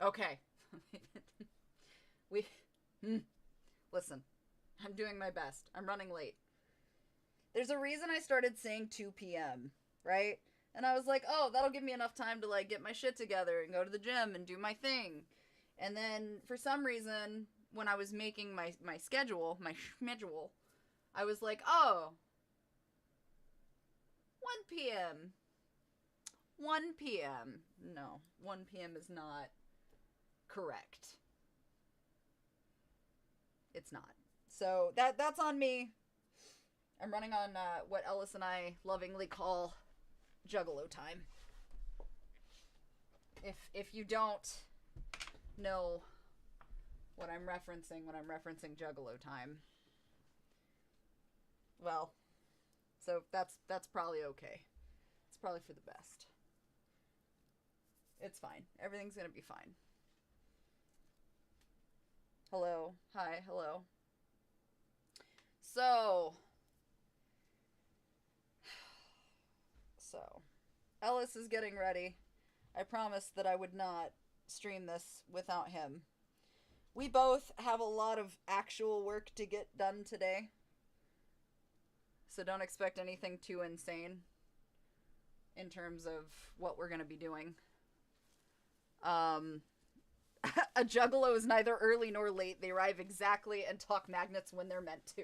Okay. we... Listen. I'm doing my best. I'm running late. There's a reason I started saying 2 p.m., right? And I was like, oh, that'll give me enough time to, like, get my shit together and go to the gym and do my thing. And then, for some reason, when I was making my schedule, I was like, oh, 1 p.m. 1 p.m. No, 1 p.m. is not correct. It's not. So, that's on me. I'm running on what Ellis and I lovingly call Juggalo time. If you don't know what I'm referencing when I'm referencing Juggalo time, well, so that's probably okay. It's probably for the best. It's fine. Everything's gonna be fine. Hello. Hi. Hello. So, Ellis is getting ready. I promised that I would not stream this without him. We both have a lot of actual work to get done today. So don't expect anything too insane in terms of what we're going to be doing. A juggalo is neither early nor late. They arrive exactly and talk magnets when they're meant to.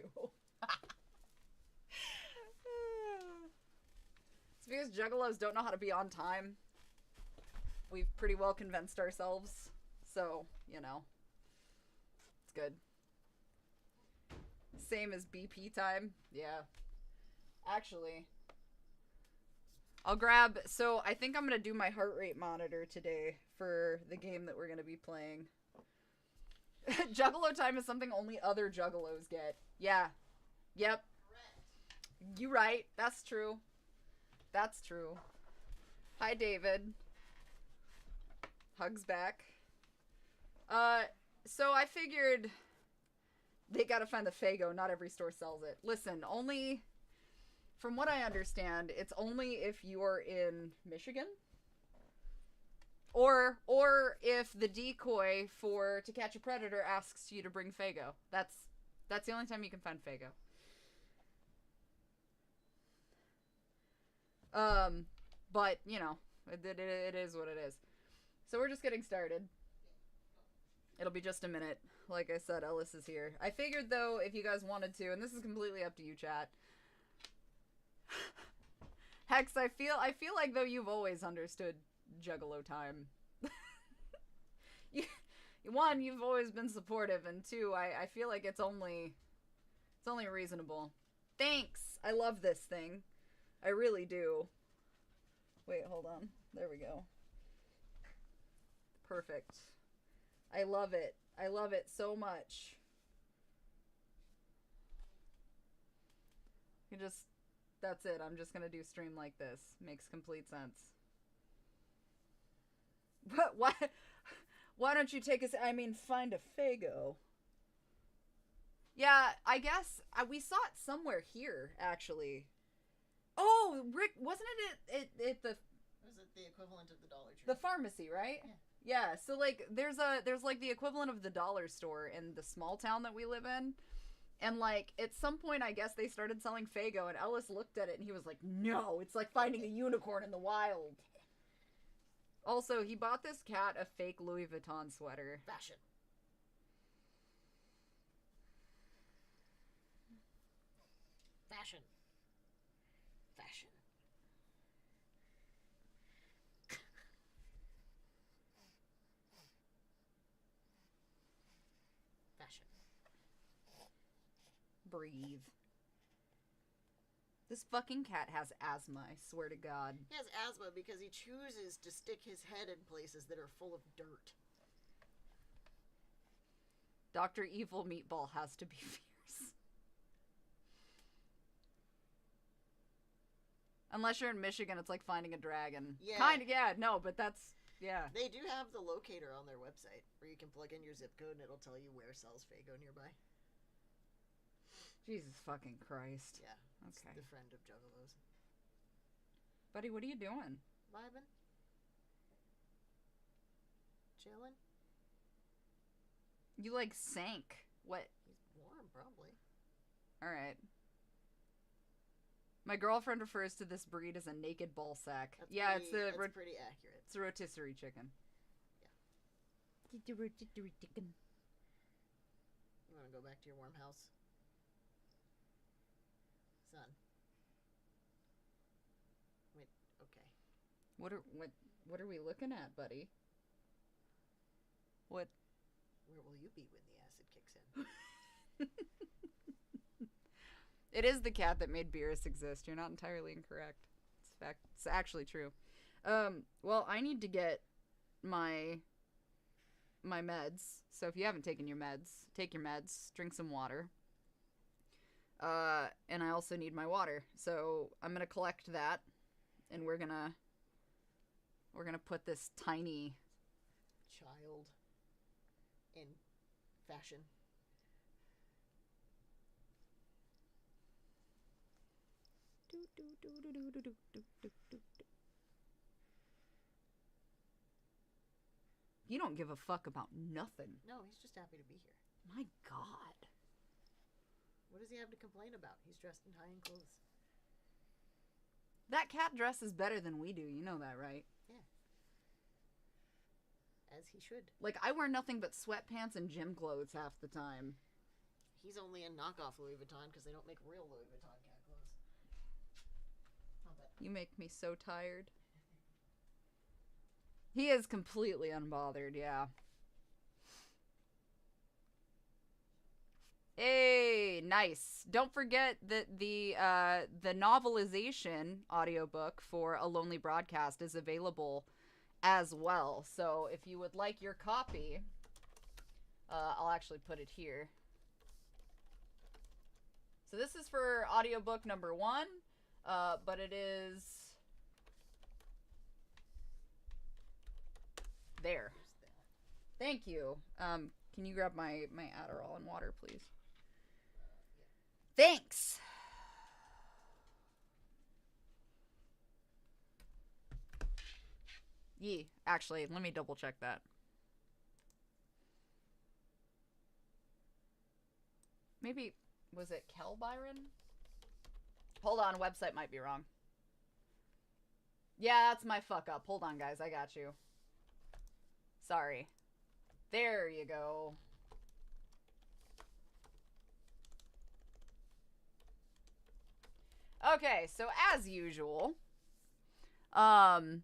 It's because juggalos don't know how to be on time. We've pretty well convinced ourselves. So, you know. It's good. Same as BP time. Yeah. Actually, I'll grab... So, I think I'm going to do my heart rate monitor today for the game that we're going to be playing. Juggalo time is something only other juggalos get. Yeah. Yep. Correct. You right. That's true. That's true. Hi, David. Hugs back. So I figured they gotta find the Faygo. Not every store sells it. Listen, only... From what I understand, it's only if you're in Michigan. Or if the decoy for To Catch a Predator asks you to bring Faygo. That's the only time you can find Faygo. But, you know, it is what it is. So we're just getting started. It'll be just a minute. Like I said, Ellis is here. I figured, though, if you guys wanted to, and this is completely up to you, chat. Hex, I feel like, though, you've always understood Juggalo time. One, you've always been supportive, and two, I feel like it's only reasonable. Thanks! I love this thing. I really do. Wait, hold on. There we go. Perfect. I love it. I love it so much. That's it. I'm just gonna do stream like this. Makes complete sense. But why don't you take us, find a Faygo? Yeah, I guess, we saw it somewhere here, actually. Oh, Rick, wasn't it the... Was it the equivalent of the Dollar Tree? The pharmacy, right? Yeah. Yeah, so, like, there's like, the equivalent of the dollar store in the small town that we live in. And, like, at some point, I guess, they started selling Faygo, and Ellis looked at it, and he was like, no, it's like finding a unicorn in the wild. Also, he bought this cat a fake Louis Vuitton sweater. Fashion. Fashion. Fashion. Fashion. Breathe. This fucking cat has asthma, I swear to God. He has asthma because he chooses to stick his head in places that are full of dirt. Dr. Evil Meatball has to be fierce. Unless you're in Michigan, it's like finding a dragon. Yeah. Kind of, yeah, no, but that's, yeah. They do have the locator on their website, where you can plug in your zip code and it'll tell you where sells Faygo nearby. Jesus fucking Christ. Yeah, it's okay. The friend of Juggalos. Buddy, what are you doing? Vibing. Chilling. You, like, sank. What? He's warm, probably. Alright. My girlfriend refers to this breed as a naked ball sack. That's pretty accurate. It's a rotisserie chicken. Yeah. It's a rotisserie chicken. You want to go back to your warm house? Son. Wait, okay. What are we looking at, buddy? What? Where will you be when the acid kicks in? It is the cat that made Beerus exist. You're not entirely incorrect. It's actually true. Well, I need to get my meds. So if you haven't taken your meds, take your meds, drink some water. And I also need my water. So I'm going to collect that, and we're going to put this tiny child in fashion. You don't give a fuck about nothing. No, he's just happy to be here. My God. What does he have to complain about? He's dressed in high-end clothes. That cat dresses better than we do. You know that, right? Yeah. As he should. Like, I wear nothing but sweatpants and gym clothes half the time. He's only in knockoff Louis Vuitton because they don't make real Louis Vuitton cat clothes. You make me so tired. He is completely unbothered, yeah. Hey, nice. Don't forget that the novelization audiobook for A Lonely Broadcast is available as well. So if you would like your copy, I'll actually put it here. So this is for audiobook number 1, but it is there. Thank you. Can you grab my Adderall and water, please? Thanks. Actually, let me double check that. Maybe, was it Kel Byron? Hold on, website might be wrong. Yeah, that's my fuck up. Hold on, guys, I got you. Sorry. There you go. Okay, so as usual, I'm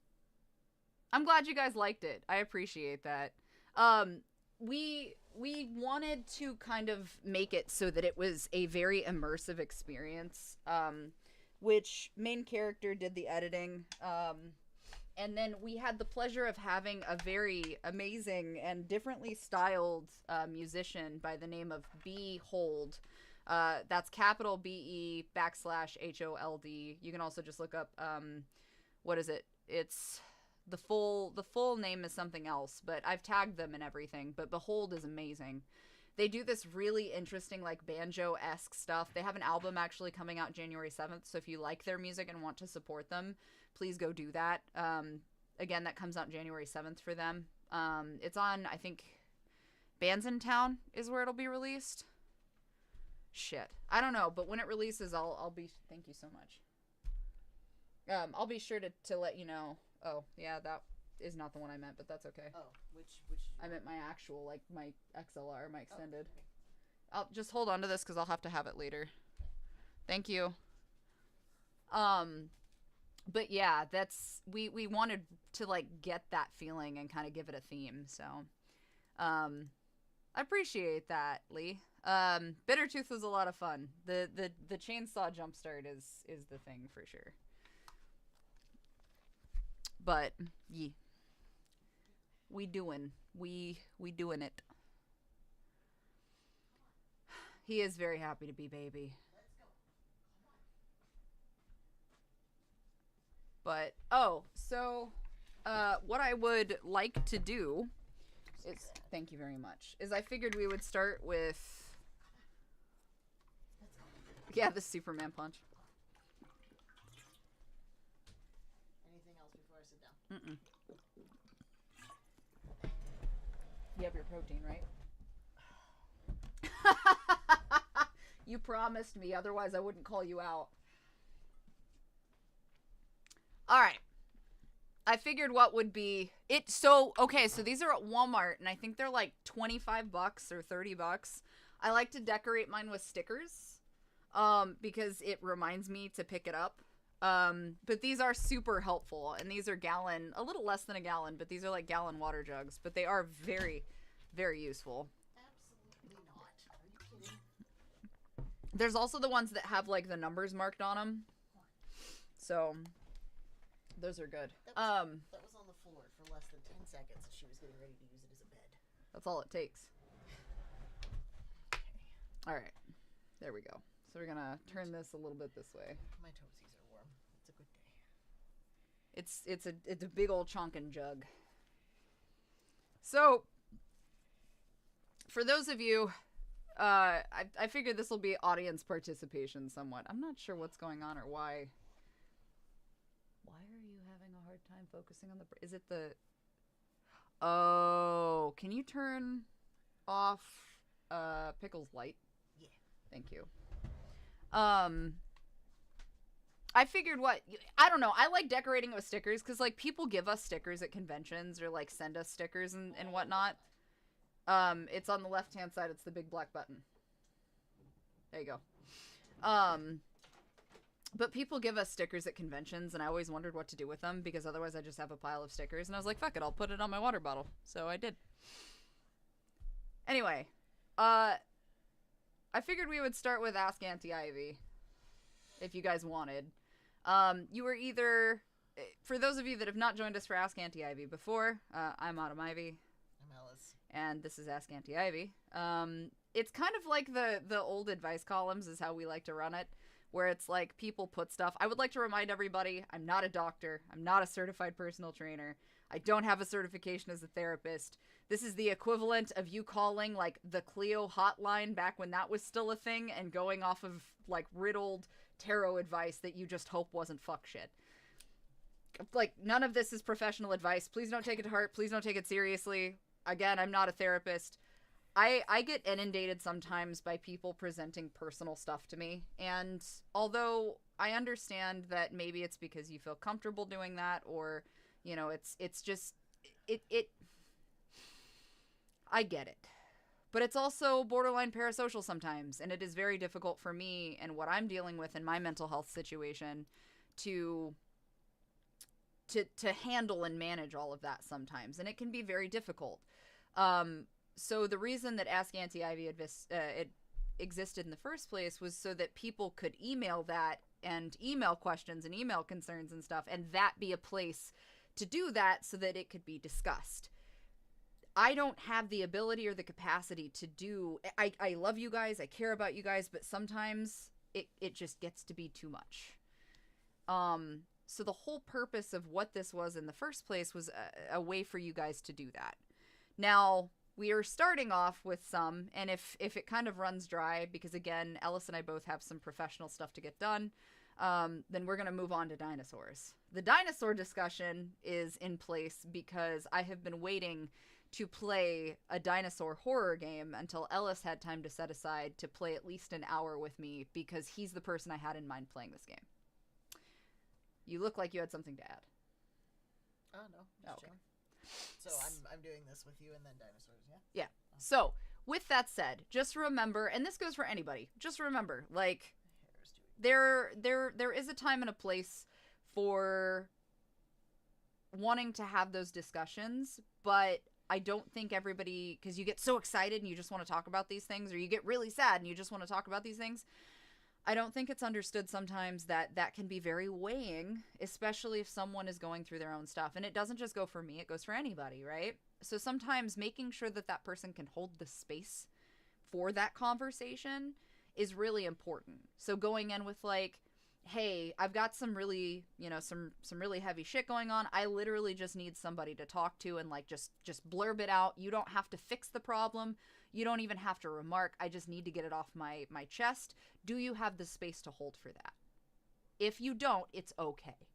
glad you guys liked it. I appreciate that. We wanted to kind of make it so that it was a very immersive experience, which main character did the editing, and then we had the pleasure of having a very amazing and differently styled musician by the name of Behold. That's capital BE /HOLD. You can also just look up, what is it? It's the full name is something else, but I've tagged them and everything. But Behold is amazing. They do this really interesting, like, banjo-esque stuff. They have an album actually coming out January 7th, so if you like their music and want to support them, please go do that. Again, that comes out January 7th for them. It's on, I think, Bands in Town is where it'll be released. Shit. I don't know, but when it releases, I'll be... Thank you so much. I'll be sure to let you know. Oh, yeah, that is not the one I meant, but that's okay. Oh, which I meant my actual, like, my XLR, my extended. Oh, okay. I'll just hold on to this because I'll have to have it later. Thank you. But yeah, that's... We wanted to, like, get that feeling and kind of give it a theme, so... I appreciate that, Lee. Bittertooth was a lot of fun. The chainsaw jumpstart is the thing for sure. But yeah, we doing it. He is very happy to be baby. But so what I would like to do is, thank you very much, is I figured we would start with, yeah, the Superman punch. Anything else before I sit down? You have your protein, right? You promised me, otherwise I wouldn't call you out. Alright. I figured what would be it. So okay, so these are at Walmart, and I think they're like $25 or $30. I like to decorate mine with stickers, because it reminds me to pick it up. But these are super helpful, and these are a little less than a gallon, but these are like gallon water jugs. But they are very, very useful. Absolutely not. Are you kidding? There's also the ones that have like the numbers marked on them. So those are good. That was on the floor for less than 10 seconds as she was getting ready to use it as a bed. That's all it takes. Okay. All right. There we go. So we're going to turn this a little bit this way. My toesies are warm. It's a good day. It's a big old chonkin jug. So for those of you, I figured this will be audience participation somewhat. I'm not sure what's going on or why. Why are you having a hard time focusing on the... Is it the... Oh, can you turn off Pickle's light? Yeah. Thank you. I figured I don't know. I like decorating it with stickers because, like, people give us stickers at conventions or, like, send us stickers and whatnot. It's on the left-hand side. It's the big black button. There you go. But people give us stickers at conventions, and I always wondered what to do with them, because otherwise I just have a pile of stickers, and I was like, fuck it, I'll put it on my water bottle. So I did. Anyway, I figured we would start with Ask Aunty Ivy, if you guys wanted. You were either... For those of you that have not joined us for Ask Aunty Ivy before, I'm Autumn Ivy. I'm Alice. And this is Ask Aunty Ivy. It's kind of like the old advice columns is how we like to run it, where it's like people put stuff. I would like to remind everybody, I'm not a doctor. I'm not a certified personal trainer. I don't have a certification as a therapist. This is the equivalent of you calling like the Clio hotline back when that was still a thing and going off of like riddled tarot advice that you just hope wasn't fuck shit. Like, none of this is professional advice. Please don't take it to heart. Please don't take it seriously. Again, I'm not a therapist. I get inundated sometimes by people presenting personal stuff to me, and although I understand that maybe it's because you feel comfortable doing that, or, you know, it's just, I get it. But it's also borderline parasocial sometimes, and it is very difficult for me and what I'm dealing with in my mental health situation to handle and manage all of that sometimes, and it can be very difficult. So the reason that Ask Aunty Ivy it existed in the first place was so that people could email that and email questions and email concerns and stuff, and that be a place to do that so that it could be discussed. I don't have the ability or the capacity to do... I love you guys, I care about you guys, but sometimes it just gets to be too much. So the whole purpose of what this was in the first place was a way for you guys to do that. Now... we are starting off with some, and if it kind of runs dry, because again, Ellis and I both have some professional stuff to get done, then we're going to move on to dinosaurs. The dinosaur discussion is in place because I have been waiting to play a dinosaur horror game until Ellis had time to set aside to play at least an hour with me, because he's the person I had in mind playing this game. You look like you had something to add. Oh, no. Just chilling. So I'm doing this with you and then dinosaurs, yeah? Yeah. So, with that said, just remember, and this goes for anybody, just remember, like, there is a time and a place for wanting to have those discussions, but I don't think everybody, because you get so excited and you just want to talk about these things, or you get really sad and you just want to talk about these things, I don't think it's understood sometimes that that can be very weighing, especially if someone is going through their own stuff. And it doesn't just go for me, it goes for anybody, right? So sometimes making sure that that person can hold the space for that conversation is really important. So going in with like, hey, I've got some really, you know, some really heavy shit going on. I literally just need somebody to talk to and like just blurb it out. You don't have to fix the problem. You don't even have to remark. I just need to get it off my chest. Do you have the space to hold for that? If you don't, it's okay.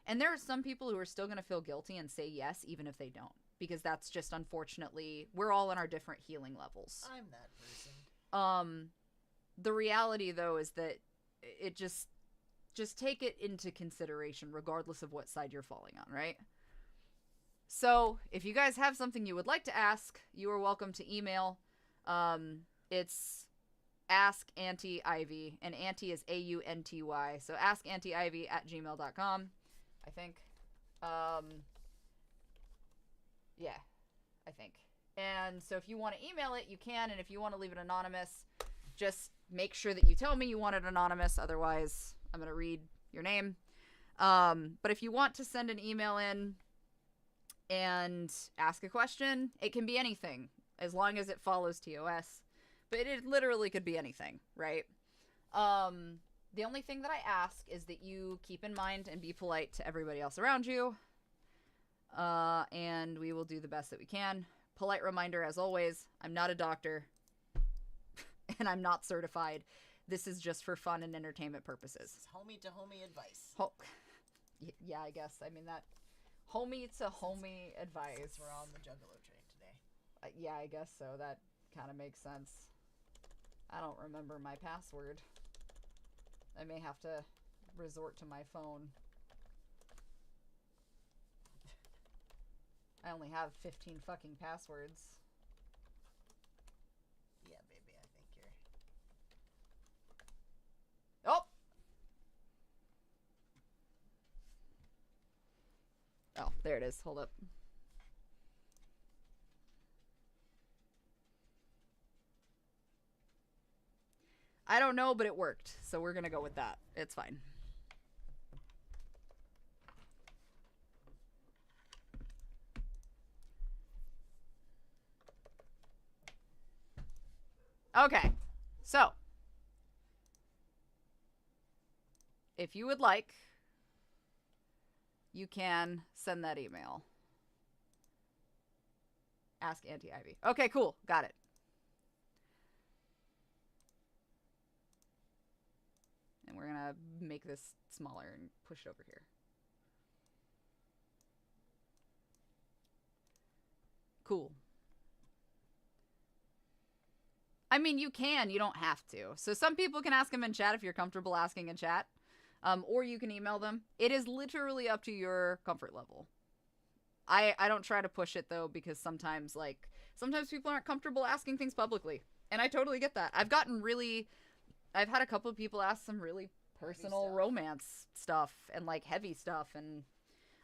And there are some people who are still going to feel guilty and say yes, even if they don't. Because that's just, unfortunately, we're all in our different healing levels. I'm that person. The reality, though, is that it just take it into consideration regardless of what side you're falling on, right? So, if you guys have something you would like to ask, you are welcome to email. It's Ask Aunty Ivy, and Aunty is Aunty. So askauntiyivy@gmail.com, I think. Yeah, I think. And so if you want to email it, you can, and if you want to leave it anonymous, just make sure that you tell me you want it anonymous, otherwise I'm going to read your name. But if you want to send an email in and ask a question, it can be anything, as long as it follows TOS. But it literally could be anything, right? The only thing that I ask is that you keep in mind and be polite to everybody else around you. And we will do the best that we can. Polite reminder, as always, I'm not a doctor. And I'm not certified. This is just for fun and entertainment purposes. This is homie to homie advice. Yeah, I guess. I mean, that homie to homie advice. Since we're on the Juggalo train today. Yeah, I guess so. That kind of makes sense. I don't remember my password. I may have to resort to my phone. I only have 15 fucking passwords. Yeah, baby, I think you're... Oh! Oh, there it is. Hold up. I don't know, but it worked. So we're gonna go with that. It's fine. Okay. So, if you would like, you can send that email. Ask Aunty Ivy. Okay, cool. Got it. And we're gonna make this smaller and push it over here. Cool. I mean, you can. You don't have to. So some people can ask them in chat if you're comfortable asking in chat. Or you can email them. It is literally up to your comfort level. I don't try to push it, though, because sometimes people aren't comfortable asking things publicly. And I totally get that. I've had a couple of people ask some really personal romance stuff and, like, heavy stuff. And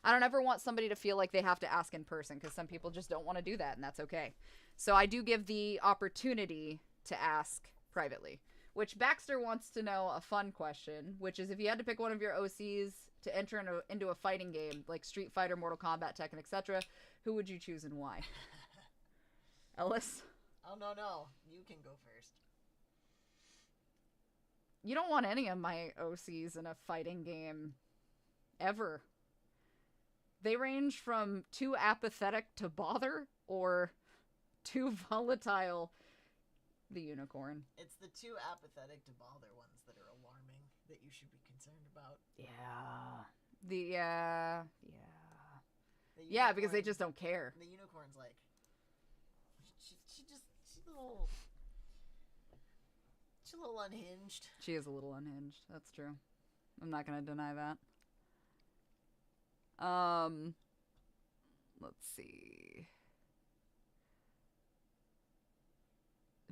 I don't ever want somebody to feel like they have to ask in person, because some people just don't want to do that, and that's okay. So I do give the opportunity to ask privately. Which Baxter wants to know a fun question, which is if you had to pick one of your OCs to enter into a fighting game, like Street Fighter, Mortal Kombat, Tekken, etc., who would you choose and why? Ellis? Oh, no. You can go first. You don't want any of my OCs in a fighting game. Ever. They range from too apathetic to bother, or too volatile. The unicorn. It's the too apathetic to bother ones that are alarming that you should be concerned about. Yeah. Yeah, because they just don't care. The unicorn's like, she's a little unhinged. She is a little unhinged. That's true. I'm not gonna deny that. Let's see.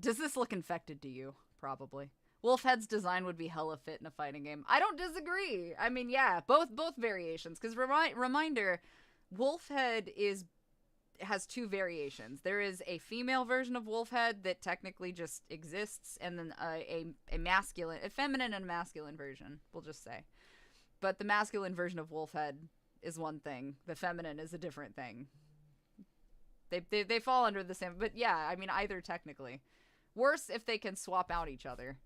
Does this look infected to you? Probably. Wolfhead's design would be hella fit in a fighting game. I don't disagree. I mean, yeah, both variations. Because reminder, Wolfhead has two variations. There is a female version of Wolfhead that technically just exists, and then a feminine and masculine version, we'll just say. But the masculine version of Wolfhead is one thing. The feminine is a different thing. They fall under the same, but yeah, I mean, either technically. Worse if they can swap out each other.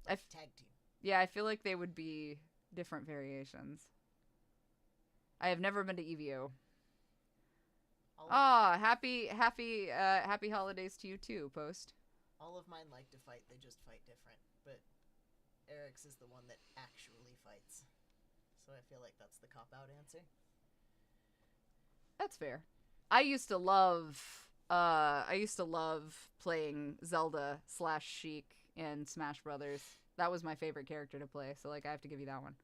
Like tag team. Yeah, I feel like they would be different variations. I have never been to EVO. Happy holidays to you too, Post. All of mine like to fight, they just fight different. But Eric's is the one that actually fights. So I feel like that's the cop-out answer. That's fair. I used to love playing Zelda /Sheik in Smash Brothers. That was my favorite character to play, so like I have to give you that one.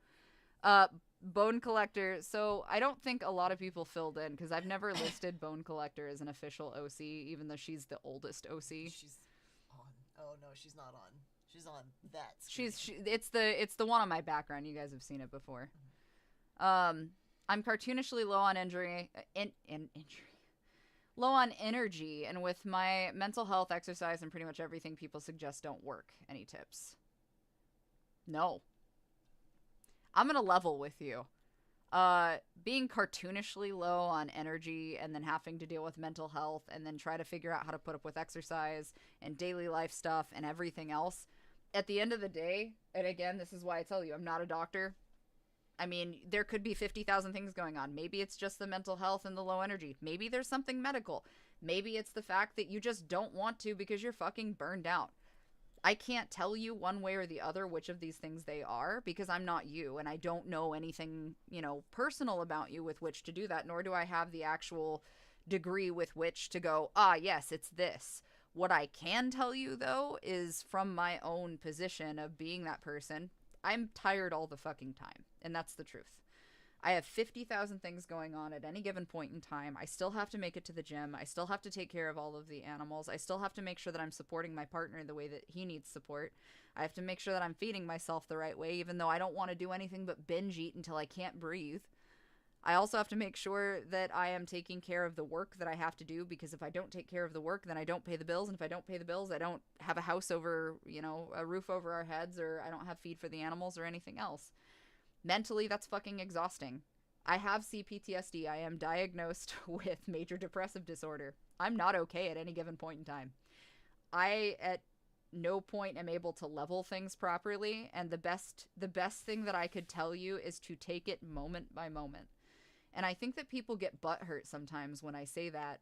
Bone Collector. So I don't think a lot of people filled in because I've never listed Bone Collector as an official OC, even though she's the oldest OC. She's on. Oh no, she's not on. She's on that screen. It's the one on my background. You guys have seen it before. I'm cartoonishly low on low on energy, and with my mental health, exercise, and pretty much everything people suggest don't work. Any tips? No. I'm gonna level with you. Being cartoonishly low on energy and then having to deal with mental health and then try to figure out how to put up with exercise and daily life stuff and everything else. At the end of the day, and again, this is why I tell you, I'm not a doctor. I mean, there could be 50,000 things going on. Maybe it's just the mental health and the low energy. Maybe there's something medical. Maybe it's the fact that you just don't want to because you're fucking burned out. I can't tell you one way or the other which of these things they are because I'm not you and I don't know anything, personal about you with which to do that, nor do I have the actual degree with which to go, yes, it's this. What I can tell you, though, is from my own position of being that person, I'm tired all the fucking time, and that's the truth. I have 50,000 things going on at any given point in time. I still have to make it to the gym. I still have to take care of all of the animals. I still have to make sure that I'm supporting my partner the way that he needs support. I have to make sure that I'm feeding myself the right way, even though I don't want to do anything but binge eat until I can't breathe. I also have to make sure that I am taking care of the work that I have to do, because if I don't take care of the work, then I don't pay the bills. And if I don't pay the bills, I don't have a house over, a roof over our heads, or I don't have feed for the animals or anything else. Mentally, that's fucking exhausting. I have CPTSD. I am diagnosed with major depressive disorder. I'm not okay at any given point in time. I, at no point, am able to level things properly, and the best thing that I could tell you is to take it moment by moment. And I think that people get butthurt sometimes when I say that.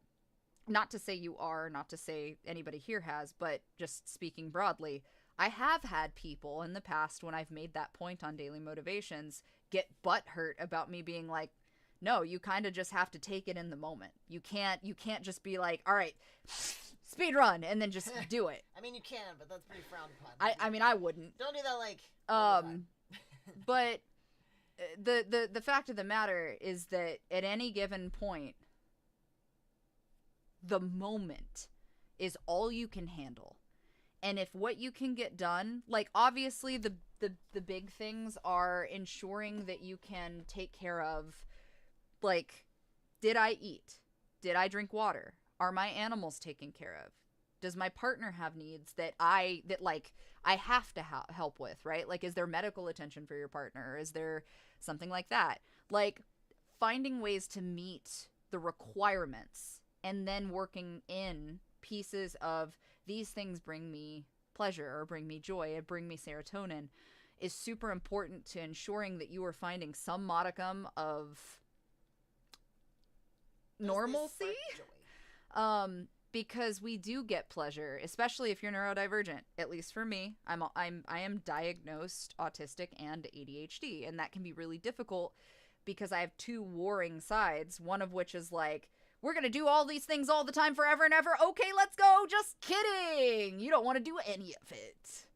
Not to say you are, not to say anybody here has, but just speaking broadly, I have had people in the past, when I've made that point on daily motivations, get butthurt about me being like, no, you kind of just have to take it in the moment. You can't just be like, all right, speed run, and then just do it. I mean, you can, but that's pretty frowned upon. I mean, I wouldn't. Don't do that like all the time. But the fact of the matter is that at any given point, the moment is all you can handle. And if what you can get done, like obviously the big things are ensuring that you can take care of, like, did I eat? Did I drink water? Are my animals taken care of? Does my partner have needs that I have to help with, right? Like, is there medical attention for your partner? Is there something like that? Like, finding ways to meet the requirements and then working in pieces of these things bring me pleasure or bring me joy or bring me serotonin is super important to ensuring that you are finding some modicum of normalcy. Because we do get pleasure, especially if you're neurodivergent. At least for me, I am diagnosed autistic and ADHD, and that can be really difficult because I have two warring sides, one of which is like, we're going to do all these things all the time forever and ever. Okay, let's go. Just kidding. You don't want to do any of it.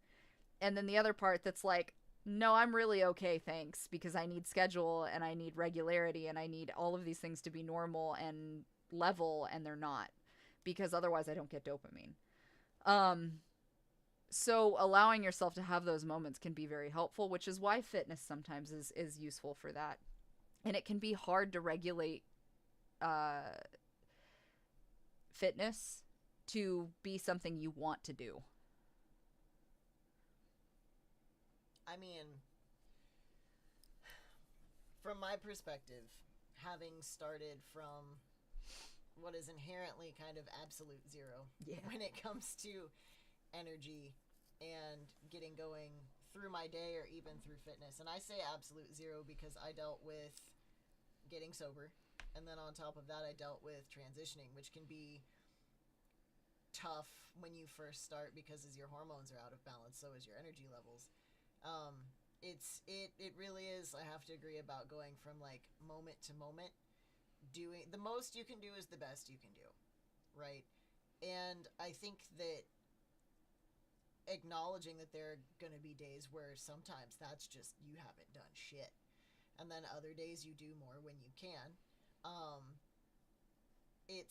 And then the other part that's like, no, I'm really okay, thanks, because I need schedule and I need regularity and I need all of these things to be normal and level, and they're not, because otherwise I don't get dopamine. So allowing yourself to have those moments can be very helpful, which is why fitness sometimes is useful for that. And it can be hard to regulate fitness to be something you want to do. I mean, from my perspective, having started from what is inherently kind of absolute zero when it comes to energy and getting going through my day or even through fitness. And I say absolute zero because I dealt with getting sober. And then on top of that, I dealt with transitioning, which can be tough when you first start because as your hormones are out of balance, so is your energy levels. It really is, I have to agree, about going from like moment to moment. Doing the most you can do is the best you can do, right? And I think that acknowledging that there are going to be days where sometimes that's just you haven't done shit. And then other days you do more when you can. It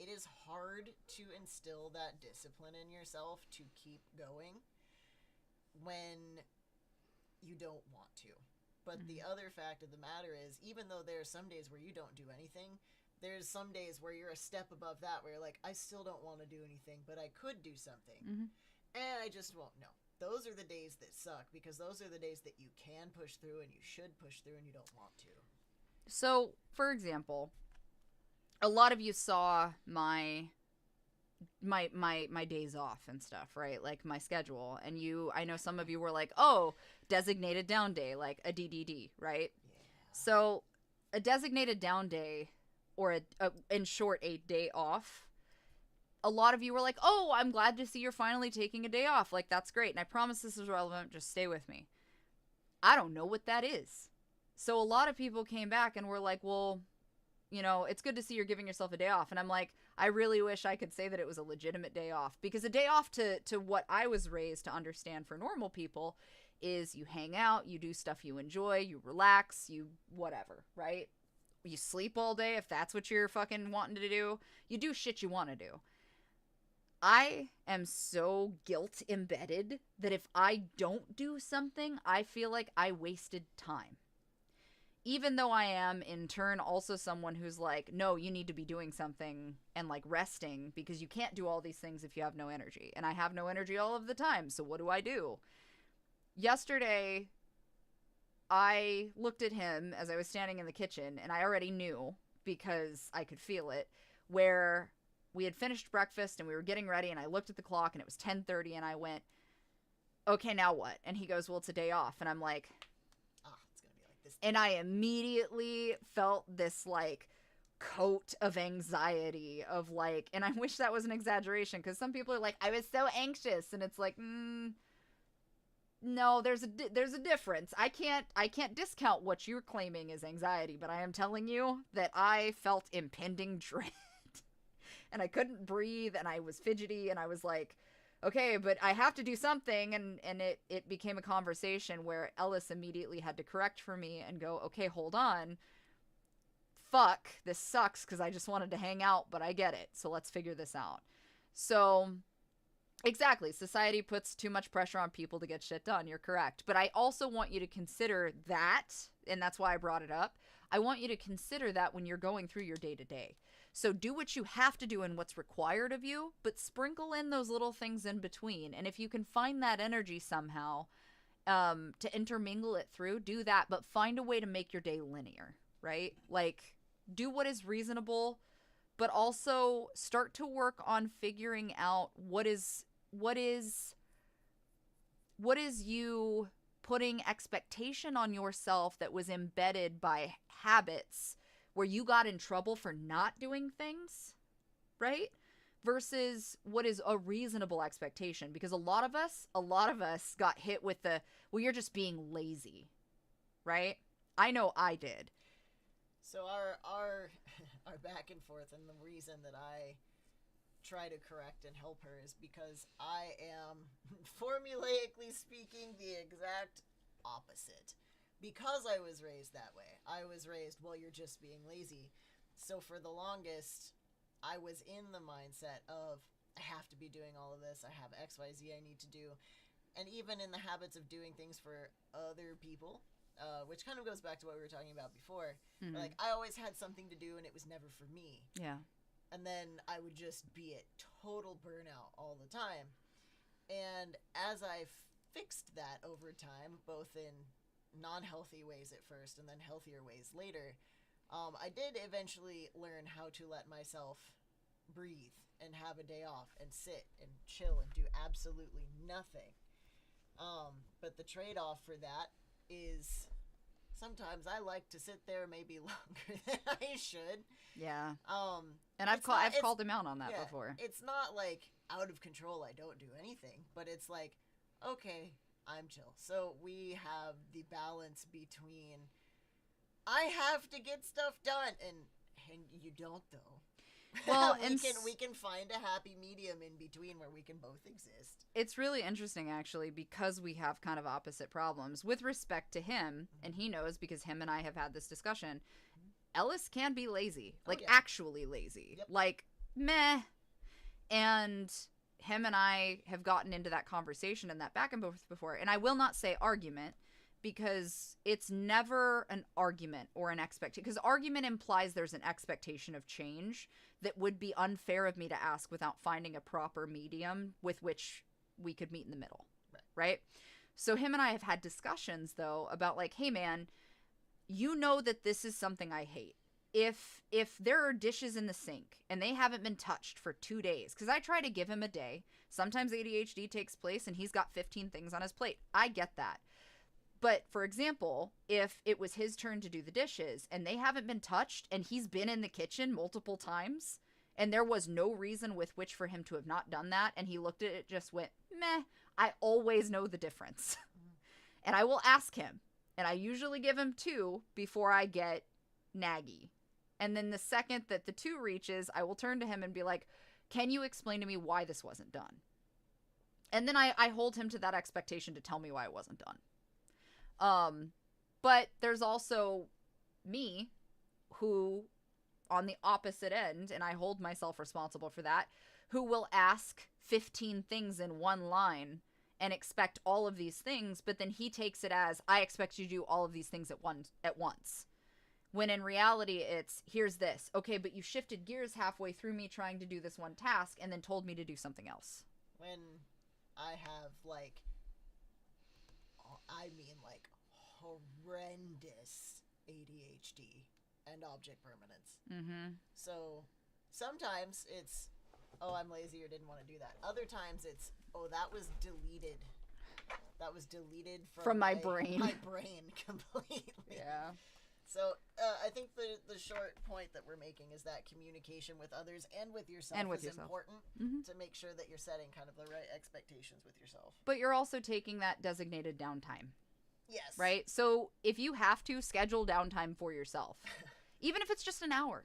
is hard to instill that discipline in yourself to keep going when you don't want to. But the other fact of the matter is, even though there are some days where you don't do anything, there's some days where you're a step above that, where you're like, I still don't want to do anything, but I could do something. And I just won't. No. Those are the days that suck, because those are the days that you can push through and you should push through and you don't want to. So, for example, a lot of you saw my days off and stuff, right? Like my schedule. And I know some of you were like, oh, designated down day, like a DDD, right? Yeah. So a designated down day, or in short, a day off, a lot of you were like, oh, I'm glad to see you're finally taking a day off. Like, that's great. And I promise this is relevant. Just stay with me. I don't know what that is. So a lot of people came back and were like, well, you know, it's good to see you're giving yourself a day off. And I'm like, I really wish I could say that it was a legitimate day off, because a day off to what I was raised to understand for normal people is you hang out, you do stuff you enjoy, you relax, you whatever, right? You sleep all day if that's what you're fucking wanting to do. You do shit you want to do. I am so guilt embedded that if I don't do something, I feel like I wasted time. Even though I am, in turn, also someone who's like, no, you need to be doing something and, like, resting, because you can't do all these things if you have no energy. And I have no energy all of the time, so what do? Yesterday, I looked at him as I was standing in the kitchen, and I already knew, because I could feel it, where we had finished breakfast and we were getting ready, and I looked at the clock and it was 10:30, and I went, okay, now what? And he goes, well, it's a day off. And I'm like, it's gonna be like this. And I immediately felt this, like, coat of anxiety of, like, and I wish that was an exaggeration, because some people are like, I was so anxious, and it's like, no, there's a difference. I can't discount what you're claiming is anxiety, but I am telling you that I felt impending dread. And I couldn't breathe, and I was fidgety, and I was like, okay, but I have to do something, and it became a conversation where Ellis immediately had to correct for me and go, okay, hold on. Fuck, this sucks, because I just wanted to hang out, but I get it, so let's figure this out. So, exactly, society puts too much pressure on people to get shit done, you're correct. But I also want you to consider that, and that's why I brought it up, I want you to consider that when you're going through your day-to-day. So do what you have to do and what's required of you, but sprinkle in those little things in between. And if you can find that energy somehow to intermingle it through, do that, but find a way to make your day linear, right? Like, do what is reasonable, but also start to work on figuring out what is you putting expectation on yourself that was embedded by habits where you got in trouble for not doing things, right? Versus what is a reasonable expectation. Because a lot of us got hit with the, well, you're just being lazy, right? I know I did. So our back and forth, and the reason that I try to correct and help her is because I am, formulaically speaking, the exact opposite. Because I was raised that way. I was raised, well, you're just being lazy. So for the longest, I was in the mindset of, I have to be doing all of this. I have X, Y, Z I need to do. And even in the habits of doing things for other people, which kind of goes back to what we were talking about before. Mm-hmm. Like, I always had something to do, and it was never for me. Yeah. And then I would just be at total burnout all the time. And as I fixed that over time, both in non-healthy ways at first and then healthier ways later, I did eventually learn how to let myself breathe and have a day off and sit and chill and do absolutely nothing. But the trade-off for that is sometimes I like to sit there maybe longer than I should. Yeah. And I've called him out on that before. It's not like out of control, I don't do anything, but it's like, okay, I'm chill. So we have the balance between I have to get stuff done and you don't, though. Well, we can find a happy medium in between where we can both exist. It's really interesting, actually, because we have kind of opposite problems with respect to him, and he knows because him and I have had this discussion. Ellis can be lazy, like actually lazy, like meh. And him and I have gotten into that conversation and that back and forth before, and I will not say argument, because it's never an argument or an expectation, because argument implies there's an expectation of change that would be unfair of me to ask without finding a proper medium with which we could meet in the middle, right? So him and I have had discussions, though, about like, hey man, you know that this is something I hate. If there are dishes in the sink and they haven't been touched for 2 days, because I try to give him a day, sometimes ADHD takes place and he's got 15 things on his plate. I get that. But, for example, if it was his turn to do the dishes and they haven't been touched and he's been in the kitchen multiple times and there was no reason with which for him to have not done that, and he looked at it, just went, meh, I always know the difference. And I will ask him, and I usually give him 2 before I get naggy. And then the second that the 2 reaches, I will turn to him and be like, can you explain to me why this wasn't done? And then I hold him to that expectation to tell me why it wasn't done. But there's also me, who, on the opposite end, and I hold myself responsible for that, who will ask 15 things in one line and expect all of these things, but then he takes it as, I expect you to do all of these things at once. When in reality, it's, here's this. Okay, but you shifted gears halfway through me trying to do this one task and then told me to do something else. When I have, like, horrendous ADHD and object permanence. Mm-hmm. So sometimes it's, oh, I'm lazy or didn't want to do that. Other times it's, oh, that was deleted. That was deleted from my brain. My brain completely. Yeah. So I think the short point that we're making is that communication with others and with yourself important to make sure that you're setting kind of the right expectations with yourself. But you're also taking that designated downtime. Yes. Right? So if you have to, schedule downtime for yourself. Even if it's just an hour.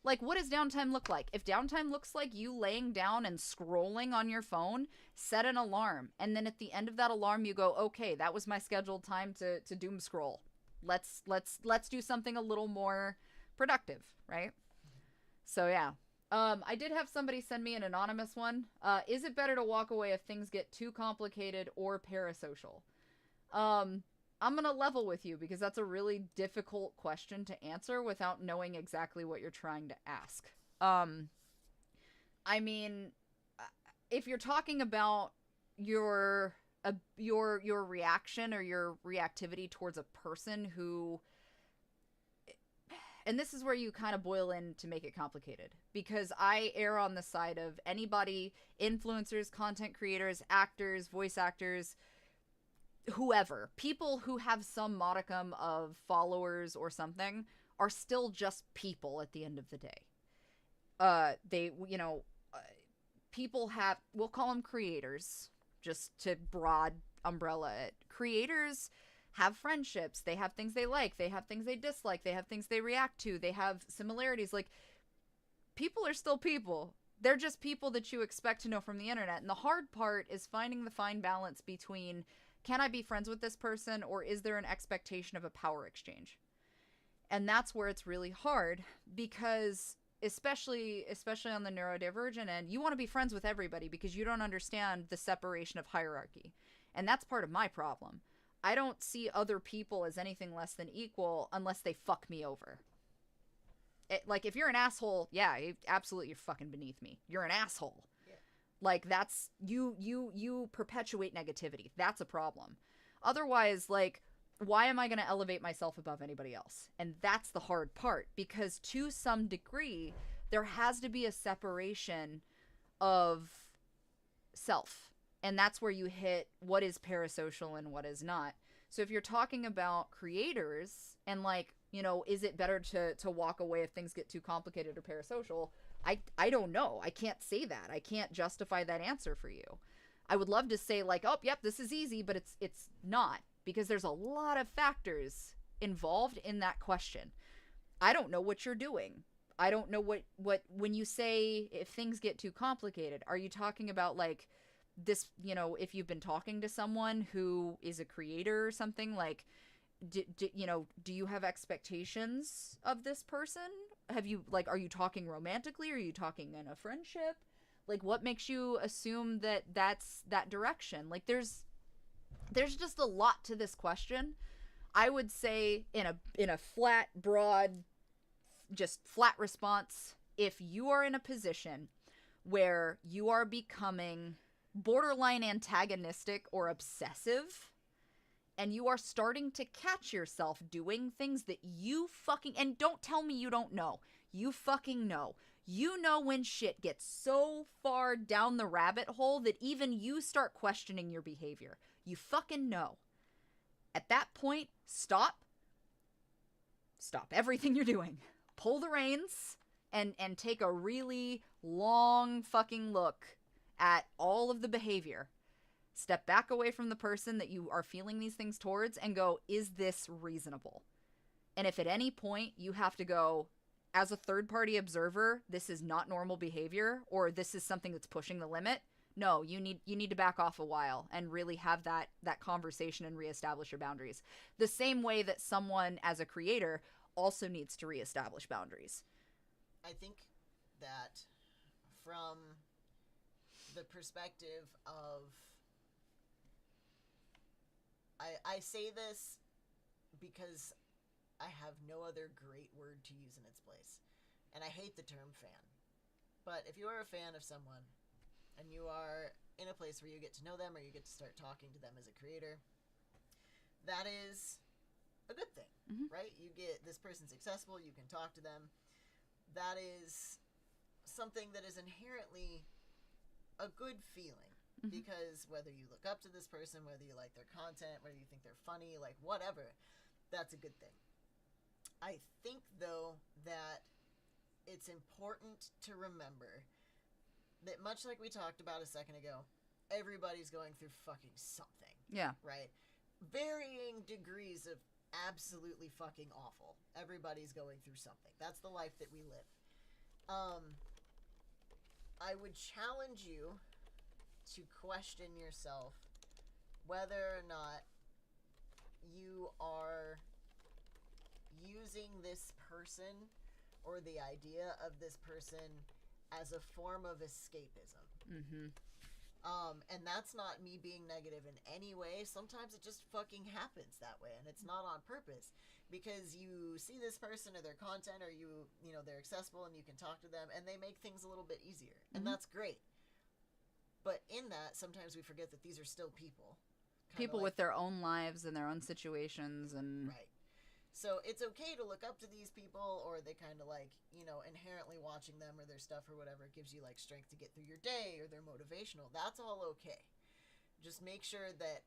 Like, what does downtime look like? If downtime looks like you laying down and scrolling on your phone, set an alarm. And then at the end of that alarm, you go, okay, that was my scheduled time to doom scroll. Let's do something a little more productive, right? So yeah. I did have somebody send me an anonymous one. Is it better to walk away if things get too complicated or parasocial? I'm gonna level with you because that's a really difficult question to answer without knowing exactly what you're trying to ask. I mean, if you're talking about your reaction or your reactivity towards a person who, and this is where you kind of boil in to make it complicated, because I err on the side of anybody, influencers, content creators, actors, voice actors, whoever, people who have some modicum of followers or something are still just people at the end of the day. People have, we'll call them creators, just to broad umbrella it. Creators have friendships. They have things they like. They have things they dislike. They have things they react to. They have similarities. Like, people are still people. They're just people that you expect to know from the internet. And the hard part is finding the fine balance between, can I be friends with this person, or is there an expectation of a power exchange? And that's where it's really hard, because especially on the neurodivergent end, you want to be friends with everybody because you don't understand the separation of hierarchy. And that's part of my problem. I don't see other people as anything less than equal unless they fuck me over. Like, if you're an asshole, yeah, absolutely, you're fucking beneath me. You're an asshole. Yeah. Like, that's, you perpetuate negativity. That's a problem. Otherwise, like, why am I going to elevate myself above anybody else? And that's the hard part, because to some degree, there has to be a separation of self. And that's where you hit what is parasocial and what is not. So if you're talking about creators and, like, you know, is it better to walk away if things get too complicated or parasocial? I don't know. I can't say that. I can't justify that answer for you. I would love to say, like, oh, yep, this is easy, but it's not, because there's a lot of factors involved in that question. I don't know what you're doing. I don't know what when you say if things get too complicated, are you talking about like this, you know, if you've been talking to someone who is a creator or something, like you know, do you have expectations of this person? Have you, like, are you talking romantically? Are you talking in a friendship? Like, what makes you assume that that's that direction? Like, there's just a lot to this question. I would say in a flat, broad, just flat response, if you are in a position where you are becoming borderline antagonistic or obsessive, and you are starting to catch yourself doing things that you fucking, and don't tell me you don't know. You fucking know. You know when shit gets so far down the rabbit hole that even you start questioning your behavior. You fucking know. At that point, stop. Stop everything you're doing. Pull the reins and take a really long fucking look at all of the behavior. Step back away from the person that you are feeling these things towards and go, is this reasonable? And if at any point you have to go, as a third-party observer, this is not normal behavior, or this is something that's pushing the limit, no, you need to back off a while and really have that conversation and reestablish your boundaries. The same way that someone as a creator also needs to reestablish boundaries. I think that from the perspective of, I say this because I have no other great word to use in its place. And I hate the term fan. But if you are a fan of someone and you are in a place where you get to know them or you get to start talking to them as a creator, that is a good thing, right? You get, this person's successful, you can talk to them. That is something that is inherently a good feeling. Because whether you look up to this person, whether you like their content, whether you think they're funny, like whatever, that's a good thing. I think, though, that it's important to remember that, much like we talked about a second ago, everybody's going through fucking something. Yeah. Right? Varying degrees of absolutely fucking awful. Everybody's going through something. That's the life that we live. I would challenge you to question yourself whether or not you are using this person or the idea of this person as a form of escapism. And that's not me being negative in any way. Sometimes it just fucking happens that way, and it's not on purpose. Because you see this person or their content, or you know, they're accessible and you can talk to them, and they make things a little bit easier. And that's great. But in that, sometimes we forget that these are still people. People with their own lives and their own situations. And right. So it's okay to look up to these people, or they kind of like, you know, inherently watching them or their stuff or whatever gives you like strength to get through your day, or they're motivational. That's all okay. Just make sure that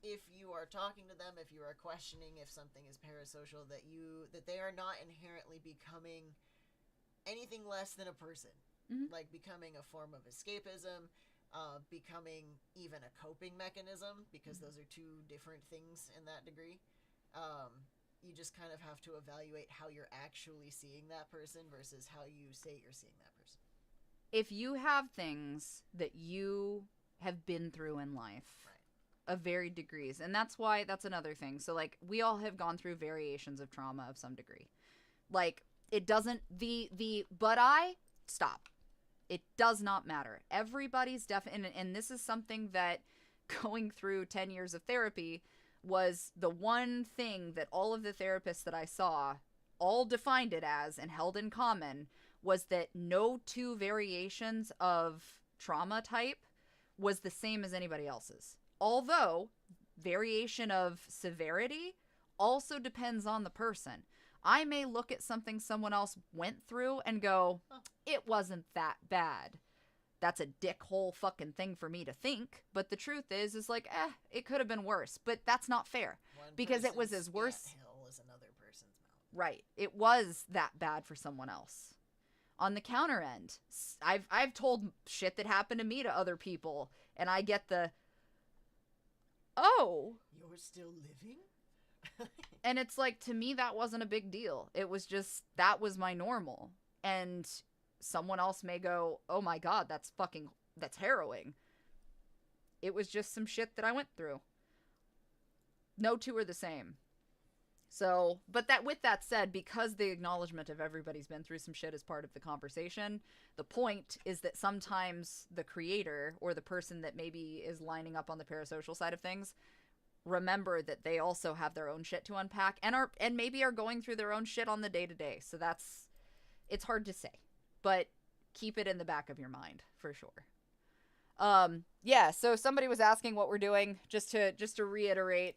if you are talking to them, if you are questioning if something is parasocial, that they are not inherently becoming anything less than a person. Like becoming a form of escapism, becoming even a coping mechanism, because those are two different things in that degree. You just kind of have to evaluate how you're actually seeing that person versus how you say you're seeing that person. If you have things that you have been through in life, of varied degrees, and that's another thing. So like, we all have gone through variations of trauma of some degree. Like, it doesn't, stop. It does not matter. Everybody's and this is something that going through 10 years of therapy was the one thing that all of the therapists that I saw all defined it as and held in common, was that no two variations of trauma type was the same as anybody else's. Although variation of severity also depends on the person. I may look at something someone else went through and go, it wasn't that bad. That's a dickhole fucking thing for me to think. But the truth is like, it could have been worse. But that's not fair. Because it was as worse. Hill is another person's mountain. Right. It was that bad for someone else. On the counter end, I've told shit that happened to me to other people, and I get the, oh, you're still living? And it's like, to me, that wasn't a big deal. It was just, that was my normal. And someone else may go, oh my God, that's harrowing. It was just some shit that I went through. No two are the same. So, but with that said, because the acknowledgement of everybody's been through some shit is part of the conversation, the point is that sometimes the creator or the person that maybe is lining up on the parasocial side of things, remember that they also have their own shit to unpack and maybe are going through their own shit on the day-to-day. So it's hard to say, but keep it in the back of your mind for sure. Yeah, so somebody was asking what we're doing, just to reiterate.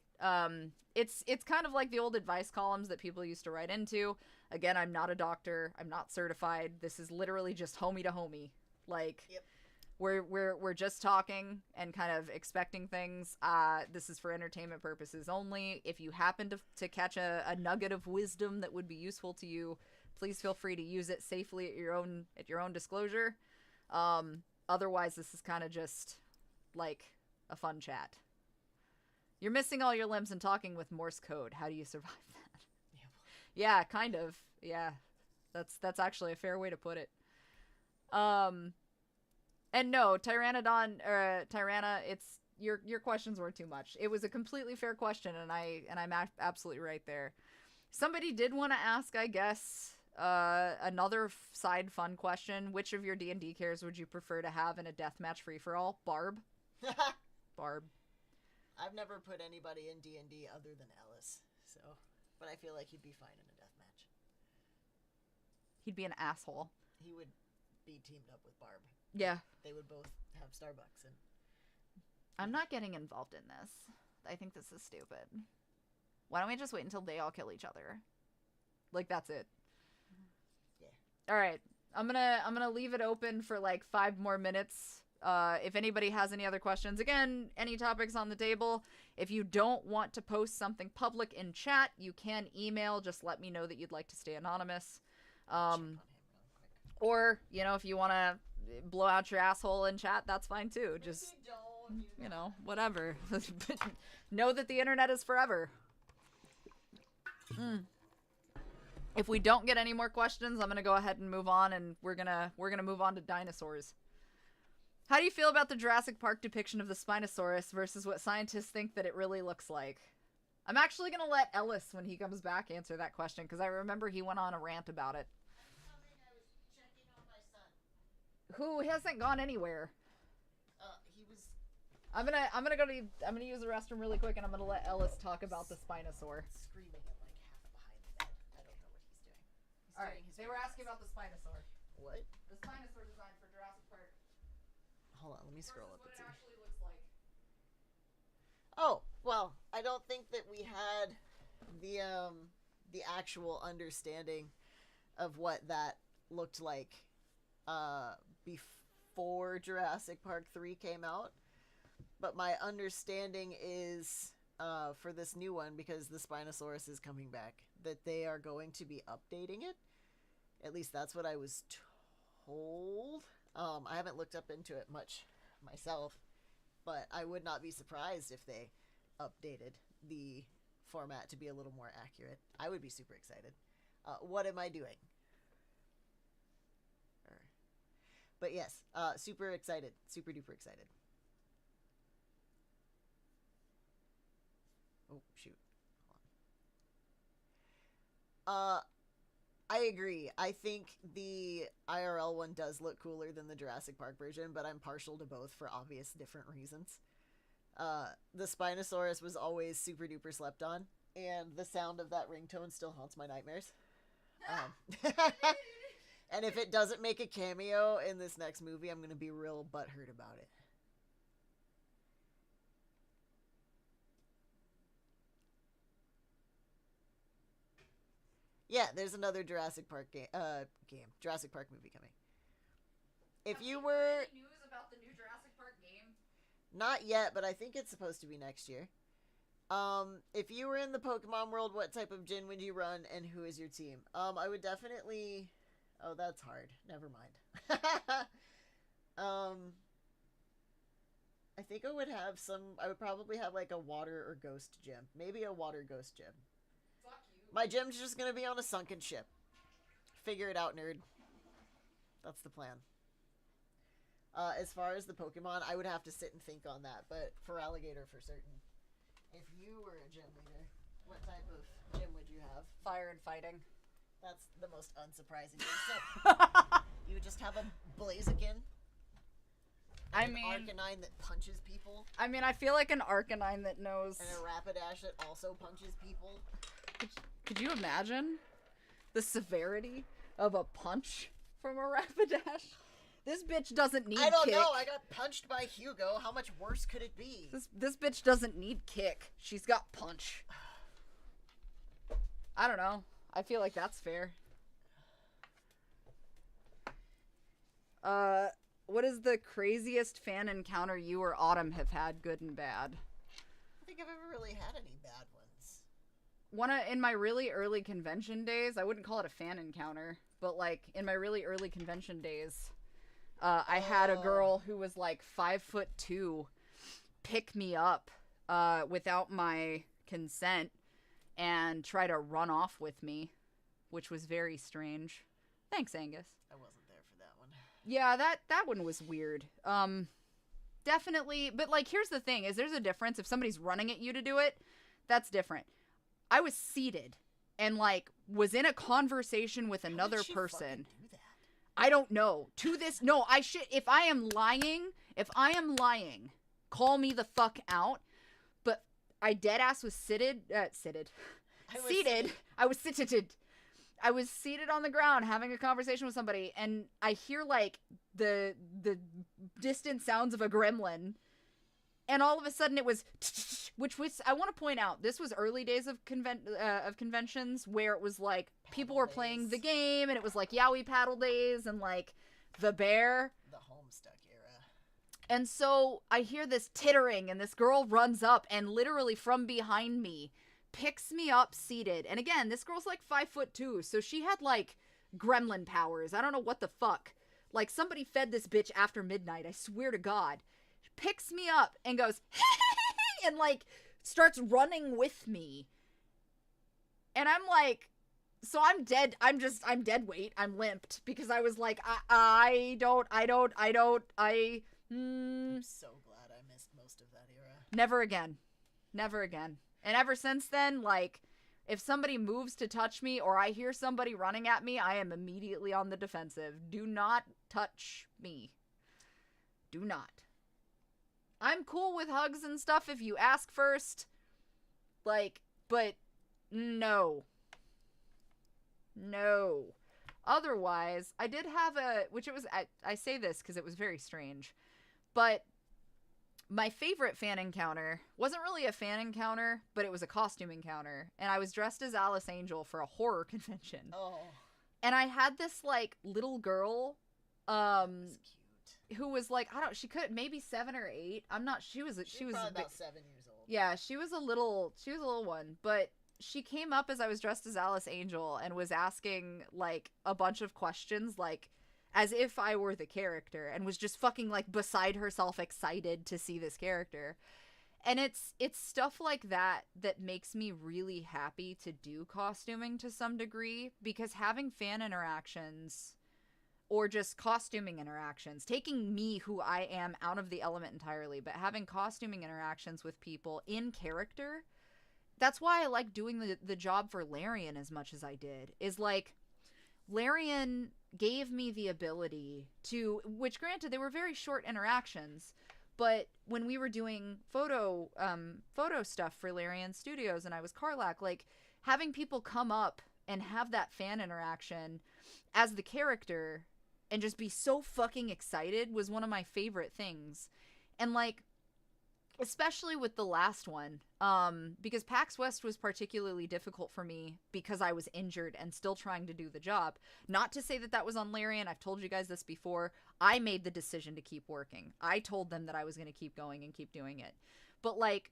It's kind of like the old advice columns that people used to write into. Again, I'm not a doctor. I'm not certified. This is literally just homie to homie. Like, yep. We're just talking and kind of expecting things. This is for entertainment purposes only. If you happen to catch a nugget of wisdom that would be useful to you, please feel free to use it safely at your own disclosure. Otherwise, this is kind of just like a fun chat. You're missing all your limbs and talking with Morse code. How do you survive that? Yeah, kind of. Yeah, that's actually a fair way to put it. And no, Tyranna, it's your questions were too much. It was a completely fair question, and I'm absolutely right there. Somebody did want to ask, I guess, another side fun question. Which of your D&D characters would you prefer to have in a deathmatch free-for-all? Barb? Barb. I've never put anybody in D&D other than Ellis, so, but I feel like he'd be fine in a deathmatch. He'd be an asshole. He would be teamed up with Barb. Yeah. They would both have Starbucks. And I'm not getting involved in this. I think this is stupid. Why don't we just wait until they all kill each other? Like, that's it. Yeah. All right. I'm gonna leave it open for like 5 more minutes. If anybody has any other questions, again, any topics on the table. If you don't want to post something public in chat, you can email. Just let me know that you'd like to stay anonymous. Or, if you want to blow out your asshole in chat, that's fine too. Just, whatever. Know that the internet is forever. If we don't get any more questions, I'm going to go ahead and move on, and we're going to move on to dinosaurs. How do you feel about the Jurassic Park depiction of the Spinosaurus versus what scientists think that it really looks like? I'm actually going to let Ellis, when he comes back, answer that question, because I remember he went on a rant about it. I was checking on my son. Who hasn't gone anywhere? He was... I'm gonna use the restroom really quick, and I'm gonna let Ellis talk about the Spinosaur. Screaming at like half behind the bed. I don't know what he's doing. Alright, they were asking about the Spinosaur. What? The Spinosaur design for Jurassic Park. Hold on, let me scroll up What and it see. actually looks like. Oh, well, I don't think that we had the actual understanding of what that looked like before Jurassic Park 3 came out. But my understanding is for this new one, because the Spinosaurus is coming back, that they are going to be updating it. At least that's what I was told. I haven't looked up into it much myself, but I would not be surprised if they updated the format to be a little more accurate. I would be super excited. What am I doing? But yes, super excited. Super duper excited. Oh, shoot. Hold on. I agree. I think the IRL one does look cooler than the Jurassic Park version, but I'm partial to both for obvious different reasons. The Spinosaurus was always super duper slept on, and the sound of that ringtone still haunts my nightmares. And if it doesn't make a cameo in this next movie, I'm going to be real butthurt about it. Yeah, there's another Jurassic Park Jurassic Park movie coming. If you were... Any news about the new Jurassic Park game? Not yet, but I think it's supposed to be next year. If you were in the Pokemon world, what type of gym would you run, and who is your team? I would definitely... Oh, that's hard. Never mind. I think I would have I would probably have like a water or ghost gym. Maybe a water ghost gym. Fuck you. My gym's just gonna be on a sunken ship. Figure it out, nerd. That's the plan. As far as the Pokemon, I would have to sit and think on that, but for alligator for certain. If you were a gym leader, what type of gym would you have? Fire and fighting. That's the most unsurprising thing. So, you would just have a Blaziken? An Arcanine that punches people? I mean, I feel like an Arcanine that knows... And a Rapidash that also punches people? Could you imagine the severity of a punch from a Rapidash? This bitch doesn't need kick. I don't know. I got punched by Hugo. How much worse could it be? This bitch doesn't need kick. She's got punch. I don't know. I feel like that's fair. What is the craziest fan encounter you or Autumn have had, good and bad? I don't think I've ever really had any bad ones. In my really early convention days, I wouldn't call it a fan encounter, but like in my really early convention days, I had a girl who was like 5'2" pick me up without my consent and try to run off with me, which was very strange. Thanks, Angus. I wasn't there for that one. Yeah, that one was weird. Definitely, but like here's the thing, is there's a difference. If somebody's running at you to do it, that's different. I was seated and like was in a conversation with another person. Do that? I don't know. If I am lying, call me the fuck out. But I deadass was seated. I was seated on the ground having a conversation with somebody, and I hear like the distant sounds of a gremlin, and all of a sudden it was, which was, I want to point out, this was early days of conventions where it was like people were playing the game, and it was like Yowie Paddle Days and like the bear. The Homestuck era. And so I hear this tittering, and this girl runs up and literally from behind me picks me up seated. And again, this girl's like 5'2", so she had like gremlin powers. I don't know what the fuck. Like somebody fed this bitch after midnight, I swear to God. She picks me up and goes, and like starts running with me. And I'm like, so I'm dead. I'm dead weight. I'm limped because I was like, I'm so glad I missed most of that era. Never again. And ever since then, like, if somebody moves to touch me or I hear somebody running at me, I am immediately on the defensive. Do not touch me. Do not. I'm cool with hugs and stuff if you ask first. Like, but no. No. Otherwise, I did have I say this because it was very strange, but my favorite fan encounter wasn't really a fan encounter, but it was a costume encounter. And I was dressed as Alice Angel for a horror convention. Oh. And I had this, like, little girl, That's cute. who was, like, she could, maybe 7 or 8. I'm not, she was probably about 7 years old. Yeah, she was a little one. But she came up as I was dressed as Alice Angel and was asking, like, a bunch of questions, like, as if I were the character, and was just fucking like beside herself excited to see this character. And it's stuff like that that makes me really happy to do costuming to some degree, because having fan interactions or just costuming interactions, taking me who I am out of the element entirely, but having costuming interactions with people in character, that's why I like doing the job for Larian as much as I did. Is like, Larian gave me the ability to, which granted they were very short interactions, but when we were doing photo stuff for Larian Studios and I was Karlak, like having people come up and have that fan interaction as the character and just be so fucking excited was one of my favorite things. And like, especially with the last one, because PAX West was particularly difficult for me because I was injured and still trying to do the job. Not to say that that was on Larian. I've told you guys this before. I made the decision to keep working. I told them that I was going to keep going and keep doing it. But like,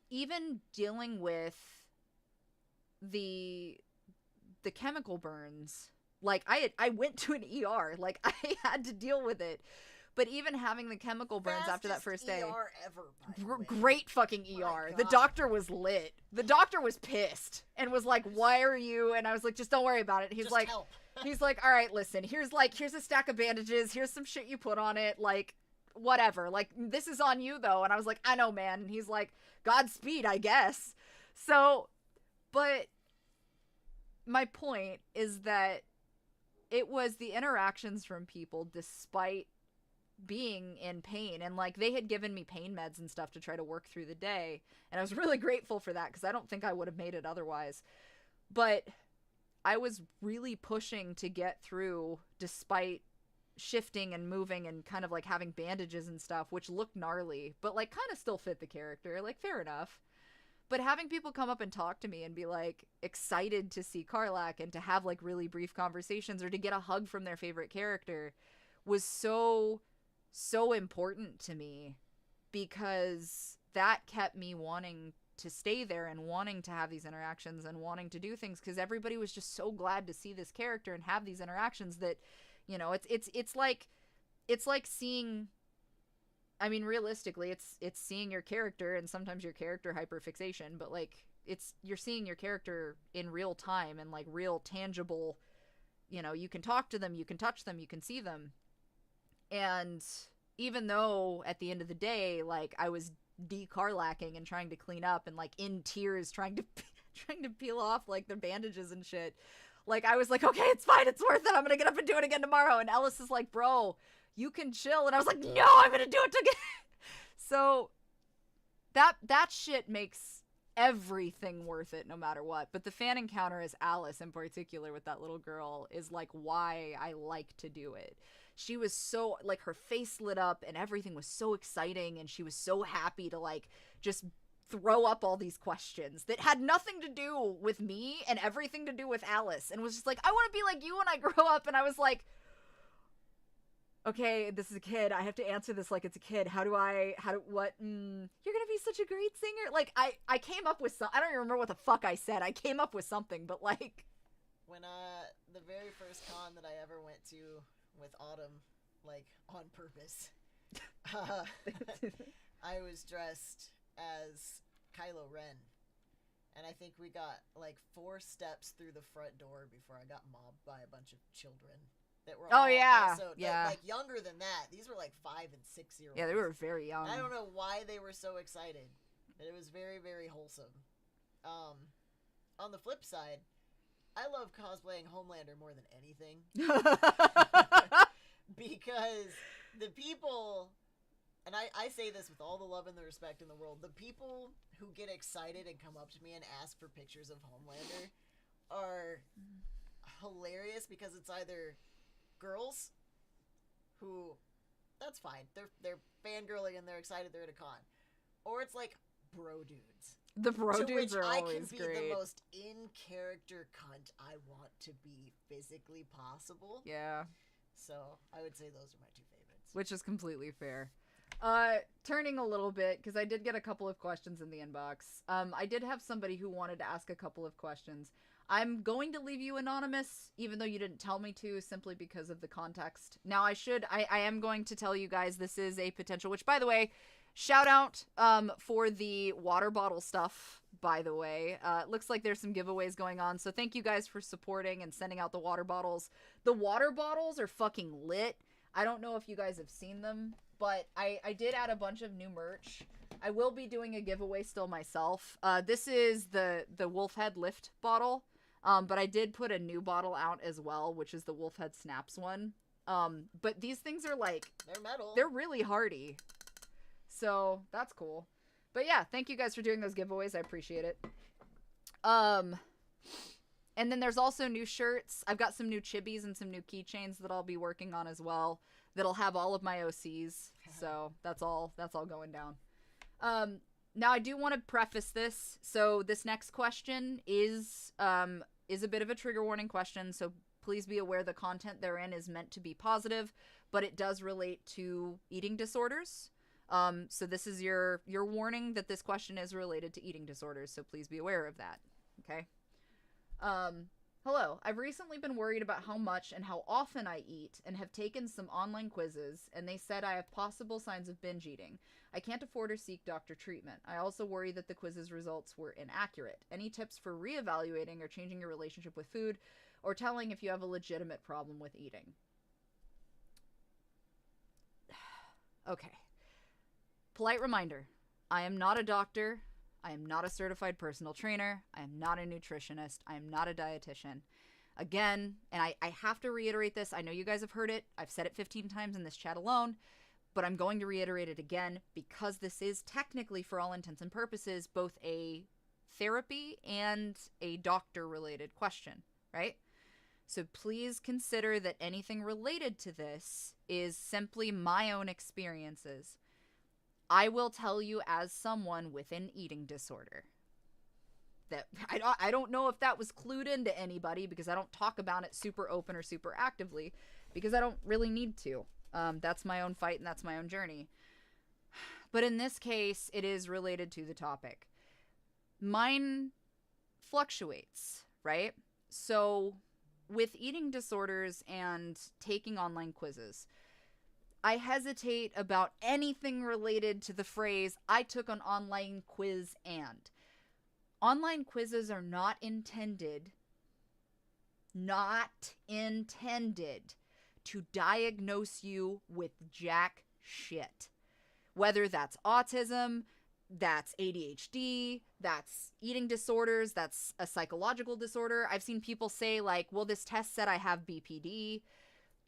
even dealing with the chemical burns, like I went to an ER. Like I had to deal with it. But even having the chemical burns after that first day. ER ever, by the way. Great fucking ER. The doctor was lit. The doctor was pissed and was like, why are you? And I was like, just don't worry about it. He's just like, help. He's like, all right, listen, here's a stack of bandages. Here's some shit you put on it. Like, whatever. Like, this is on you, though. And I was like, I know, man. And he's like, Godspeed, I guess. So, but my point is that it was the interactions from people despite being in pain, and like they had given me pain meds and stuff to try to work through the day, and I was really grateful for that because I don't think I would have made it otherwise. But I was really pushing to get through despite shifting and moving and kind of like having bandages and stuff, which looked gnarly but like kind of still fit the character, like fair enough. But having people come up and talk to me and be like excited to see Karlak and to have like really brief conversations or to get a hug from their favorite character was so important to me, because that kept me wanting to stay there and wanting to have these interactions and wanting to do things, because everybody was just so glad to see this character and have these interactions that, you know, it's like seeing, I mean, realistically, it's seeing your character, and sometimes your character hyperfixation, but like you're seeing your character in real time and like real tangible, you know, you can talk to them, you can touch them, you can see them. And even though at the end of the day, like I was de-Karlacking and trying to clean up and like in tears trying to peel off like the bandages and shit, like I was like, okay, it's fine, it's worth it, I'm gonna get up and do it again tomorrow. And Ellis is like, bro, you can chill. And I was like, no, I'm gonna do it again. So that shit makes everything worth it no matter what. But the fan encounter as Alice in particular with that little girl is like why I like to do it. She was so, like, her face lit up and everything was so exciting, and she was so happy to like just throw up all these questions that had nothing to do with me and everything to do with Alice, and was just like, I want to be like you when I grow up. And I was like, okay, this is a kid, I have to answer this like it's a kid. You're gonna be such a great singer. Like I came up with I don't even remember what the fuck I said. I came up with something, but like when the very first con that I ever went to with Autumn, like on purpose, I was dressed as Kylo Ren, and I think we got like 4 steps through the front door before I got mobbed by a bunch of children that were also like younger than that. These were like 5 and 6 year olds. Yeah, they were very young. I don't know why they were so excited, but it was very, very wholesome. On the flip side, I love cosplaying Homelander more than anything. Because the people, and I say this with all the love and the respect in the world, the people who get excited and come up to me and ask for pictures of Homelander are hilarious, because it's either girls who, that's fine, they're fangirling and they're excited they're at a con, or it's like bro dudes. The bro dudes are always great. I can be the most in-character cunt I want to be physically possible. Yeah. So I would say those are my 2 favorites. Which is completely fair. Turning a little bit, because I did get a couple of questions in the inbox. I did have somebody who wanted to ask a couple of questions. I'm going to leave you anonymous, even though you didn't tell me to, simply because of the context. Now, I am going to tell you guys this is a potential, which, by the way, shout out for the water bottle stuff, by the way. It looks like there's some giveaways going on, so thank you guys for supporting and sending out the water bottles. The water bottles are fucking lit. I don't know if you guys have seen them, but I did add a bunch of new merch. I will be doing a giveaway still myself. This is the Wolf Head Lift bottle, but I did put a new bottle out as well, which is the Wolf Head Snaps one. But these things are like, they're metal. They're really hardy. So that's cool. But yeah, thank you guys for doing those giveaways. I appreciate it. And then there's also new shirts. I've got some new chibis and some new keychains that I'll be working on as well. That'll have all of my OCs. So that's all going down. Now I do want to preface this. So this next question is a bit of a trigger warning question. So please be aware the content therein is meant to be positive, but it does relate to eating disorders. So this is your warning that this question is related to eating disorders, so please be aware of that, okay? Hello, I've recently been worried about how much and how often I eat and have taken some online quizzes, and they said I have possible signs of binge eating. I can't afford or seek doctor treatment. I also worry that the quizzes results were inaccurate. Any tips for reevaluating or changing your relationship with food or telling if you have a legitimate problem with eating. Okay. Polite reminder. I am not a doctor. I am not a certified personal trainer. I am not a nutritionist. I am not a dietitian. Again, and I have to reiterate this. I know you guys have heard it. I've said it 15 times in this chat alone, but I'm going to reiterate it again because this is technically, for all intents and purposes, both a therapy and a doctor-related question, right? So please consider that anything related to this is simply my own experiences. I will tell you as someone with an eating disorder. That I don't know if that was clued into anybody because I don't talk about it super open or super actively because I don't really need to. That's my own fight and that's my own journey. But in this case, it is related to the topic. Mine fluctuates, right? So with eating disorders and taking online quizzes, I hesitate about anything related to the phrase, I took an online quiz and. Online quizzes are not intended to diagnose you with jack shit. Whether that's autism, that's ADHD, that's eating disorders, that's a psychological disorder. I've seen people say like, well, this test said I have BPD.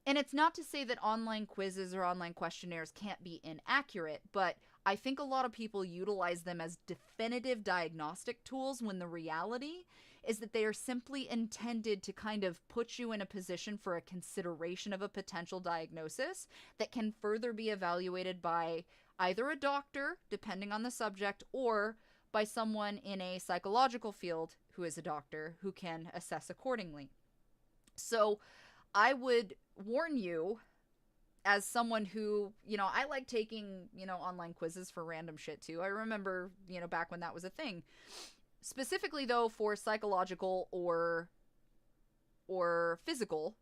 And it's not to say that online quizzes or online questionnaires can't be inaccurate, but I think a lot of people utilize them as definitive diagnostic tools when the reality is that they are simply intended to kind of put you in a position for a consideration of a potential diagnosis that can further be evaluated by either a doctor, depending on the subject, or by someone in a psychological field who is a doctor who can assess accordingly. So I would warn you, as someone who, I like taking, online quizzes for random shit too. I remember, back when that was a thing. Specifically, though, for psychological or physical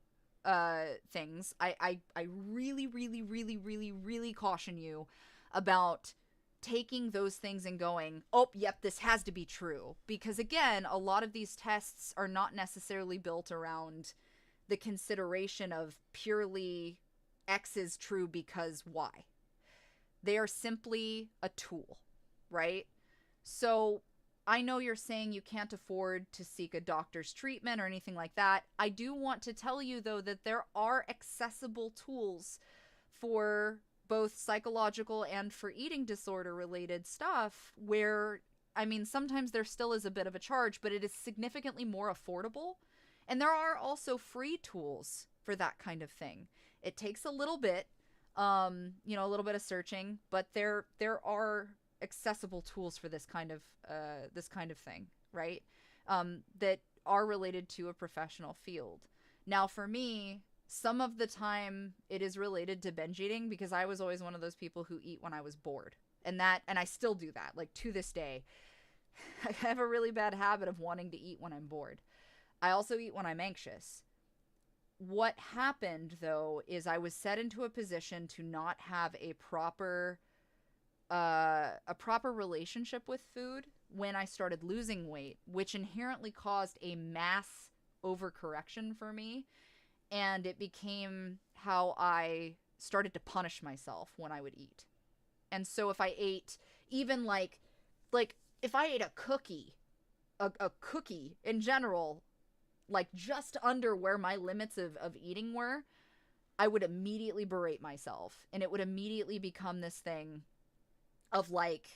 things, I really, really, really, really, really caution you about taking those things and going, oh, yep, this has to be true. Because, again, a lot of these tests are not necessarily built around the consideration of purely X is true because Y. They are simply a tool, right? So I know you're saying you can't afford to seek a doctor's treatment or anything like that. I do want to tell you, though, that there are accessible tools for both psychological and for eating disorder related stuff where, sometimes there still is a bit of a charge, but it is significantly more affordable. And there are also free tools for that kind of thing. It takes a little bit, a little bit of searching, but there are accessible tools for this kind of thing, right? That are related to a professional field. Now, for me, some of the time it is related to binge eating because I was always one of those people who eat when I was bored, and I still do that. Like to this day, I have a really bad habit of wanting to eat when I'm bored. I also eat when I'm anxious. What happened, though, is I was set into a position to not have a proper relationship with food when I started losing weight, which inherently caused a mass overcorrection for me, and it became how I started to punish myself when I would eat. And so if I ate even like if I ate a cookie in general, like just under where my limits of eating were, I would immediately berate myself. And it would immediately become this thing of like,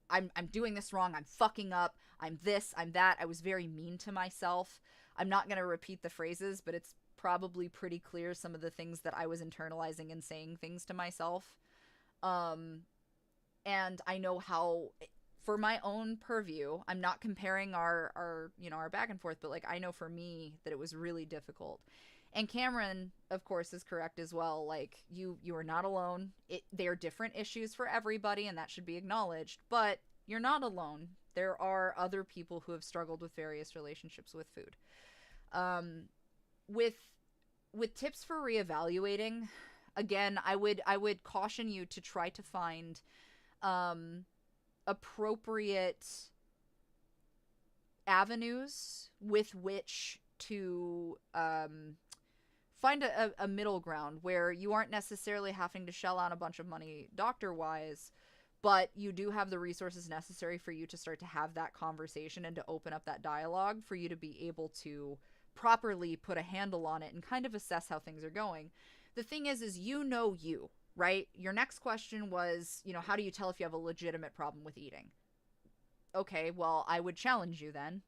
I'm doing this wrong. I'm fucking up. I'm this, I'm that. I was very mean to myself. I'm not going to repeat the phrases, but it's probably pretty clear some of the things that I was internalizing and saying things to myself. And I know how, for my own purview, I'm not comparing our back and forth, but like I know for me that it was really difficult. And Cameron, of course, is correct as well. Like you are not alone. They are different issues for everybody, and that should be acknowledged. But you're not alone. There are other people who have struggled with various relationships with food. With tips for reevaluating, again, I would caution you to try to find appropriate avenues with which to find a middle ground where you aren't necessarily having to shell out a bunch of money doctor-wise, but you do have the resources necessary for you to start to have that conversation and to open up that dialogue for you to be able to properly put a handle on it and kind of assess how things are going. The thing is you, right? Your next question was, how do you tell if you have a legitimate problem with eating? Okay, well, I would challenge you then.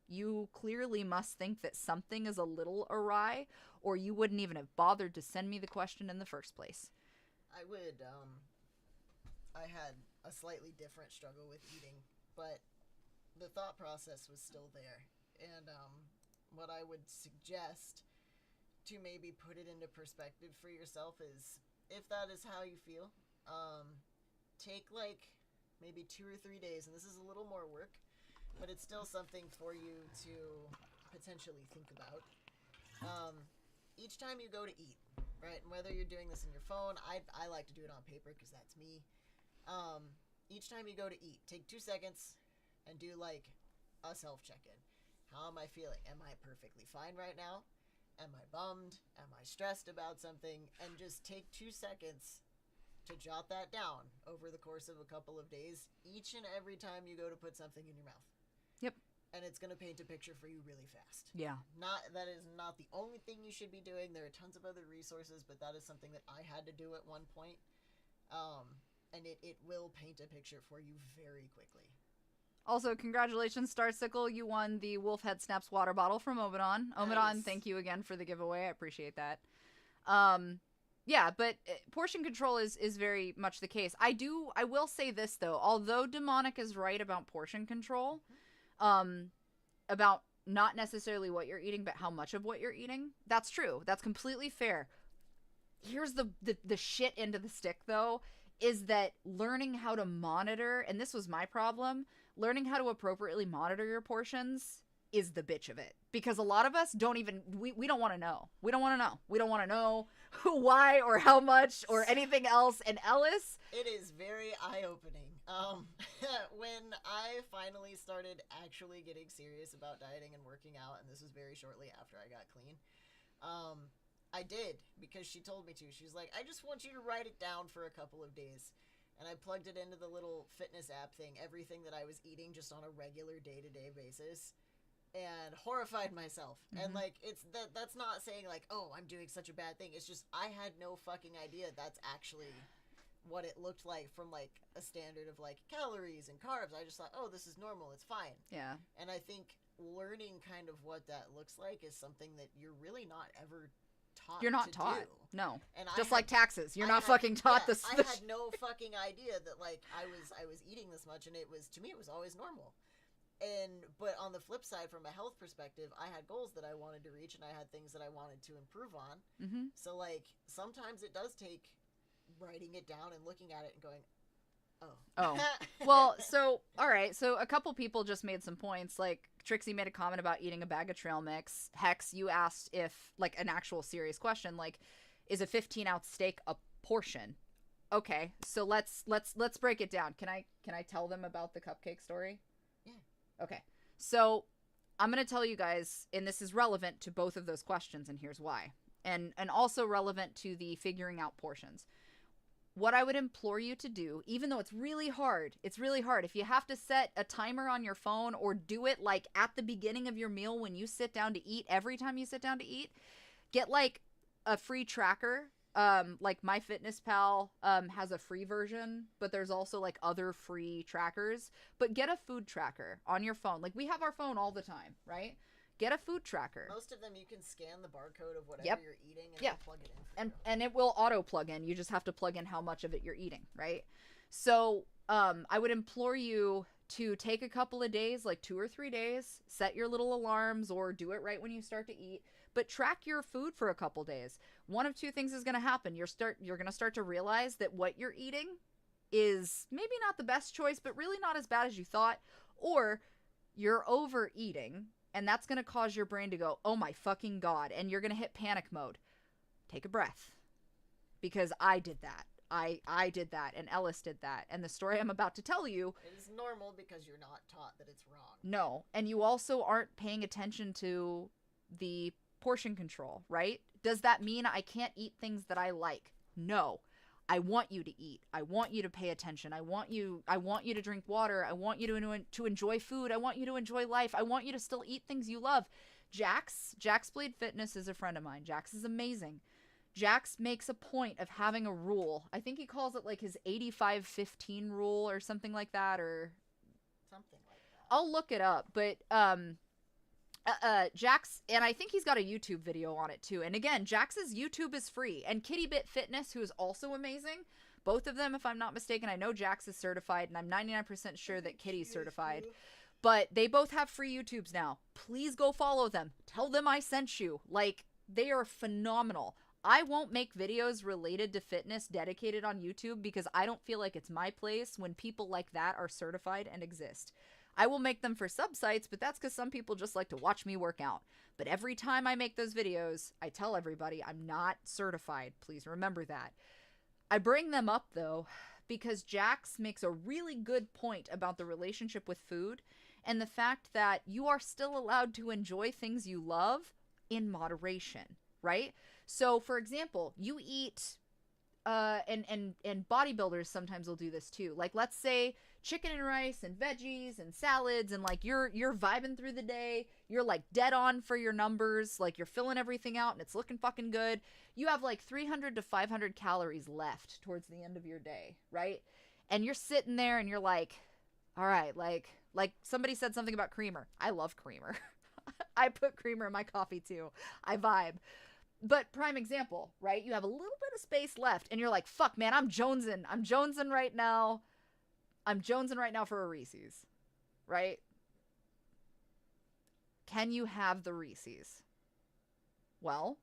You clearly must think that something is a little awry, or you wouldn't even have bothered to send me the question in the first place. I had a slightly different struggle with eating, but the thought process was still there. And what I would suggest to maybe put it into perspective for yourself is, if that is how you feel, take like maybe 2 or 3 days, and this is a little more work, but it's still something for you to potentially think about. Each time you go to eat, right, and whether you're doing this in your phone, I like to do it on paper because that's me. Each time you go to eat, take 2 seconds and do like a self-check-in. How am I feeling? Am I perfectly fine right now? Am I bummed? Am I stressed about something? And just take 2 seconds to jot that down over the course of a couple of days, each and every time you go to put something in your mouth. Yep. And it's going to paint a picture for you really fast. Yeah. That is not the only thing you should be doing. There are tons of other resources, but that is something that I had to do at one point. And it will paint a picture for you very quickly. Also, congratulations, Starsicle. You won the Wolf Head Snaps water bottle from Omidon. Omidon, thank you again for the giveaway. I appreciate that. Yeah, but portion control is very much the case. I will say this, though. Although Demonic is right about portion control, about not necessarily what you're eating, but how much of what you're eating, that's true. That's completely fair. Here's the shit end of the stick, though, is that learning how to monitor, and this was my problem, learning how to appropriately monitor your portions is the bitch of it. Because a lot of us don't even, we don't want to know. We don't want to know. We don't want to know why or how much or anything else. And Ellis? It is very eye-opening. When I finally started actually getting serious about dieting and working out, and this was very shortly after I got clean, I did, because she told me to. She's like, I just want you to write it down for a couple of days. And I plugged it into the little fitness app thing, everything that I was eating just on a regular day-to-day basis, and horrified myself. Mm-hmm. And like, that's not saying like, oh, I'm doing such a bad thing. It's just, I had no fucking idea that's actually what it looked like from like a standard of like calories and carbs. I just thought, oh, this is normal, it's fine. Yeah. And I think learning kind of what that looks like is something that you're really not ever taught. You're not taught. Do. No. And just like taxes, you're not fucking taught this. I had no fucking idea that like I was eating this much, and it was, to me, it was always normal. But on the flip side, from a health perspective, I had goals that I wanted to reach, and I had things that I wanted to improve on. Mm-hmm. So like sometimes it does take writing it down and looking at it and going, oh. Well, so all right, so a couple people just made some points. Like Trixie made a comment about eating a bag of trail mix. Hex, you asked if, like, an actual serious question, like, is a 15-ounce steak a portion? Okay, so let's break it down. Can I tell them about the cupcake story? Yeah. Okay, so I'm gonna tell you guys, and this is relevant to both of those questions, and here's why, and also relevant to the figuring out portions. What I would implore you to do, even though it's really hard, if you have to set a timer on your phone or do it like at the beginning of your meal when you sit down to eat, every time you sit down to eat, get like a free tracker. Like MyFitnessPal has a free version, but there's also like other free trackers. But get a food tracker on your phone. Like we have our phone all the time, right? Get a food tracker. Most of them you can scan the barcode of whatever you're eating and it'll plug it in. And it will auto plug in. You just have to plug in how much of it you're eating, right? So I would implore you to take a couple of days, like 2 or 3 days, set your little alarms or do it right when you start to eat, but track your food for a couple days. One of two things is going to happen. You're going to start to realize that what you're eating is maybe not the best choice, but really not as bad as you thought, or you're overeating. And that's going to cause your brain to go, oh my fucking God. And you're going to hit panic mode. Take a breath. Because I did that. I did that. And Ellis did that. And the story I'm about to tell you. It is normal because you're not taught that it's wrong. No. And you also aren't paying attention to the portion control, right? Does that mean I can't eat things that I like? No. I want you to eat. I want you to pay attention. I want you to drink water. I want you to enjoy food. I want you to enjoy life. I want you to still eat things you love. Jax Blade Fitness is a friend of mine. Jax is amazing. Jax makes a point of having a rule. I think he calls it like his 85-15 rule or something like that, or something like that. I'll look it up, but Jax, and I think he's got a YouTube video on it too. And again, Jax's YouTube is free. And Kitty Bit Fitness, who is also amazing, both of them, if I'm not mistaken, I know Jax is certified, and I'm 99% sure that Kitty's certified. But they both have free YouTubes now. Please go follow them. Tell them I sent you. Like, they are phenomenal. I won't make videos related to fitness dedicated on YouTube because I don't feel like it's my place when people like that are certified and exist. I will make them for sub-sites, but that's because some people just like to watch me work out. But every time I make those videos, I tell everybody I'm not certified. Please remember that. I bring them up, though, because Jax makes a really good point about the relationship with food and the fact that you are still allowed to enjoy things you love in moderation, right? So, for example, you eat, and bodybuilders sometimes will do this too. Like, let's say chicken and rice and veggies and salads, and like you're vibing through the day. You're like dead on for your numbers. Like, you're filling everything out and it's looking fucking good. You have like 300 to 500 calories left towards the end of your day, right? And you're sitting there and you're like, all right, like somebody said something about creamer. I love creamer. I put creamer in my coffee too. I vibe. But prime example, right? You have a little bit of space left and you're like, fuck, man, I'm jonesing. I'm jonesing right now for a Reese's, right? Can you have the Reese's? Well,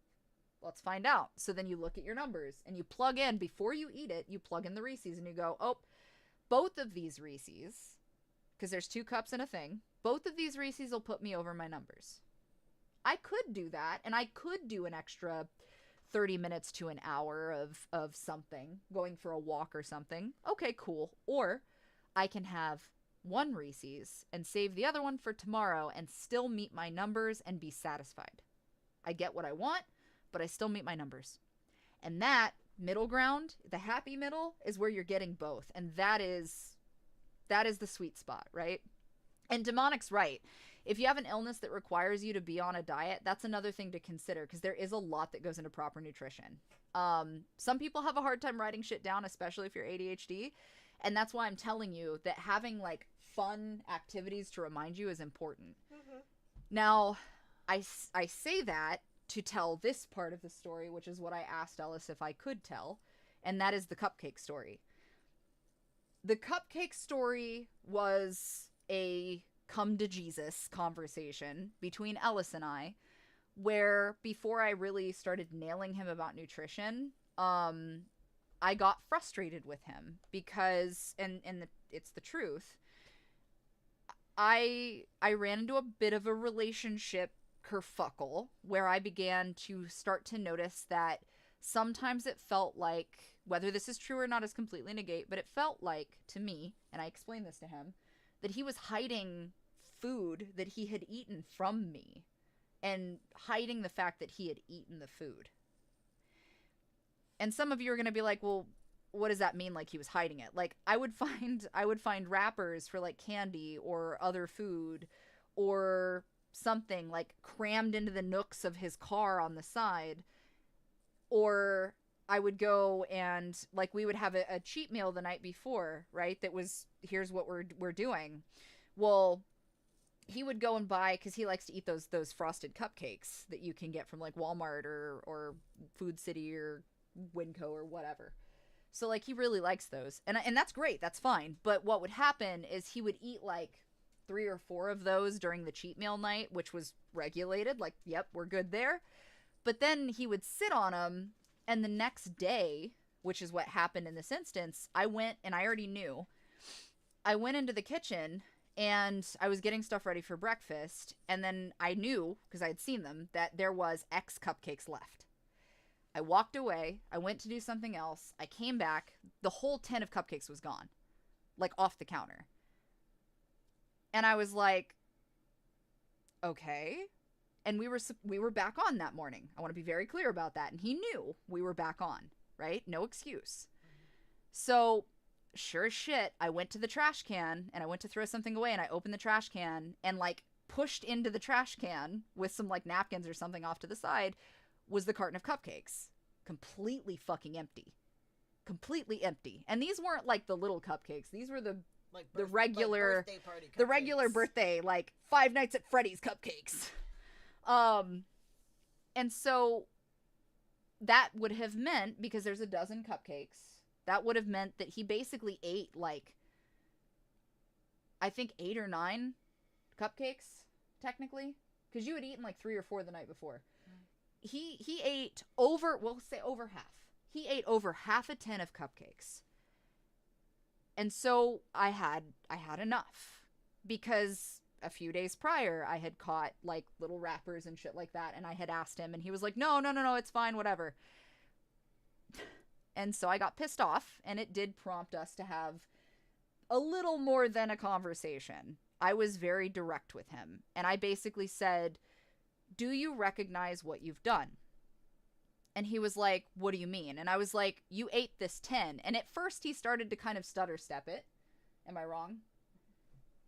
let's find out. So then you look at your numbers and you plug in, before you eat it, you plug in the Reese's and you go, oh, both of these Reese's, because there's 2 cups and a thing, both of these Reese's will put me over my numbers. I could do that, and I could do an extra 30 minutes to an hour of something, going for a walk or something. Okay, cool. Or I can have 1 Reese's and save the other one for tomorrow and still meet my numbers and be satisfied. I get what I want, but I still meet my numbers. And that middle ground, the happy middle, is where you're getting both. And that is the sweet spot, right? And Demonic's right. If you have an illness that requires you to be on a diet, that's another thing to consider, because there is a lot that goes into proper nutrition. Some people have a hard time writing shit down, especially if you're ADHD. And that's why I'm telling you that having like fun activities to remind you is important. Mm-hmm. Now, I say that to tell this part of the story, which is what I asked Ellis if I could tell. And that is the cupcake story. The cupcake story was a come to Jesus conversation between Ellis and I, where before I really started nailing him about nutrition, I got frustrated with him because, it's the truth, I ran into a bit of a relationship kerfuckle where I began to start to notice that sometimes it felt like, whether this is true or not is completely negate, but it felt like to me, and I explained this to him, that he was hiding food that he had eaten from me and hiding the fact that he had eaten the food. And some of you are going to be like, well, what does that mean? Like he was hiding it? Like I would find wrappers for like candy or other food or something like crammed into the nooks of his car on the side. Or I would go and like we would have a cheat meal the night before, right? That was, here's what we're doing. Well, he would go and buy, because he likes to eat those frosted cupcakes that you can get from like Walmart or Food City or Winco or whatever. So like he really likes those, and that's great, that's fine. But what would happen is he would eat like 3 or 4 of those during the cheat meal night, which was regulated, like, yep, we're good there. But then he would sit on them, and the next day, which is what happened in this instance, I went, and I already knew, I went into the kitchen and I was getting stuff ready for breakfast, and then I knew, because I had seen them, that there was X cupcakes left. I walked away, I went to do something else, I came back, the whole tin of cupcakes was gone, like off the counter. And I was like, okay, And we were back on that morning. I want to be very clear about that. And he knew we were back on, right? No excuse. So, sure as shit, I went to the trash can and I went to throw something away and I opened the trash can and like pushed into the trash can with some like napkins or something off to the side was the carton of cupcakes. Completely fucking empty. Completely empty. And these weren't like the little cupcakes. These were the regular like birthday party cupcakes. The regular birthday, like Five Nights at Freddy's cupcakes. And so that would have meant, because there's a dozen cupcakes, that would have meant that he basically ate like, I think 8 or 9 cupcakes, technically, because you had eaten like 3 or 4 the night before. He ate over, we'll say over half. He ate over half a tin of cupcakes. And so I had enough, because a few days prior I had caught like little wrappers and shit like that, and I had asked him and he was like, no, it's fine, whatever. And so I got pissed off, and it did prompt us to have a little more than a conversation. I was very direct with him, and I basically said, do you recognize what you've done? And he was like, what do you mean? And I was like, you ate this 10. And at first he started to kind of stutter step it. Am I wrong?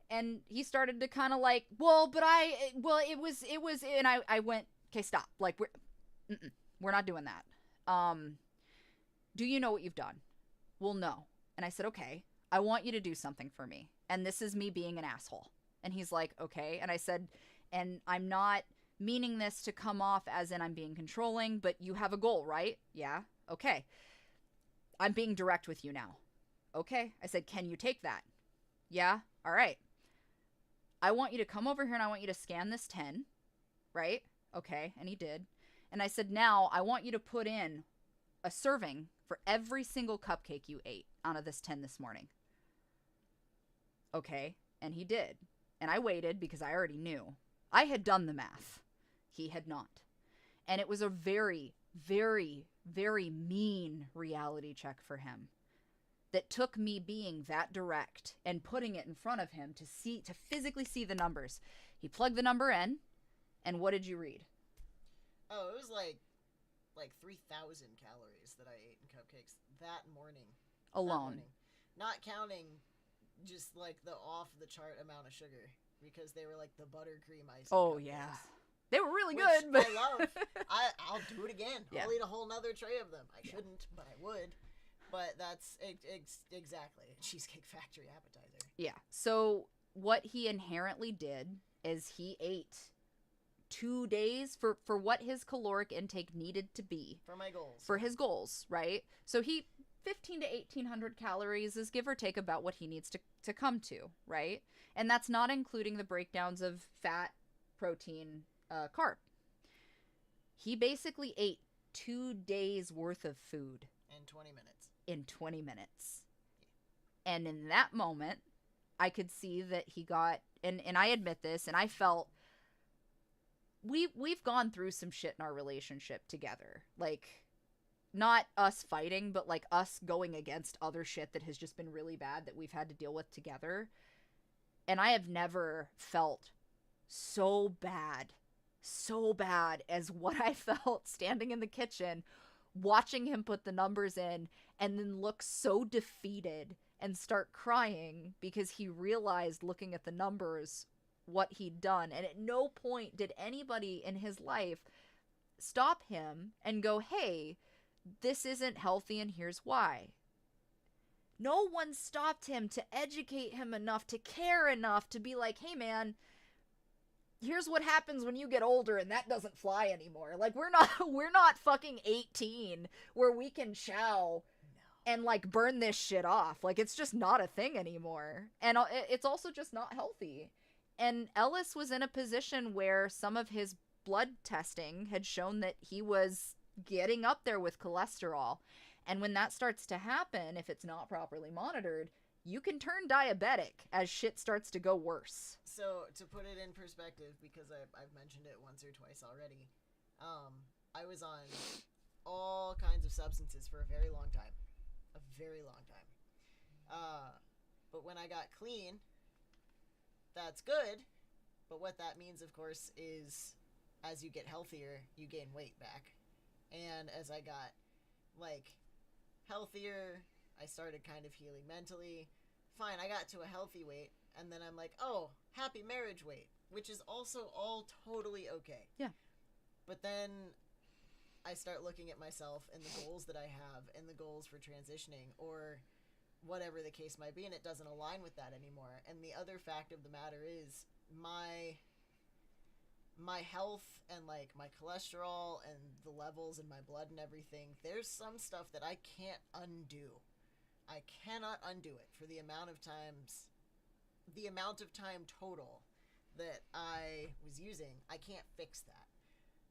And he started to kind of like, it was, and I went, okay, stop. Like, we're not doing that. Do you know what you've done? Well, no. And I said, okay, I want you to do something for me. And this is me being an asshole. And he's like, okay. And I said, and I'm not meaning this to come off as in I'm being controlling, but you have a goal, right? Yeah. Okay. I'm being direct with you now. Okay. I said, can you take that? Yeah. All right. I want you to come over here and I want you to scan this 10, right? Okay. And he did. And I said, now I want you to put in a serving for every single cupcake you ate out of this 10 this morning. Okay. And he did. And I waited because I already knew. I had done the math. He had not. And it was a very, very, very mean reality check for him that took me being that direct and putting it in front of him to physically see the numbers. He plugged the number in, and what did you read? Oh, it was like 3,000 calories that I ate in cupcakes that morning. Alone. Not counting just like the off the chart amount of sugar, because they were like the buttercream ice. Oh, yeah. They were really good. But... I love. I'll do it again. Yeah. I'll eat a whole nother tray of them. I shouldn't, but I would. But that's exactly a Cheesecake Factory appetizer. Yeah. So what he inherently did is he ate 2 days for what his caloric intake needed to be. For my goals. For his goals, right? So 1,500 to 1,800 calories is give or take about what he needs to come to, right? And that's not including the breakdowns of fat, protein, carb. He basically ate 2 days worth of food. In 20 minutes. And in that moment, I could see that he got, and I admit this, and I felt, we've gone through some shit in our relationship together. Like, not us fighting, but like us going against other shit that has just been really bad that we've had to deal with together. And I have never felt so bad as what I felt standing in the kitchen, watching him put the numbers in, and then look so defeated and start crying because he realized, looking at the numbers, what he'd done. And at no point did anybody in his life stop him and go, hey, this isn't healthy and here's why. No one stopped him to educate him enough, to care enough, to be like, hey man, here's what happens when you get older and that doesn't fly anymore. Like, we're not fucking 18 where we can chow and like burn this shit off. Like, it's just not a thing anymore. And it's also just not healthy. And Ellis was in a position where some of his blood testing had shown that he was getting up there with cholesterol. And when that starts to happen, if it's not properly monitored, you can turn diabetic as shit starts to go worse. So, to put it in perspective, because I've mentioned it once or twice already, I was on all kinds of substances for a very long time. But when I got clean, that's good. But what that means, of course, is as you get healthier, you gain weight back. And as I got, like, healthier, I started kind of healing mentally. Fine, I got to a healthy weight, and then I'm like, oh, happy marriage weight, which is also all totally okay. Yeah. But then I start looking at myself and the goals that I have and the goals for transitioning or whatever the case might be, and it doesn't align with that anymore. And the other fact of the matter is my health and, like, my cholesterol and the levels in my blood and everything, there's some stuff that I can't undo. I cannot undo it for the amount of time total that I was using. I can't fix that.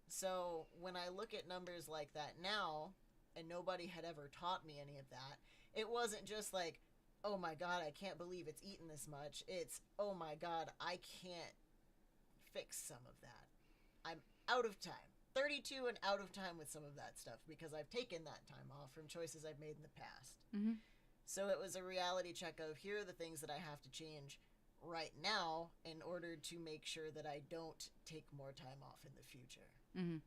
So when I look at numbers like that now, and nobody had ever taught me any of that, it wasn't just like, oh my god, I can't believe it's eaten this much. It's, oh my god, I can't fix some of that. I'm out of time. 32 and out of time with some of that stuff because I've taken that time off from choices I've made in the past. Mm-hmm. So it was a reality check of, here are the things that I have to change right now in order to make sure that I don't take more time off in the future. Mm-hmm.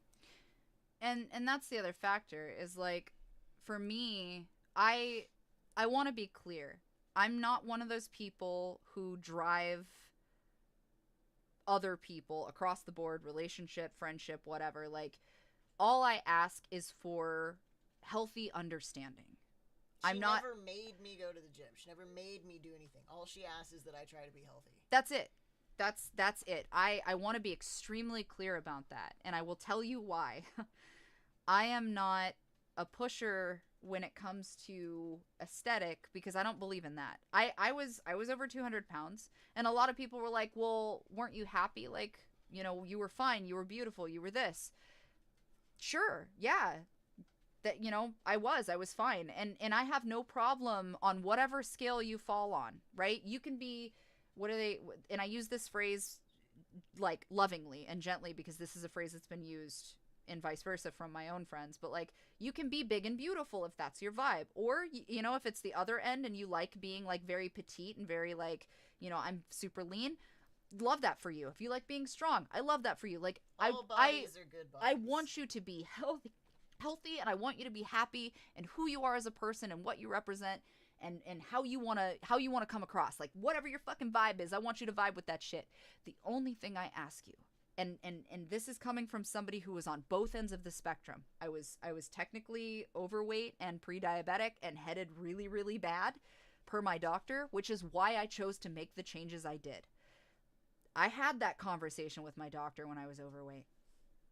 And that's the other factor is, like, for me, I want to be clear. I'm not one of those people who drive other people across the board, relationship, friendship, whatever. Like, all I ask is for healthy understanding. She never made me go to the gym. She never made me do anything. All she asks is that I try to be healthy. That's it. That's it. I want to be extremely clear about that, and I will tell you why. I am not a pusher when it comes to aesthetic because I don't believe in that. I was over 200 pounds, and a lot of people were like, well, weren't you happy? Like, you know, you were fine, you were beautiful, you were this. Sure, yeah. That, you know, I was fine. And I have no problem on whatever scale you fall on, right? You can be, and I use this phrase, like, lovingly and gently because this is a phrase that's been used and vice versa from my own friends, but, like, you can be big and beautiful if that's your vibe, or, you know, if it's the other end and you like being, like, very petite and very, like, you know, I'm super lean, love that for you. If you like being strong, I love that for you. Like, all bodies are good bodies. I want you to be healthy, and I want you to be happy and who you are as a person and what you represent and how you want to come across. Like, whatever your fucking vibe is, I want you to vibe with that shit. The only thing I ask you, and this is coming from somebody who was on both ends of the spectrum. I was technically overweight and pre-diabetic and headed really, really bad per my doctor, which is why I chose to make the changes I did. I had that conversation with my doctor when I was overweight.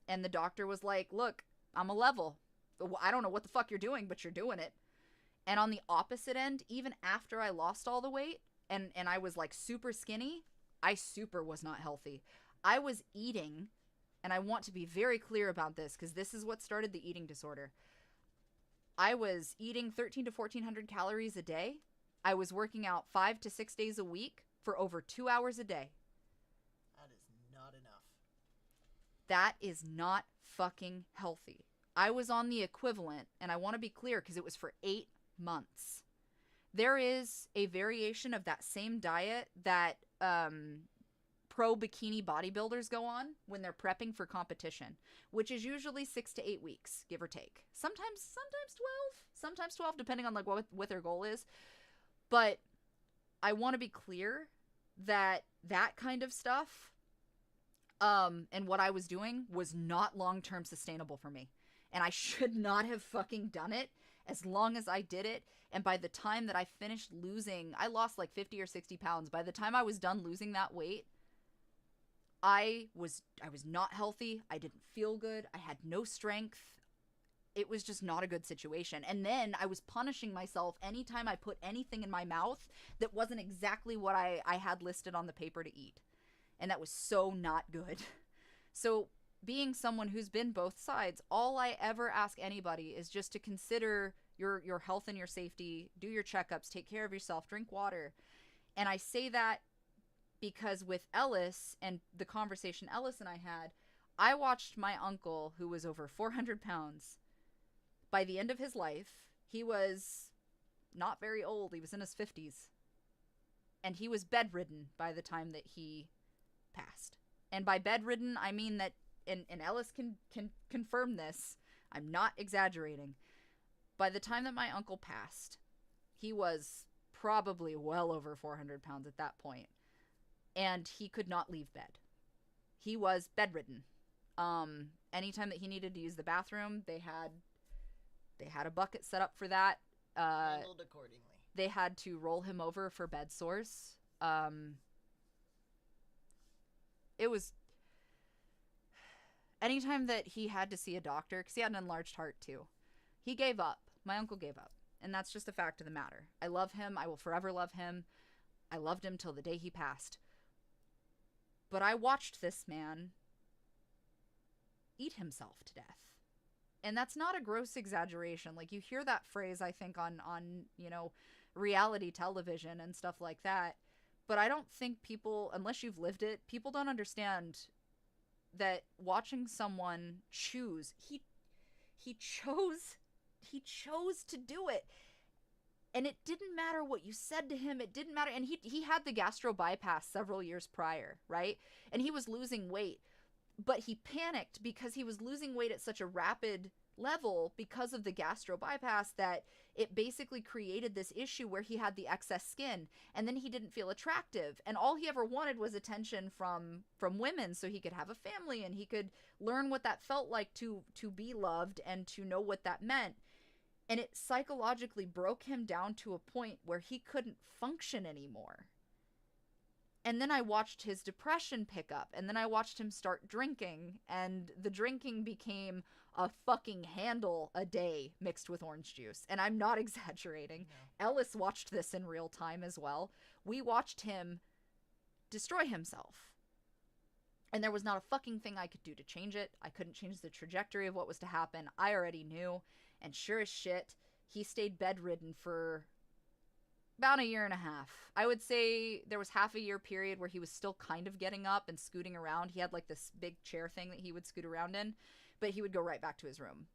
And the doctor was like, look, I'm a level. I don't know what the fuck you're doing, but you're doing it. And on the opposite end, even after I lost all the weight and I was, like, super skinny, I super was not healthy. I was eating, and I want to be very clear about this because this is what started the eating disorder. I was eating 1,300 to 1,400 calories a day. I was working out 5 to 6 days a week for over 2 hours a day. That is not enough. That is not fucking healthy. I was on the equivalent, and I want to be clear because it was for 8 months. There is a variation of that same diet that pro bikini bodybuilders go on when they're prepping for competition, which is usually 6 to 8 weeks, give or take. Sometimes 12, depending on, like, what their goal is. But I want to be clear that kind of stuff and what I was doing was not long-term sustainable for me. And I should not have fucking done it as long as I did it. And by the time that I finished losing, I lost like 50 or 60 pounds. By the time I was done losing that weight, I was not healthy. I didn't feel good. I had no strength. It was just not a good situation. And then I was punishing myself anytime I put anything in my mouth that wasn't exactly what I had listed on the paper to eat. And that was so not good. So being someone who's been both sides, all I ever ask anybody is just to consider your health and your safety, do your checkups, take care of yourself, drink water. And I say that because with Ellis and the conversation Ellis and I had, I watched my uncle, who was over 400 pounds, by the end of his life, he was not very old. He was in his 50s. And he was bedridden by the time that he passed. And by bedridden, I mean that and Ellis can confirm this, I'm not exaggerating. By the time that my uncle passed, he was probably well over 400 pounds at that point, and he could not leave bed. He was bedridden. Anytime that he needed to use the bathroom, they had a bucket set up for that. Handled accordingly. They had to roll him over for bed sores. It was anytime that he had to see a doctor, because he had an enlarged heart too, he gave up. My uncle gave up. And that's just a fact of the matter. I love him. I will forever love him. I loved him till the day he passed. But I watched this man eat himself to death. And that's not a gross exaggeration. Like, you hear that phrase, I think, on you know, reality television and stuff like that. But I don't think people, unless you've lived it, people don't understand that watching someone choose, he chose to do it. And it didn't matter what you said to him. It didn't matter. And he had the gastro bypass several years prior, right? And he was losing weight. But he panicked because he was losing weight at such a rapid level because of the gastro bypass that it basically created this issue where he had the excess skin, and then he didn't feel attractive, and all he ever wanted was attention from women so he could have a family and he could learn what that felt like to be loved and to know what that meant. And it psychologically broke him down to a point where he couldn't function anymore. And then I watched his depression pick up, and then I watched him start drinking, and the drinking became a fucking handle a day mixed with orange juice. And I'm not exaggerating. No. Ellis watched this in real time as well. We watched him destroy himself. And there was not a fucking thing I could do to change it. I couldn't change the trajectory of what was to happen. I already knew. And sure as shit, he stayed bedridden for about a year and a half. I would say there was half a year period where he was still kind of getting up and scooting around. He had like this big chair thing that he would scoot around in, but he would go right back to his room.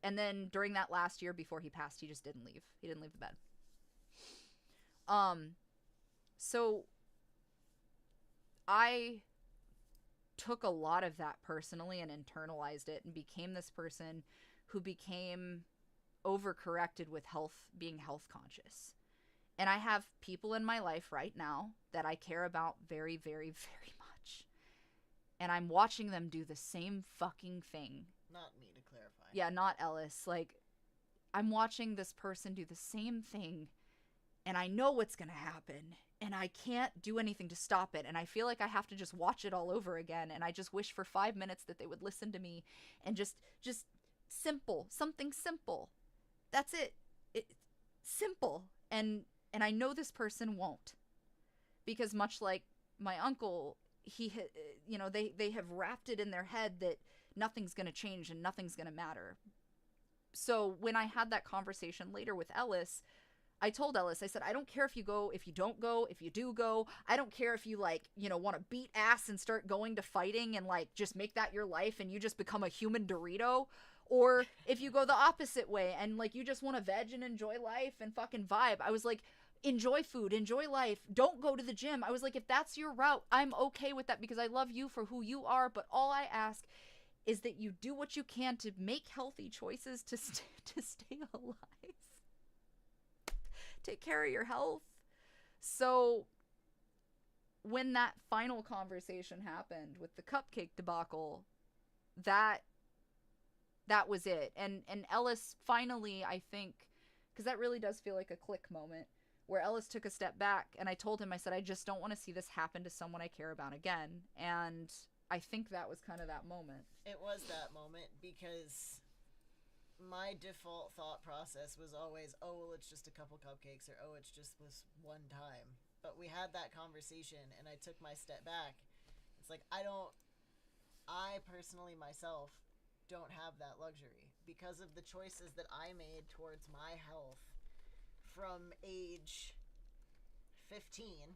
And then during that last year before he passed, he just didn't leave. He didn't leave the bed. So I took a lot of that personally and internalized it and became this person who became overcorrected with being health conscious. And I have people in my life right now that I care about very, very, very much. And I'm watching them do the same fucking thing. Not me, to clarify. Yeah, not Ellis. Like, I'm watching this person do the same thing, and I know what's going to happen, and I can't do anything to stop it. And I feel like I have to just watch it all over again. And I just wish for 5 minutes that they would listen to me and just simple, something simple. That's it. Simple. And I know this person won't, because much like my uncle, they have wrapped it in their head that nothing's going to change and nothing's going to matter. So when I had that conversation later with Ellis, I told Ellis, I said, I don't care if you go, if you don't go, if you do go. I don't care if you want to beat ass and start going to fighting and just make that your life and you just become a human Dorito. Or if you go the opposite way and you just want to veg and enjoy life and fucking vibe. I was like, enjoy food, enjoy life. Don't go to the gym. I was like, if that's your route, I'm okay with that because I love you for who you are. But all I ask is that you do what you can to make healthy choices to stay alive. Take care of your health. So when that final conversation happened with the cupcake debacle, that was it. And Ellis finally, I think, because that really does feel like a click moment, where Ellis took a step back, and I told him, I said, I just don't want to see this happen to someone I care about again. And I think that was kind of that moment. It was that moment because my default thought process was always, oh, well, it's just a couple cupcakes, or oh, it's just this one time. But we had that conversation, and I took my step back. It's like, I personally myself don't have that luxury because of the choices that I made towards my health from age 15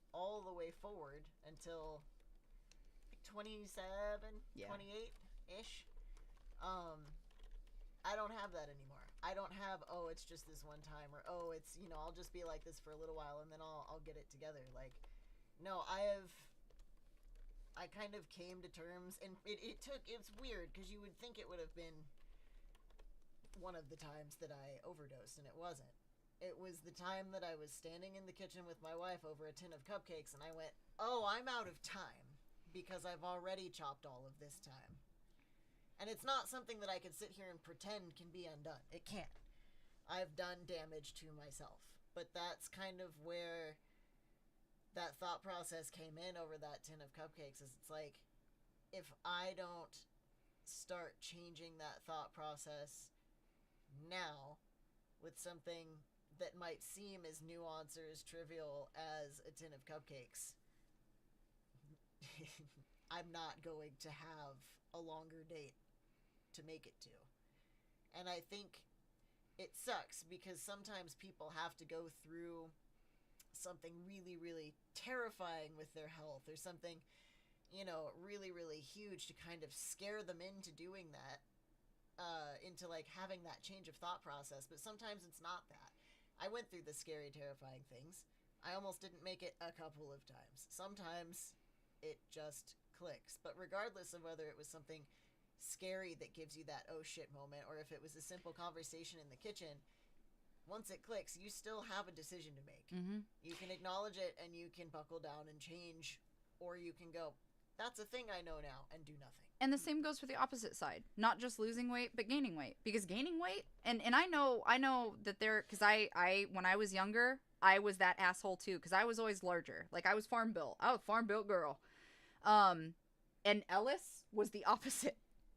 all the way forward until 27, 28-ish. I don't have that anymore. I don't have, oh, it's just this one time, or oh, it's, I'll just be like this for a little while and then I'll get it together. No, I I kind of came to terms, and it's weird, because you would think it would have been one of the times that I overdosed, and it wasn't. It was the time that I was standing in the kitchen with my wife over a tin of cupcakes, and I went, oh, I'm out of time, because I've already chopped all of this time. And it's not something that I could sit here and pretend can be undone. It can't. I've done damage to myself. But that's kind of where that thought process came in over that tin of cupcakes. Is it's like, if I don't start changing that thought process now with something that might seem as nuanced or as trivial as a tin of cupcakes, I'm not going to have a longer date to make it to. And I think it sucks because sometimes people have to go through something really, really terrifying with their health, or something, really, really huge to kind of scare them into doing that, into like having that change of thought process. But sometimes it's not that. I went through the scary, terrifying things. I almost didn't make it a couple of times. Sometimes it just clicks. But regardless of whether it was something scary that gives you that oh shit moment, or if it was a simple conversation in the kitchen, once it clicks, you still have a decision to make. Mm-hmm. You can acknowledge it and you can buckle down and change, or you can go, that's a thing I know now, and do nothing. And the same goes for the opposite side. Not just losing weight, but gaining weight. Because gaining weight, and I know that because I when I was younger, I was that asshole too, because I was always larger. Like, I was farm built. I was a farm built girl. And Ellis was the opposite.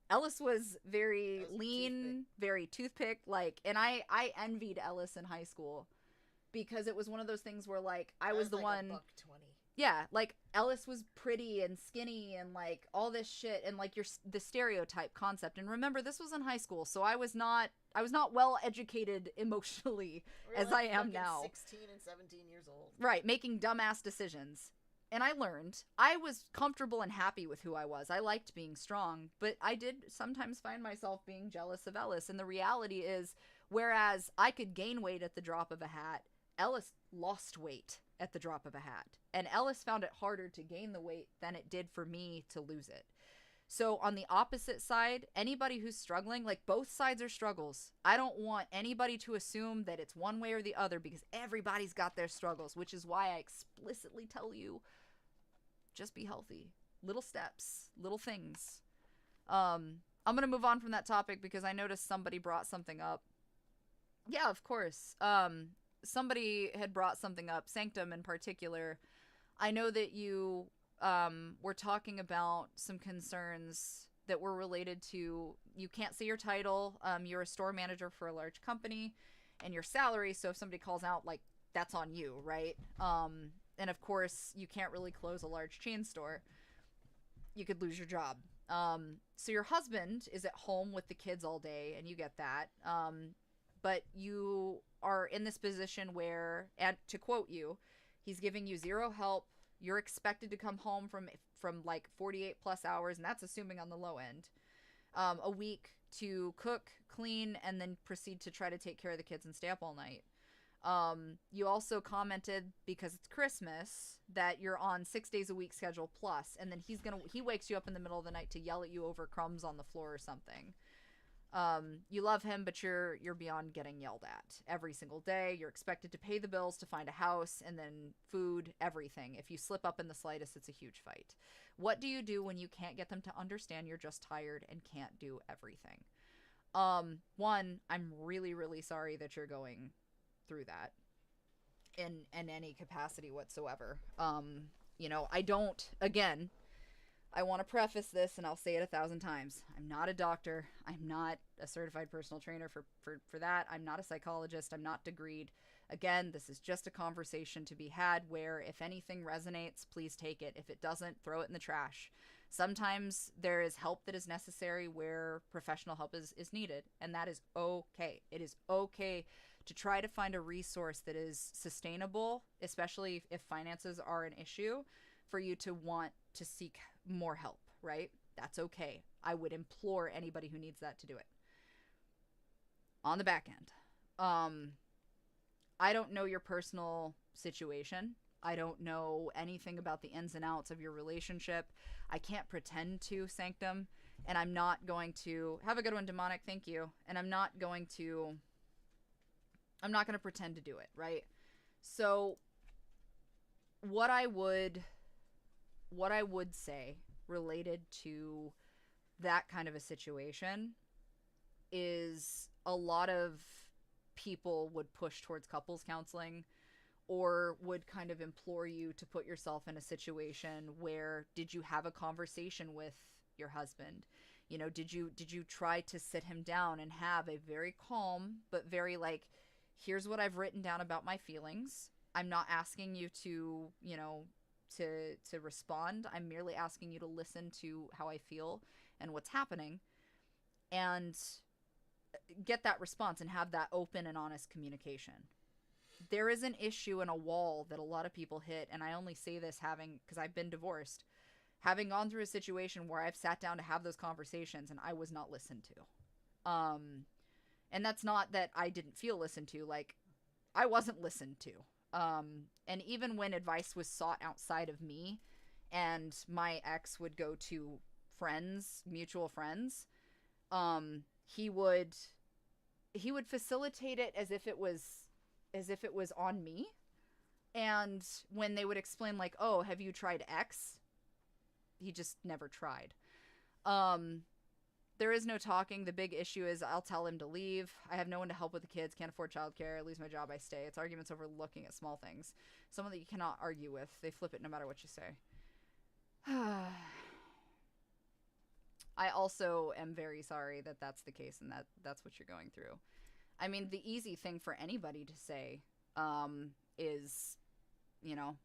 Ellis was very lean, very toothpick, like, and I envied Ellis in high school because it was one of those things where, like, I was the like one. $1.20. Yeah, like, Ellis was pretty and skinny and, like, all this shit, and, like, the stereotype concept. And remember, this was in high school, so I was not well educated emotionally as I am now. 16 and 17 years old. Right, making dumbass decisions. And I learned. I was comfortable and happy with who I was. I liked being strong, but I did sometimes find myself being jealous of Ellis. And the reality is, whereas I could gain weight at the drop of a hat, Ellis lost weight at the drop of a hat. And Ellis found it harder to gain the weight than it did for me to lose it. So on the opposite side, anybody who's struggling, like, both sides are struggles. I don't want anybody to assume that it's one way or the other, because everybody's got their struggles, which is why I explicitly tell you, just be healthy. Little steps, little things. I'm going to move on from that topic because I noticed somebody brought something up. Yeah, of course. Somebody had brought something up, Sanctum in particular. I know that you were talking about some concerns that were related to, you can't say your title, you're a store manager for a large company, and your salary, so if somebody calls out, like, that's on you, right? And of course, you can't really close a large chain store. You could lose your job. So your husband is at home with the kids all day, and you get that. But you are in this position where, and to quote you, he's giving you zero help. You're expected to come home from like 48 plus hours, and that's assuming on the low end, a week to cook, clean, and then proceed to try to take care of the kids and stay up all night. You also commented, because it's Christmas, that you're on 6 days a week schedule plus, and then he wakes you up in the middle of the night to yell at you over crumbs on the floor or something. You love him, but you're beyond getting yelled at every single day. You're expected to pay the bills, to find a house, and then food, everything. If you slip up in the slightest, it's a huge fight. What do you do when you can't get them to understand you're just tired and can't do everything? One, I'm really, really sorry that you're going through that in any capacity whatsoever. I want to preface this, and I'll say it 1,000 times. I'm not a doctor. I'm not a certified personal trainer for that. I'm not a psychologist. I'm not degreed. Again, this is just a conversation to be had where if anything resonates, please take it. If it doesn't, throw it in the trash. Sometimes there is help that is necessary where professional help is needed, and that is okay. It is okay to try to find a resource that is sustainable, especially if finances are an issue, for you to want to seek more help, right? That's okay. I would implore anybody who needs that to do it. On the back end, I don't know your personal situation, I don't know anything about the ins and outs of your relationship. I can't pretend to, Sanctum, and I'm not going to have a good one, Demonic. Thank you. And I'm not going to pretend to do it, right? So what I would say related to that kind of a situation is a lot of people would push towards couples counseling, or would kind of implore you to put yourself in a situation where, did you have a conversation with your husband? You know, did you try to sit him down and have a very calm but very like, here's what I've written down about my feelings. I'm not asking you to, you know, to respond. I'm merely asking you to listen to how I feel and what's happening, and get that response and have that open and honest communication. There is an issue and a wall that a lot of people hit, and I only say this because I've been divorced, having gone through a situation where I've sat down to have those conversations and I was not listened to. And that's not that I didn't feel listened to, like, I wasn't listened to. And even when advice was sought outside of me, and my ex would go to friends, mutual friends, he would facilitate it as if it was on me. And when they would explain, like, oh, have you tried X? He just never tried. There is no talking. The big issue is I'll tell him to leave. I have no one to help with the kids. Can't afford childcare. I lose my job. I stay. It's arguments over looking at small things. Someone that you cannot argue with. They flip it no matter what you say. I also am very sorry that that's the case and that's what you're going through. I mean, the easy thing for anybody to say is, you know,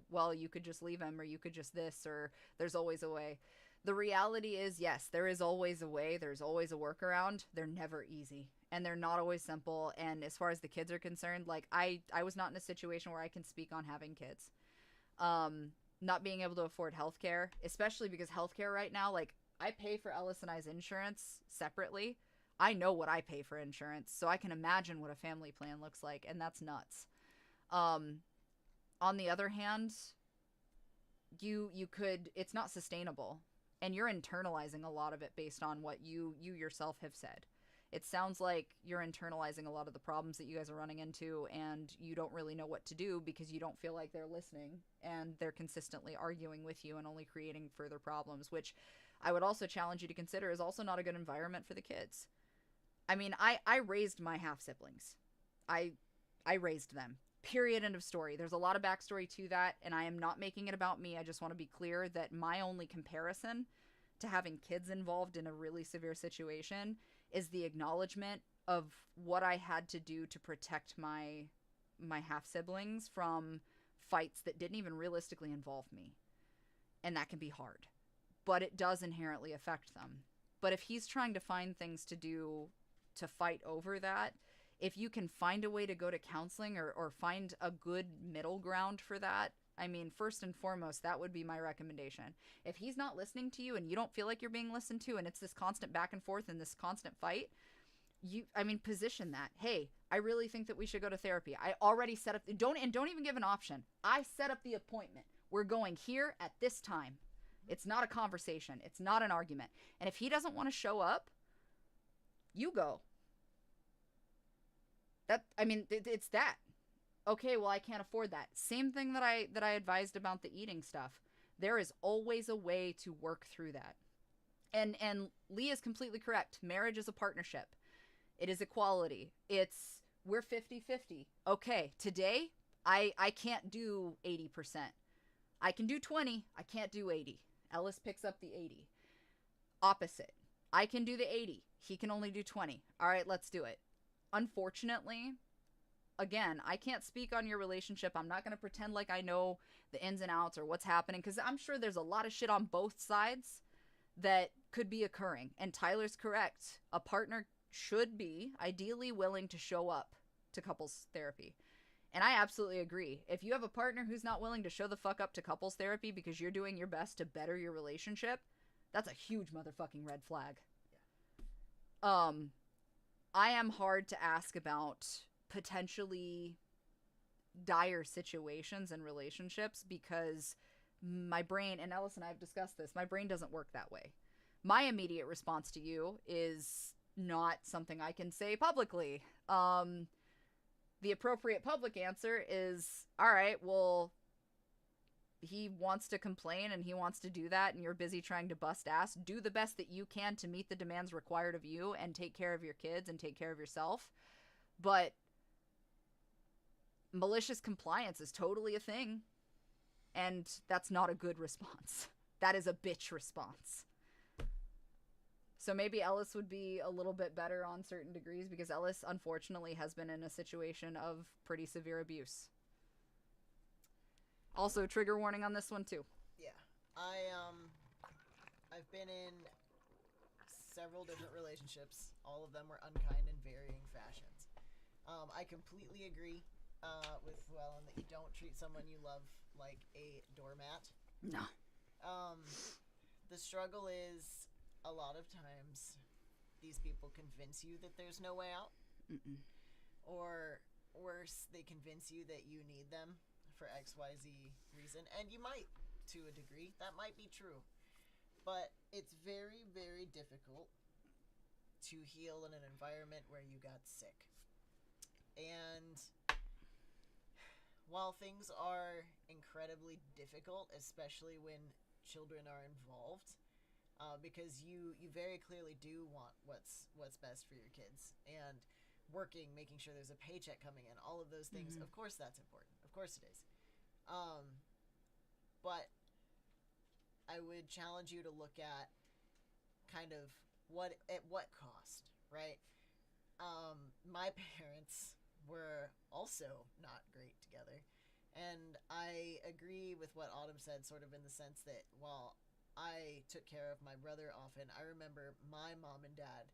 well, you could just leave him, or you could just this, or there's always a way. The reality is, yes, there is always a way. There's always a workaround. They're never easy, and they're not always simple. And as far as the kids are concerned, like, I was not in a situation where I can speak on having kids. Not being able to afford healthcare, especially because healthcare right now, like, I pay for Ellis and I's insurance separately. I know what I pay for insurance, so I can imagine what a family plan looks like, and that's nuts. On the other hand, you could, it's not sustainable, and you're internalizing a lot of it based on what you yourself have said. It sounds like you're internalizing a lot of the problems that you guys are running into, and you don't really know what to do because you don't feel like they're listening, and they're consistently arguing with you and only creating further problems, which I would also challenge you to consider is also not a good environment for the kids. I mean, I raised my half-siblings. I raised them. Period, end of story. There's a lot of backstory to that, and I am not making it about me. I just want to be clear that my only comparison to having kids involved in a really severe situation is the acknowledgement of what I had to do to protect my half-siblings from fights that didn't even realistically involve me. And that can be hard. But it does inherently affect them. But if he's trying to find things to do to fight over that, if you can find a way to go to counseling or find a good middle ground for that, I mean, first and foremost, that would be my recommendation. If he's not listening to you and you don't feel like you're being listened to, and it's this constant back and forth and this constant fight, position that. Hey, I really think that we should go to therapy. I already set up, don't even give an option. I set up the appointment. We're going here at this time. It's not a conversation. It's not an argument. And if he doesn't want to show up, you go. It's that. Okay, well, I can't afford that. Same thing that I advised about the eating stuff. There is always a way to work through that. And Lee is completely correct. Marriage is a partnership. It is equality. We're 50-50. Okay, today, I can't do 80%. I can do 20. I can't do 80. Ellis picks up the 80. Opposite. I can do the 80. He can only do 20. All right, let's do it. Unfortunately, again, I can't speak on your relationship. I'm not going to pretend like I know the ins and outs or what's happening, because I'm sure there's a lot of shit on both sides that could be occurring. And Tyler's correct. A partner should be ideally willing to show up to couples therapy. And I absolutely agree. If you have a partner who's not willing to show the fuck up to couples therapy because you're doing your best to better your relationship, that's a huge motherfucking red flag. Yeah. I am hard to ask about potentially dire situations and relationships because my brain, and Ellis and I have discussed this, my brain doesn't work that way. My immediate response to you is not something I can say publicly. The appropriate public answer is, all right, well, he wants to complain and he wants to do that and you're busy trying to bust ass. Do the best that you can to meet the demands required of you and take care of your kids and take care of yourself. But malicious compliance is totally a thing. And that's not a good response. That is a bitch response. So maybe Ellis would be a little bit better on certain degrees because Ellis, unfortunately, has been in a situation of pretty severe abuse. Also, trigger warning on this one, too. Yeah. I've been in several different relationships. All of them were unkind in varying fashions. I completely agree with Llewellyn that you don't treat someone you love like a doormat. No. The struggle is a lot of times these people convince you that there's no way out. Mm-mm. Or worse, they convince you that you need them for XYZ reason. And you might, to a degree. That might be true. But it's very, very difficult to heal in an environment where you got sick. And while things are incredibly difficult, especially when children are involved, because you very clearly do want what's best for your kids, and working, making sure there's a paycheck coming in, all of those things. Mm-hmm. Of course that's important. Of course it is. But I would challenge you to look at kind of at what cost, right? My parents were also not great together. And I agree with what Autumn said, sort of in the sense that while I took care of my brother often, I remember my mom and dad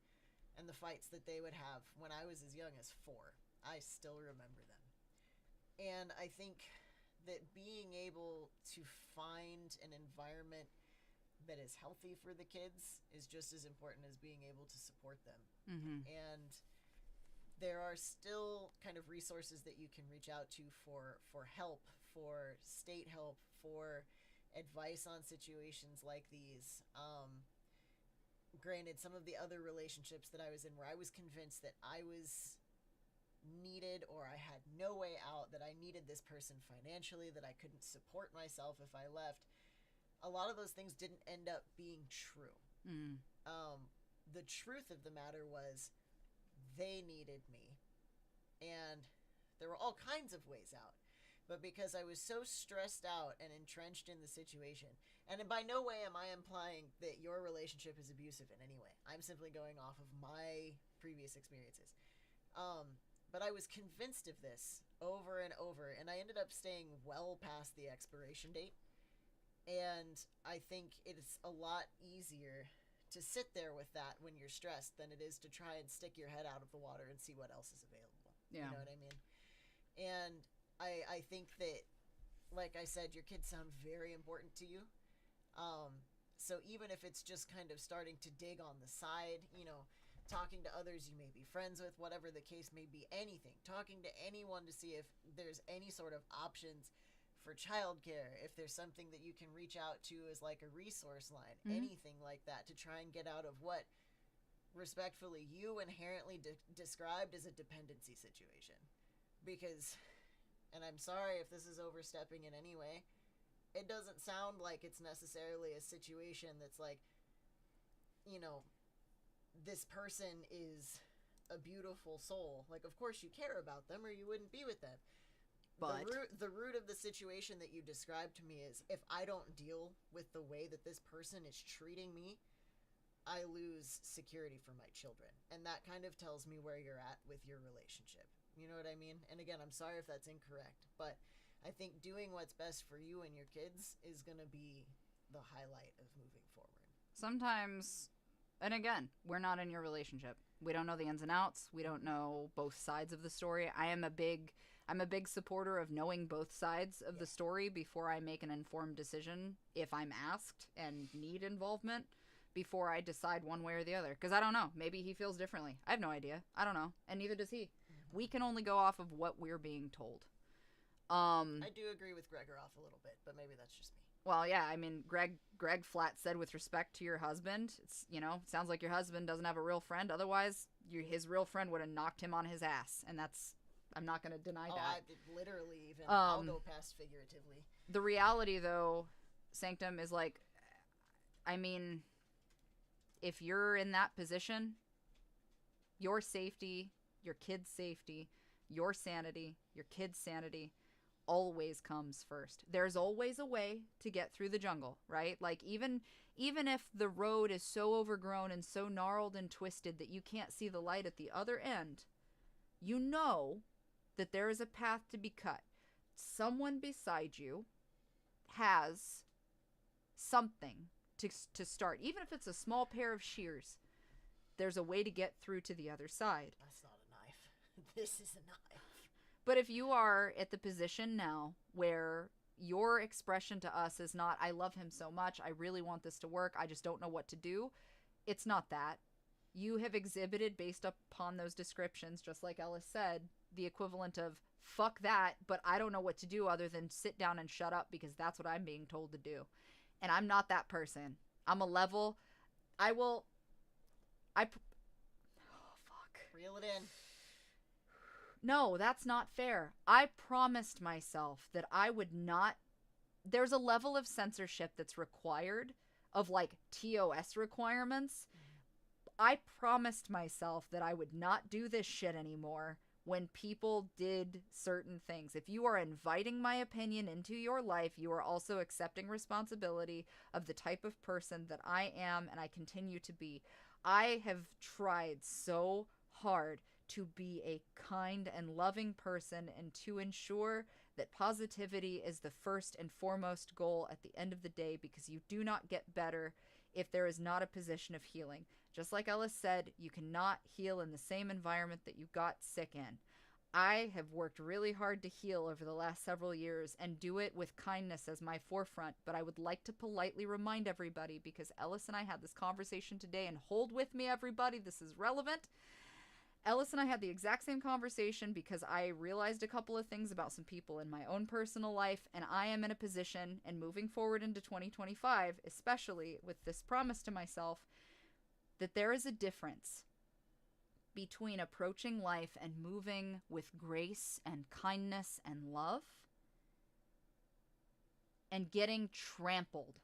and the fights that they would have when I was as young as 4. I still remember them. And I think that being able to find an environment that is healthy for the kids is just as important as being able to support them. Mm-hmm. And there are still kind of resources that you can reach out to for help, for state help, for advice on situations like these. Granted, some of the other relationships that I was in where I was convinced that I was needed or I had no way out, that I needed this person financially, that I couldn't support myself if I left, a lot of those things didn't end up being true. Mm. The truth of the matter was they needed me, and there were all kinds of ways out. But because I was so stressed out and entrenched in the situation, and by no way am I implying that your relationship is abusive in any way. I'm simply going off of my previous experiences. But I was convinced of this over and over, and I ended up staying well past the expiration date. And I think it's a lot easier to sit there with that when you're stressed than it is to try and stick your head out of the water and see what else is available. Yeah. You know what I mean? And I think that, like I said, your kids sound very important to you. So even if it's just kind of starting to dig on the side, talking to others you may be friends with, whatever the case may be, anything, talking to anyone to see if there's any sort of options for childcare, if there's something that you can reach out to as like a resource line, anything like that, to try and get out of what, respectfully, you inherently described as a dependency situation. Because, and I'm sorry if this is overstepping in any way, it doesn't sound like it's necessarily a situation that's like, this person is a beautiful soul. Like, of course you care about them or you wouldn't be with them. But the root of the situation that you described to me is, if I don't deal with the way that this person is treating me, I lose security for my children. And that kind of tells me where you're at with your relationship. You know what I mean? And again, I'm sorry if that's incorrect, but I think doing what's best for you and your kids is going to be the highlight of moving forward. Sometimes, and again, we're not in your relationship. We don't know the ins and outs. We don't know both sides of the story. I'm a big supporter of knowing both sides of the story before I make an informed decision, if I'm asked and need involvement, before I decide one way or the other. Because I don't know. Maybe he feels differently. I have no idea. I don't know. And neither does he. We can only go off of what we're being told. I do agree with Gregoroth a little bit, but maybe that's just me. Well, yeah, I mean, Greg flat said with respect to your husband, it's, you know, sounds like your husband doesn't have a real friend. Otherwise, his real friend would have knocked him on his ass, and that's, I'm not going to deny that. I literally even, I'll go past figuratively. The reality, though, Sanctum, is like, I mean, if you're in that position, your safety, your kid's safety, your sanity, your kid's sanity always comes first. There's always a way to get through the jungle, right? Like even if the road is so overgrown and so gnarled and twisted that you can't see the light at the other end, you know that there is a path to be cut. Someone beside you has something to start. Even if it's a small pair of shears, there's a way to get through to the other side. That's not a knife. This is a knife. But if you are at the position now where your expression to us is not, I love him so much, I really want this to work, I just don't know what to do, it's not that. You have exhibited, based upon those descriptions, just like Ellis said, the equivalent of, fuck that, but I don't know what to do other than sit down and shut up because that's what I'm being told to do. And I'm not that person. I'm a level. Oh, fuck. Reel it in. No, that's not fair. I promised myself that I would not. There's a level of censorship that's required, of like TOS requirements. I promised myself that I would not do this shit anymore when people did certain things. If you are inviting my opinion into your life, you are also accepting responsibility of the type of person that I am and I continue to be. I have tried so hard to be a kind and loving person and to ensure that positivity is the first and foremost goal at the end of the day, because you do not get better if there is not a position of healing. Just like Ellis said, you cannot heal in the same environment that you got sick in. I have worked really hard to heal over the last several years and do it with kindness as my forefront, but I would like to politely remind everybody, because Ellis and I had this conversation today, and hold with me everybody, this is relevant. Ellis and I had the exact same conversation because I realized a couple of things about some people in my own personal life, and I am in a position, and moving forward into 2025, especially with this promise to myself, that there is a difference between approaching life and moving with grace and kindness and love, and getting trampled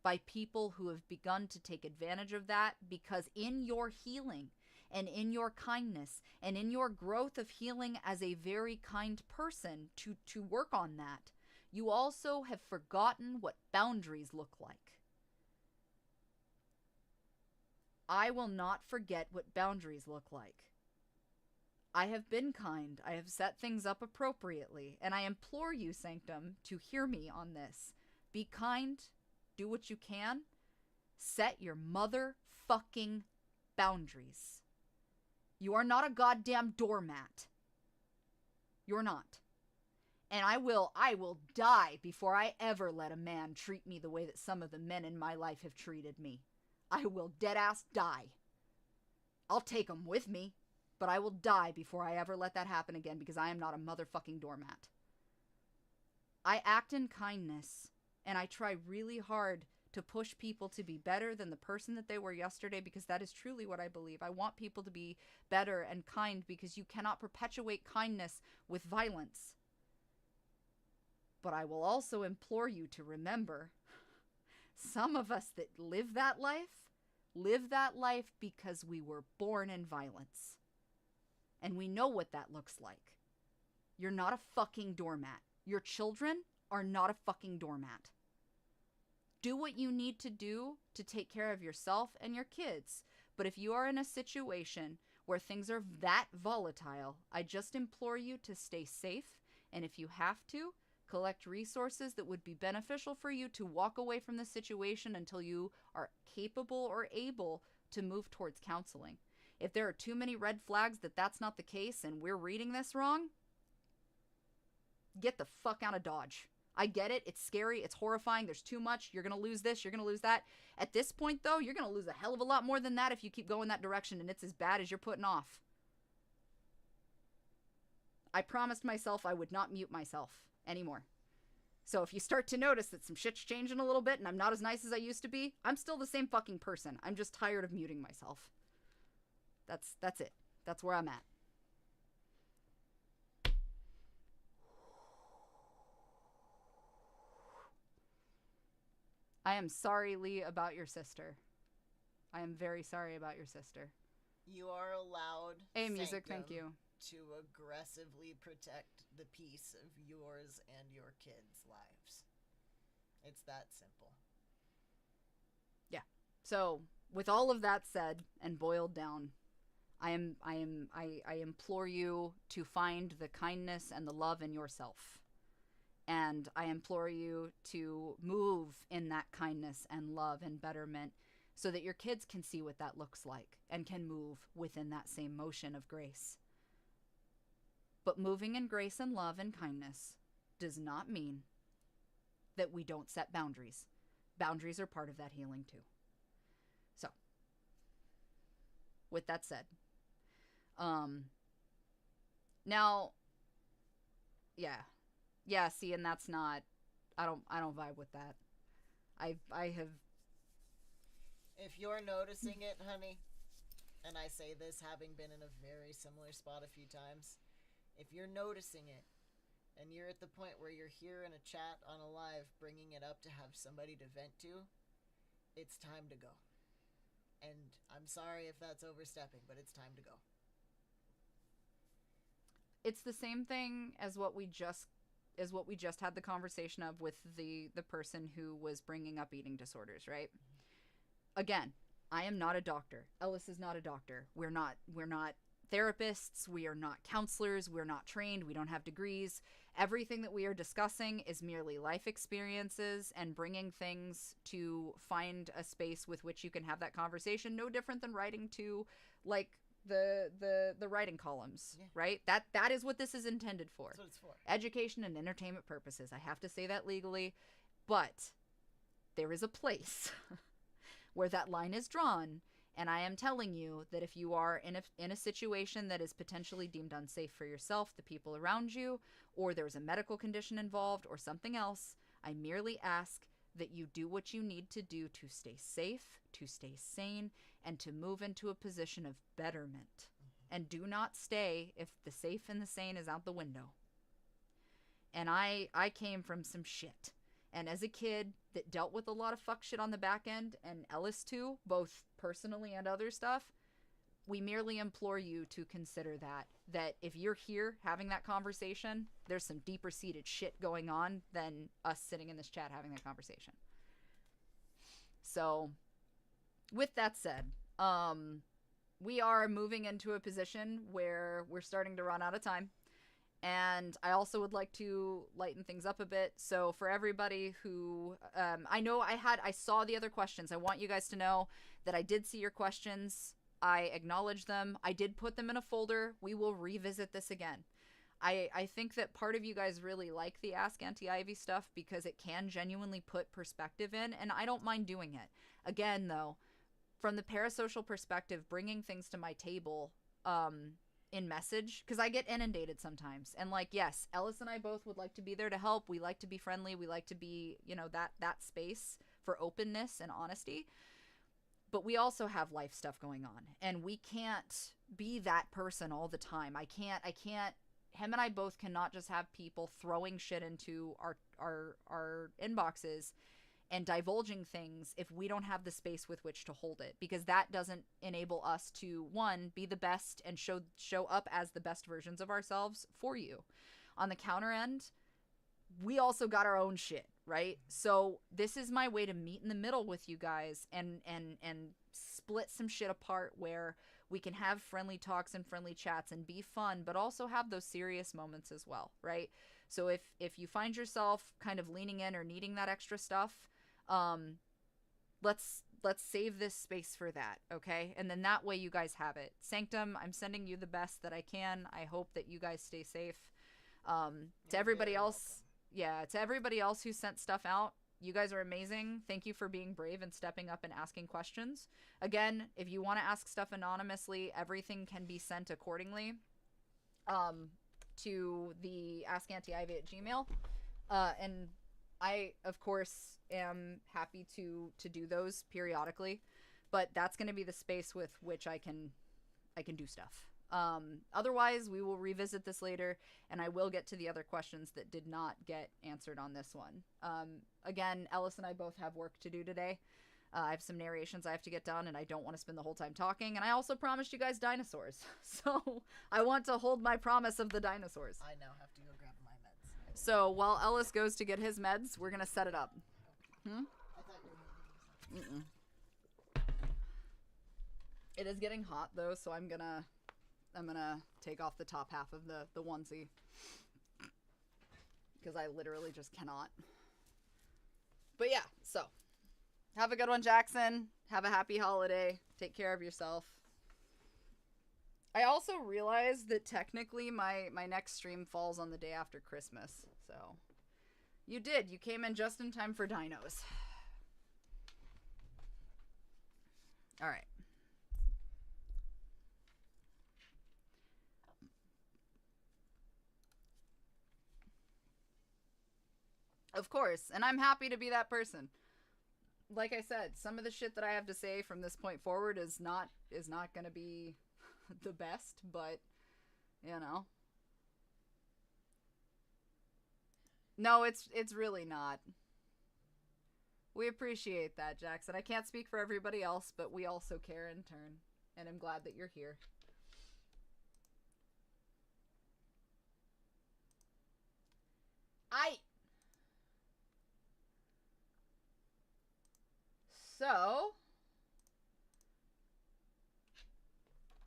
by people who have begun to take advantage of that, because in your healing and in your kindness and in your growth of healing as a very kind person to work on that, you also have forgotten what boundaries look like. I will not forget what boundaries look like. I have been kind. I have set things up appropriately, and I implore you, Sanctum, to hear me on this. Be kind. Do what you can. Set your motherfucking boundaries. You are not a goddamn doormat. You're not. And I will die before I ever let a man treat me the way that some of the men in my life have treated me. I will deadass die. I'll take them with me, but I will die before I ever let that happen again, because I am not a motherfucking doormat. I act in kindness, and I try really hard to push people to be better than the person that they were yesterday, because that is truly what I believe. I want people to be better and kind, because you cannot perpetuate kindness with violence. But I will also implore you to remember, some of us that live that life because we were born in violence. And we know what that looks like. You're not a fucking doormat. Your children are not a fucking doormat. Do what you need to do to take care of yourself and your kids. But if you are in a situation where things are that volatile, I just implore you to stay safe. And if you have to, collect resources that would be beneficial for you to walk away from the situation until you are capable or able to move towards counseling. If there are too many red flags that that's not the case and we're reading this wrong, get the fuck out of Dodge. I get it. It's scary. It's horrifying. There's too much. You're going to lose this. You're going to lose that. At this point, though, you're going to lose a hell of a lot more than that if you keep going that direction, and it's as bad as you're putting off. I promised myself I would not mute myself, anymore. So if you start to notice that some shit's changing a little bit and I'm not as nice as I used to be, I'm still the same fucking person. I'm just tired of muting myself. That's it. That's where I'm at. I am sorry, Lee, about your sister. I am very sorry about your sister. You are allowed, Hey, music, thank you, to aggressively protect the peace of yours and your kids' lives. It's that simple. Yeah. So, with all of that said and boiled down, I implore you to find the kindness and the love in yourself. And I implore you to move in that kindness and love and betterment so that your kids can see what that looks like and can move within that same motion of grace. But moving in grace and love and kindness does not mean that we don't set boundaries. Boundaries are part of that healing too. So, with that said, now, yeah, see, and that's not, I don't vibe with that. I have. If you're noticing it, honey, and I say this having been in a very similar spot a few times, if you're noticing it, and you're at the point where you're here in a chat on a live bringing it up to have somebody to vent to, it's time to go. And I'm sorry if that's overstepping, but it's time to go. It's the same thing as what we just had the conversation of with the person who was bringing up eating disorders, right? Again, I am not a doctor. Ellis is not a doctor. We're not therapists. We are not counselors. We're not trained. We don't have degrees. Everything that we are discussing is merely life experiences and bringing things to find a space with which you can have that conversation. No different than writing to, like, the writing columns, yeah. Right? That is what this is intended for. That's what it's for. Education and entertainment purposes. I have to say that legally, but there is a place where that line is drawn, and I am telling you that if you are in a situation that is potentially deemed unsafe for yourself, the people around you, or there's a medical condition involved or something else, I merely ask that you do what you need to do to stay safe, to stay sane, and to move into a position of betterment. Mm-hmm. And do not stay if the safe and the sane is out the window. And I came from some shit. And as a kid that dealt with a lot of fuck shit on the back end, and Ellis too, both personally and other stuff, we merely implore you to consider that if you're here having that conversation, there's some deeper seated shit going on than us sitting in this chat having that conversation. So, with that said, we are moving into a position where we're starting to run out of time. And I also would like to lighten things up a bit. So for everybody who, I saw the other questions. I want you guys to know that I did see your questions. I acknowledge them. I did put them in a folder. We will revisit this again. I think that part of you guys really like the Ask Aunty Ivy stuff because it can genuinely put perspective in, and I don't mind doing it. Again, though, from the parasocial perspective, bringing things to my table, in message, because I get inundated sometimes, and like, yes, Ellis and I both would like to be there to help. We like to be friendly. We like to be, that space for openness and honesty, but we also have life stuff going on, and we can't be that person all the time. I can't him and I both cannot just have people throwing shit into our inboxes and divulging things if we don't have the space with which to hold it, because that doesn't enable us to, one, be the best and show up as the best versions of ourselves for you. On the counter end, we also got our own shit, right? So this is my way to meet in the middle with you guys and split some shit apart where we can have friendly talks and friendly chats and be fun, but also have those serious moments as well, right? So if you find yourself kind of leaning in or needing that extra stuff, let's save this space for that, okay? And then that way you guys have it. Sanctum, I'm sending you the best that I can. I hope that you guys stay safe. To everybody else, to everybody else who sent stuff out, you guys are amazing. Thank you for being brave and stepping up and asking questions. Again, if you want to ask stuff anonymously, everything can be sent accordingly to the AskAuntyIvy@gmail.com. And I, of course, am happy to do those periodically, but that's going to be the space with which I can do stuff. Otherwise, we will revisit this later, and I will get to the other questions that did not get answered on this one. Again, Ellis and I both have work to do today. I have some narrations I have to get done, and I don't want to spend the whole time talking. And I also promised you guys dinosaurs. So I want to hold my promise of the dinosaurs. I now have to go grab my meds. So while Ellis goes to get his meds, we're going to set it up. Hmm? I thought you were Mm-mm. It is getting hot, though, so I'm gonna take off the top half of the onesie. Because I literally just cannot. But yeah, so. Have a good one, Jackson. Have a happy holiday. Take care of yourself. I also realized that technically my next stream falls on the day after Christmas. So, you did. You came in just in time for dinos. All right. Of course, and I'm happy to be that person. Like I said, some of the shit that I have to say from this point forward is not going to be the best, but you know. No, it's really not. We appreciate that, Jackson. I can't speak for everybody else, but we also care in turn, and I'm glad that you're here. So,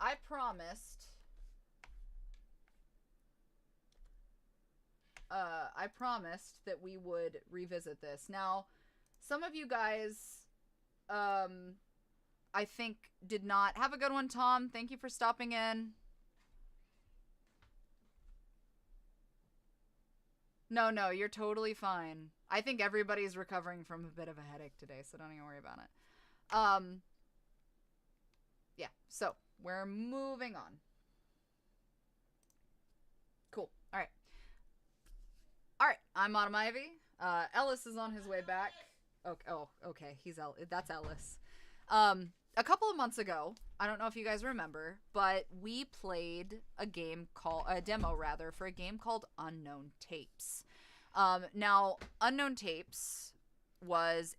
I promised that we would revisit this. Now, some of you guys, I think did not. Have a good one, Tom. Thank you for stopping in. No, you're totally fine. I think everybody's recovering from a bit of a headache today, so don't even worry about it. Yeah, so we're moving on. Cool. All right, I'm Autumn Ivy. Ellis is on his way back. Okay, that's Ellis. A couple of months ago, I don't know if you guys remember, but we played a demo for a game called Unknown Tapes. Now, Unknown Tapes was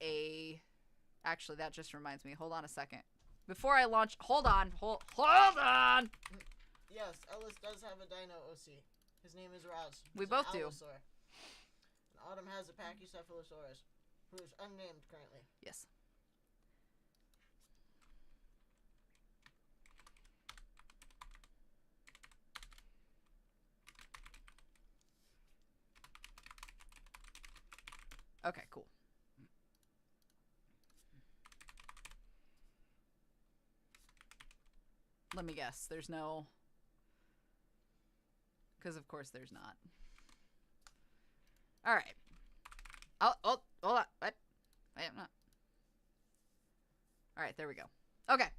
actually, that just reminds me. Hold on a second. Before I launch, hold on. Yes, Ellis does have a dino OC. His name is Raz. We both do. Allosaur. And Autumn has a Pachycephalosaurus, who is unnamed currently. Yes. Okay, cool. Let me guess. There's no... Because of course there's not. Alright. Oh, hold on. What? I am not. Alright, there we go. Okay.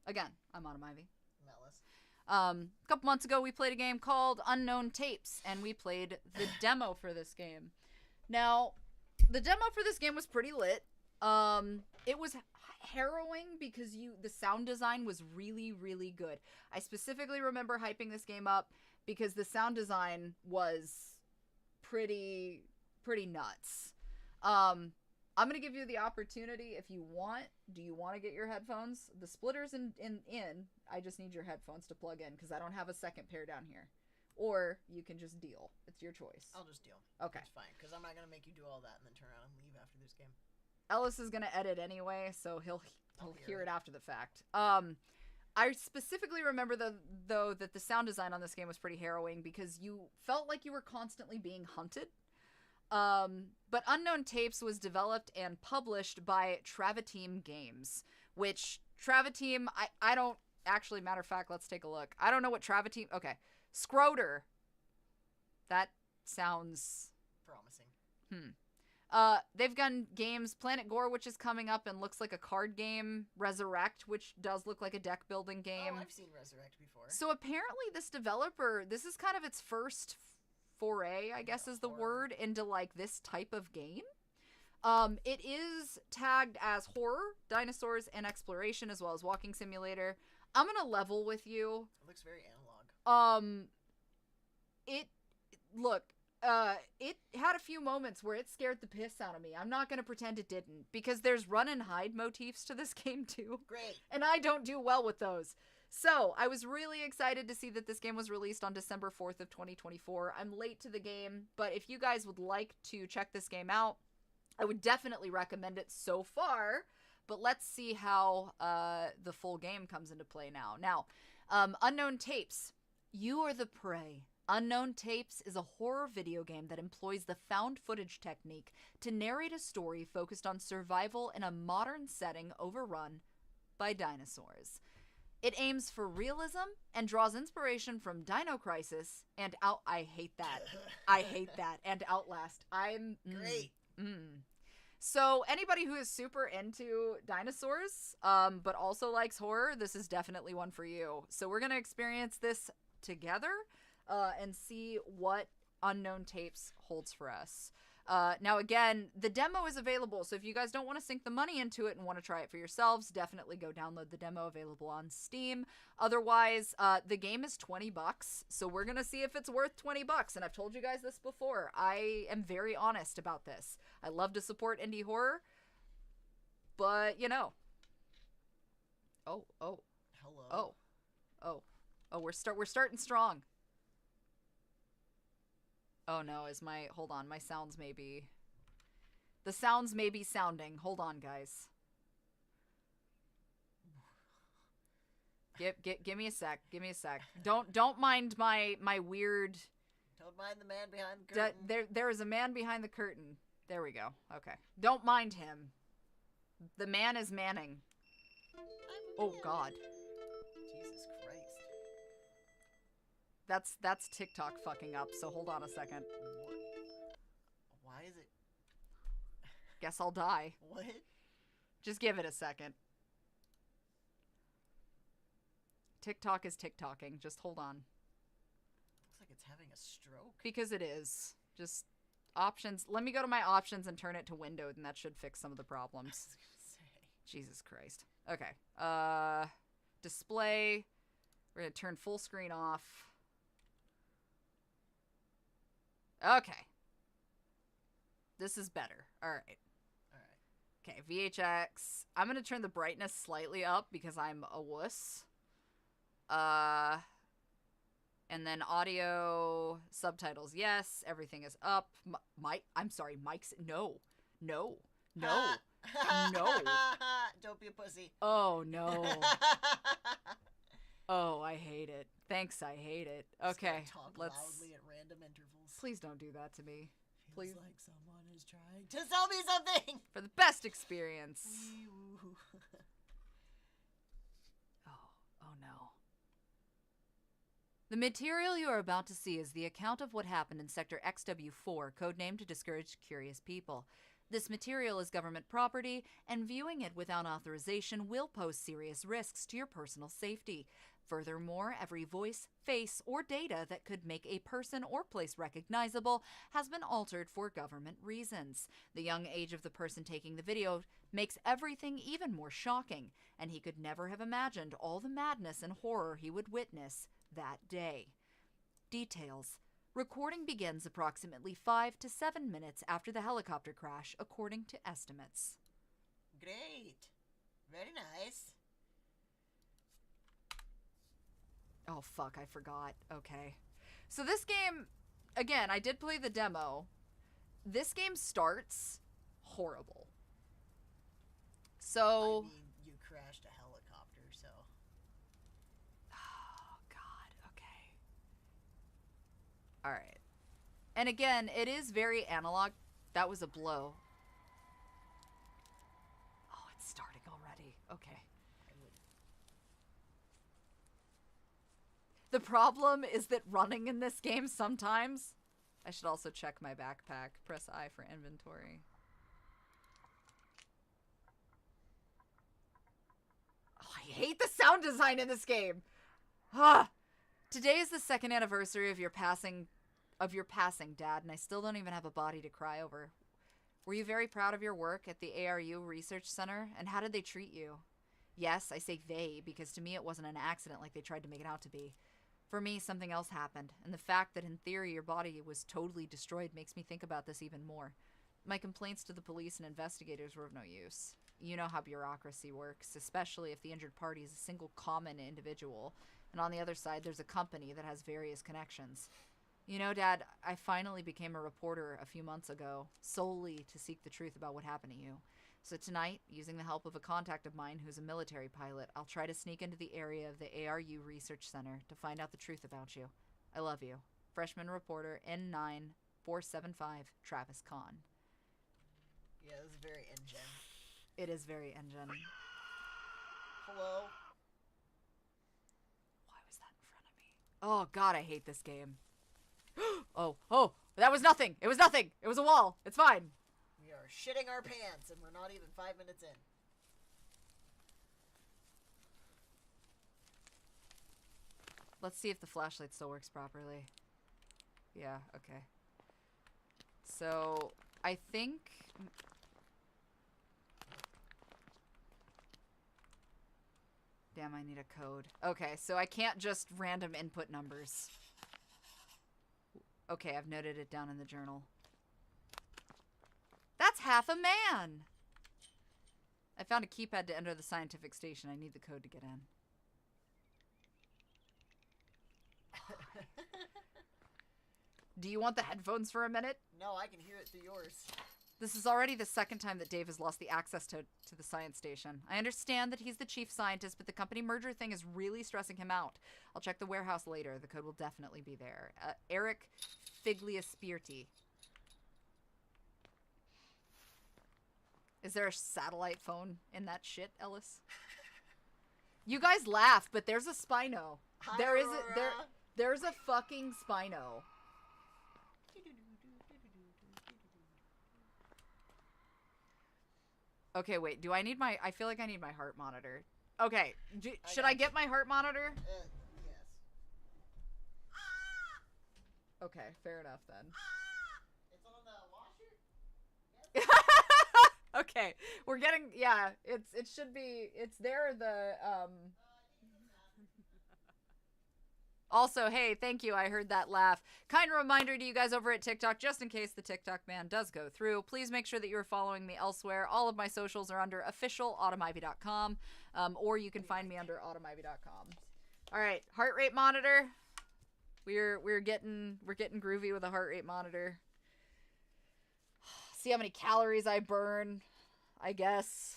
Again, I'm Autumn Ivy. Mellis. A couple months ago, we played a game called Unknown Tapes, and we played the demo for this game. Now, the demo for this game was pretty lit. It was harrowing because the sound design was really, really good. I specifically remember hyping this game up because the sound design was pretty nuts. I'm gonna give you the opportunity if you want. Do you want to get your headphones? The splitter's in. I just need your headphones to plug in because I don't have a second pair down here. Or you can just deal. It's your choice. I'll just deal. Okay. It's fine, because I'm not going to make you do all that and then turn around and leave after this game. Ellis is going to edit anyway, so he'll hear it after the fact. I specifically remember, though, that the sound design on this game was pretty harrowing because you felt like you were constantly being hunted. But Unknown Tapes was developed and published by Travateam Games, which Travateam, I don't... Actually, matter of fact, let's take a look. I don't know what Travateam... Okay. Scroder. That sounds... promising. They've done games Planet Gore, which is coming up and looks like a card game. Resurrect, which does look like a deck building game. Oh, I've seen Resurrect before. So apparently this developer, this is kind of its first foray, I guess is the word, into like this type of game. It is tagged as horror, dinosaurs, and exploration, as well as walking simulator. I'm gonna level with you. It looks very analog. It had a few moments where it scared the piss out of me. I'm not gonna pretend it didn't, because there's run and hide motifs to this game too. Great. And I don't do well with those. So, I was really excited to see that this game was released on December 4th of 2024. I'm late to the game, but if you guys would like to check this game out, I would definitely recommend it so far. But let's see how the full game comes into play now. Now, Unknown Tapes. You are the prey. Unknown Tapes is a horror video game that employs the found footage technique to narrate a story focused on survival in a modern setting overrun by dinosaurs. It aims for realism and draws inspiration from Dino Crisis and I hate that. I hate that. And Outlast. Great. So anybody who is super into dinosaurs, but also likes horror, this is definitely one for you. So we're going to experience this together and see what Unknown Tapes holds for us. Now, again, the demo is available, so if you guys don't want to sink the money into it and want to try it for yourselves, definitely go download the demo, available on Steam. Otherwise, the game is $20, so we're going to see if it's worth $20, and I've told you guys this before. I am very honest about this. I love to support indie horror, but, you know. Hello. We're starting strong. Oh no, hold on, my sounds may be... The sounds may be sounding. Hold on, guys. Give me a sec. Don't mind my weird... Don't mind the man behind the curtain. There is a man behind the curtain. There we go. Okay. Don't mind him. The man is manning. Oh god. Jesus Christ. That's TikTok fucking up, so hold on a second. What? Why is it? Guess I'll die. What? Just give it a second. TikTok is TikToking. Just hold on. Looks like it's having a stroke. Because it is. Just options. Let me go to my options and turn it to windowed, and that should fix some of the problems. I was gonna say. Jesus Christ. Okay. Display. We're gonna turn full screen off. Okay. This is better. Alright. Okay, VHX. I'm gonna turn the brightness slightly up because I'm a wuss. And then audio, subtitles, yes. Everything is up. I'm sorry, mics. No. No. Don't be a pussy. Oh, no. Oh, I hate it. Thanks, I hate it. Okay, talk let's... loudly at random intervals. Please don't do that to me. Feels Please. like someone is trying to sell me something. For the best experience. Oh no. The material you are about to see is the account of what happened in Sector XW4, codenamed to discourage curious people. This material is government property, and viewing it without authorization will pose serious risks to your personal safety. Furthermore, every voice, face, or data that could make a person or place recognizable has been altered for government reasons. The young age of the person taking the video makes everything even more shocking, and he could never have imagined all the madness and horror he would witness that day. Details. Recording begins approximately 5 to 7 minutes after the helicopter crash, according to estimates. Great. Very nice. Oh, fuck, I forgot. Okay. So this game, again, I did play the demo. This game starts horrible. So... I mean, you crashed a helicopter, so... Oh, God. Okay. Alright. And again, it is very analog. That was a blow. Oh, it's starting already. Okay. The problem is that running in this game sometimes... I should also check my backpack. Press I for inventory. Oh, I hate the sound design in this game! Ah! Today is the 2nd anniversary of your passing of your passing, Dad, and I still don't even have a body to cry over. Were you very proud of your work at the ARU Research Center, and how did they treat you? Yes, I say they, because to me it wasn't an accident like they tried to make it out to be. For me, something else happened, and the fact that in theory your body was totally destroyed makes me think about this even more. My complaints to the police and investigators were of no use. You know how bureaucracy works, especially if the injured party is a single common individual, and on the other side there's a company that has various connections. You know, Dad, I finally became a reporter a few months ago, solely to seek the truth about what happened to you. So tonight, using the help of a contact of mine who's a military pilot, I'll try to sneak into the area of the ARU Research Center to find out the truth about you. I love you. Freshman reporter N9475, Travis Kahn. Yeah, this is very N-Gen. It is very N-Gen. Hello? Why was that in front of me? Oh, God, I hate this game. Oh, that was nothing. It was nothing. It was a wall. It's fine. We are shitting our pants, and we're not even 5 minutes in. Let's see if the flashlight still works properly. Yeah, okay. So, I think... Damn, I need a code. Okay, so I can't just random input numbers. Okay, I've noted it down in the journal. That's half a man! I found a keypad to enter the scientific station. I need the code to get in. Do you want the headphones for a minute? No, I can hear it through yours. This is already the second time that Dave has lost the access to the science station. I understand that he's the chief scientist, but the company merger thing is really stressing him out. I'll check the warehouse later. The code will definitely be there. Eric Figliaspirti. Is there a satellite phone in that shit, Ellis? You guys laugh, but there's a Spino. Hi, There's a fucking Spino. Okay, wait. Do I need my... I feel like I need my heart monitor. Okay. Should I get my heart monitor? Yes. Okay, fair enough then. It's on the washer? Yes. Okay. We're getting... Yeah, it should be... It's there, the... Also, hey, thank you. I heard that laugh. Kind reminder to you guys over at TikTok, just in case the TikTok ban does go through, please make sure that you're following me elsewhere. All of my socials are under officialautumnivy.com, or you can find me under autumnivy.com. All right, heart rate monitor. We're getting groovy with a heart rate monitor. See how many calories I burn, I guess.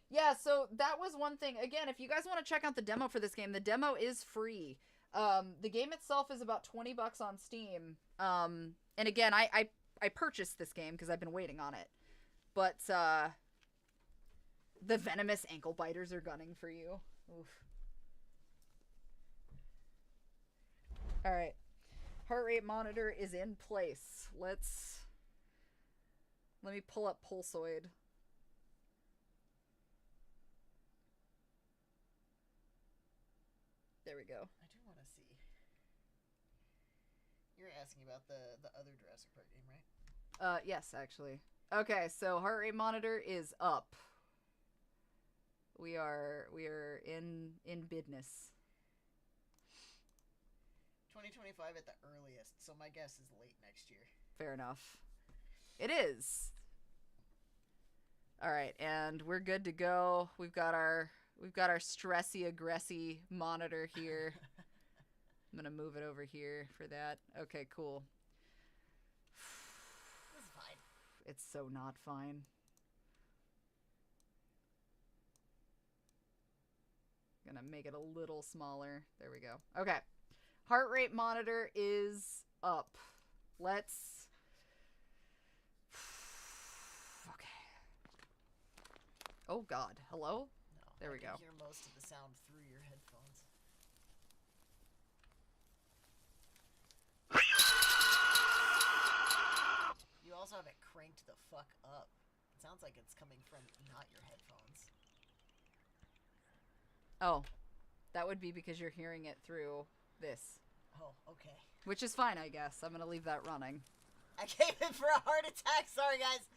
Yeah, so that was one thing. Again, if you guys want to check out the demo for this game, the demo is free. The game itself is about $20 on Steam. And again, I purchased this game because I've been waiting on it. But the venomous ankle biters are gunning for you. Oof. All right. Heart rate monitor is in place. Let me pull up Pulsoid. There we go. I do want to see. You're asking about the other Jurassic Park game, right? Yes, actually. Okay, so heart rate monitor is up. We are in business. 2025 at the earliest, so my guess is late next year. Fair enough. It is. All right, and we're good to go. We've got our stressy aggressy monitor here. I'm gonna move it over here for that. Okay, cool. This is fine. It's so not fine. Gonna make it a little smaller. There we go. Okay. Heart rate monitor is up. Let's... Okay. Oh, God. Hello? No, There we I can go. hear most of the sound through your headphones. You also have it cranked the fuck up. It sounds like it's coming from not your headphones. Oh. That would be because you're hearing it through this. Oh, okay. Which is fine, I guess. I'm gonna leave that running. I came in for a heart attack. Sorry, guys.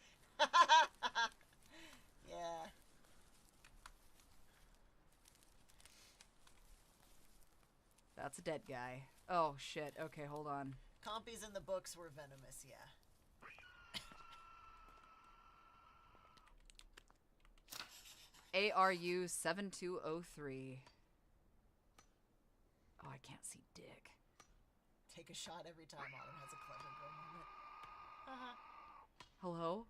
Yeah. That's a dead guy. Oh, shit. Okay, hold on. Compies in the books were venomous, yeah. ARU 7203. Oh, I can't see dick. Take a shot every time Autumn has a clever girl moment. Hello?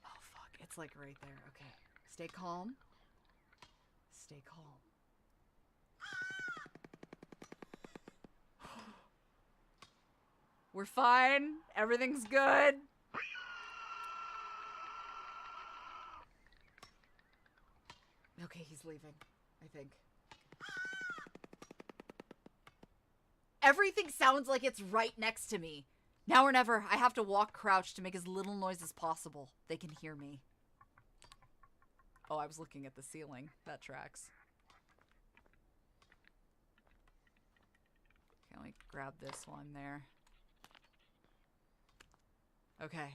Oh, fuck. It's like right there. Okay. Stay calm. Stay calm. We're fine. Everything's good. Okay, he's leaving, I think. Everything sounds like it's right next to me. Now or never, I have to walk crouched to make as little noise as possible. They can hear me. Oh, I was looking at the ceiling. That tracks. Okay, let me grab this while I'm there. Okay.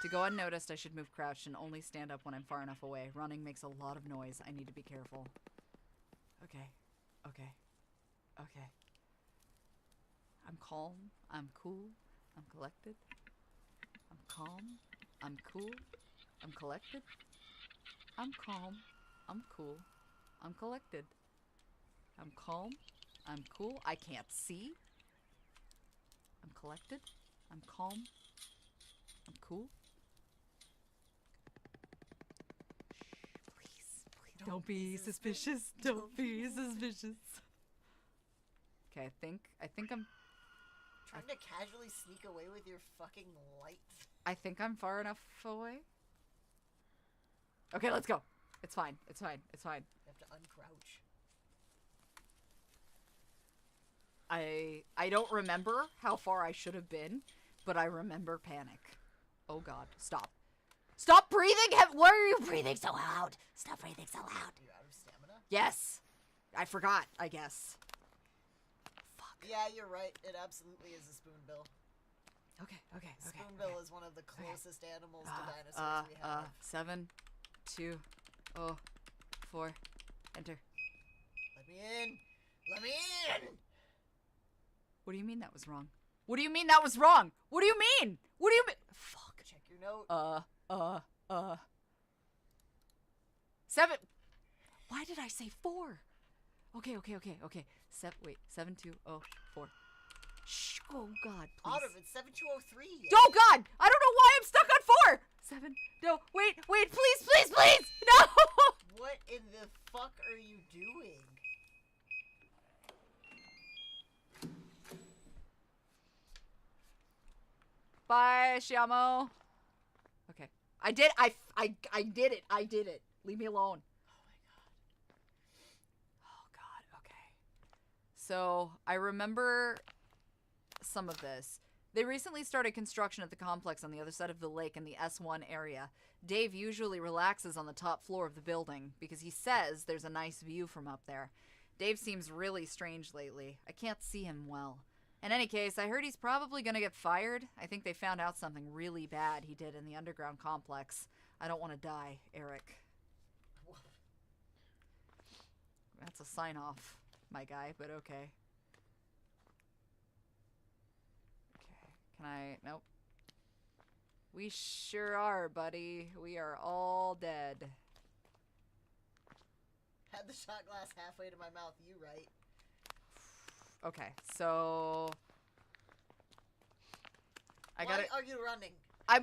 To go unnoticed, I should move crouched and only stand up when I'm far enough away. Running makes a lot of noise. I need to be careful. Okay. I'm calm. I'm cool. I'm collected. I'm calm. I'm cool. I'm collected. I'm calm. I'm cool. I'm collected. I'm calm. I'm cool. I can't see. I'm collected. I'm calm. I'm cool. Please. Don't be suspicious. Don't be suspicious. Okay, I think I'm Trying to casually sneak away with your fucking light. I think I'm far enough away. Okay, let's go. It's fine. It's fine. You have to uncrouch. I don't remember how far I should have been, but I remember panic. Oh god, stop. Stop breathing! Why are you breathing so loud? Stop breathing so loud. Are you out of stamina? Yes. I forgot, I guess. Fuck. Yeah, you're right. It absolutely is a spoonbill. Okay. Spoonbill is one of the closest animals to dinosaurs we have. 7, 2, 0, 4, enter. Let me in! Let me in! What do you mean that was wrong? What do you mean that was wrong? What do you mean? What do you mean? Fuck. Check your note. 7. Why did I say 4? Okay. 7, 2, 0, 4. Shh. Oh God, please. Autumn, it's 7203. Oh God, I don't know why I'm stuck on 4. 7. No, wait, please. No. What in the fuck are you doing? Bye, Shiamo. Okay. I did it. Leave me alone. Oh God, okay. So, I remember some of this. They recently started construction at the complex on the other side of the lake in the S1 area. Dave usually relaxes on the top floor of the building because he says there's a nice view from up there. Dave seems really strange lately. I can't see him well. In any case, I heard he's probably going to get fired. I think they found out something really bad he did in the underground complex. I don't want to die, Eric. That's a sign-off, my guy, but okay. Okay, can I... Nope. We sure are, buddy. We are all dead. Had the shot glass halfway to my mouth, you right. Okay, so... Why are you running? Why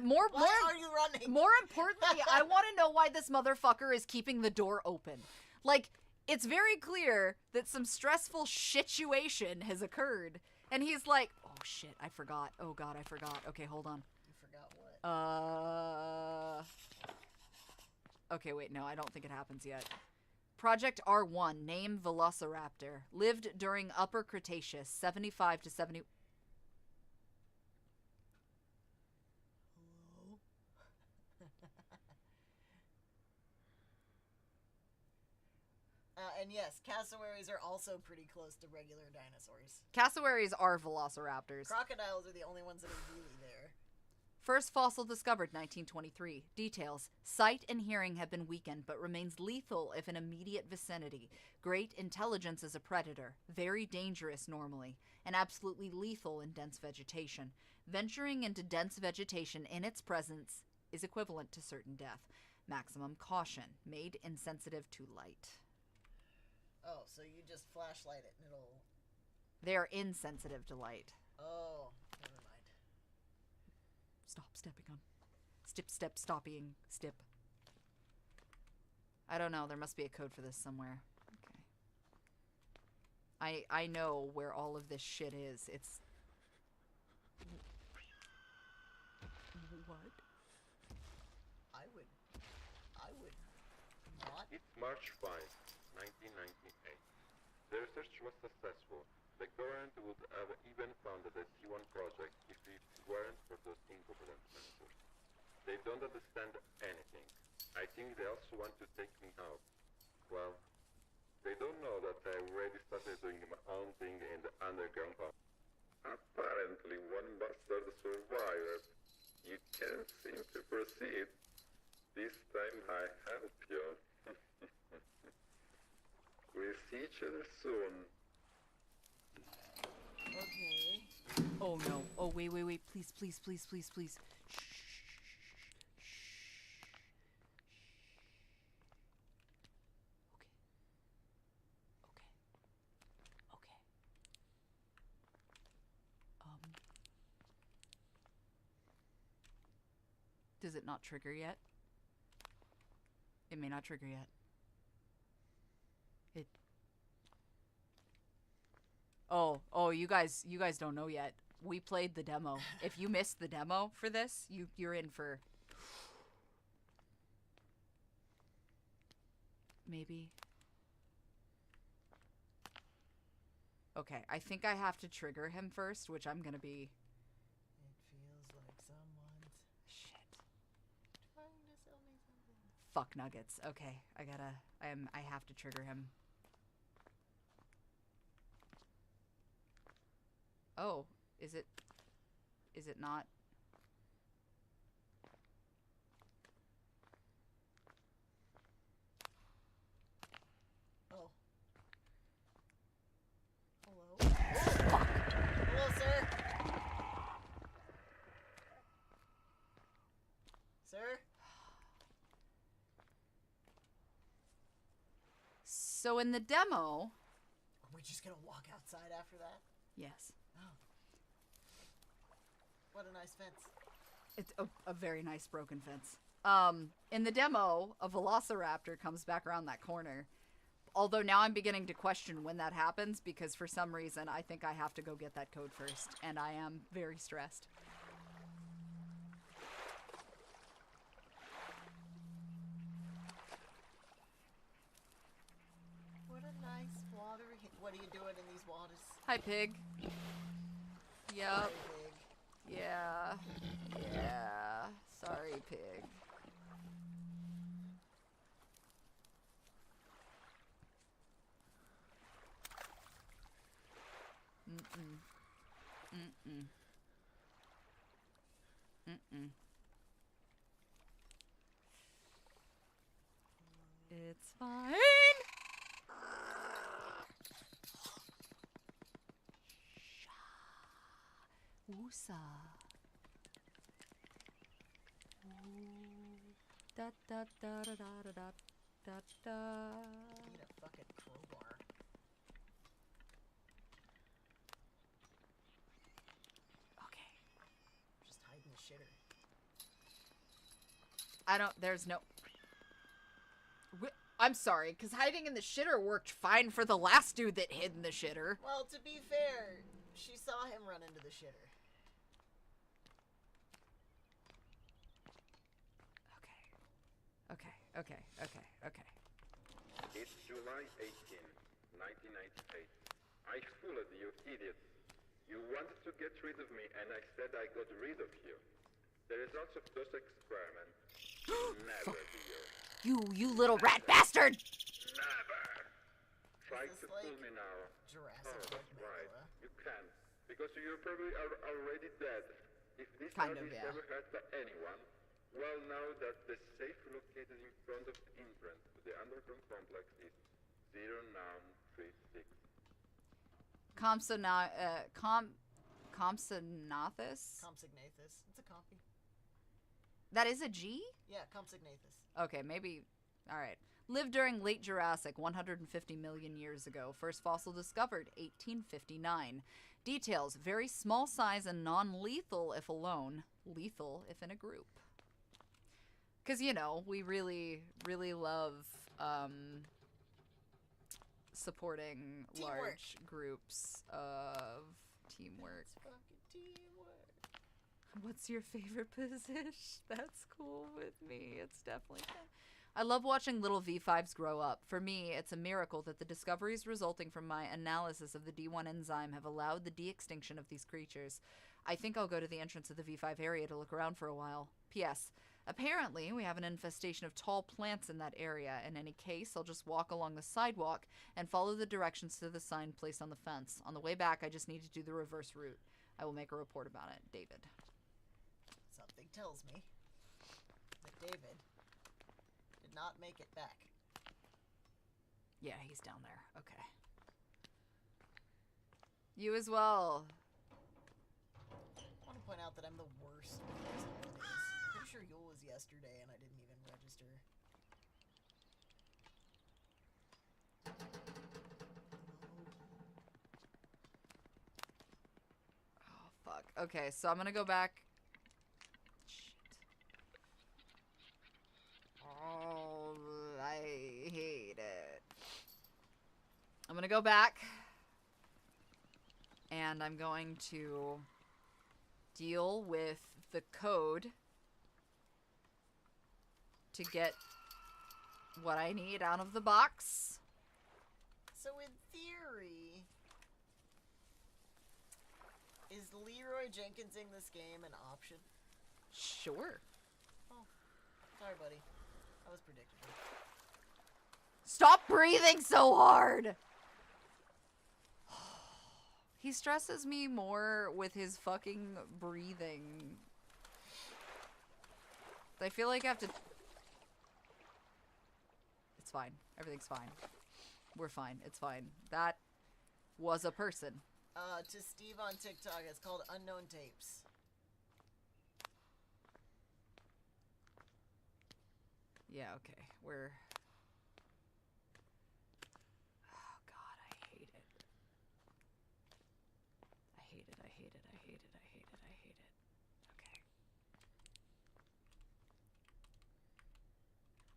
are you running? More importantly, I want to know why this motherfucker is keeping the door open. Like, it's very clear that some stressful situation has occurred. And he's like, oh shit, I forgot. Oh god, I forgot. Okay, hold on. You forgot what? Okay, wait, no, I don't think it happens yet. Project R1, name Velociraptor. Lived during Upper Cretaceous, 75 to 70... and yes, cassowaries are also pretty close to regular dinosaurs. Cassowaries are velociraptors. Crocodiles are the only ones that are really there. First fossil discovered 1923. Details. Sight and hearing have been weakened, but remains lethal if in immediate vicinity. Great intelligence as a predator. Very dangerous normally. And absolutely lethal in dense vegetation. Venturing into dense vegetation in its presence is equivalent to certain death. Maximum caution. Made insensitive to light. Oh, so you just flashlight it and it'll... They are insensitive to light. Oh, never mind. Stop stepping on. Stopping. Stip. I don't know. There must be a code for this somewhere. Okay. I know where all of this shit is. It's... What? I would not. It's March 5, 1998. The research was successful. The government would have even funded the C1 project if it weren't for those incompetent mentors. They don't understand anything. I think they also want to take me out. Well, they don't know that I already started doing my own thing in the underground pub. Apparently one bastard survived. You can't seem to proceed. This time I help you. We'll see each other soon. Okay. Oh no. Oh, wait. Please. Shh. Okay. Does it not trigger yet? It may not trigger yet. Oh, you guys don't know yet. We played the demo. If you missed the demo for this, you're in for maybe. Okay, I think I have to trigger him first, which I'm gonna be. It feels like someone's Shit. trying to sell me something. Fuck nuggets. Okay, I have to trigger him. Oh, is it not? Oh. Hello? Fuck. Hello, sir? Sir? So in the demo, Are we just gonna walk outside after that? yes. Oh. What a nice fence. It's a very nice broken fence. In the demo, a velociraptor comes back around that corner. Although now I'm beginning to question when that happens because for some reason I think I have to go get that code first, and I am very stressed. What a nice water. What are you doing in these waters? Hi, pig. Yep. Sorry, pig. Yeah. Yeah. Sorry, pig. It's fine. Woosa. Da da da da da da da da. Need a fucking crowbar. Okay. Just hide in the shitter. There's no... I'm sorry, because hiding in the shitter worked fine for the last dude that hid in the shitter. Well, to be fair, she saw him run into the shitter. Okay. It's July 18, 1998. I fooled you idiots. You wanted to get rid of me and I said I got rid of you. The results of those experiments never be yours. You little rat bastard! Never! Try Is to this like fool me now. Jurassic Oh, Park that's right. Nebula? You can't. Because you're probably already dead. If this Kind of, is yeah. ever heard by anyone, well know that the safe located in front of the imprint to the underground complex is 0936. Compsognathus? Compsognathus. It's a compy. That is a G? Yeah, Compsognathus. Okay, maybe. Alright. Lived during late Jurassic, 150 million years ago. First fossil discovered, 1859. Details, very small size and non-lethal if alone. Lethal if in a group. Because, you know, we really, really love supporting Teamwork. large groups of teamwork. It's fucking teamwork. What's your favorite position? That's cool with me. It's definitely fun. I love watching little V5s grow up. For me, it's a miracle that the discoveries resulting from my analysis of the D1 enzyme have allowed the de-extinction of these creatures. I think I'll go to the entrance of the V5 area to look around for a while. P.S. Apparently, we have an infestation of tall plants in that area. In any case, I'll just walk along the sidewalk and follow the directions to the sign placed on the fence. On the way back, I just need to do the reverse route. I will make a report about it. David. Something tells me that David did not make it back. Yeah, he's down there. Okay. You as well. I want to point out that I'm the worst with these holidays. Pretty sure Yule was yesterday and I didn't even register. Oh, fuck. Okay, so I'm gonna go back. Shit. Oh, I hate it. I'm gonna go back. And I'm going to deal with the code to get what I need out of the box. So in theory, is Leroy Jenkinsing this game an option? Sure. Oh, sorry, buddy. That was predictable. Stop breathing so hard! He stresses me more with his fucking breathing. I feel like I have to... It's fine. Everything's fine. We're fine. It's fine. That was a person. To Steve on TikTok, it's called Unknown Tapes. Yeah, okay. We're... Oh, God, I hate it. I hate it, I hate it, I hate it, I hate it, I hate it.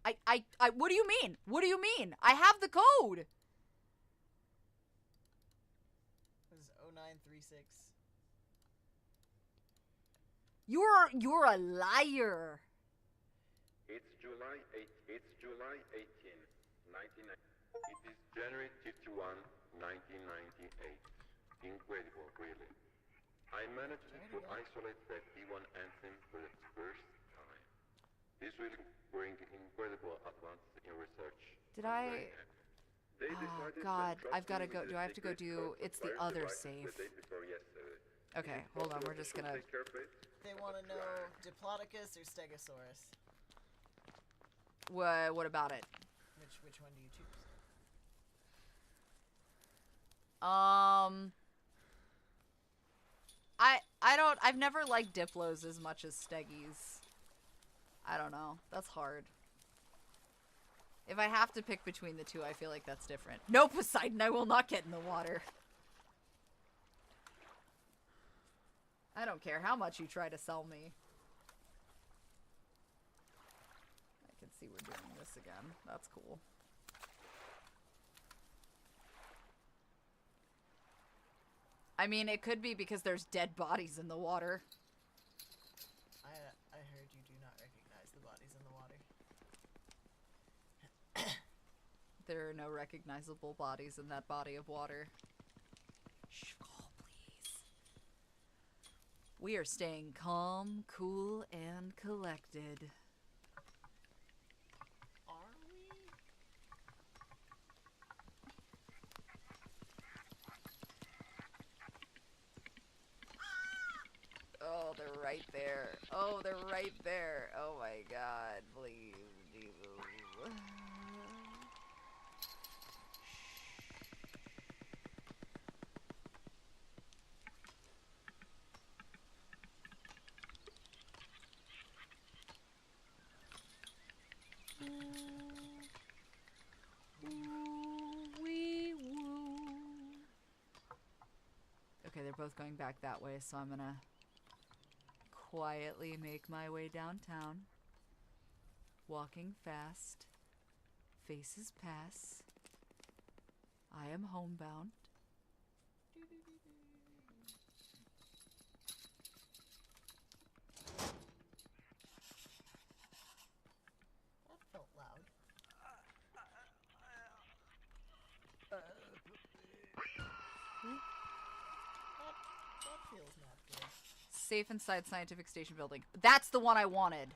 Okay. What do you mean? What do you mean? I have the code! This is 0936. You're a liar. It's July 18, 1990. It is January 51, 1998. Incredible, really. I managed to isolate that D1 enzyme for the first time. This will bring incredible advances in research. Did I... Oh, God. I've got to go. Do I have to go do... It's the other safe. Okay, hold on. We're just gonna... They want to know Diplodocus or Stegosaurus. What about it? Which one do you choose? I've never liked Diplos as much as Steggies. I don't know. That's hard. If I have to pick between the two, I feel like that's different. No, Poseidon, I will not get in the water. I don't care how much you try to sell me. I can see we're doing this again. That's cool. I mean, it could be because there's dead bodies in the water. I heard you do not recognize the bodies in the water. There are no recognizable bodies in that body of water. Shh, oh, please. We are staying calm, cool, and collected. Are we? right there. Oh, they're right there. Oh my god, please. Okay, they're both going back that way, so I'm gonna quietly make my way downtown. Walking fast. Faces pass. I am homebound. That felt loud. That feels not good. Safe inside scientific station building. That's the one I wanted.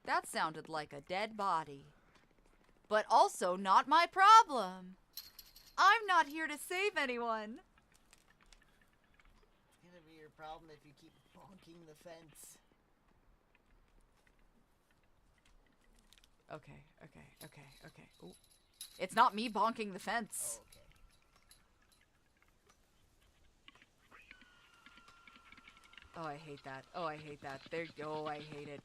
That sounded like a dead body. But also not my problem. I'm not here to save anyone. It's gonna be your problem if you keep bonking the fence. Okay. Ooh. It's not me bonking the fence. Oh, okay. Oh, I hate that. Oh, I hate that. Oh, I hate it.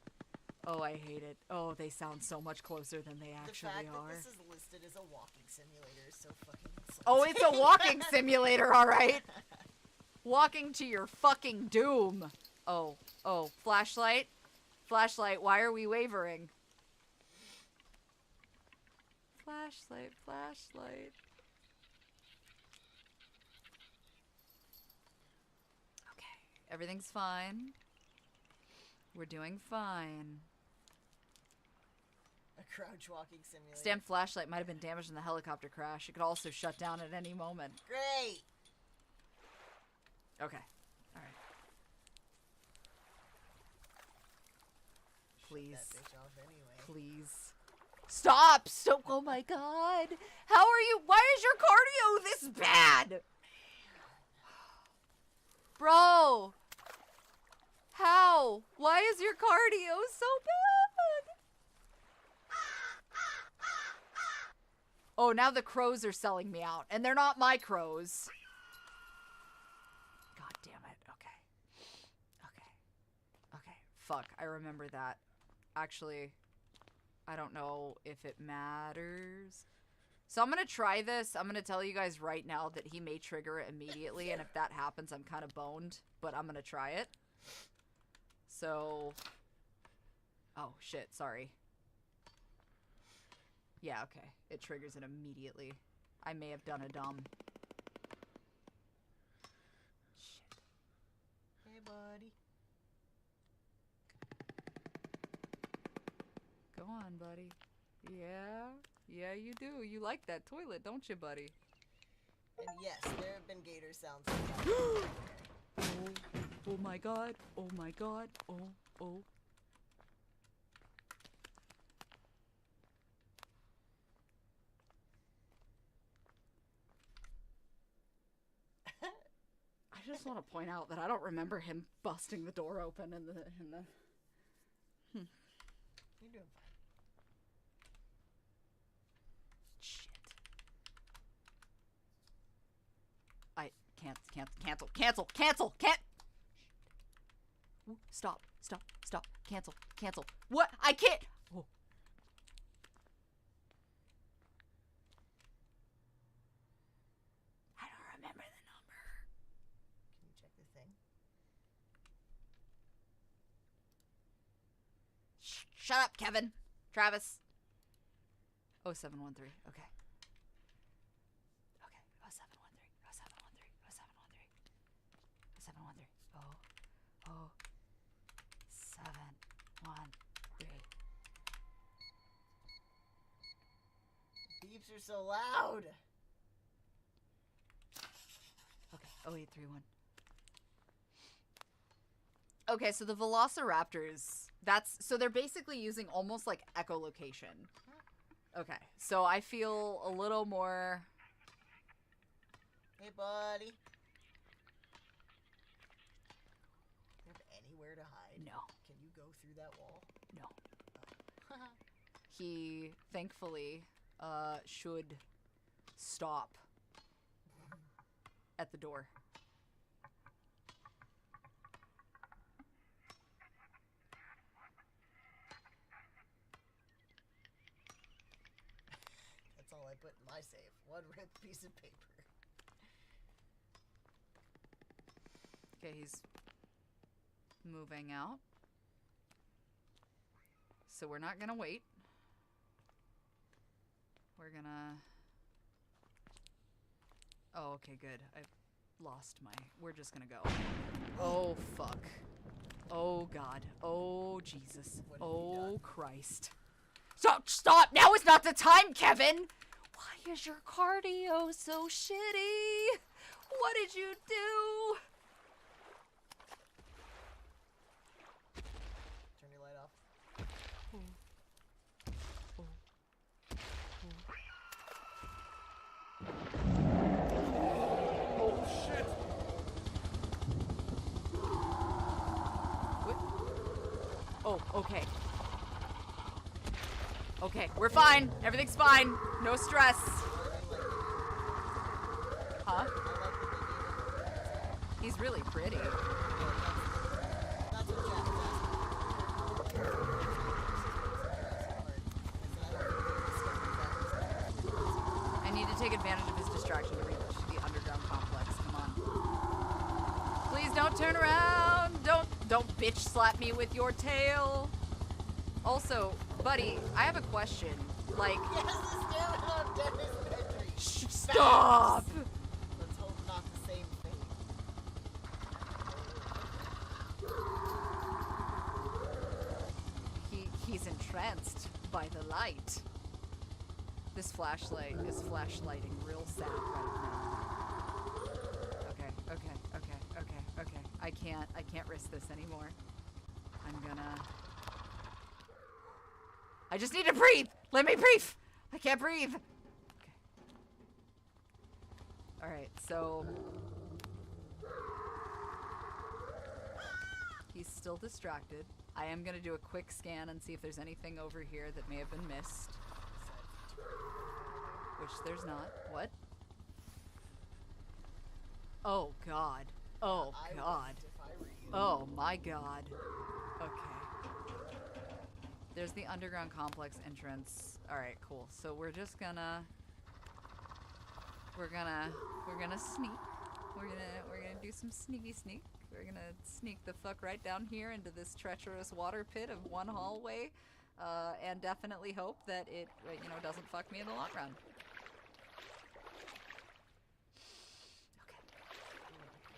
Oh, I hate it. Oh, they sound so much closer than they actually The fact are. that this is listed as a walking simulator is so fucking insulting. Oh, it's a walking simulator, alright? Walking to your fucking doom. Oh, flashlight? Flashlight, why are we wavering? Flashlight. Okay, everything's fine. We're doing fine. A crouch walking simulator. Stand flashlight might have been damaged in the helicopter crash. It could also shut down at any moment. Great! Okay. Alright. Please. Shut that bitch off anyway. Please. Stop! Oh my god! How are you? Why is your cardio this bad? Bro! How? Why is your cardio so bad? Oh, now the crows are selling me out. And they're not my crows. God damn it. Okay. Fuck, I remember that. Actually, I don't know if it matters. So I'm gonna try this. I'm gonna tell you guys right now that he may trigger it immediately, and if that happens, I'm kind of boned. But I'm gonna try it. So... Oh, shit, sorry. Yeah, okay. It triggers it immediately. I may have done a dumb. Shit. Hey, buddy. Go on, buddy. Yeah, you do. You like that toilet, don't you, buddy? And yes, there have been gator sounds. Oh my god. Oh my god. Oh. I just want to point out that I don't remember him busting the door open in the You're doing fine. Shit. I can't Ooh, stop, cancel. What? I can't. Oh. I don't remember the number. Can you check the thing? Shut up, Kevin. Travis. 0713. Okay. 0713. Oh. 713. Beeps are so loud. Okay. 0831. Okay, so the Velociraptors, so they're basically using almost like echolocation. Okay, so I feel a little more... Hey, buddy. No. Can you go through that wall? No. Oh. He, thankfully, should stop at the door. That's all I put in my safe. One ripped piece of paper. Okay, he's moving out. So we're not gonna wait. We're gonna... Oh, okay, good. I lost my... We're just gonna go. Oh, fuck. Oh, God. Oh, Jesus. Oh, Christ. Stop! Stop! Now is not the time, Kevin! Why is your cardio so shitty? What did you do? Turn your light off. Oh shit! What? Oh, okay. Okay, we're fine. Everything's fine. No stress. Huh? He's really pretty. That's what Jack was asking. I need to take advantage of his distraction to reach the underground complex. Come on. Please don't turn around. Don't bitch slap me with your tail. Also, buddy, I have a question. Like, Yes, the stamina of Dennis Petrie. stop! Let's hope not the same thing. He's entranced by the light. This flashlight is flashlighting real sad right now. Okay. I can't risk this anymore. I'm gonna... I just need to breathe! Let me breathe! I can't breathe! Okay. Alright, so... He's still distracted. I am gonna do a quick scan and see if there's anything over here that may have been missed. Which there's not. What? Oh, God. Oh, I God. wouldn't if I were you. Oh, my God. Okay. There's the underground complex entrance. Alright, cool. So we're just gonna... We're gonna sneak. We're gonna do some sneaky sneak. We're gonna sneak the fuck right down here into this treacherous water pit of one hallway, and definitely hope that it, doesn't fuck me in the long run. Okay.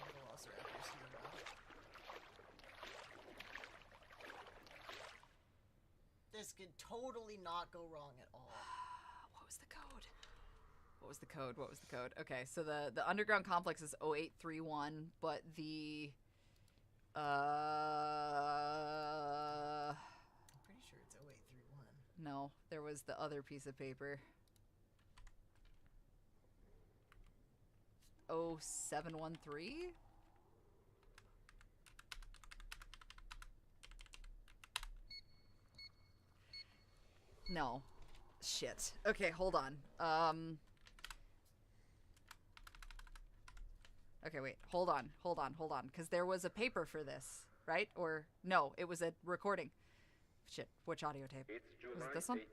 Velociraptors here now. This could totally not go wrong at all. What was the code? What was the code? What was the code? Okay, so the underground complex is 0831, but the I'm pretty sure it's 0831. no, there was the other piece of paper. 0713? No. Shit. Okay, hold on. Okay, wait. Hold on, because there was a paper for this, right? Or no, it was a recording. Shit, which audio tape? It's Was July it this one? 18,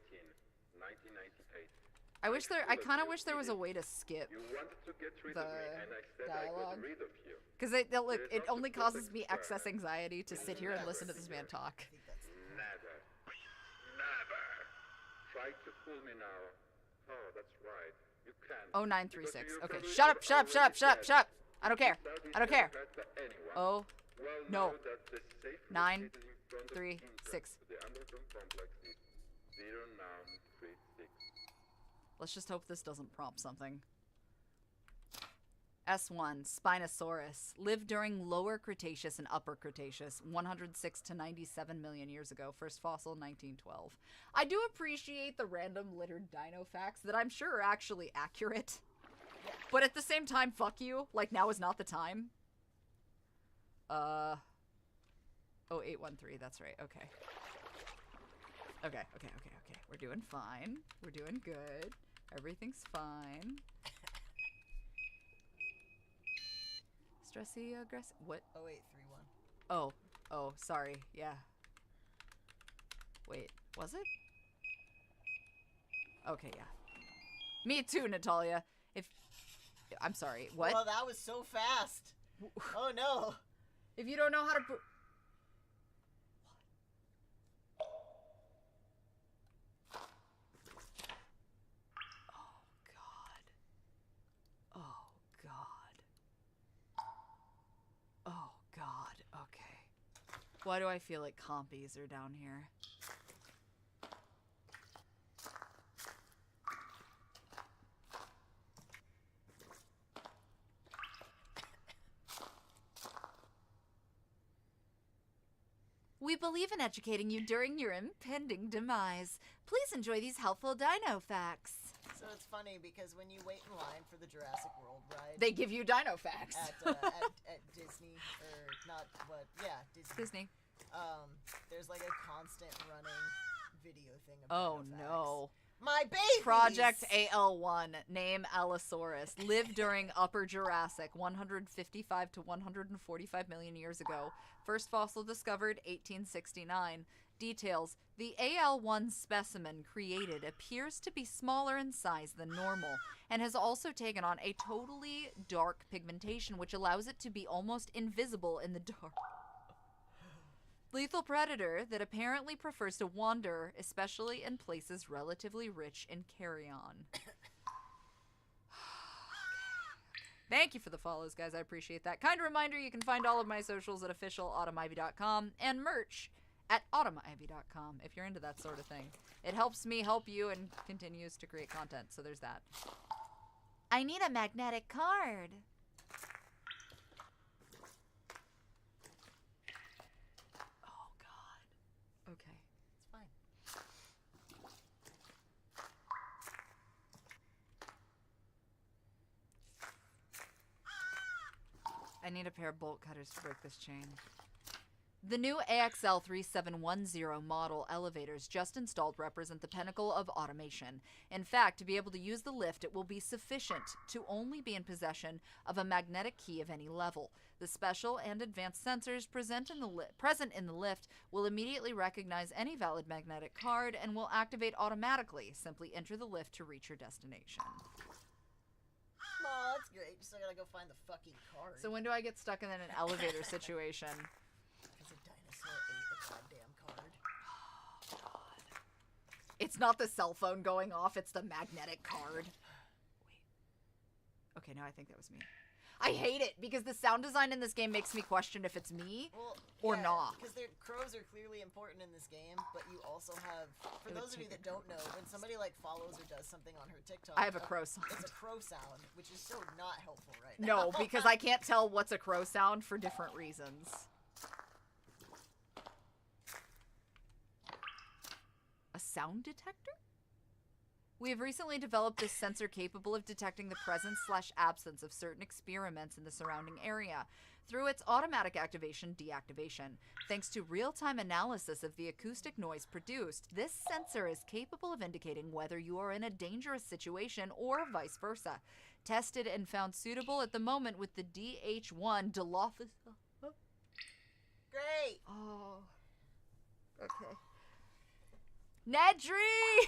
1998. I kind of wish there was a way to skip, You wanted to get rid the of me, and I said dialogue. I got rid of you. because it only causes me excess anxiety to sit here and listen to this man talk. I think that's Never. Never. Try to fool me now. Oh, that's right. You can't. 0936. Because Okay, you're shut up, probably shut up, shut up, already shut up, shut up. dead. I don't care. Without I don't care. being hurt by anyone. Oh, Well, no. know that the safe 9, located in front of 3, entrance 6. to the underground complex is 0936. Let's just hope this doesn't prompt something. S1, Spinosaurus, lived during Lower Cretaceous and Upper Cretaceous, 106 to 97 million years ago. First fossil, 1912. I do appreciate the random littered dino facts that I'm sure are actually accurate. But at the same time, fuck you. Like, now is not the time. Oh, 813. That's right. Okay. Okay. We're doing fine. We're doing good. Everything's fine. Stressy, aggressive. What? 0831. Oh, sorry. Yeah. Wait, was it? Okay, yeah. Me too, Natalia. I'm sorry. What? Well, that was so fast. Oh no. If you don't know how to Oh god. Okay. Why do I feel like compies are down here? We believe in educating you during your impending demise. Please enjoy these helpful dino facts. So it's funny because when you wait in line for the Jurassic World ride, They give you dino facts. at Disney, or not what? Yeah, Disney. Disney. There's like a constant running video thing of Oh dino no. facts. My babies! Project AL1, name Allosaurus, lived during Upper Jurassic, 155 to 145 million years ago. First fossil discovered, 1869. Details: the AL1 specimen created appears to be smaller in size than normal, and has also taken on a totally dark pigmentation, which allows it to be almost invisible in the dark. Lethal predator that apparently prefers to wander, especially in places relatively rich in carrion. Thank you for the follows, guys. I appreciate that. Kind reminder, you can find all of my socials at official.autumnivy.com and merch at autumnivy.com if you're into that sort of thing. It helps me help you and continues to create content, so there's that. I need a magnetic card. Oh, God. Okay. It's fine. I need a pair of bolt cutters to break this chain. The new AXL 3710 model elevators just installed represent the pinnacle of automation. In fact, to be able to use the lift, it will be sufficient to only be in possession of a magnetic key of any level. The special and advanced sensors present in the lift will immediately recognize any valid magnetic card and will activate automatically. Simply enter the lift to reach your destination. Oh, that's great. Just I gotta go find the fucking card. So when do I get stuck in an elevator situation? Because a dinosaur ate the goddamn card. Oh, God. It's not the cell phone going off, it's the magnetic card. Wait. Okay, no, I think that was me. I hate it because the sound design in this game makes me question if it's me or not. Because crows are clearly important in this game, but you also have, for those of you that don't know, when somebody like follows or does something on her TikTok, I have a crow sound. It's a crow sound, which is so not helpful right now. No, because I can't tell what's a crow sound for different reasons. A sound detector? We have recently developed this sensor capable of detecting the presence/absence of certain experiments in the surrounding area through its automatic activation/deactivation. Thanks to real-time analysis of the acoustic noise produced, this sensor is capable of indicating whether you are in a dangerous situation or vice versa. Tested and found suitable at the moment with the DH1 Dilophosaurus. Great! Oh. Okay. Nedry!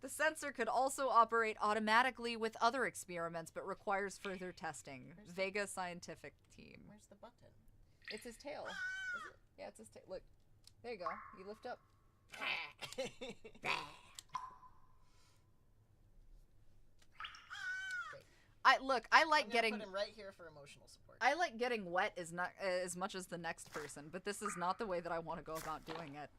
The sensor could also operate automatically with other experiments, but requires further testing. Vega Scientific Team. Where's the button? It's his tail. Is it? Yeah, it's his tail. Look. There you go. You lift up. I like getting put him right here for emotional support. I like getting wet as much as the next person, but this is not the way that I want to go about doing it.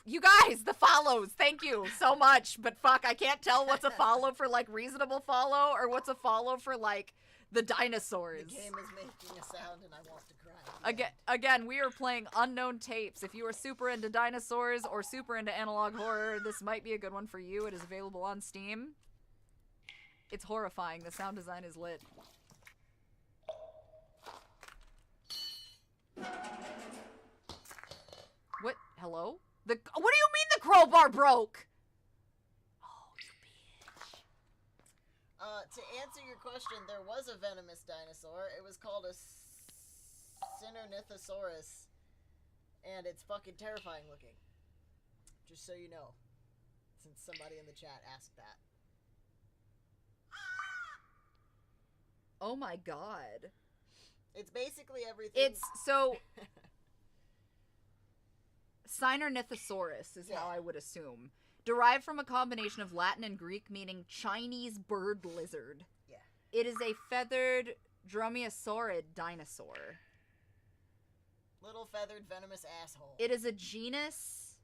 You guys, the follows, thank you so much, but fuck, I can't tell what's a follow for, like, reasonable follow, or what's a follow for, like, the dinosaurs. The game is making a sound and I want to cry. Again, we are playing Unknown Tapes. If you are super into dinosaurs or super into analog horror, this might be a good one for you. It is available on Steam. It's horrifying. The sound design is lit. What? Hello? What do you mean the crowbar broke? Oh, you bitch. To answer your question, there was a venomous dinosaur. It was called a Sinornithosaurus, and it's fucking terrifying looking. Just so you know, since somebody in the chat asked that. Oh my god. It's basically everything. It's so. Sinornithosaurus is how I would assume. Derived from a combination of Latin and Greek meaning Chinese bird lizard. Yeah. It is a feathered dromaeosaurid dinosaur. Little feathered venomous asshole. It is a genus.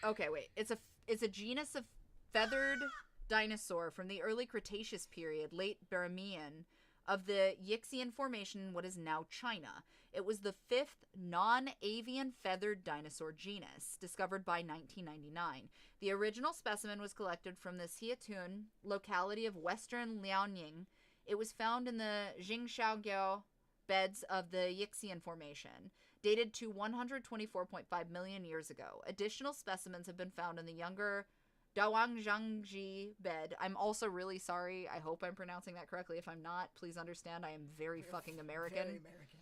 Okay, wait. It's a genus of feathered dinosaur from the early Cretaceous period, late Birimian, of the Yixian Formation in what is now China. It was the 5th non-avian feathered dinosaur genus, discovered by 1999. The original specimen was collected from the Xiatun locality of western Liaoning. It was found in the Jingxiaoguo beds of the Yixian Formation, dated to 124.5 million years ago. Additional specimens have been found in the younger Dawangjangji bed. I'm also really sorry. I hope I'm pronouncing that correctly. If I'm not, please understand I am very fucking American. Very American.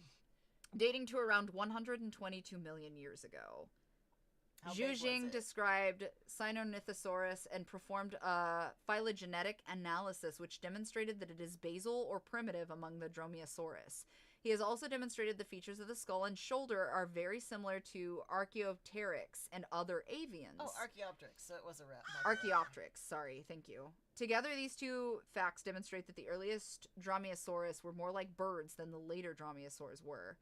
Dating to around 122 million years ago. How big was Zhu it? described Sinornithosaurus and performed a phylogenetic analysis which demonstrated that it is basal or primitive among the Dromaeosaurus. He has also demonstrated the features of the skull and shoulder are very similar to Archaeopteryx and other avians. Oh, Archaeopteryx, so it was a rat. Archaeopteryx, sorry, thank you. Together, these two facts demonstrate that the earliest Dromaeosaurus were more like birds than the later Dromaeosaurs were.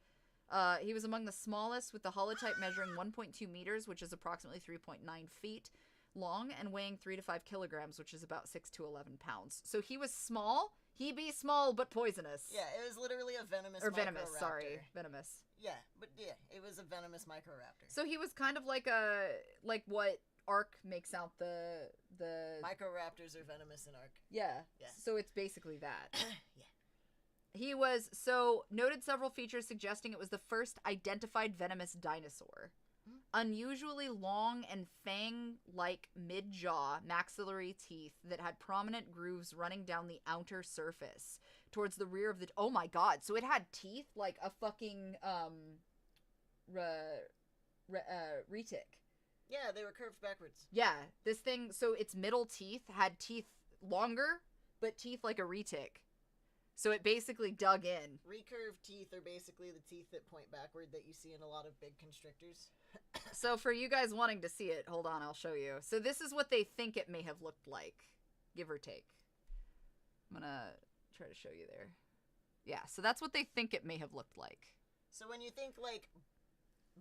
He was among the smallest, with the holotype measuring 1.2 meters, which is approximately 3.9 feet long, and weighing 3 to 5 kilograms, which is about 6 to 11 pounds. So he was small. He be small, but poisonous. Yeah, it was literally a venomous Venomous, microraptor. sorry. Venomous. Yeah, but yeah, it was a venomous microraptor. So he was kind of like what Ark makes out the... Microraptors are venomous in Ark. Yeah. Yeah. So it's basically that. Yeah. He noted several features suggesting it was the first identified venomous dinosaur. Unusually long and fang-like mid-jaw maxillary teeth that had prominent grooves running down the outer surface towards the rear of the... Oh my god, so it had teeth like a fucking, retic. Yeah, they were curved backwards. Yeah, this thing, so its middle teeth had teeth longer, but teeth like a retic. So it basically dug in. Recurved teeth are basically the teeth that point backward that you see in a lot of big constrictors. So for you guys wanting to see it, hold on, I'll show you. So this is what they think it may have looked like, give or take. I'm gonna try to show you there. Yeah, so that's what they think it may have looked like. So when you think like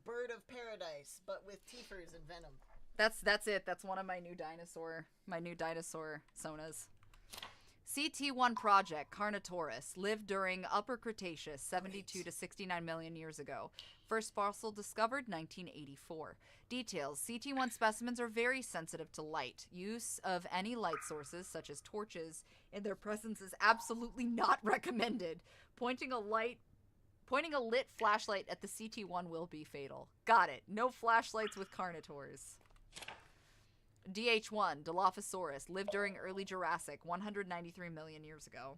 bird of paradise, but with teethers and venom. That's it. That's one of my new dinosaur sonas. CT1 project, Carnotaurus, lived during Upper Cretaceous, 72 to 69 million years ago. First fossil discovered, 1984. Details, CT1 specimens are very sensitive to light. Use of any light sources, such as torches, in their presence is absolutely not recommended. Pointing a lit flashlight at the CT1 will be fatal. Got it. No flashlights with Carnotaurs. DH1, Dilophosaurus, lived during early Jurassic, 193 million years ago.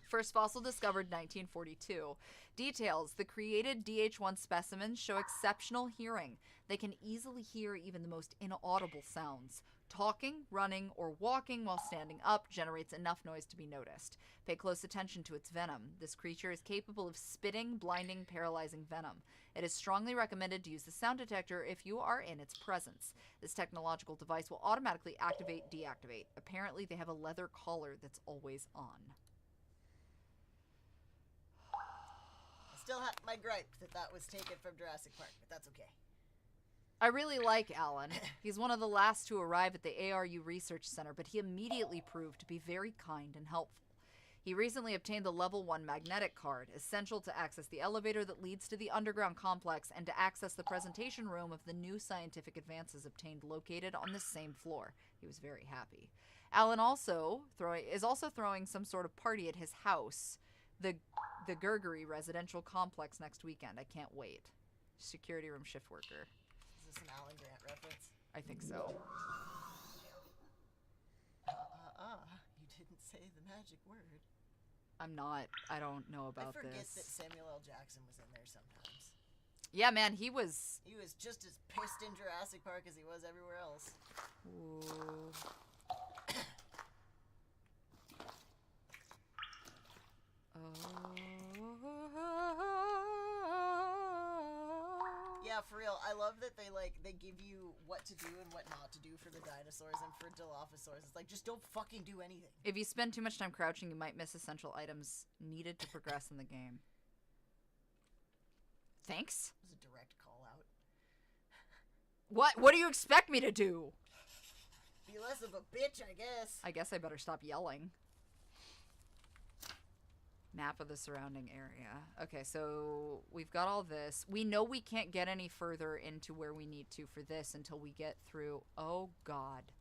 First fossil discovered 1942. Details, the created DH1 specimens show exceptional hearing. They can easily hear even the most inaudible sounds. Talking, running, or walking while standing up generates enough noise to be noticed. Pay close attention to its venom. This creature is capable of spitting, blinding, paralyzing venom. It is strongly recommended to use the sound detector if you are in its presence. This technological device will automatically activate, deactivate. Apparently, they have a leather collar that's always on. I still have my gripe that was taken from Jurassic Park, but that's okay. I really like Alan. He's one of the last to arrive at the ARU Research Center, but he immediately proved to be very kind and helpful. He recently obtained the level 1 magnetic card, essential to access the elevator that leads to the underground complex and to access the presentation room of the new scientific advances obtained located on the same floor. He was very happy. Alan is also throwing some sort of party at his house, the Gurgery residential complex, next weekend. I can't wait. Security room shift worker. Is this an Alan Grant reference? I think so. You didn't say the magic word. I don't know about I forget this. that Samuel L. Jackson was in there sometimes. Yeah, man, he was just as pissed in Jurassic Park as he was everywhere else. Ooh. Yeah, for real. I love that they give you what to do and what not to do for the dinosaurs and for Dilophosaurs. It's like, just don't fucking do anything. If you spend too much time crouching, you might miss essential items needed to progress in the game. Thanks? It was a direct call out. What do you expect me to do? Be less of a bitch, I guess. I guess I better stop yelling. Map of the surrounding area. Okay, so we've got all this. We know we can't get any further into where we need to for this until we get through... Oh, God.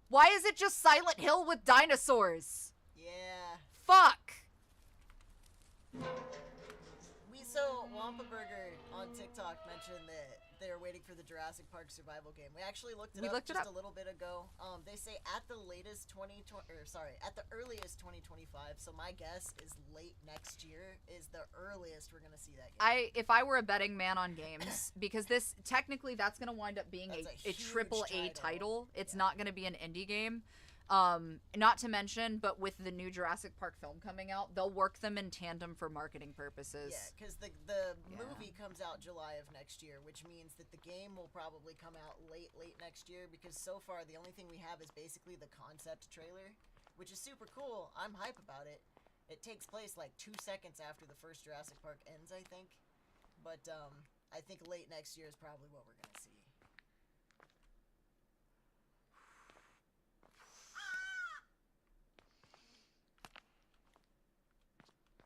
Why is it just Silent Hill with dinosaurs? Yeah. Fuck! Wampa Burger on TikTok mentioned that they're waiting for the Jurassic Park survival game. We actually looked it up just a little bit ago. They say at the latest at the earliest 2025. So my guess is late next year is the earliest we're gonna see that game. If I were a betting man on games, because this technically that's gonna wind up being a triple A title. It's not gonna be an indie game. Not to mention, but with the new Jurassic Park film coming out, they'll work them in tandem for marketing purposes. Yeah, because the movie comes out July of next year, which means that the game will probably come out late next year, because so far the only thing we have is basically the concept trailer, which is super cool. I'm hype about it. It takes place like 2 seconds after the first Jurassic Park ends, I think. But I think late next year is probably what we're going to see.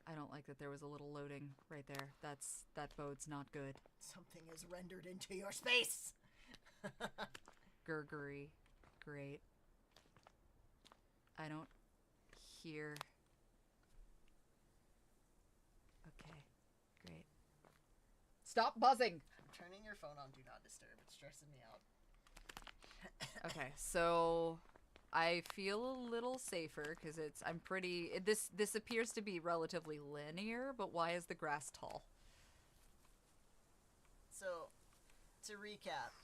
I don't like that there was a little loading right there. That bodes not good. Something is rendered into your space. Gurgery. Great. I don't hear. Okay. Great. Stop buzzing! I'm turning your phone on Do Not Disturb. It's stressing me out. Okay, so I feel a little safer because this appears to be relatively linear, but why is the grass tall? So, to recap,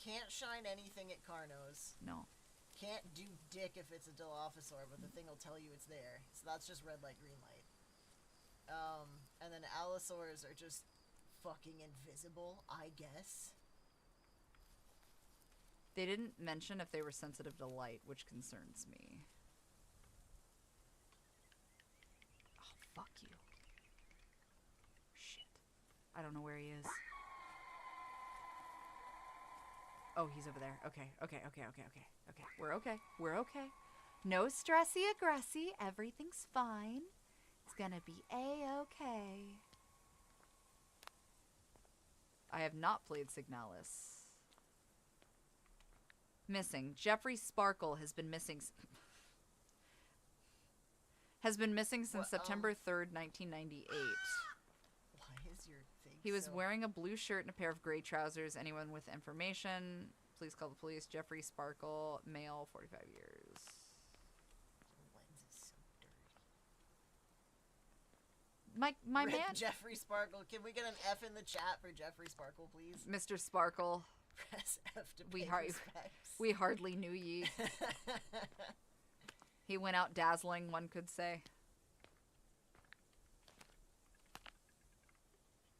can't shine anything at Carnos. No. Can't do dick if it's a Dilophosaur, but the thing will tell you it's there. So that's just red light, green light. And then Allosaurs are just fucking invisible, I guess. They didn't mention if they were sensitive to light, which concerns me. Oh, fuck you. Shit. I don't know where he is. Oh, he's over there. Okay. We're okay. We're okay. No stressy-aggressy. Everything's fine. It's gonna be A-okay. I have not played Signalis. Missing. Jeffrey Sparkle has been missing since September 3rd, 1998. Why is your thing He was wearing a blue shirt and a pair of gray trousers. Anyone with information, please call the police. Jeffrey Sparkle, male, 45 years. Your lens is so dirty. My Rip man. Jeffrey Sparkle. Can we get an F in the chat for Jeffrey Sparkle, please? Mr. Sparkle. Press F to pay respects. We hardly knew ye. He went out dazzling, one could say.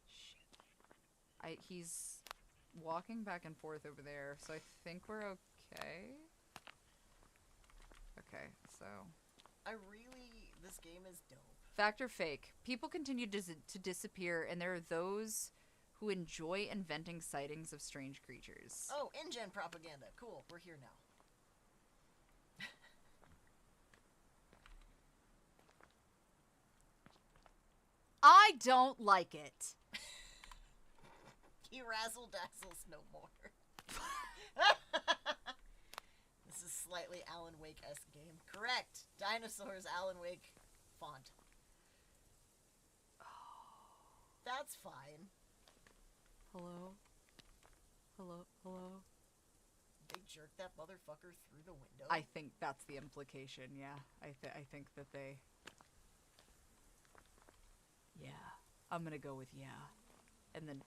Shit. He's walking back and forth over there, so I think we're okay. Okay, so... This game is dope. Fact or fake? People continue to disappear, and there are those who enjoy inventing sightings of strange creatures. Oh, InGen propaganda. Cool, we're here now. I don't like it. He razzle dazzles no more. This is slightly Alan Wake-esque game. Correct. Dinosaurs, Alan Wake font. That's fine. Hello? Hello? They jerked that motherfucker through the window. I think that's the implication, yeah. I think that they... Yeah. I'm gonna go with yeah. And then...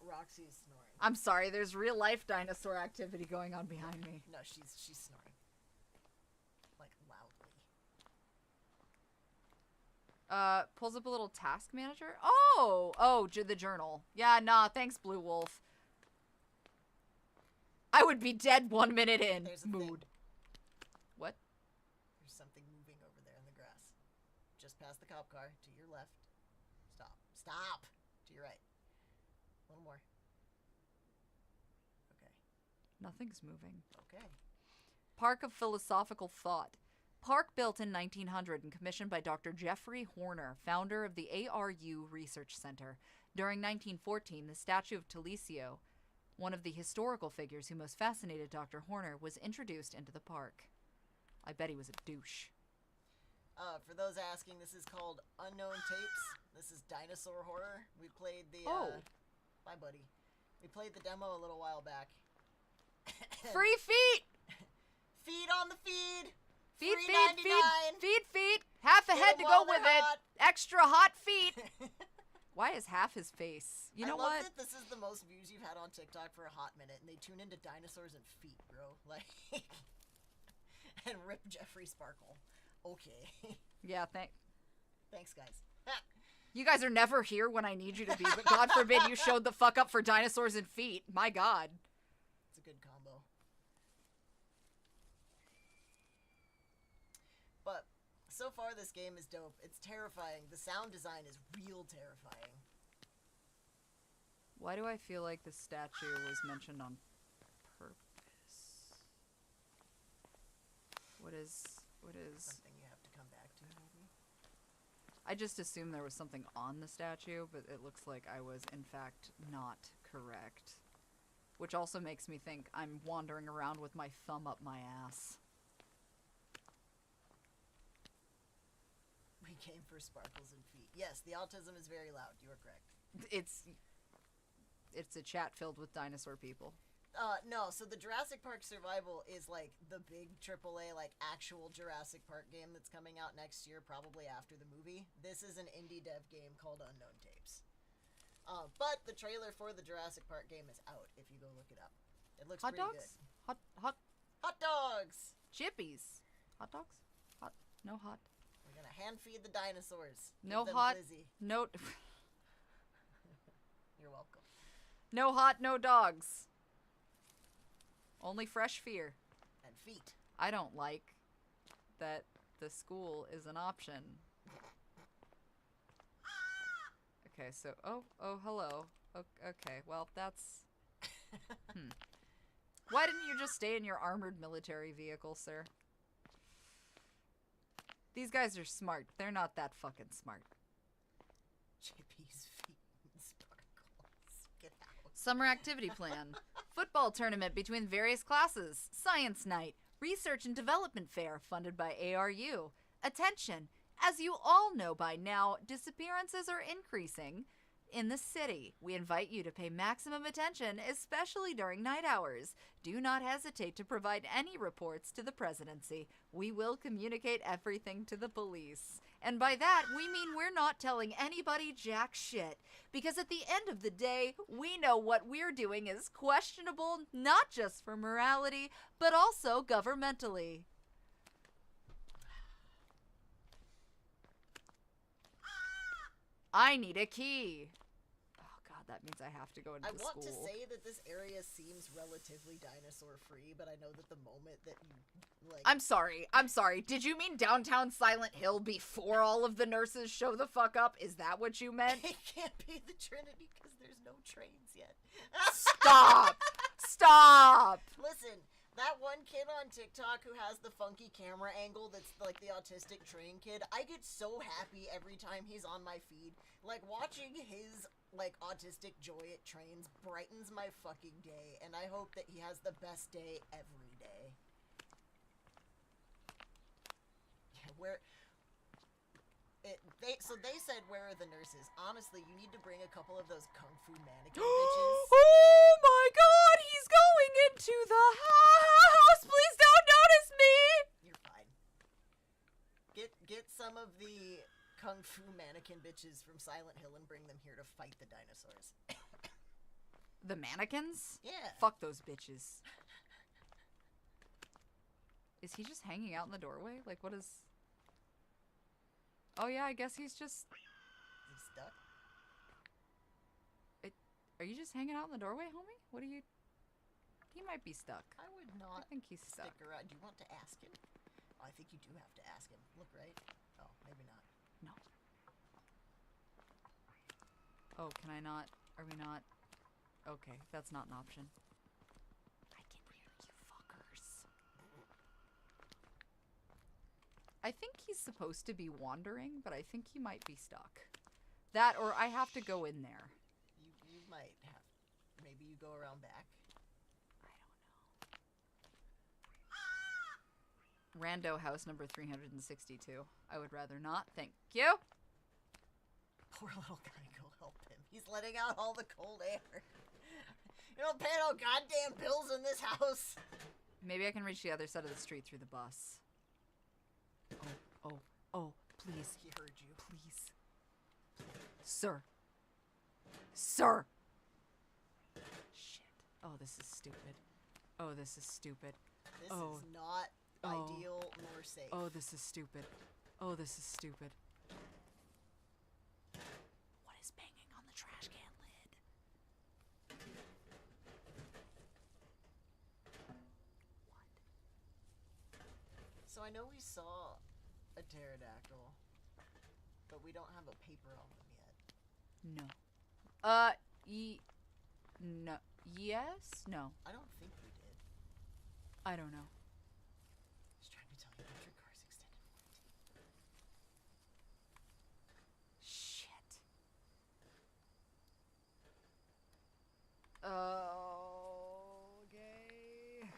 Roxy's snoring. I'm sorry, there's real life dinosaur activity going on behind me. No, she's snoring. Like, loudly. Pulls up a little task manager. Oh, the journal. Yeah, nah, thanks, Blue Wolf. I would be dead 1 minute in. There's a Mood. thing. What? There's something moving over there in the grass. Just past the cop car, to your left. Stop! To your right. A little more. Okay. Nothing's moving. Okay. Park of Philosophical Thought. Park built in 1900 and commissioned by Dr. Jeffrey Horner, founder of the ARU Research Center. During 1914, the statue of Talicio, one of the historical figures who most fascinated Dr. Horner, was introduced into the park. I bet he was a douche. For those asking, this is called Unknown Tapes. This is Dinosaur Horror. We played the, Bye, buddy. We played the demo a little while back. Free feet! Feed on the feed! Feet! Half a head to go with it! Extra hot feet! Why is half his face? You know I love what? that this is the most views you've had on TikTok for a hot minute, and they tune into dinosaurs and feet, bro. Like, and rip Jeffrey Sparkle. Okay. Yeah, Thanks, guys. You guys are never here when I need you to be, but God forbid you showed the fuck up for dinosaurs and feet. My God. It's a good combo. But so far this game is dope. It's terrifying. The sound design is real terrifying. Why do I feel like the statue was mentioned on purpose? What is... Something you have to come back to, maybe? I just assumed there was something on the statue, but it looks like I was, in fact, not correct. Which also makes me think I'm wandering around with my thumb up my ass. We came for sparkles and feet. Yes, the autism is very loud. You are correct. It's a chat filled with dinosaur people. No, so the Jurassic Park Survival is like the big AAA, like actual Jurassic Park game that's coming out next year, probably after the movie. This is an indie dev game called Unknown Tapes. But the trailer for the Jurassic Park game is out, if you go look it up. It looks Hot pretty dogs? good. Hot dogs! chippies. Hot dogs? No hot. We're gonna hand feed the dinosaurs. No Give them hot. Blizzy. No. You're welcome. No hot, no dogs. Only fresh fear. And feet. I don't like that the school is an option. Okay, so oh, hello. Okay, well that's. Why didn't you just stay in your armored military vehicle, sir? These guys are smart. They're not that fucking smart. Chippy's feet and sparkles. Get out. Summer activity plan. Football tournament between various classes. Science night. Research and development fair funded by ARU. Attention! As you all know by now, disappearances are increasing in the city. We invite you to pay maximum attention, especially during night hours. Do not hesitate to provide any reports to the presidency. We will communicate everything to the police. And by that, we mean we're not telling anybody jack shit. Because at the end of the day, we know what we're doing is questionable, not just for morality, but also governmentally. I need a key. Oh god, that means I have to go into the school. I want to say that this area seems relatively dinosaur free, but I know that the moment that you like I'm sorry. Did you mean downtown Silent Hill before all of the nurses show the fuck up? Is that what you meant? It can't be the Trinity because there's no trains yet. Stop! Stop! Listen, That one kid on TikTok who has the funky camera angle that's like the autistic train kid, I get so happy every time he's on my feed. Like, watching his, like, autistic joy at trains brightens my fucking day, and I hope that he has the best day every day. Yeah, so they said, where are the nurses? Honestly, you need to bring a couple of those kung fu mannequin bitches. Oh my god, he's going into the house! Please don't notice me! You're fine. Get some of the kung fu mannequin bitches from Silent Hill and bring them here to fight the dinosaurs. The mannequins? Yeah. Fuck those bitches. Is he just hanging out in the doorway? Like, what is... Oh yeah, I guess he's just... Is he stuck? Are you just hanging out in the doorway, homie? What are you... He might be stuck. I would not I think he's stuck. stick around. Do you want to ask him? Oh, I think you do have to ask him. Look, right? Oh, maybe not. No. Oh, can I not? Are we not? Okay, that's not an option. I can hear you fuckers. I think he's supposed to be wandering, but I think he might be stuck. That, or I have to go in there. You might have. Maybe you go around back. Rando house number 362. I would rather not. Thank you. Poor little guy, go help him. He's letting out all the cold air. You don't pay no goddamn bills in this house. Maybe I can reach the other side of the street through the bus. Oh, please. He heard you. Please. Sir. Sir! Shit. Oh, this is stupid. Oh, this is stupid. This is not ideal nor safe. Oh, this is stupid. Oh, this is stupid. What is banging on the trash can lid? So I know we saw a pterodactyl, but we don't have a paper on them yet. No. No. Yes? No. I don't think we did. I don't know. I was trying to tell you about your car's extended warranty. Shit. Okay.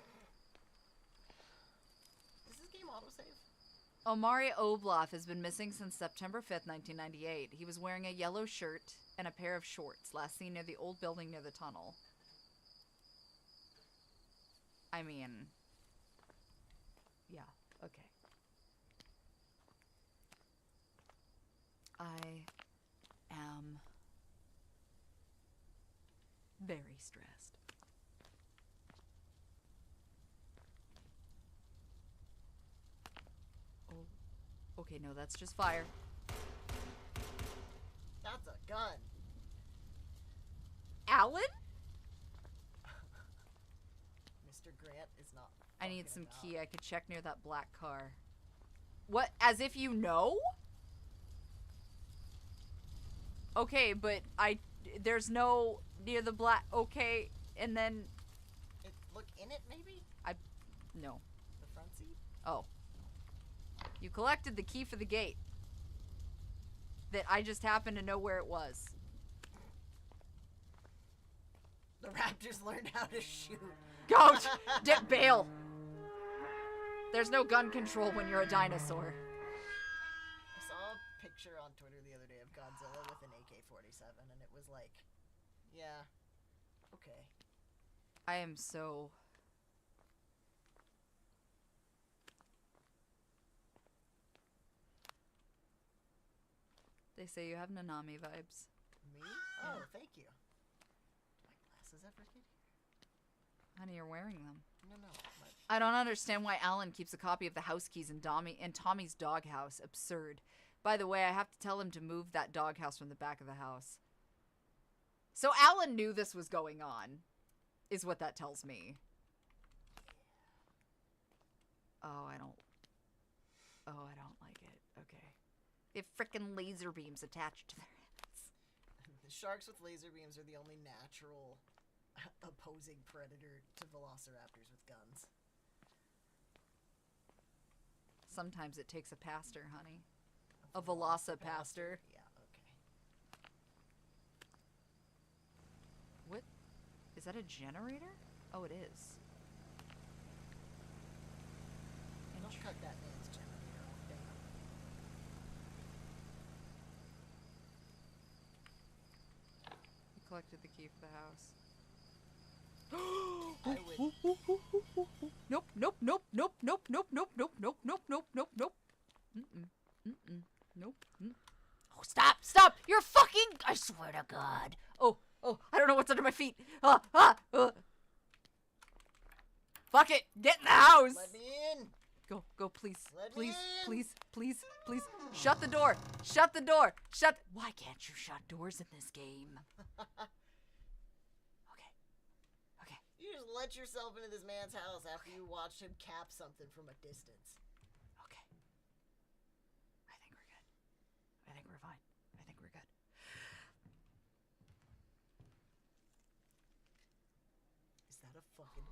Does this game autosave? Omari Obloff has been missing since September 5th, 1998. He was wearing a yellow shirt and a pair of shorts, last seen near the old building near the tunnel. I mean... Yeah, okay. I am very stressed. Oh, okay, no, that's just fire. That's a gun. Alan? Mr. Grant is not. I need some about. key. I could check near that black car. What? As if you know? Okay, but there's no near the black. Okay, and then Look in it, maybe. no. The front seat. Oh, you collected the key for the gate. That I just happened to know where it was. The raptors learned how to shoot. Go, bail. There's no gun control when you're a dinosaur. I saw a picture on Twitter the other day of Godzilla with an AK-47, and it was like, yeah, okay. I am so... They say you have Nanami vibes. Me? Oh, thank you. Do my glasses ever get here? Honey, you're wearing them. No. I don't understand why Alan keeps a copy of the house keys in Tommy's doghouse. Absurd. By the way, I have to tell him to move that doghouse from the back of the house. So Alan knew this was going on, is what that tells me. Oh, I don't like it. Okay. They have frickin' laser beams attached to their heads. The sharks with laser beams are the only natural opposing predator to velociraptors with guns. Sometimes it takes a pastor, honey. A velocipaster. Yeah, okay. What? Is that a generator? Oh, it is. Don't cut that man's generator off, damn. He collected the key for the house. I would... Nope, nope, nope, nope, nope, nope, nope, nope, nope, nope, nope, nope, nope. Nope. Oh, stop! You're fucking... I swear to God. Oh, I don't know what's under my feet. Fuck it, get in the house. Let me in. Go, please. Let me in. Please. Shut the door. Why can't you shut doors in this game? Okay. You just let yourself into this man's house after you watched him cap something from a distance. Okay. I think we're good. I think we're fine. I think we're good. Is that a fucking...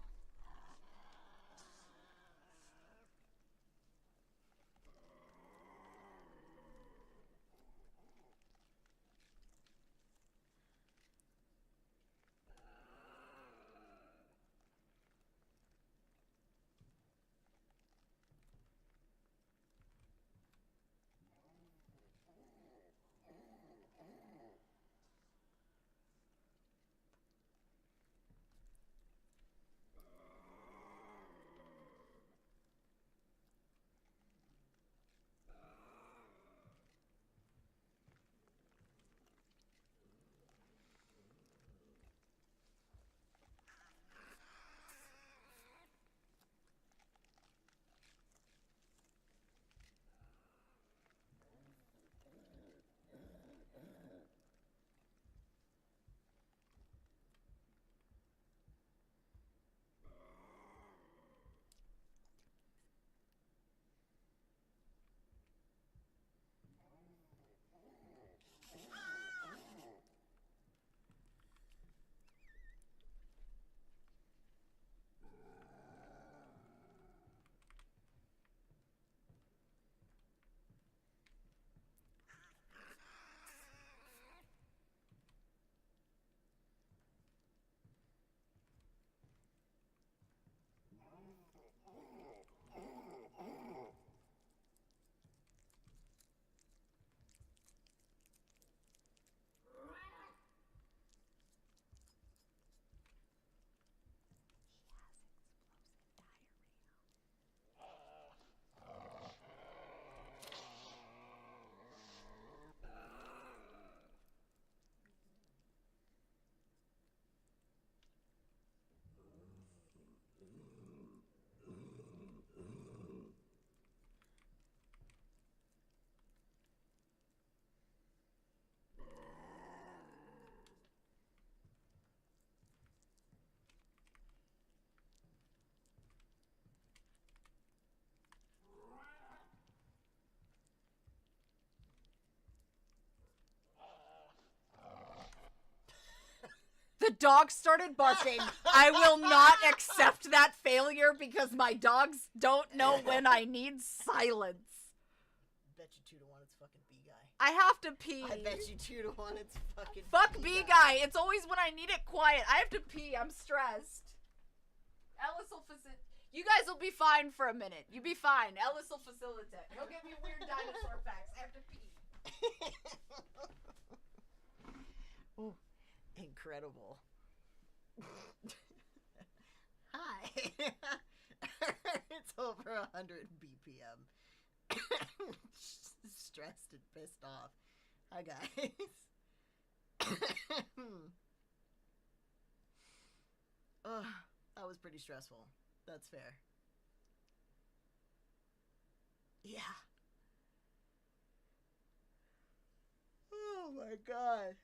The dog started barking. I will not accept that failure because my dogs don't know when I need silence. Bet you 2 to 1 it's fucking B-Guy. I have to pee. I bet you 2 to 1 it's fucking Fuck B-Guy. It's always when I need it quiet. I have to pee. I'm stressed. Ellis will facilitate. You guys will be fine for a minute. You be fine. Ellis will facilitate. He'll give me weird dinosaur facts. I have to pee. Oh, incredible. Hi. It's over 100 BPM. Stressed and pissed off. Hi, guys. Oh, that was pretty stressful. That's fair. Yeah. Oh my god.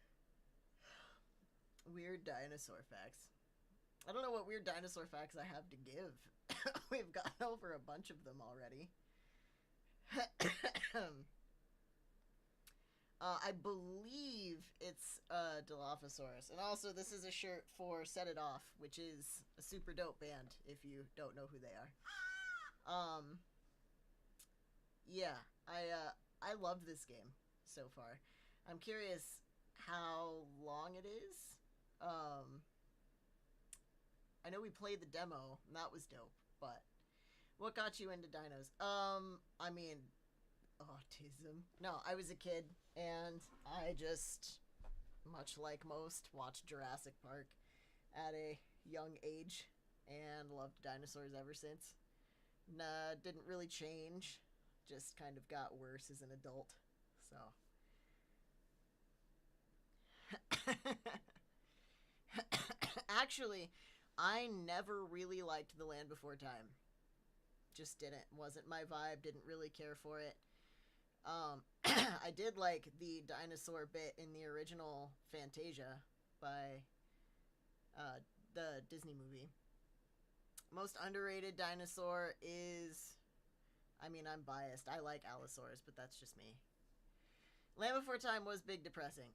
Weird dinosaur facts. I don't know what weird dinosaur facts I have to give. We've gone over a bunch of them already. I believe it's Dilophosaurus. And also, this is a shirt for Set It Off, which is a super dope band, if you don't know who they are. Yeah, I loved this game so far. I'm curious how long it is. I know we played the demo, and that was dope, but what got you into dinos? I mean, autism. No, I was a kid, and I just, much like most, watched Jurassic Park at a young age, and loved dinosaurs ever since. Nah, didn't really change, just kind of got worse as an adult, so. Actually, I never really liked The Land Before Time. Just didn't. Wasn't my vibe. Didn't really care for it. I did like the dinosaur bit in the original Fantasia by the Disney movie. Most underrated dinosaur is... I mean, I'm biased. I like Allosaurus, but that's just me. Land Before Time was big depressing.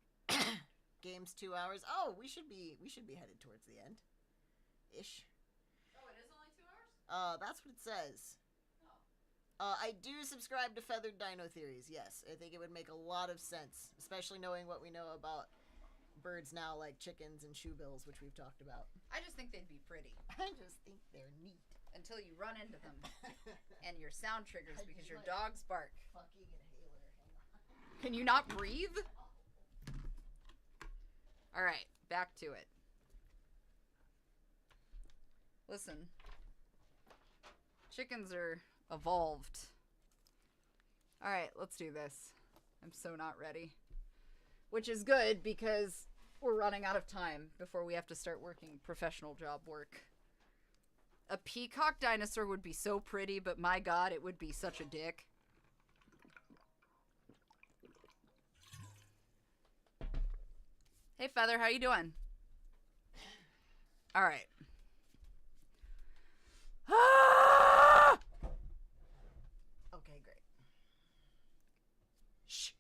Game's 2 hours. Oh, we should be headed towards the end. Ish. Oh, it is only 2 hours? That's what it says. Oh. I do subscribe to Feathered Dino Theories, yes. I think it would make a lot of sense, especially knowing what we know about birds now, like chickens and shoebills, which we've talked about. I just think they'd be pretty. I just think they're neat. Until you run into them and your sound triggers because your like dogs bark. Fucking inhaler. Hang on. Can you not breathe? All right, back to it. Listen, chickens are evolved. All right, let's do this. I'm so not ready. Which is good because we're running out of time before we have to start working professional job work. A peacock dinosaur would be so pretty, but my god, it would be such a dick. Hey, Feather, how you doing? All right. Okay, great. Shh.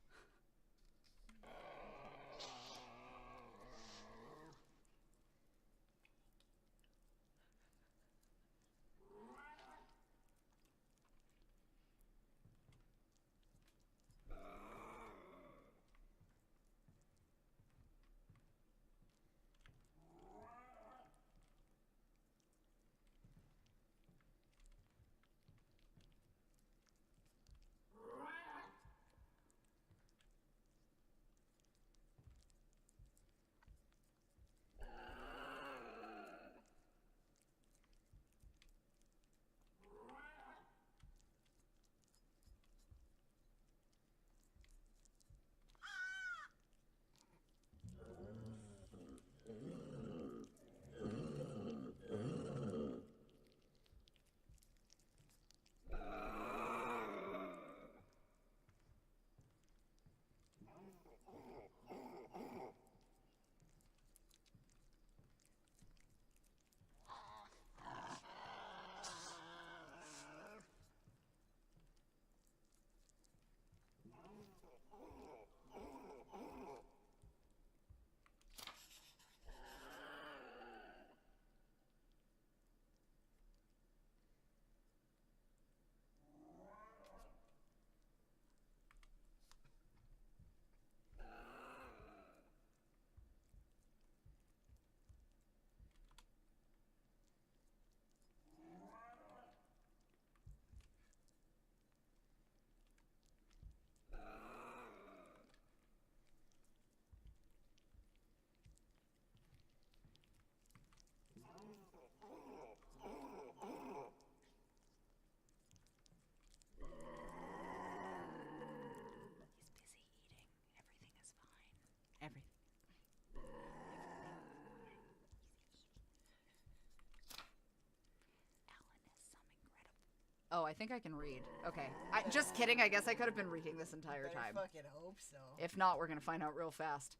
Oh, I think I can read. Okay. Just kidding. I guess I could have been reading this entire Better time. fucking hope so. If not, we're going to find out real fast.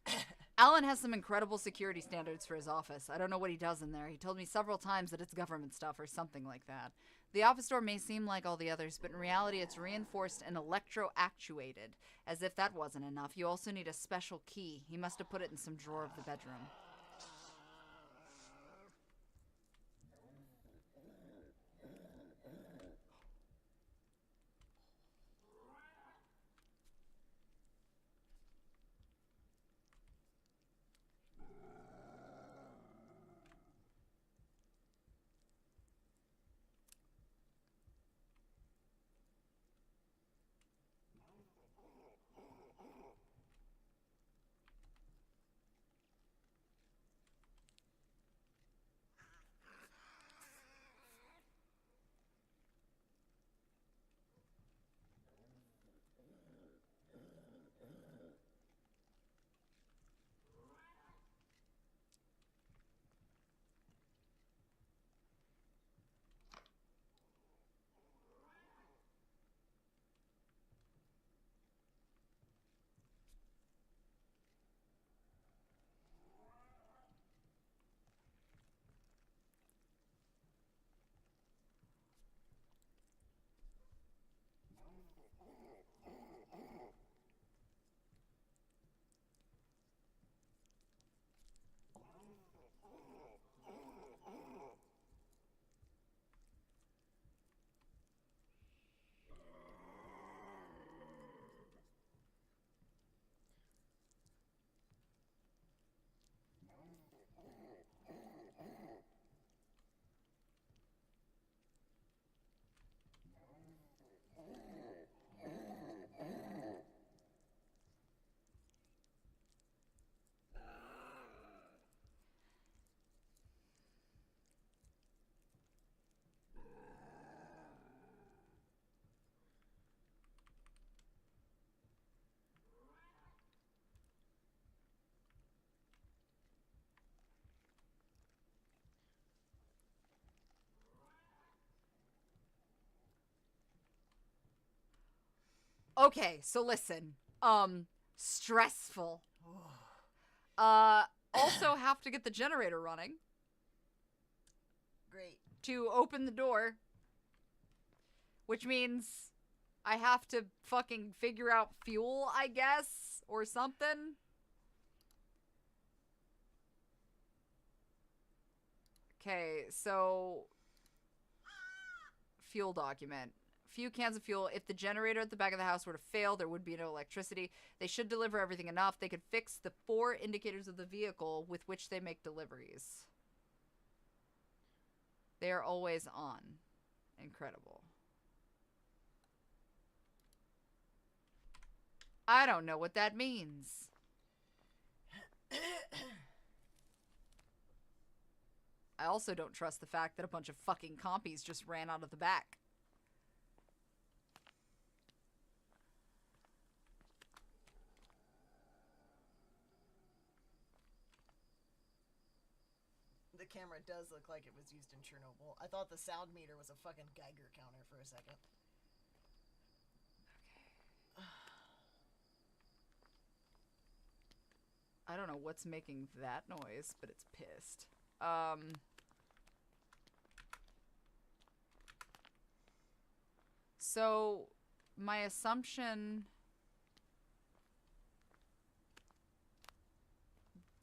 Alan has some incredible security standards for his office. I don't know what he does in there. He told me several times that it's government stuff or something like that. The office door may seem like all the others, but in reality it's reinforced and electro-actuated. As if that wasn't enough, you also need a special key. He must have put it in some drawer of the bedroom. Okay, so listen. Stressful. Also have to get the generator running. Great. To open the door. Which means I have to fucking figure out fuel, I guess, or something. Okay, so fuel document. Few cans of fuel. If the generator at the back of the house were to fail, there would be no electricity. They should deliver everything enough. They could fix the 4 indicators of the vehicle with which they make deliveries. They are always on. Incredible. I don't know what that means. I also don't trust the fact that a bunch of fucking compies just ran out of the back. The camera does look like it was used in Chernobyl. I thought the sound meter was a fucking Geiger counter for a second. I don't know what's making that noise, but it's pissed. So, my assumption...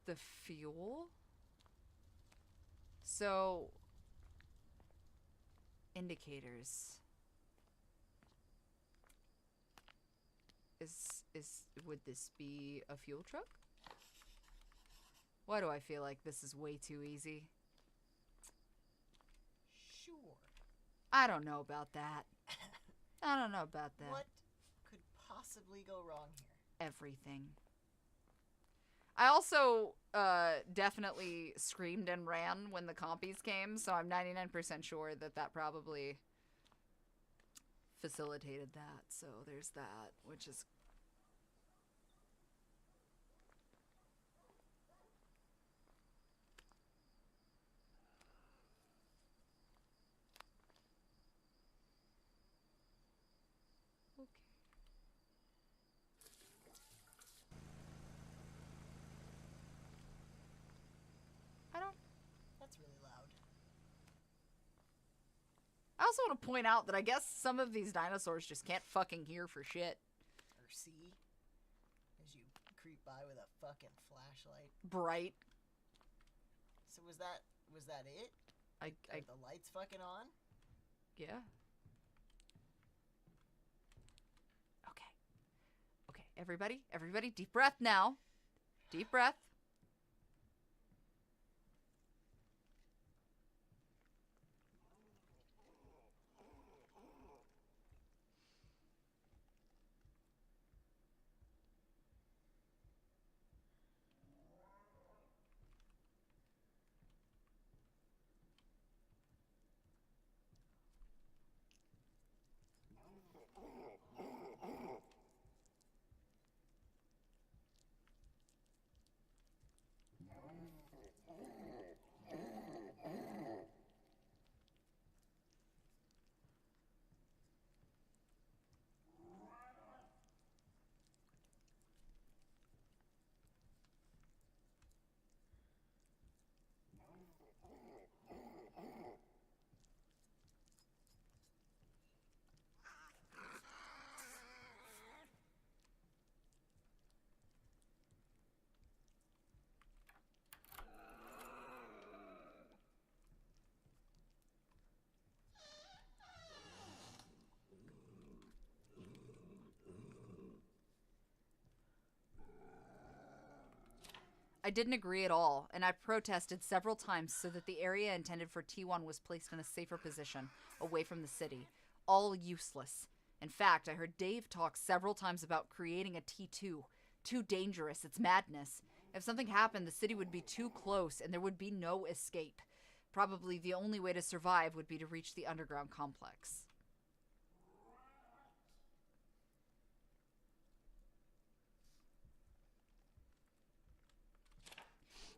The fuel? So... Indicators. Would this be a fuel truck? Why do I feel like this is way too easy? Sure. I don't know about that. I don't know about that. What could possibly go wrong here? Everything. I also definitely screamed and ran when the compies came, so I'm 99% sure that that probably facilitated that. So there's that, which is... Okay. That's really loud. I also want to point out that I guess some of these dinosaurs just can't fucking hear for shit. Or see? As you creep by with a fucking flashlight. Bright. So was that it? Are the lights fucking on? Yeah. Okay, everybody, deep breath now. Deep breath. I didn't agree at all, and I protested several times so that the area intended for T1 was placed in a safer position, away from the city. All useless. In fact, I heard Dave talk several times about creating a T2. Too dangerous, it's madness. If something happened, the city would be too close, and there would be no escape. Probably the only way to survive would be to reach the underground complex.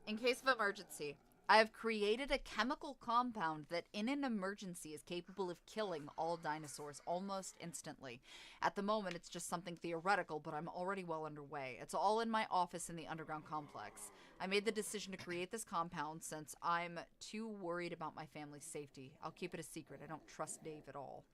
In case of emergency, I have created a chemical compound that in an emergency is capable of killing all dinosaurs almost instantly. At the moment, it's just something theoretical, but I'm already well underway. It's all in my office in the underground complex. I made the decision to create this compound since I'm too worried about my family's safety. I'll keep it a secret. I don't trust Dave at all.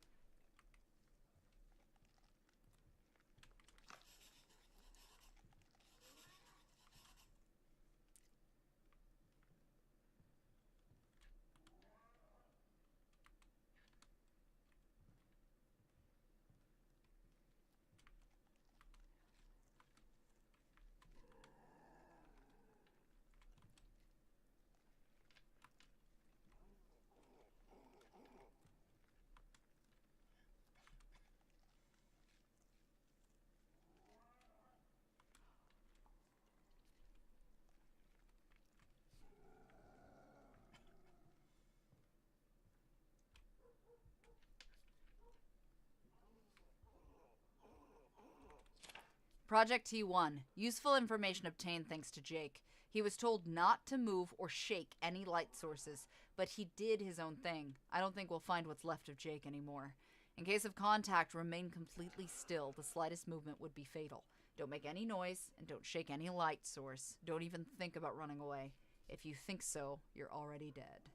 Project T1. Useful information obtained thanks to Jake. He was told not to move or shake any light sources, but he did his own thing. I don't think we'll find what's left of Jake anymore. In case of contact, remain completely still. The slightest movement would be fatal. Don't make any noise, and don't shake any light source. Don't even think about running away. If you think so, you're already dead.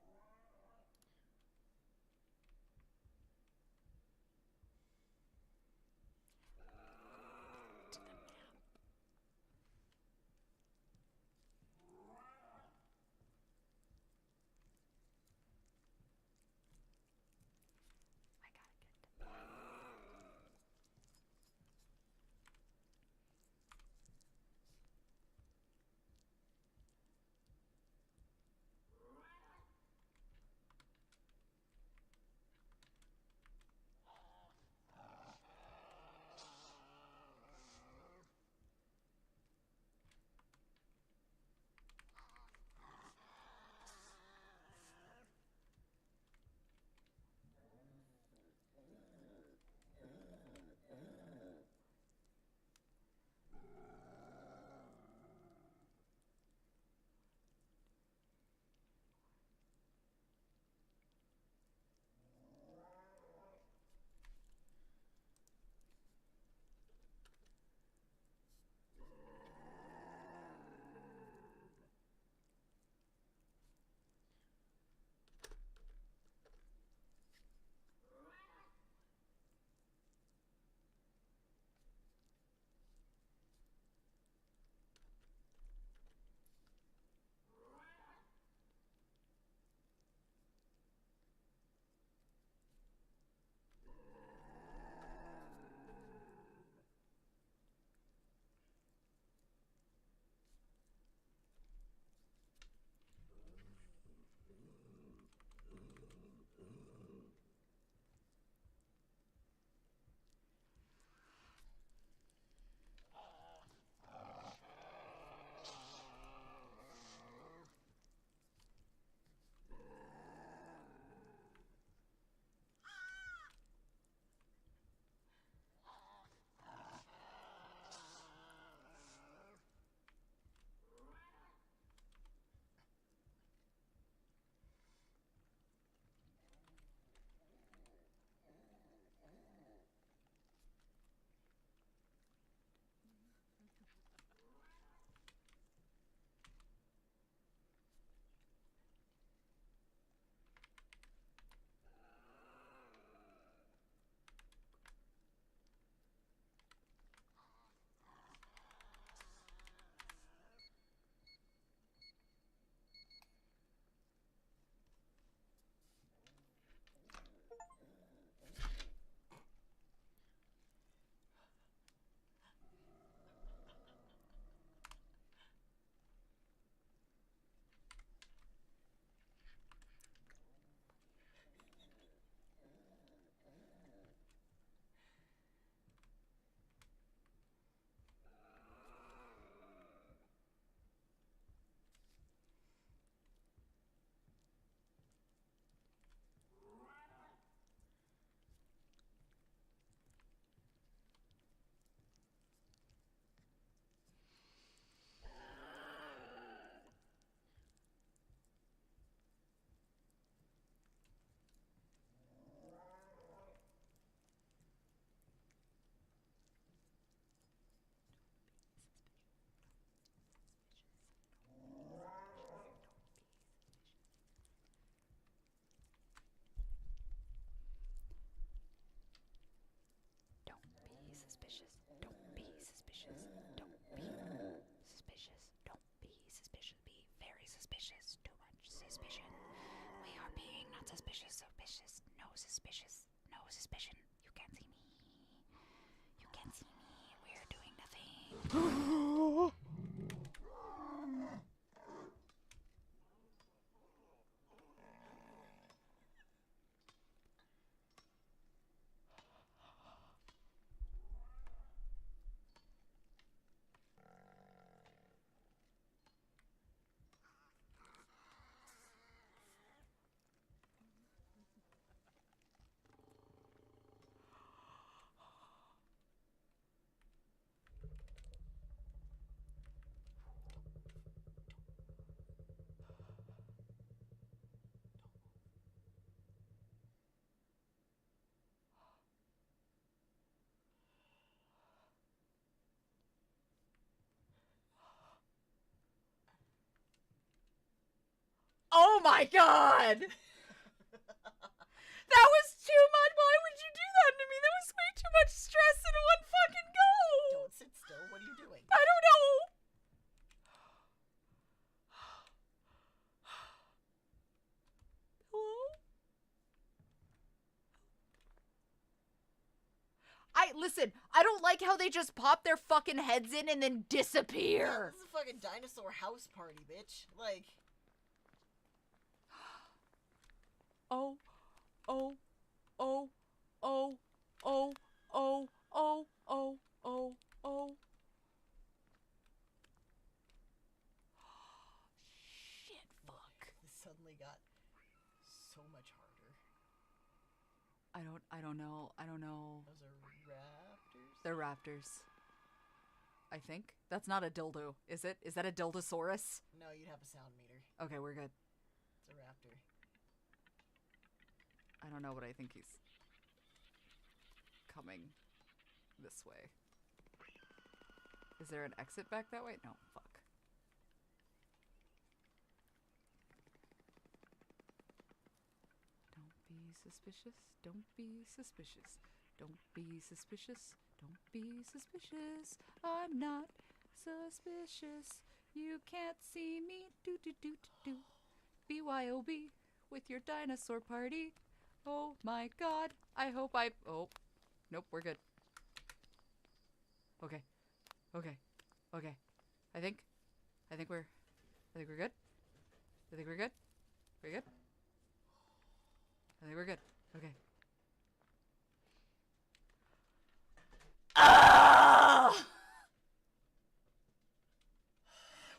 Not suspicious, suspicious. No suspicious. No suspicion. You can't see me. You can't see me. We're doing nothing. Oh my god! That was too much. Why would you do that to me? That was way too much stress in one fucking go. Don't sit still. What are you doing? I don't know. Hello? Listen, I don't like how they just pop their fucking heads in and then disappear. Yeah, this is a fucking dinosaur house party, bitch. Like. Oh, oh, oh, oh, oh, oh, oh, oh, oh, oh. Shit, fuck. This suddenly got so much harder. I don't know. Those are raptors? They're raptors. I think. That's not a dildo, is it? Is that a dildosaurus? No, you'd have a sound meter. Okay, we're good. It's a raptor. I don't know, but I think he's coming this way. Is there an exit back that way? No, fuck. Don't be suspicious. Don't be suspicious. Don't be suspicious. Don't be suspicious. I'm not suspicious. You can't see me. Do do do do do. BYOB with your dinosaur party. Oh my god. I hope I... Oh. Nope, we're good. Okay. Okay. Okay. I think we're good. I think we're good. We're good. I think we're good. Okay.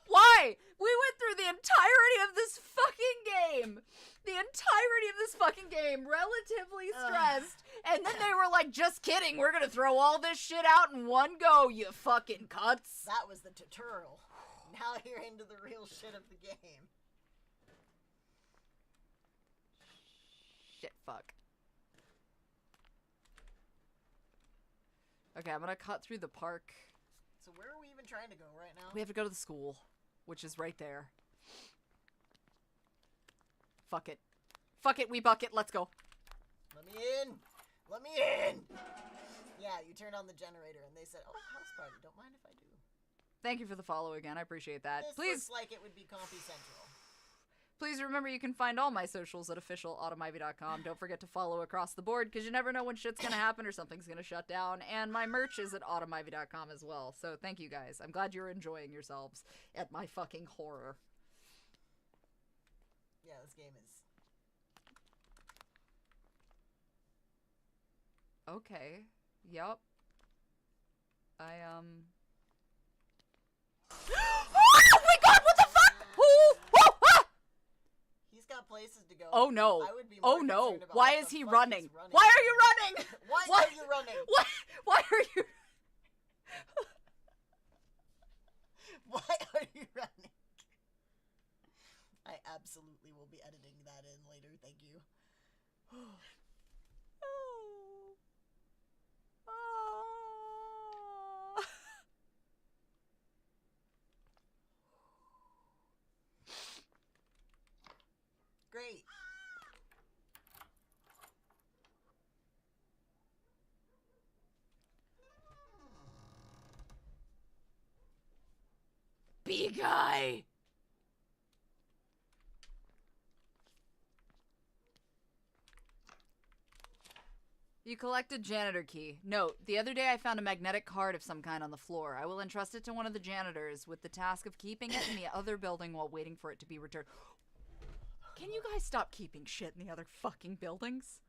Why? We went through the entirety of this fucking game. The entirety of this fucking game, relatively stressed. And then they were like, just kidding, we're gonna throw all this shit out in one go, you fucking cunts. That was the tutorial. Now you're into the real shit of the game. Shit, fuck. Okay, I'm gonna cut through the park. So where are we even trying to go right now? We have to go to the school, which is right there. Fuck it. Fuck it, we bucket, let's go. Let me in! Let me in! Yeah, you turned on the generator and they said, oh, house party, don't mind if I do. Thank you for the follow again, I appreciate that. This Please, looks like it would be Compy Central. please remember you can find all my socials at officialautomivy.com. Don't forget to follow across the board, because you never know when shit's gonna happen or something's gonna shut down. And my merch is at automivy.com as well. So thank you guys. I'm glad you're enjoying yourselves at my fucking horror. Yeah, this game is... Okay. Yup. Oh my god, what the fuck? Oh, oh, ah! He's got places to go. Oh no. I would be more Oh no. concerned about Why what is the he fuck running? he's running? Why are you running? Why What? are you running? Why are you... Why are you running? I absolutely will be editing that in later, thank you. Oh. Oh. Great. Big guy. You collected janitor key. Note, the other day I found a magnetic card of some kind on the floor. I will entrust it to one of the janitors with the task of keeping it in the other building while waiting for it to be returned. Can you guys stop keeping shit in the other fucking buildings?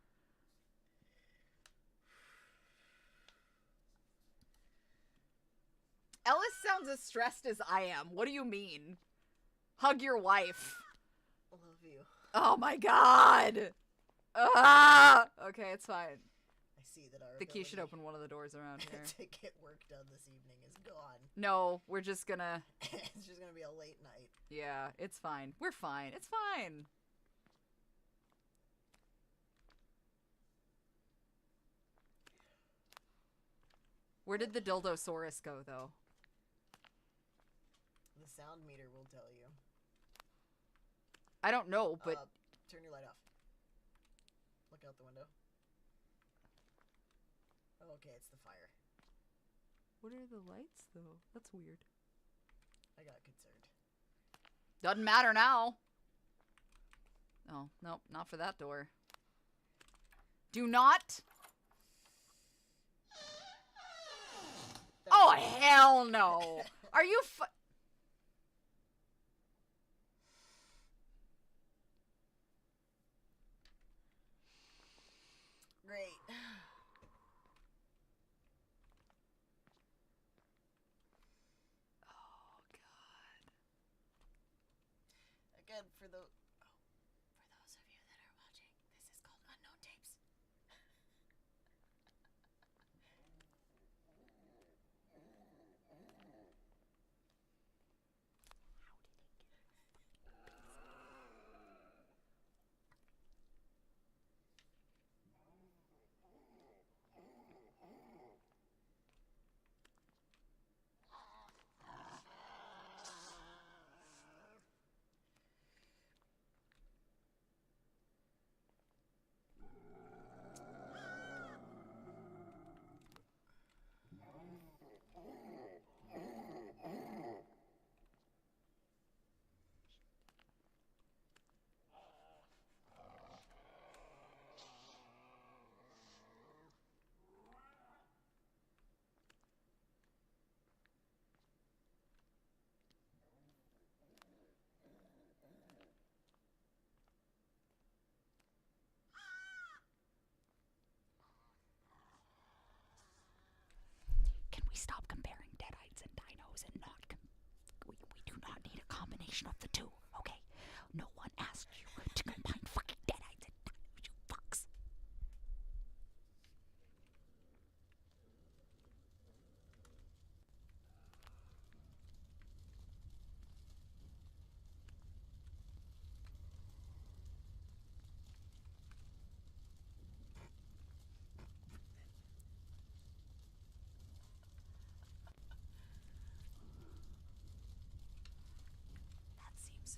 Ellis sounds as stressed as I am. What do you mean? Hug your wife. Love you. Oh my god! Ah! Okay, it's fine. I see that our The key should open one of the doors around here. to get work done this evening is gone. No, we're just gonna... It's just gonna be a late night. Yeah, it's fine. We're fine. It's fine. Where did the Dildosaurus go, though? The sound meter will tell you. I don't know, but... Turn your light off. Look out the window. Oh, okay, it's the fire. What are the lights, though? That's weird. I got concerned. Doesn't matter now. Oh, nope, not for that door. Do not... Oh, hell no! Are you Great. Oh, God. Again, for those of you that are watching, this is called Unknown Tapes. Can we stop comparing deadites and dinos and not... we do not need a combination of the two, okay? No one asked you to combine fucking deadites and dinos, you fucks. That seems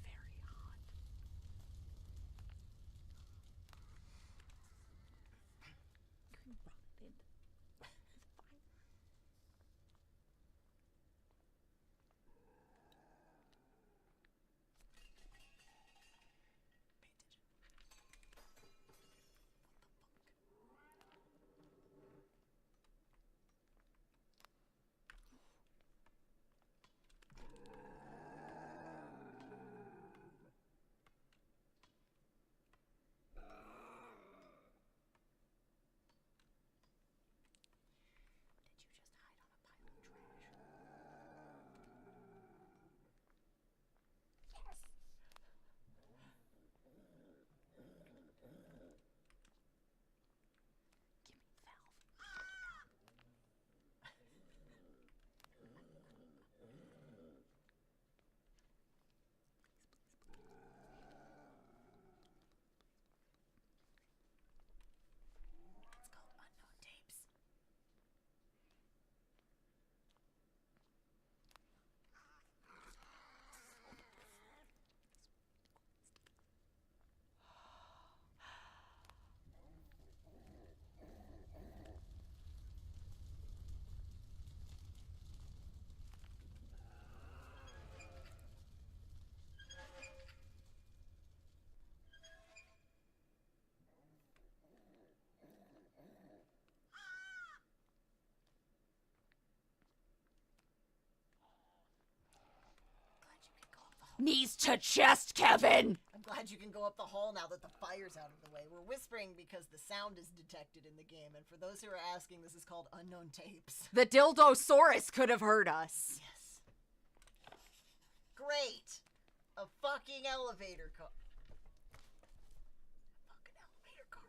Knees to chest, Kevin! I'm glad you can go up the hall now that the fire's out of the way. We're whispering because the sound is detected in the game, and for those who are asking, this is called Unknown Tapes. The Dildosaurus could have heard us. Yes. Great! A fucking elevator car. Fucking elevator car.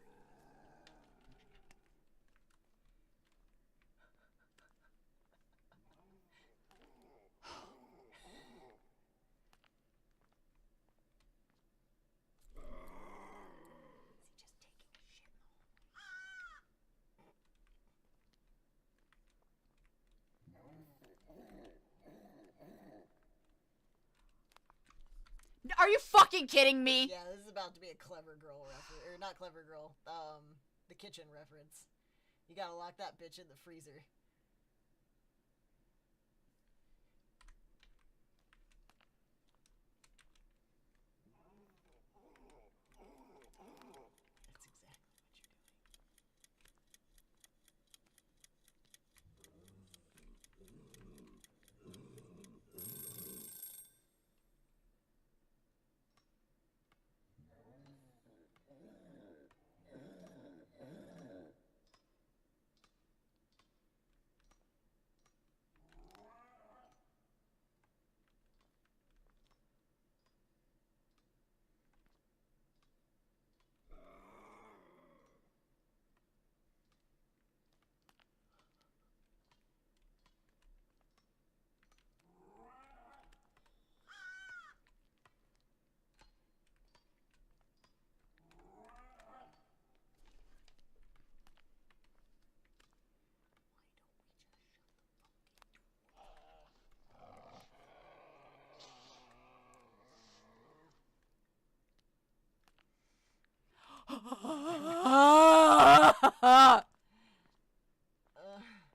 Are you fucking kidding me? Yeah, this is about to be a clever girl reference. Or not clever girl. The kitchen reference. You gotta lock that bitch in the freezer. That's exactly what you're doing.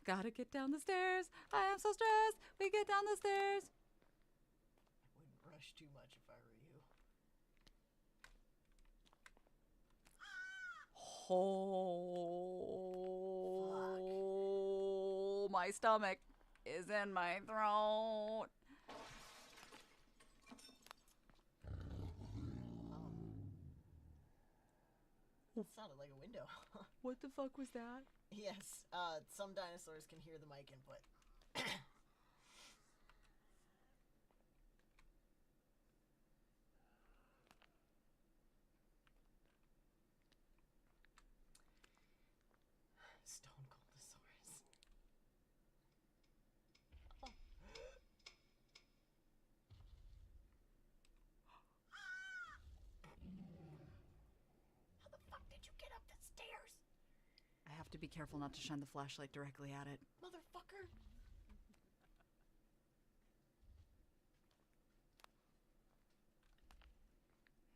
Gotta get down the stairs. I am so stressed. We get down the stairs. I wouldn't rush too much if I were you. Oh, my stomach is in my throat. It sounded like a window. What the fuck was that? Yes, some dinosaurs can hear the mic input. Stone Coldosaurus. Oh. How the fuck did you get up the stairs? I have to be careful not to shine the flashlight directly at it. Motherfucker!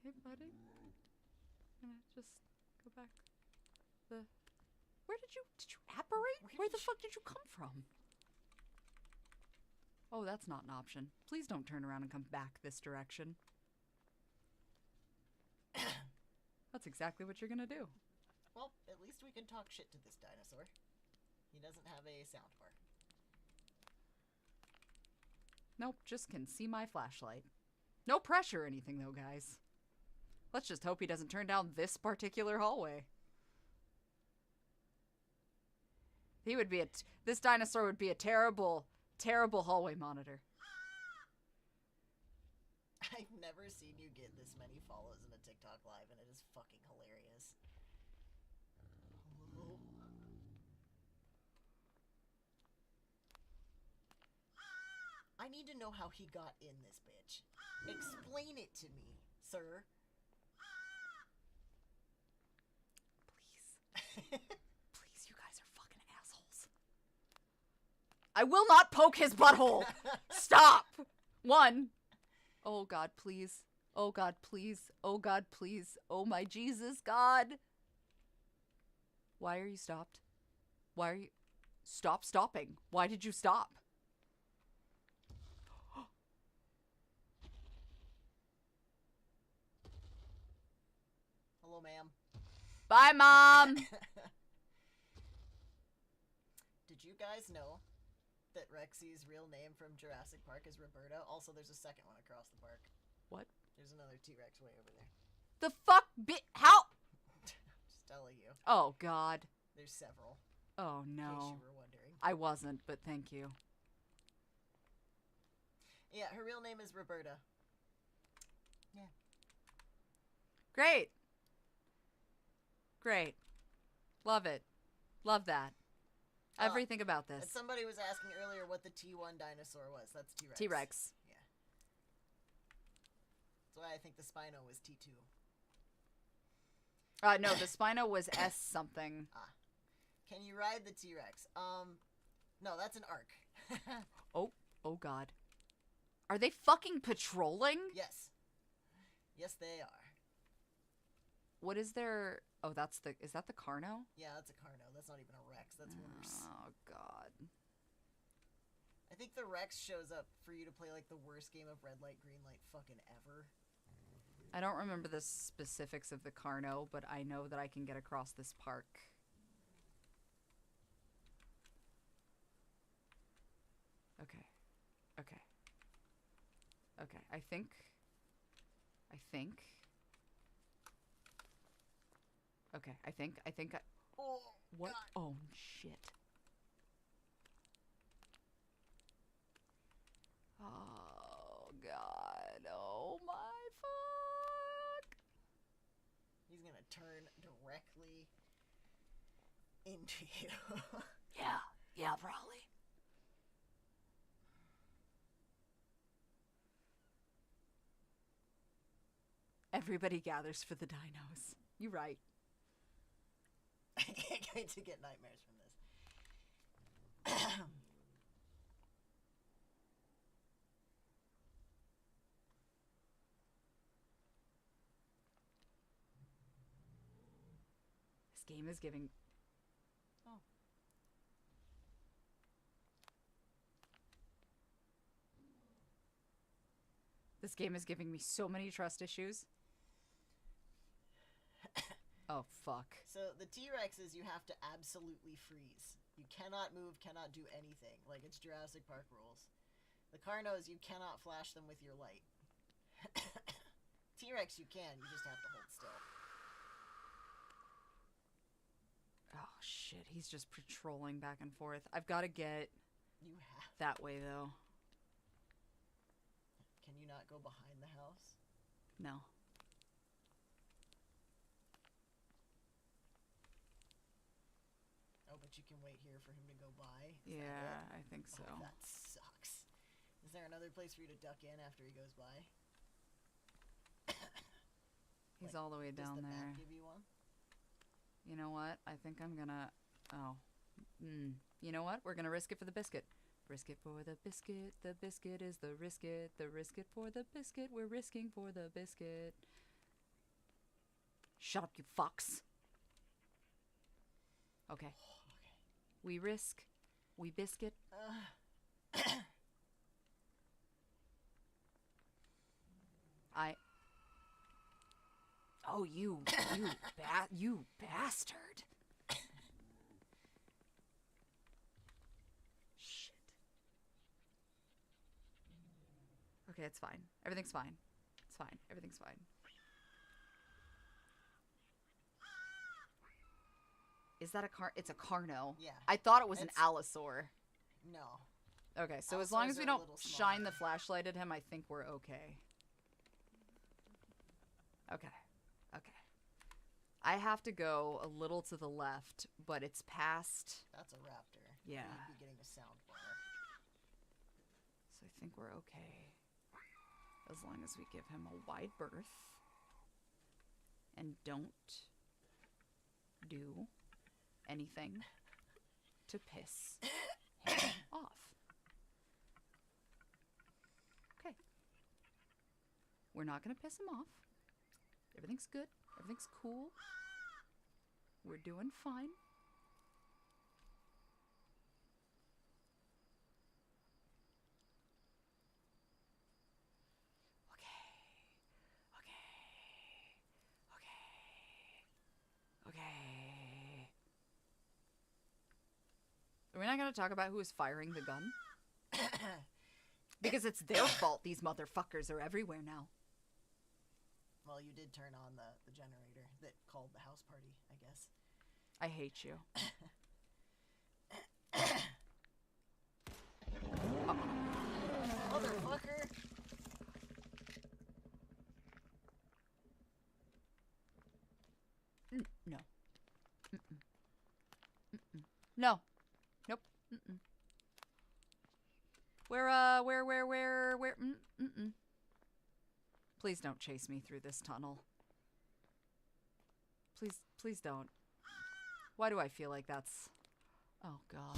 Hey, buddy. Can I just go back? Where did you apparate? Where the fuck did you come from? Oh, that's not an option. Please don't turn around and come back this direction. That's exactly what you're gonna do. Well, at least we can talk shit to this dinosaur. He doesn't have a sound bar. Nope, just can see my flashlight. No pressure or anything though, guys. Let's just hope he doesn't turn down this particular hallway. He would be this dinosaur would be a terrible, terrible hallway monitor. I've never seen you get this many follows in a TikTok live, and it is fucking hilarious. Hello? I need to know how he got in this bitch. Explain it to me, sir. Please. Please, you guys are fucking assholes. I will not poke his butthole. Stop. 1. Oh God, please. Oh God, please. Oh God, please. Oh my Jesus, God. Why are you stopped? Why are you... Stop stopping. Why did you stop? Hello, ma'am. Bye, Mom. Did you guys know that Rexy's real name from Jurassic Park is Roberta? Also, there's a second one across the park. What? There's another T-Rex way over there. The fuck? How? Just telling you. Oh, God. There's several. Oh, In case no. you were wondering. I wasn't, but thank you. Yeah, her real name is Roberta. Yeah. Great. Great. Love it. Love that. Everything about this. Somebody was asking earlier what the T1 dinosaur was. That's T-Rex. T-Rex. Yeah. That's why I think the Spino was T2. No, the Spino was S something. Can you ride the T-Rex? No, that's an Ark. Oh, God. Are they fucking patrolling? Yes. Yes, they are. What is their... Oh, is that the Carno? Yeah, that's a Carno. That's not even a Rex. That's worse. Oh, God. I think the Rex shows up for you to play, like, the worst game of red light, green light fucking ever. I don't remember the specifics of the Carno, but I know that I can get across this park. Okay. Okay. Okay, I think... Okay, I think Oh, what? God. Oh, shit. Oh, God. Oh, my fuck. He's gonna turn directly into you. Yeah, probably. Everybody gathers for the dinos. You're right. I can't wait to get nightmares from this. This game is giving... Oh. This game is giving me so many trust issues. Oh, fuck. So the T-Rexes you have to absolutely freeze. You cannot move, cannot do anything. Like it's Jurassic Park rules. The Carnos, you cannot flash them with your light. T-Rex you can, you just have to hold still. Oh, shit. He's just patrolling back and forth. I've got to get You have. that way, though. Can you not go behind the house? No. Oh, but you can wait here for him to go by? Is that Yeah, it? I think so. Oh, that sucks. Is there another place for you to duck in after he goes by? He's like, all the way Does down the there. map give you one? You know what? I think I'm gonna... Oh. You know what? We're gonna risk it for the biscuit. Risk it for the biscuit. The biscuit is the risk it. The risk it for the biscuit. We're risking for the biscuit. Shut up, you fucks. Okay. Okay. We risk. We biscuit. Oh, you bastard. Shit. Okay, it's fine. Everything's fine. It's fine. Everything's fine. Is that a car? It's a Carno. Yeah. I thought it was an It's- Allosaur. No. Okay, so as long Allosaurs as we are a don't little shine smaller. the flashlight at him, I think we're okay. Okay. Okay. I have to go a little to the left, but it's past... That's a raptor. Yeah. You'd be getting a sound bar. So I think we're okay. As long as we give him a wide berth. And don't do anything to piss him off. Okay. We're not going to piss him off. Everything's good. Everything's cool. We're doing fine. Okay. We're not going to talk about who is firing the gun. Because it's their fault these motherfuckers are everywhere now. Well, you did turn on the generator that called the house party, I guess. I hate you. Motherfucker! No. Mm-mm. Mm-mm. No. Nope. Mm-mm. Where? Mm-mm. Please don't chase me through this tunnel. Please don't. Why do I feel like that's... Oh, God.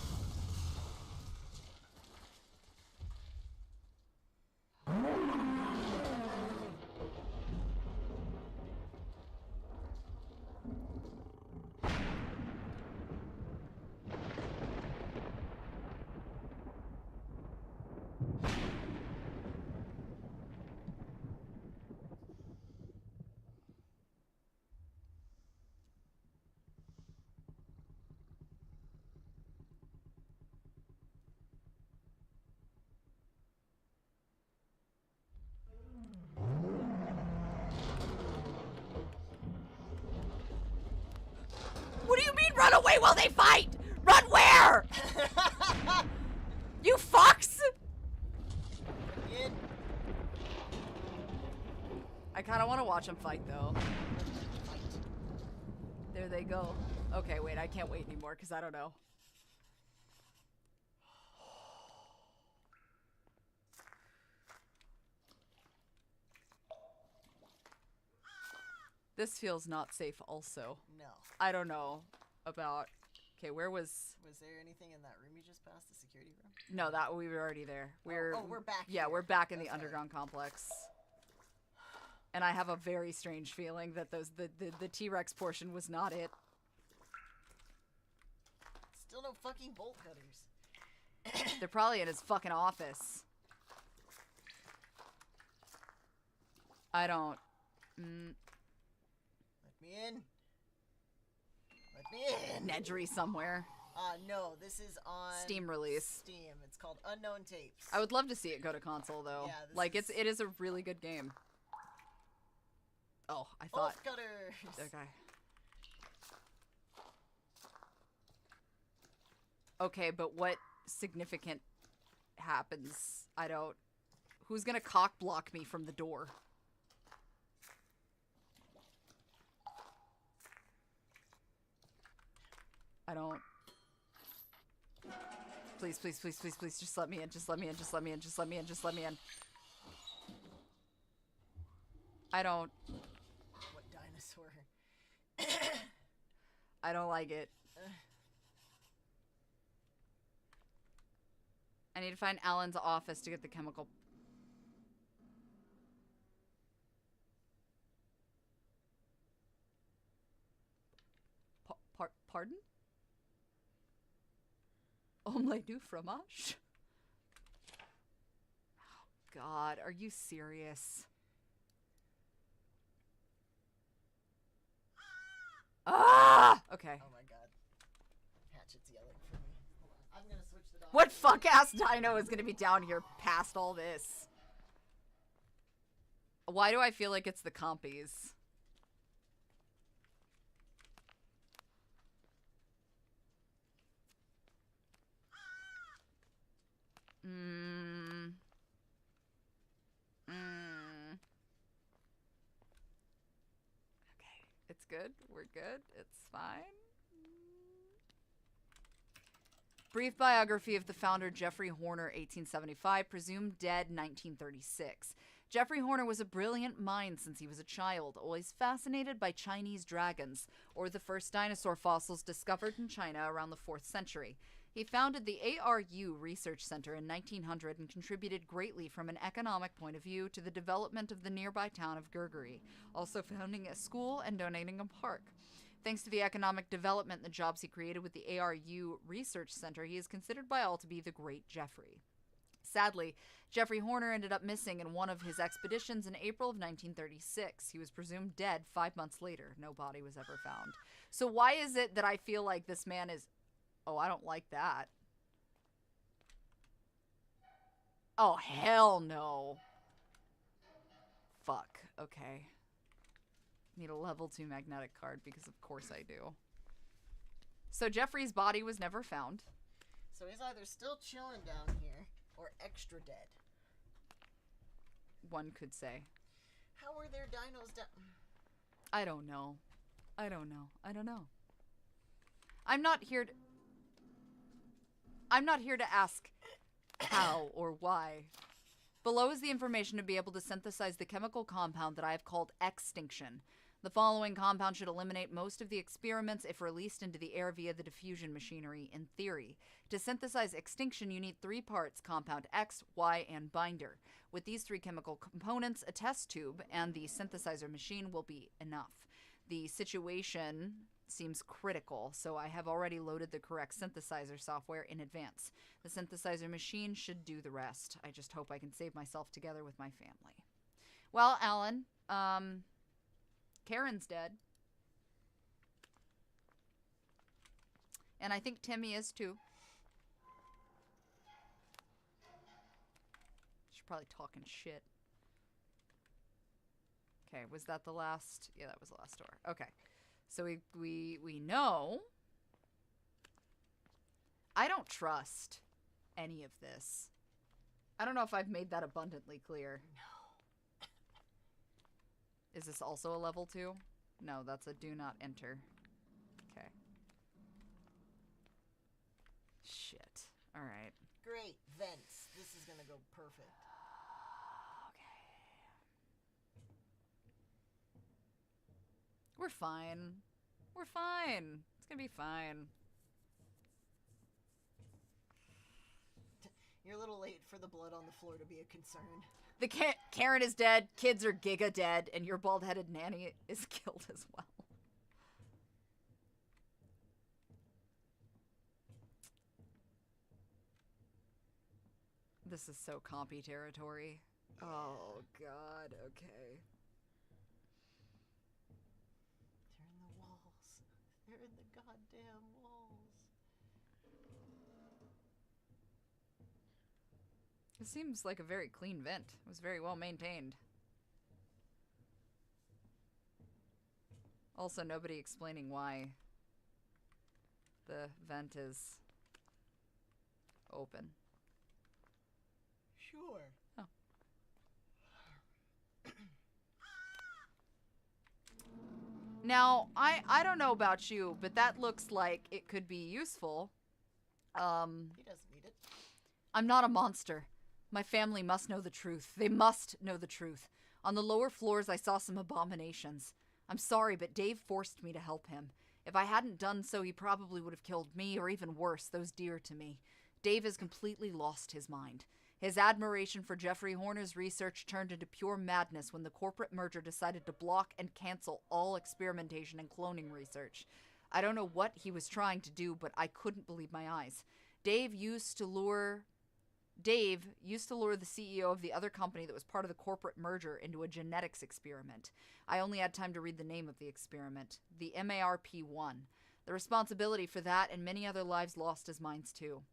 What do you mean run away while they fight? Run where? You fucks! In. I kind of want to watch them fight, though. There they go. Okay, wait, I can't wait anymore, because I don't know. This feels not safe also. No. I don't know about... Okay, where was... Was there anything in that room you just passed, the security room? No, that we were already there. We're we're back Yeah, here. we're back in the Okay. underground complex. And I have a very strange feeling that the T-Rex portion was not it. Still no fucking bolt cutters. They're probably in his fucking office. I don't... Let me in. Let me in. Nedry somewhere. No, this is on Steam release. Steam. It's called Unknown Tapes. I would love to see it go to console, though. Yeah, like, it is a really good game. Oh, I thought... Bolt cutters. Okay. Okay, but what significant happens? I don't... Who's gonna cock block me from the door? I don't... Please, please, please, please, please, just let me in, just let me in, just let me in, just let me in, just let me in. I don't... What dinosaur? I don't like it. I need to find Alan's office to get the chemical... Pardon? Omelette du fromage? Oh, God, are you serious? Ah! Okay. Oh my god. Hatchet's yelling for me. Hold on. I'm gonna switch the dog. What fuck-ass dino is gonna be down here past all this? Why do I feel like it's the compies? Okay, it's good. We're good. It's fine. Brief biography of the founder Jeffrey Horner, 1875, presumed dead 1936. Jeffrey Horner was a brilliant mind since he was a child, always fascinated by Chinese dragons, or the first dinosaur fossils discovered in China around the 4th century. He founded the ARU Research Center in 1900 and contributed greatly from an economic point of view to the development of the nearby town of Gurguri, also founding a school and donating a park. Thanks to the economic development and the jobs he created with the ARU Research Center, he is considered by all to be the Great Jeffrey. Sadly, Jeffrey Horner ended up missing in one of his expeditions in April of 1936. He was presumed dead 5 months later. No body was ever found. So why is it that I feel like this man is... Oh, I don't like that. Oh, hell no. Fuck. Okay. Need a level 2 magnetic card because of course I do. So Jeffrey's body was never found. So he's either still chilling down here or extra dead. One could say. How are there dinos down? I don't know. I don't know. I don't know. I'm not here to ask how or why. Below is the information to be able to synthesize the chemical compound that I have called extinction. The following compound should eliminate most of the experiments if released into the air via the diffusion machinery, in theory. To synthesize extinction, you need 3 parts, compound X, Y, and binder. With these 3 chemical components, a test tube and the synthesizer machine will be enough. The situation seems critical, so I have already loaded the correct synthesizer software in advance. The synthesizer machine should do the rest. I just hope I can save myself together with my family. Well, Alan, Karen's dead. And I think Timmy is too. She's probably talking shit. Okay, was that the last? Yeah, that was the last door. Okay. So we know. I don't trust any of this. I don't know if I've made that abundantly clear. No. Is this also a level 2? No, that's a do not enter. Okay. Shit. All right. Great. Vents. This is gonna go perfect. We're fine. We're fine. It's gonna be fine. You're a little late for the blood on the floor to be a concern. The Karen is dead, kids are giga dead, and your bald-headed nanny is killed as well. This is so compy territory. Oh, God. Okay. They're in the walls. They're in the goddamn walls. It seems like a very clean vent. It was very well maintained. Also, nobody explaining why the vent is open. Sure. Oh. Now, I don't know about you, but that looks like it could be useful. He doesn't need it. I'm not a monster. My family must know the truth. They must know the truth. On the lower floors, I saw some abominations. I'm sorry, but Dave forced me to help him. If I hadn't done so, he probably would have killed me, or even worse, those dear to me. Dave has completely lost his mind. His admiration for Jeffrey Horner's research turned into pure madness when the corporate merger decided to block and cancel all experimentation and cloning research. I don't know what he was trying to do, but I couldn't believe my eyes. Dave used to lure the CEO of the other company that was part of the corporate merger into a genetics experiment. I only had time to read the name of the experiment, the MARP1. The responsibility for that and many other lives lost is mine too.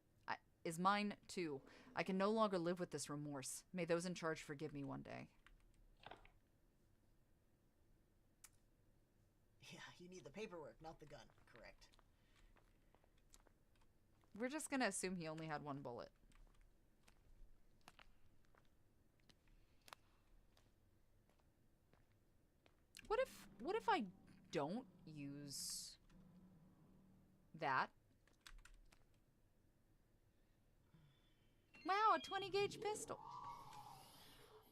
I can no longer live with this remorse. May those in charge forgive me one day. Yeah, you need the paperwork, not the gun. Correct. We're just gonna assume he only had 1 bullet. What if I don't use that? Wow, a 20 gauge pistol.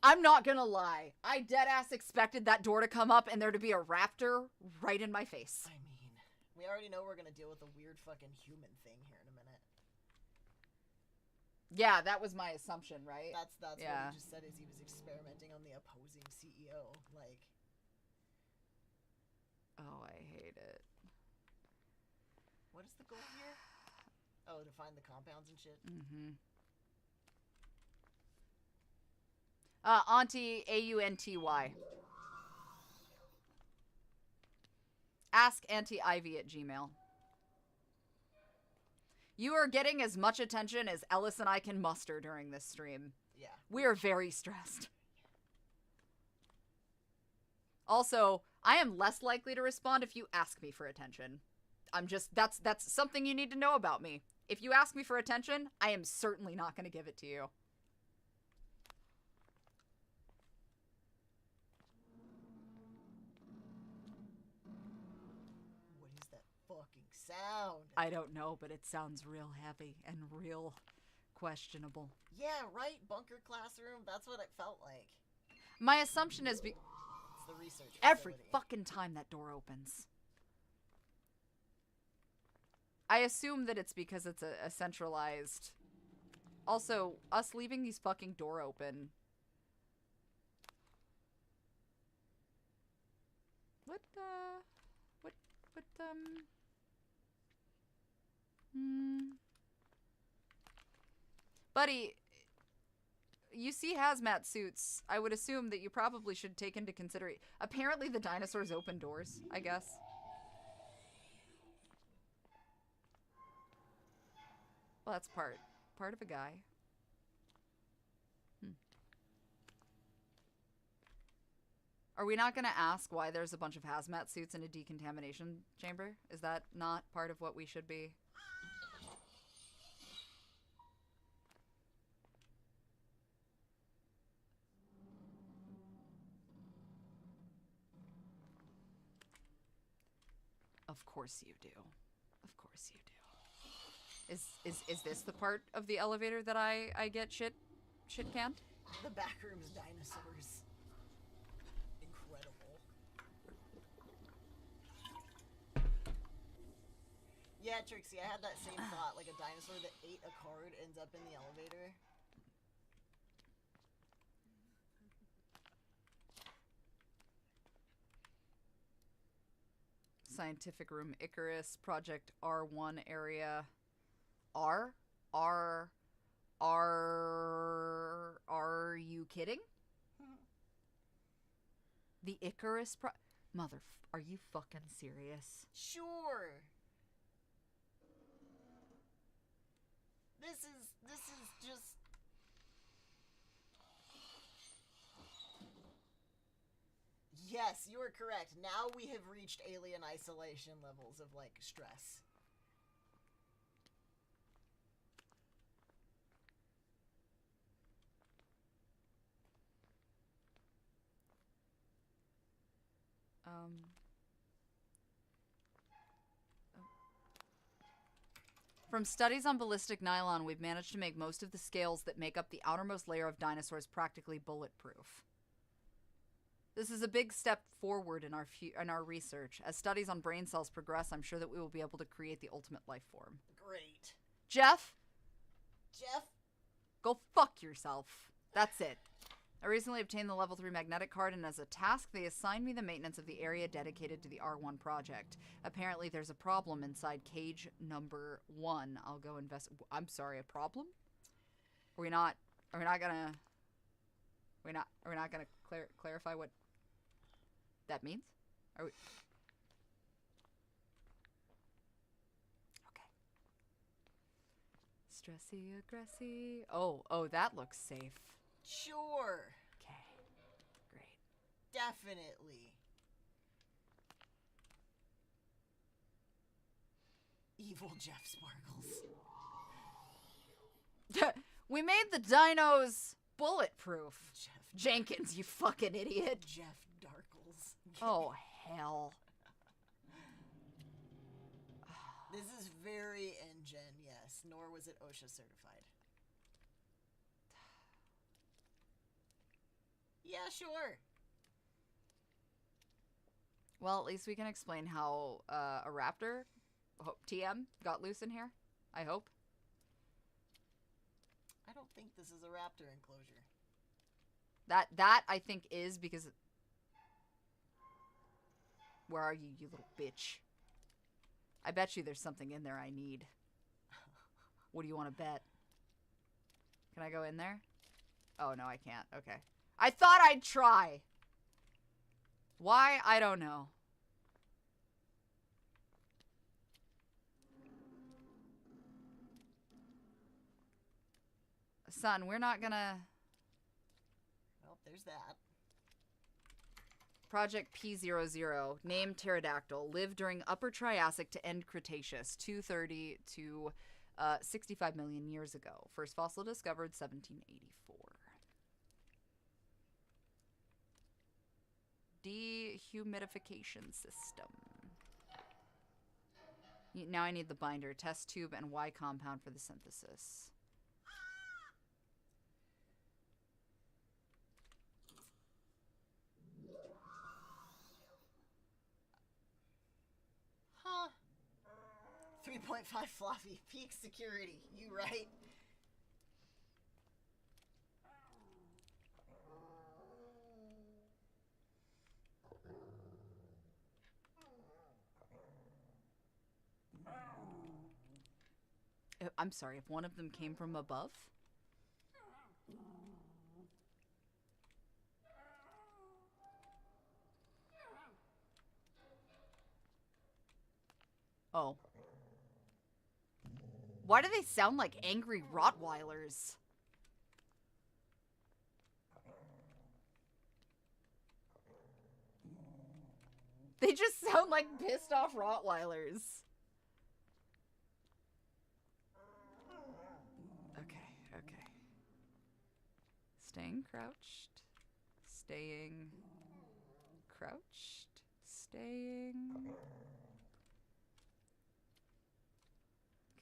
I'm not gonna lie. I deadass expected that door to come up and there to be a raptor right in my face. I mean, we already know we're gonna deal with a weird fucking human thing here in a minute. Yeah, that was my assumption, right? That's yeah. what he just said is he was experimenting on the opposing CEO. Like, oh, I hate it. what is the goal here? Oh, to find the compounds and shit? Mm-hmm. Aunty, AUNTY. Ask Aunty Ivy at Gmail. You are getting as much attention as Ellis and I can muster during this stream. Yeah. We are very stressed. Also, I am less likely to respond if you ask me for attention. That's something you need to know about me. If you ask me for attention, I am certainly not going to give it to you. What is that fucking sound? I don't know, but it sounds real heavy and real questionable. Yeah, right? Bunker classroom? That's what it felt like. My assumption is It's the research every facility. fucking time that door opens. I assume that it's because it's a centralized... Also, us leaving these fucking door open... Buddy, you see hazmat suits. I would assume that you probably should take into consideration... Apparently the dinosaurs open doors, I guess. Well, that's part of a guy. Are we not going to ask why there's a bunch of hazmat suits in a decontamination chamber? Is that not part of what we should be? Of course you do. Of course you do. Is this the part of the elevator that I get shit canned? The back room's dinosaurs. Incredible. Yeah, Trixie, I had that same thought. Like a dinosaur that ate a card ends up in the elevator. Scientific room Icarus, Project R1 area. Are you kidding? The Icarus are you fucking serious? Sure. This is just... Yes, you are correct. Now we have reached alien isolation levels of, like, stress. From studies on ballistic nylon, we've managed to make most of the scales that make up the outermost layer of dinosaurs practically bulletproof. This is a big step forward in our research. As studies on brain cells progress, I'm sure that we will be able to create the ultimate life form. Great. Jeff? Jeff? Go fuck yourself. That's it. I recently obtained the level 3 magnetic card, and as a task, they assigned me the maintenance of the area dedicated to the R1 project. Apparently, there's a problem inside cage number 1. I'll go invest... I'm sorry, a problem? Are we not gonna clarify what that means? Are we... Okay. Stressy, aggressy. Oh, that looks safe. Sure. Okay. Great. Definitely. Evil Jeff Sparkles. We made the dinos bulletproof. Jeff Jenkins, you fucking idiot. Jeff Darkles. Oh, hell. This is very NGen, yes. Nor was it OSHA certified. Yeah, sure. Well, at least we can explain how a raptor, TM, got loose in here. I hope. I don't think this is a raptor enclosure. That I think is because... Where are you, you little bitch? I bet you there's something in there I need. What do you want to bet? Can I go in there? Oh, no, I can't. Okay. I thought I'd try. Why? I don't know. Son, we're not gonna... Well, there's that. Project P00, named Pterodactyl, lived during Upper Triassic to End Cretaceous, 230 to 65 million years ago. First fossil discovered 1784. Dehumidification system. Now I need the binder, test tube, and Y compound for the synthesis. Huh. 3.5 floppy. Peak security. You right? I'm sorry, if one of them came from above? Oh. Why do they sound like angry Rottweilers? They just sound like pissed off Rottweilers. Okay. Staying crouched. Staying crouched. Staying.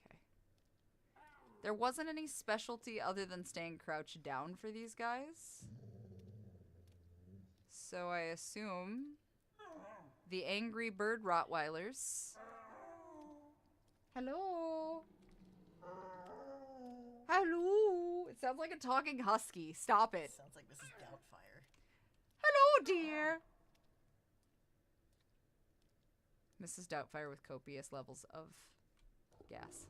Okay. There wasn't any specialty other than staying crouched down for these guys. So I assume the angry bird Rottweilers. Hello? Hello? It sounds like a talking husky. Stop it. Sounds like Mrs. Doubtfire. Hello, dear. Mrs. Doubtfire with copious levels of gas.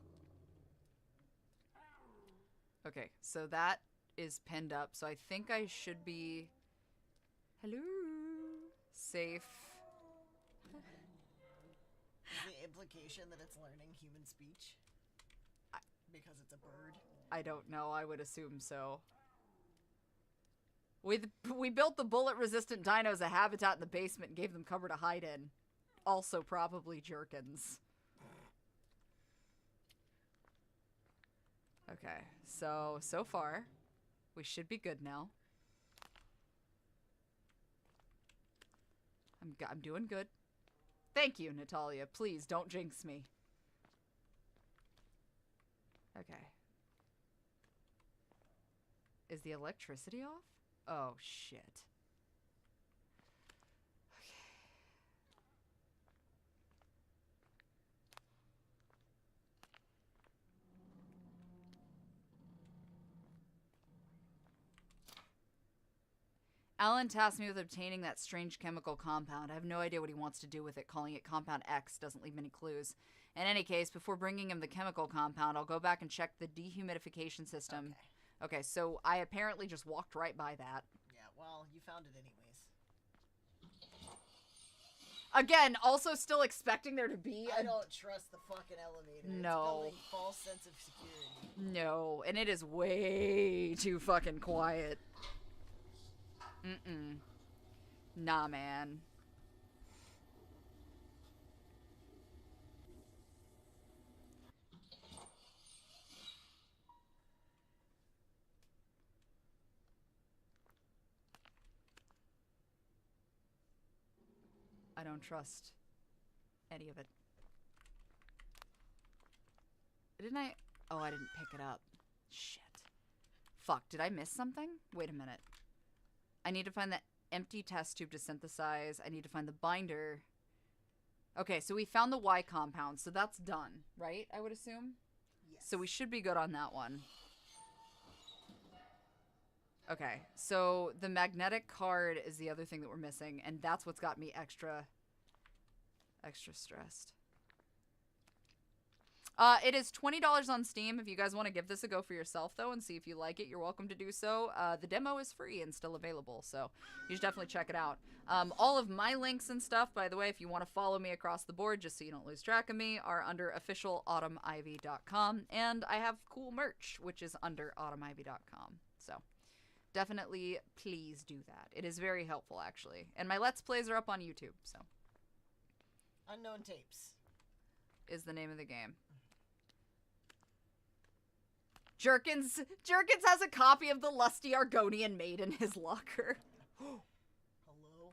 Okay, so that is pinned up. So I think I should be... Hello? Safe. Is the implication that it's learning human speech? Because it's a bird? I don't know. I would assume so. We built the bullet-resistant dinos a habitat in the basement and gave them cover to hide in. Also probably jerkins. Okay, so far, we should be good now. I'm doing good. Thank you, Natalia. Please, don't jinx me. Okay. Is the electricity off? Oh, shit. Alan tasked me with obtaining that strange chemical compound. I have no idea what he wants to do with it. Calling it Compound X doesn't leave many clues. In any case, before bringing him the chemical compound, I'll go back and check the dehumidification system. Okay, so I apparently just walked right by that. Yeah, well, you found it anyways. Again, also still expecting there to be I don't trust the fucking elevator. No. It's building false sense of security. No, and it is way too fucking quiet. Mm-mm. Nah, man. I don't trust any of it. Didn't I? Oh, I didn't pick it up. Shit. Fuck, did I miss something? Wait a minute. I need to find the empty test tube to synthesize. I need to find the binder. Okay, so we found the Y compound, so that's done, right? I would assume? Yes. So we should be good on that one. Okay, so the magnetic card is the other thing that we're missing, and that's what's got me extra stressed. It is $20 on Steam. If you guys want to give this a go for yourself, though, and see if you like it, you're welcome to do so. The demo is free and still available, so you should definitely check it out. All of my links and stuff, by the way, if you want to follow me across the board, just so you don't lose track of me, are under officialautumnivy.com, and I have cool merch, which is under autumnivy.com. So definitely please do that. It is very helpful, actually. And my Let's Plays are up on YouTube, so. Unknown Tapes is the name of the game. Jerkins has a copy of the Lusty Argonian Maid in his locker. Hello?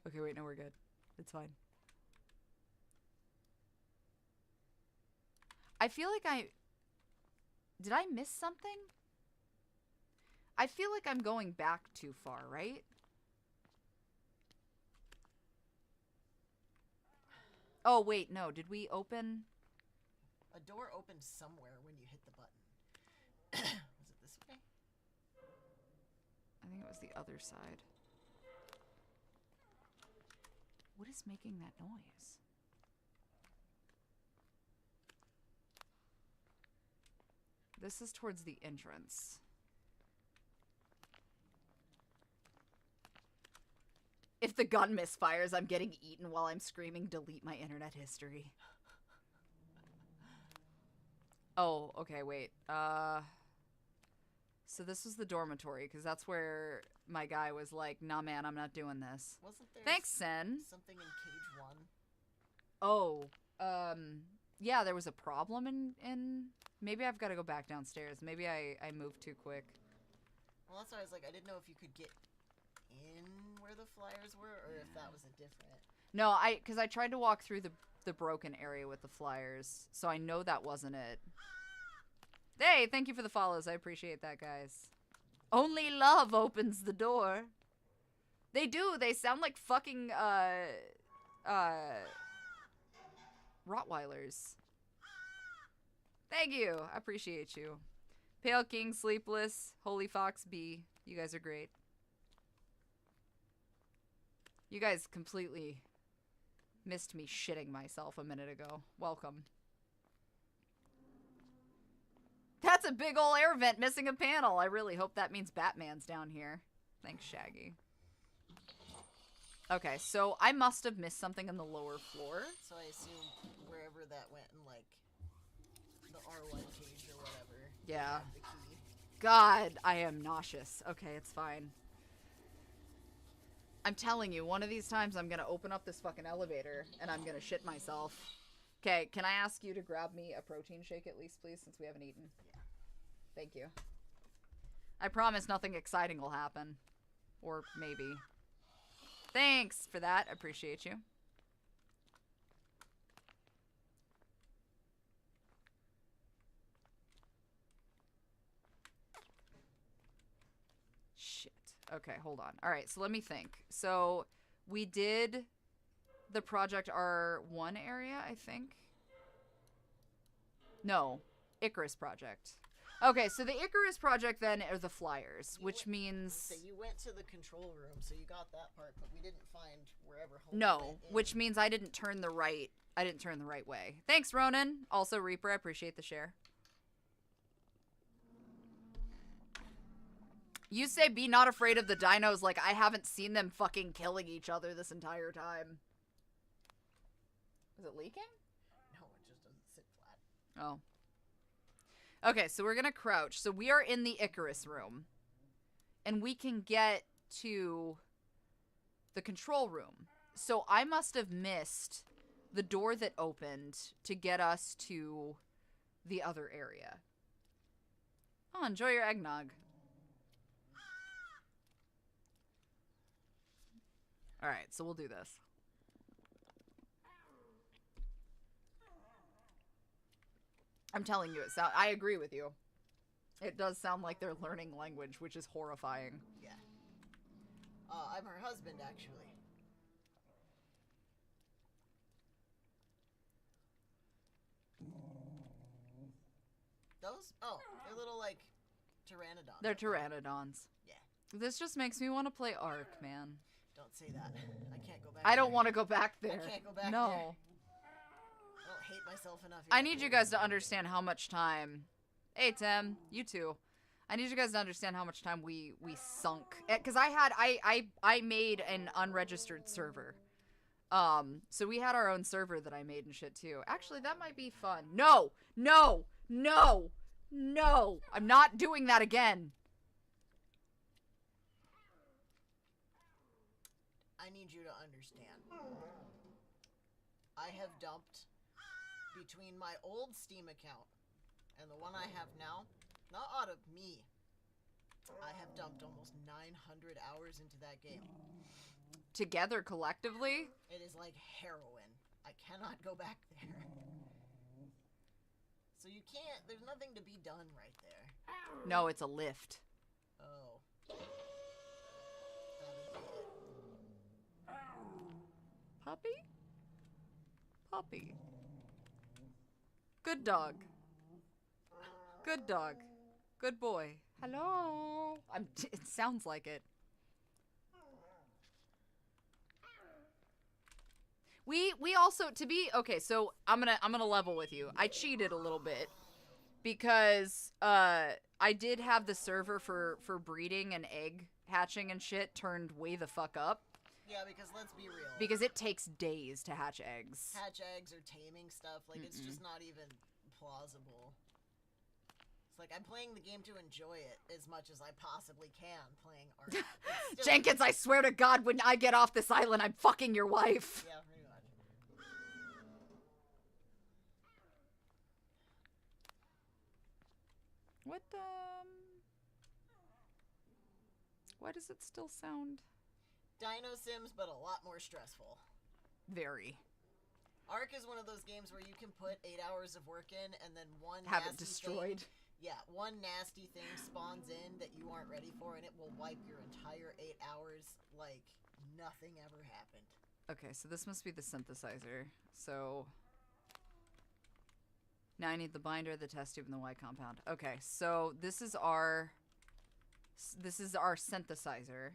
Okay, wait, no, we're good. It's fine. I feel like did I miss something? I feel like I'm going back too far, right? Oh, wait, no. Did we open? A door opened somewhere when you hit the button. Was it this way? I think it was the other side. What is making that noise? This is towards the entrance. If the gun misfires, I'm getting eaten while I'm screaming, delete my internet history. Oh, okay, wait. So this was the dormitory, because that's where my guy was like, nah, man, I'm not doing this. Wasn't there Thanks, Sen. something in cage 1? Oh, yeah, there was a problem in maybe I've got to go back downstairs. Maybe I moved too quick. Well, that's why I was like, I didn't know if you could get in where the flyers were, or if that was a different... No, because I tried to walk through the broken area with the flyers, so I know that wasn't it. Hey, thank you for the follows. I appreciate that, guys. Only love opens the door. They do. They sound like fucking, Rottweilers. Thank you. I appreciate you. Pale King, Sleepless, Holy Fox B. You guys are great. You guys completely missed me shitting myself a minute ago. Welcome. That's a big ol' air vent missing a panel. I really hope that means Batman's down here. Thanks, Shaggy. Okay, so I must have missed something on the lower floor. So I assume wherever that went in, like, the R1 cage or whatever. Yeah. Had the key. God, I am nauseous. Okay, it's fine. I'm telling you, one of these times I'm gonna open up this fucking elevator and I'm gonna shit myself. Okay, can I ask you to grab me a protein shake at least, please, since we haven't eaten? Yeah. Thank you. I promise nothing exciting will happen. Or maybe. Thanks for that. Appreciate you. Shit. Okay, hold on. All right, so let me think. So we did the Project R1 area, I think. No, Icarus Project. Okay, so the Icarus Project then are the flyers, which means... So you went to the control room, so you got that part, but we didn't find wherever home No, went in. which means I didn't turn the right way. Thanks, Ronan. Also, Reaper, I appreciate the share. You say be not afraid of the dinos like I haven't seen them fucking killing each other this entire time. Is it leaking? No, it just doesn't sit flat. Oh. Okay, so we're gonna crouch. So we are in the Icarus room. And we can get to the control room. So I must have missed the door that opened to get us to the other area. Oh, enjoy your eggnog. Alright, so we'll do this. I'm telling you, I agree with you. It does sound like they're learning language, which is horrifying. Yeah. I'm her husband, actually. Those? Oh, they're little, like, pteranodons. They're pteranodons. Yeah. This just makes me want to play Ark, man. Don't say that. I can't go back I don't there. want to go back there. I can't go back no. there. I don't hate myself enough yet. I need you guys to understand how much time... Hey, Tim. You too. I need you guys to understand how much time we sunk. Because I made an unregistered server. So we had our own server that I made and shit too. Actually, that might be fun. No! No! No! No! I'm not doing that again. I need you to understand. I have dumped between my old Steam account and the one I have now, not out of me, I have dumped almost 900 hours into that game. Together, collectively? It is like heroin. I cannot go back there. So you can't, there's nothing to be done right there. No, it's a lift. Oh. That'd be it. Puppy? Puppy. Good dog. Good dog. Good boy. Hello. It sounds like it. We also, to be okay, so I'm gonna level with you. I cheated a little bit because I did have the server for breeding and egg hatching and shit turned way the fuck up. Yeah, because let's be real. Because it takes days to hatch eggs. Hatch eggs or taming stuff, like it's just not even plausible. It's like I'm playing the game to enjoy it as much as I possibly can playing art. Jenkins, I swear to God, when I get off this island, I'm fucking your wife. Yeah, pretty much. What, why does it still sound? Dino Sims, but a lot more stressful. Very. Ark is one of those games where you can put 8 hours of work in and then have it destroyed. One nasty thing spawns in that you aren't ready for and it will wipe your entire 8 hours like nothing ever happened. Okay, so this must be the synthesizer. So now I need the binder, the test tube, and the Y compound. Okay, so this is our synthesizer.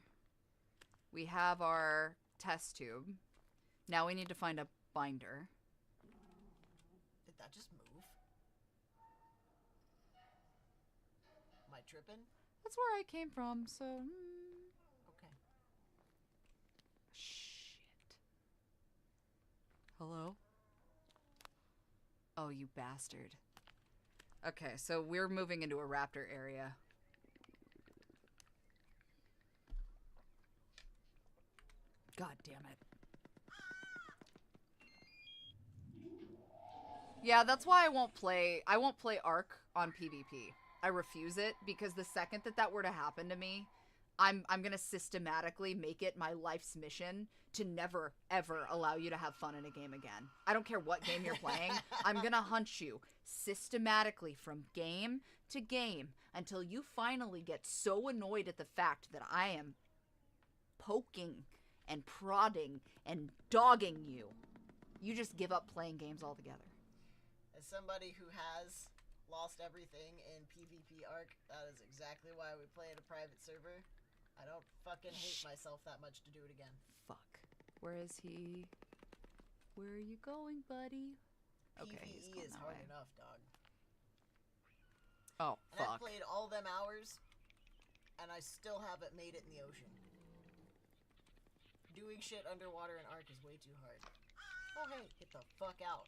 We have our test tube. Now we need to find a binder. Did that just move? Am I tripping? That's where I came from, so... Okay. Shit. Hello? Oh, you bastard. Okay, so we're moving into a raptor area. God damn it. Yeah, that's why I won't play Ark on PvP. I refuse it because the second that were to happen to me, I'm going to systematically make it my life's mission to never ever allow you to have fun in a game again. I don't care what game you're playing. I'm going to hunt you systematically from game to game until you finally get so annoyed at the fact that I am poking and prodding and dogging you. You just give up playing games altogether. As somebody who has lost everything in PvP Ark, that is exactly why we play at a private server. I don't fucking hate myself that much to do it again. Fuck. Where is he? Where are you going, buddy? Okay, he's PvE going is that hard way. enough, dog. Oh, And I've fuck. played all them hours, and I still haven't made it in the ocean. Doing shit underwater in Ark is way too hard. Oh hey, get the fuck out.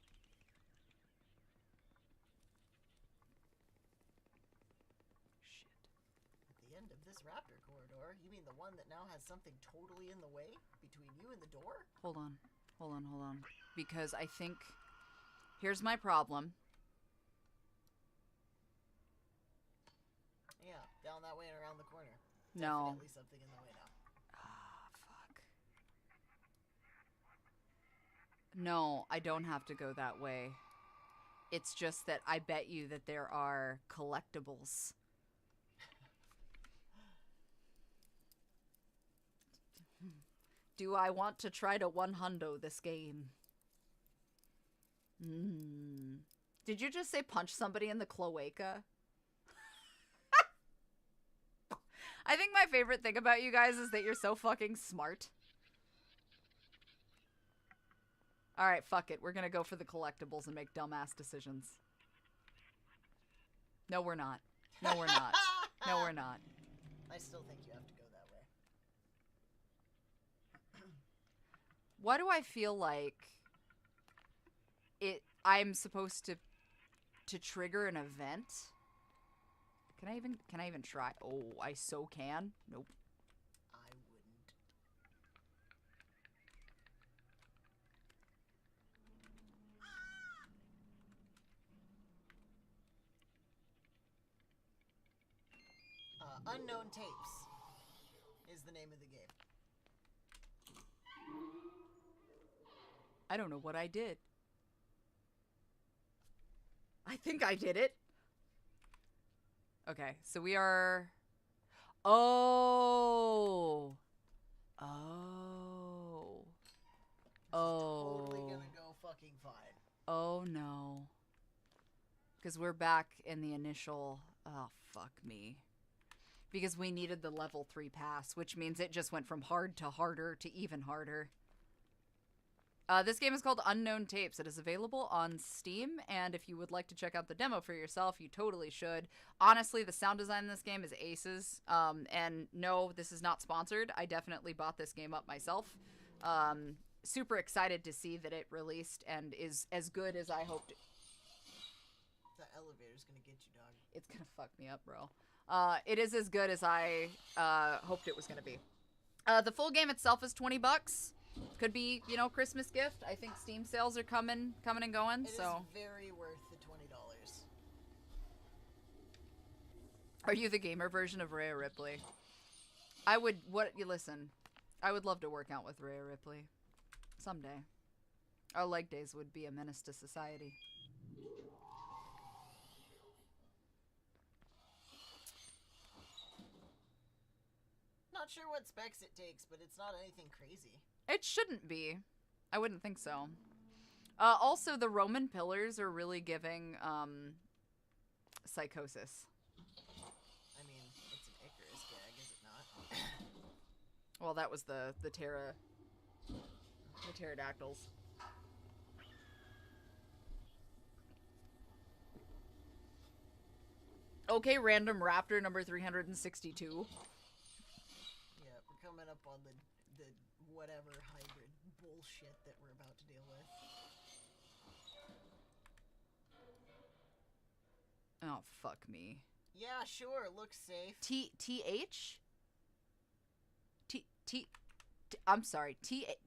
Shit. At the end of this raptor corridor, you mean the one that now has something totally in the way between you and the door? Hold on. Because I think... Here's my problem. Yeah, down that way and around the corner. No. Definitely something in the way now. Ah, fuck. No, I don't have to go that way. It's just that I bet you that there are collectibles. Do I want to try to one-hundo this game? Did you just say punch somebody in the cloaca? I think my favorite thing about you guys is that you're so fucking smart. Alright, fuck it. We're gonna go for the collectibles and make dumbass decisions. No, we're not. No, we're not. No, we're not. I still think you have to go that way. Why do I feel like I'm supposed to trigger an event? Can I even try? Oh, I so can. Nope. I wouldn't. Unknown Tapes is the name of the game. I don't know what I did. I think I did it. Okay, so we are... Oh. Oh. This is totally gonna go fucking fine. Oh, no. Because we're back in the initial... Oh, fuck me. Because we needed the level 3 pass, which means it just went from hard to harder to even harder. This game is called Unknown Tapes. It is available on Steam, and if you would like to check out the demo for yourself, you totally should. Honestly, the sound design in this game is aces. And no, this is not sponsored. I definitely bought this game up myself. Super excited to see that it released and is as good as I hoped. That elevator's gonna get you, dog. It's gonna fuck me up, bro. It is as good as I hoped it was gonna be. The full game itself is $20. Could be, you know, Christmas gift. I think Steam sales are coming and going. It is very worth the $20. Are you the gamer version of Rhea Ripley? Listen, I would love to work out with Rhea Ripley. Someday. Our leg days would be a menace to society. Not sure what specs it takes, but it's not anything crazy. It shouldn't be. I wouldn't think so. Also, the Roman pillars are really giving psychosis. I mean, it's an Icarus gag, is it not? Well, that was the pterodactyls. Okay, random raptor number 362. Yeah, we're coming up on the whatever hybrid bullshit that we're about to deal with. Oh, fuck me. Yeah, sure, looks safe. I'm sorry. TH.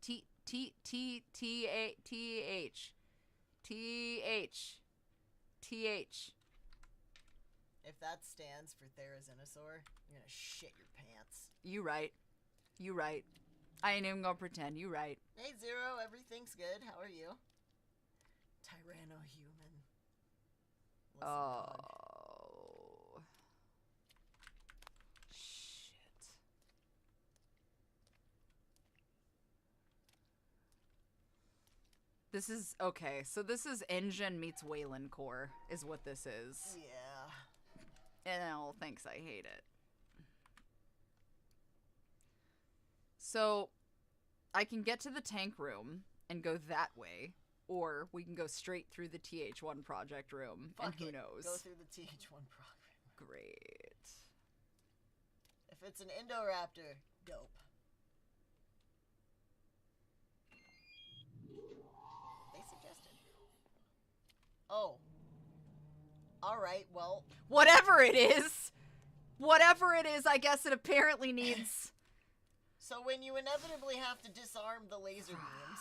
If that stands for Therizinosaur, you're gonna shit your pants. You right. I ain't even gonna pretend. You right. Hey, Zero, everything's good. How are you? Tyranno-human. Listen, dog. Shit. This is... Okay, so this is Engine meets Wayland Core, is what this is. Yeah. And oh, thanks, I hate it. So, I can get to the tank room and go that way, or we can go straight through the TH1 project room, Fuck and who it. knows. Go through the TH1 program. Great. If it's an Indoraptor, dope. They suggested. Oh. Alright, well. Whatever it is, I guess it apparently needs... So when you inevitably have to disarm the laser beams...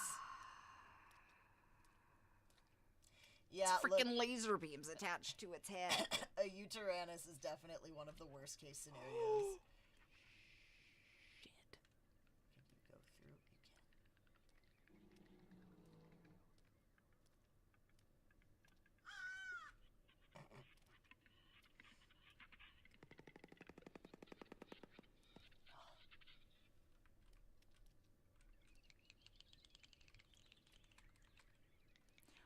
Yeah, it's freaking laser beams attached to its head. A Uteranus is definitely one of the worst case scenarios. Shit. Can you go through? You can.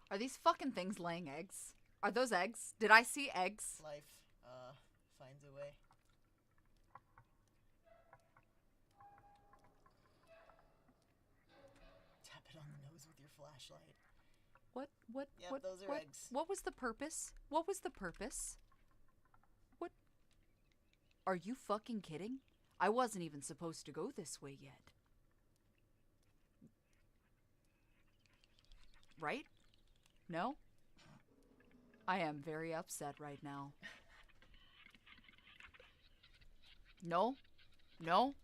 Are these fucking things laying eggs? Are those eggs? Did I see eggs? Life, finds a way. Tap it on the nose with your flashlight. What? Yep, those are eggs. What was the purpose? What was the purpose? What? Are you fucking kidding? I wasn't even supposed to go this way yet. Right? No? I am very upset right now. No? No?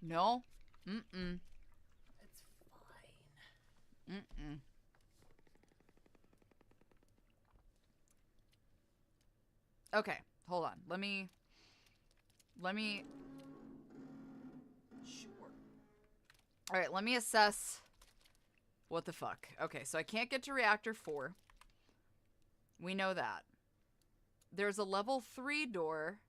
No? Mm-mm. It's fine. Mm-mm. Okay, hold on. Let me Let me... Sure. Alright, let me assess... What the fuck? Okay, so I can't get to reactor 4. We know that. There's a level 3 door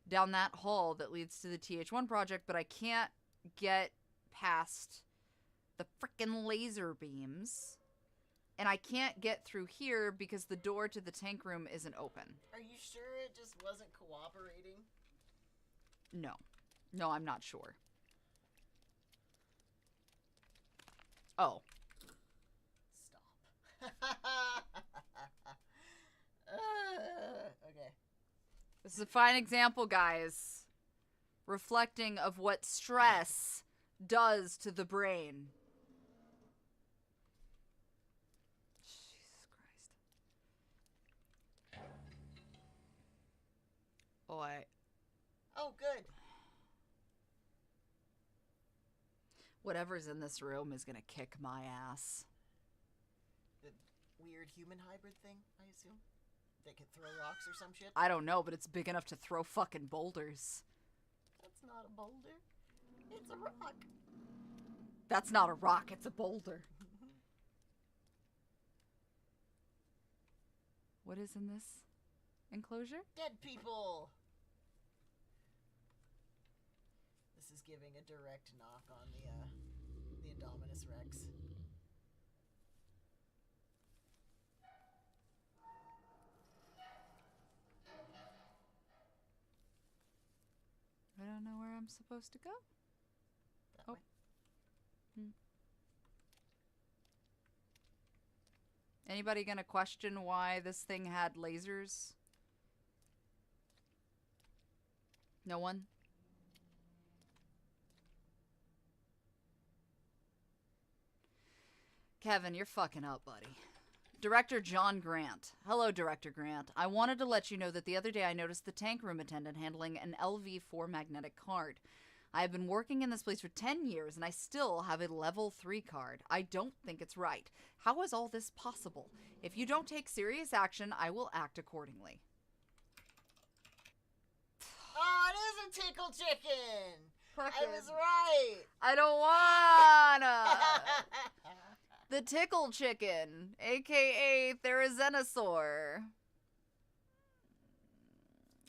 down that hall that leads to the TH1 project, but I can't get past the frickin' laser beams. And I can't get through here because the door to the tank room isn't open. Are you sure it just wasn't cooperating? No. No, I'm not sure. Oh. Stop. Okay. This is a fine example, guys. Reflecting of what stress does to the brain. Jesus Christ. Oh, Oh, good. Whatever's in this room is gonna kick my ass. The weird human hybrid thing, I assume? That can throw rocks or some shit? I don't know, but it's big enough to throw fucking boulders. That's not a boulder. It's a rock. That's not a rock, it's a boulder. What is in this enclosure? Dead people! This is giving a direct knock on the Indominus Rex. I don't know where I'm supposed to go. That Oh. way. Anybody gonna question why this thing had lasers? No one? Kevin, you're fucking up, buddy. Director John Grant. Hello, Director Grant. I wanted to let you know that the other day I noticed the tank room attendant handling an LV4 magnetic card. I have been working in this place for 10 years and I still have a level 3 card. I don't think it's right. How is all this possible? If you don't take serious action, I will act accordingly. Oh, it is a tickle chicken! I Fucking- was right! I don't wanna! The Tickle Chicken, aka Therizenosaur.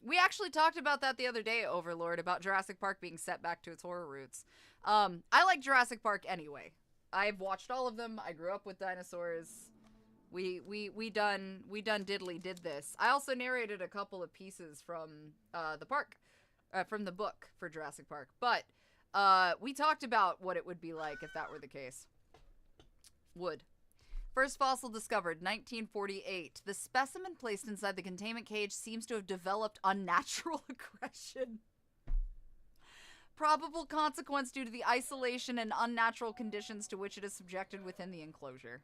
We actually talked about that the other day, Overlord, about Jurassic Park being set back to its horror roots. I like Jurassic Park anyway. I've watched all of them. I grew up with dinosaurs. We done diddly did this. I also narrated a couple of pieces from the park, from the book for Jurassic Park. But we talked about what it would be like if that were the case. Wood. First fossil discovered, 1948. The specimen placed inside the containment cage seems to have developed unnatural aggression. Probable consequence due to the isolation and unnatural conditions to which it is subjected within the enclosure.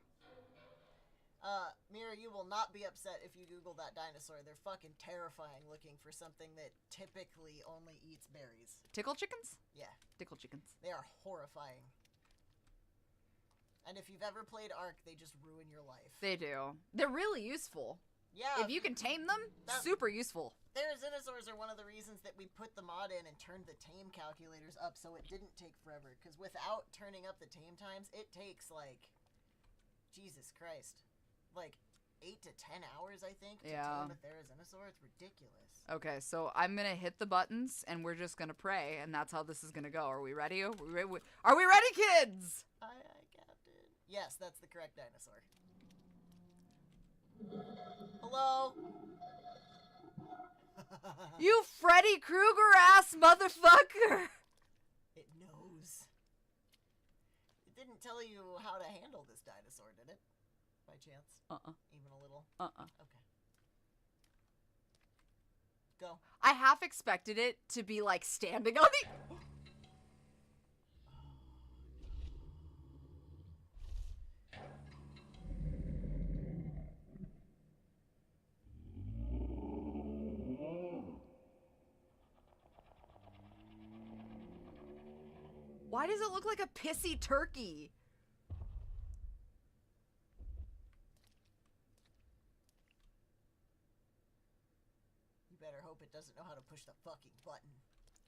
Mira, you will not be upset if you Google that dinosaur. They're fucking terrifying looking for something that typically only eats berries. Tickle chickens? Yeah. Tickle chickens. They are horrifying. And if you've ever played Ark, they just ruin your life. They do. They're really useful. Yeah. If you can tame them, super useful. Therizenosaurs are one of the reasons that we put the mod in and turned the tame calculators up so it didn't take forever. Because without turning up the tame times, it takes like, Jesus Christ, like 8 to 10 hours, I think, to tame a Therizenosaur. It's ridiculous. Okay, so I'm gonna hit the buttons and we're just gonna pray, and that's how this is gonna go. Are we ready? Are we ready, kids? Aye, aye, Captain. Yes, that's the correct dinosaur. Hello? You Freddy Krueger ass motherfucker! It knows. It didn't tell you how to handle this dinosaur, did it? By chance? Even a little? Okay. Go. I half expected it to be like standing on the. Why does it look like a pissy turkey? You better hope hope it doesn't know how to push the fucking button.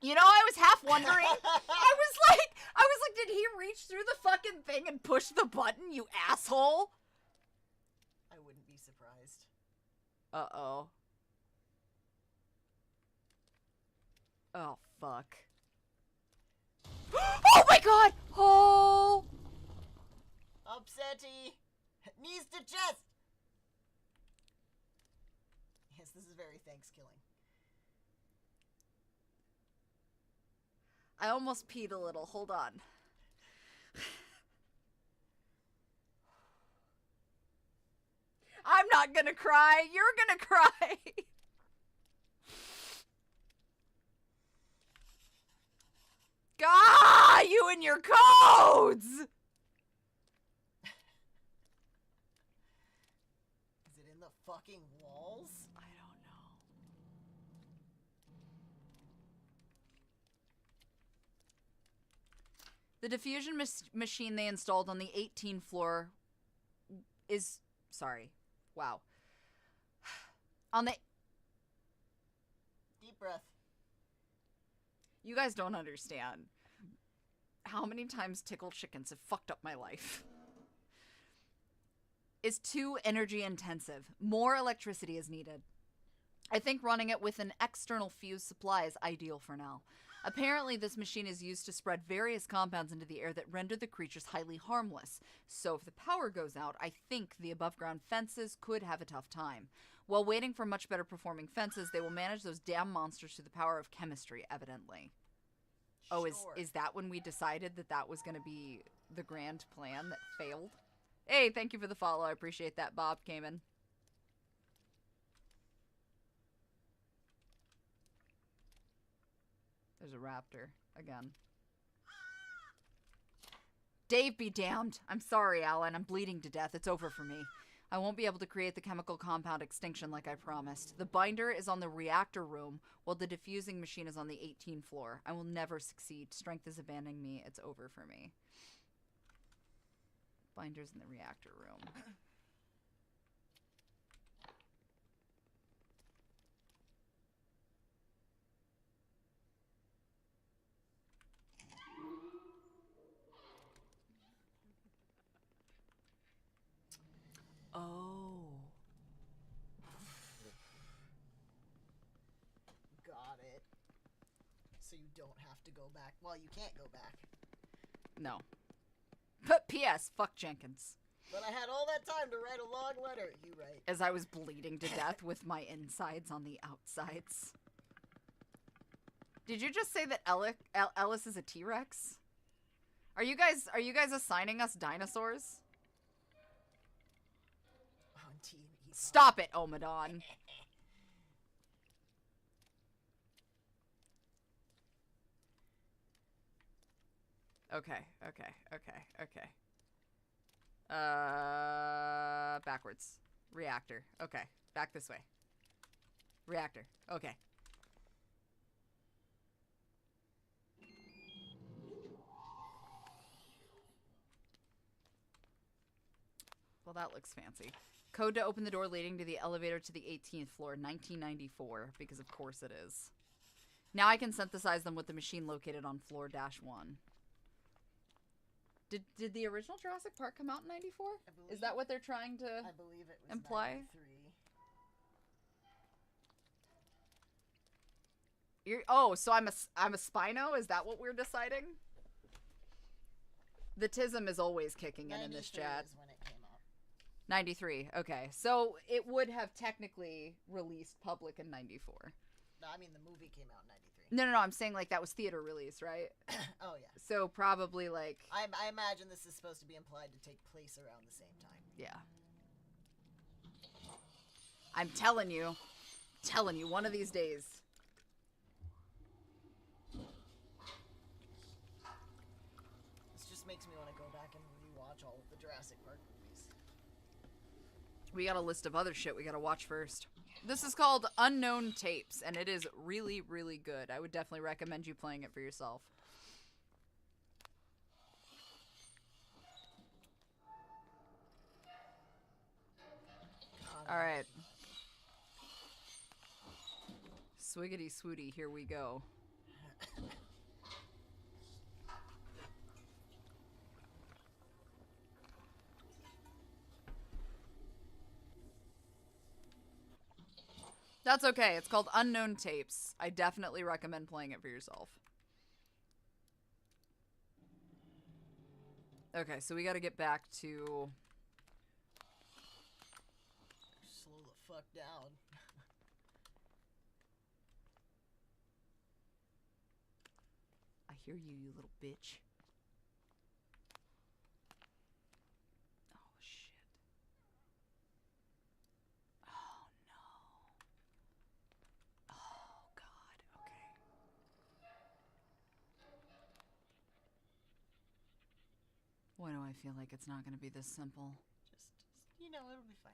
You know, I was half wondering. I was like, did he reach through the fucking thing and push the button, you asshole? I wouldn't be surprised. Uh-oh. Oh, fuck. Oh my god! Oh! Upsetty! Knees to chest! Yes, this is very thanks-killing. I almost peed a little. Hold on. I'm not gonna cry. You're gonna cry. God, you and your codes! Is it in the fucking walls? I don't know. The diffusion machine they installed on the 18th floor is... Sorry. Wow. On the... Deep breath. You guys don't understand how many times tickled chickens have fucked up my life. Is too energy intensive. More electricity is needed. I think running it with an external fuse supply is ideal for now. Apparently, this machine is used to spread various compounds into the air that render the creatures highly harmless. So if the power goes out, I think the above-ground fences could have a tough time. While waiting for much better performing fences, they will manage those damn monsters through the power of chemistry, evidently. Oh, Sure. is that when we decided that that was going to be the grand plan that failed? Hey, thank you for the follow. I appreciate that. Bob came in. There's a raptor again. Dave be damned. I'm sorry, Alan. I'm bleeding to death. It's over for me. I won't be able to create the chemical compound extinction like I promised. The binder is on the reactor room, while the diffusing machine is on the 18th floor. I will never succeed. Strength is abandoning me. It's over for me. Binder's in the reactor room. Oh. Got it. So you don't have to go back. Well, you can't go back. No. But P.S. Fuck Jenkins. But I had all that time to write a long letter. You write. As I was bleeding to death with my insides on the outsides. Did you just say that Ellis is a T-Rex? Are you guys assigning us dinosaurs? Aunty and Ethan. Stop it, Omadon. Okay. Backwards. Reactor. Okay. Back this way. Reactor. Okay. Well, that looks fancy. Code to open the door leading to the elevator to the 18th floor, 1994, because of course it is. Now I can synthesize them with the machine located on floor -1. Did the original Jurassic Park come out in 94? Is that what they're trying to I believe it was imply? 93. So I'm a Spino? Is that what we're deciding? The tism is always kicking in this chat. Is when it came out. 93. Okay. So it would have technically released public in 94. No, I mean the movie came out in 93. No. I'm saying like that was theater release, right? Oh yeah. So probably like I imagine this is supposed to be implied to take place around the same time. yeah. I'm telling you, one of these days. This just makes me want to go back and rewatch all of the Jurassic Park movies. We got a list of other shit we gotta watch first. This is called Unknown Tapes, and it is really, really good. I would definitely recommend you playing it for yourself. Alright. Swiggity swooty, here we go. That's okay. It's called Unknown Tapes. I definitely recommend playing it for yourself. Okay, so we gotta get back to... Slow the fuck down. I hear you, you little bitch. Oh, shit. Oh, no. Oh, God. Okay. Why do I feel like it's not going to be this simple? Just, you know, it'll be fine.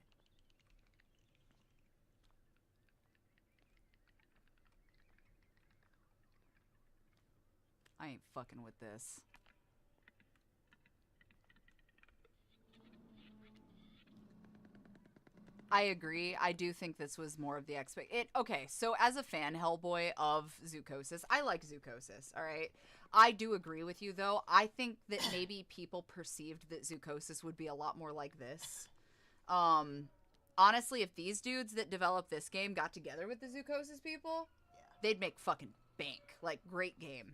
I ain't fucking with this. I agree. I do think this was more of the okay, so as a fan, Hellboy, of Zoochosis, I like Zoochosis, alright? I do agree with you, though. I think that maybe people perceived that Zoochosis would be a lot more like this. Honestly, if these dudes that developed this game got together with the Zoochosis people, they'd make fucking bank. Like, great game.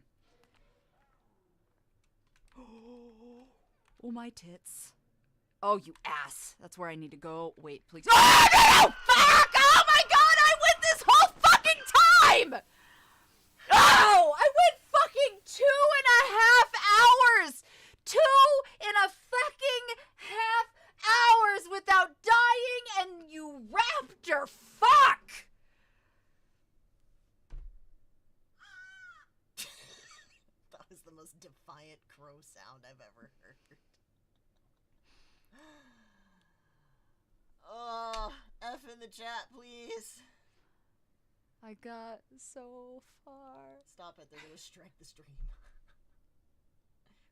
Oh, my tits. Oh, you ass. That's where I need to go. Wait, please. Oh, no! Fuck! Oh, my God! I went this whole fucking time! Oh! I went fucking 2.5 hours! 2.5 hours without dying, and you raptor fuck! That was the most defiant crow sound I've ever heard. Oh, F in the chat, please. I got so far. Stop it, they're gonna strike the stream.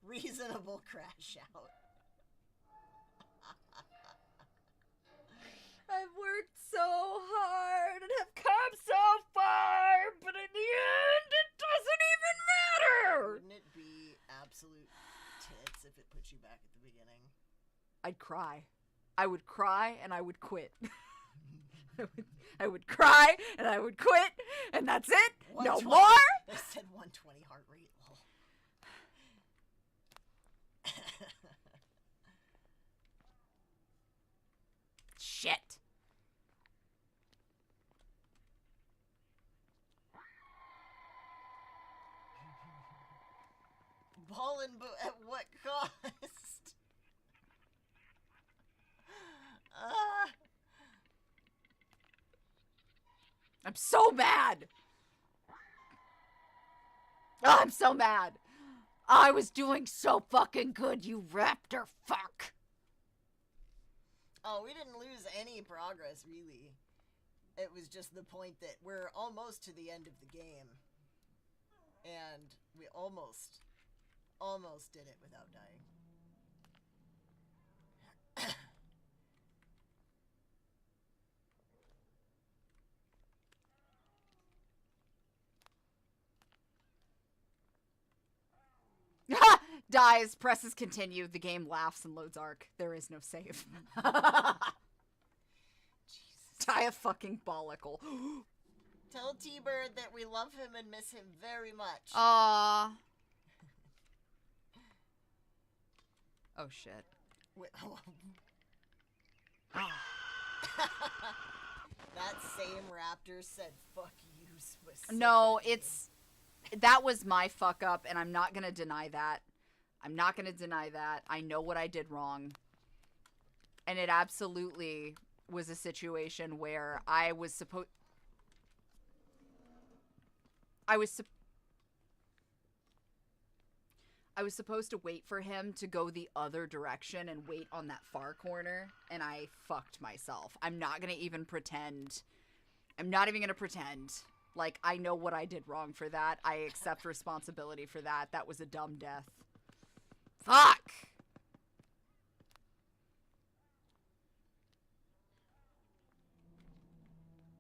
Reasonable crash out. I've worked so hard and have come so far, but in the end, it doesn't even matter! Wouldn't it be absolute tits if it put you back at the beginning? I'd cry. I would cry and I would quit. I would cry and I would quit, and that's it. No more. They said 120 heart rate. Lol. Shit. Ballin' at what cost? I'm so mad. Oh, I'm so mad. I was doing so fucking good, you raptor fuck. Oh, we didn't lose any progress, really. It was just the point that we're almost to the end of the game. And we almost did it without dying. Dies, presses continue, the game laughs and loads arc. There is no save. Die a fucking bollicle. Tell T-Bird that we love him and miss him very much. Aww. Oh shit. That same raptor said fuck you specifically. No, that was my fuck up, and I'm not gonna deny that. I'm not gonna deny that. I know what I did wrong. And it absolutely was a situation where I was supposed to wait for him to go the other direction and wait on that far corner, and I fucked myself. I'm not gonna even pretend. I'm not even gonna pretend. Like, I know what I did wrong for that. I accept responsibility for that. That was a dumb death. Fuck!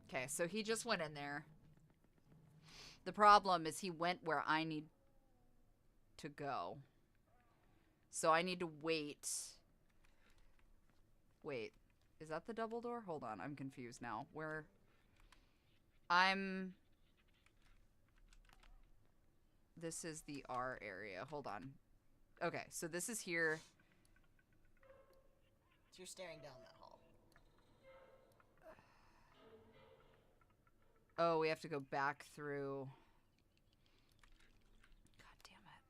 Okay, so he just went in there. The problem is he went where I need to go. So I need to wait. Wait, is that the double door? Hold on, I'm confused now. Where? This is the R area. Hold on. Okay, so this is here. So you're staring down that hall. Oh, we have to go back through. God damn it.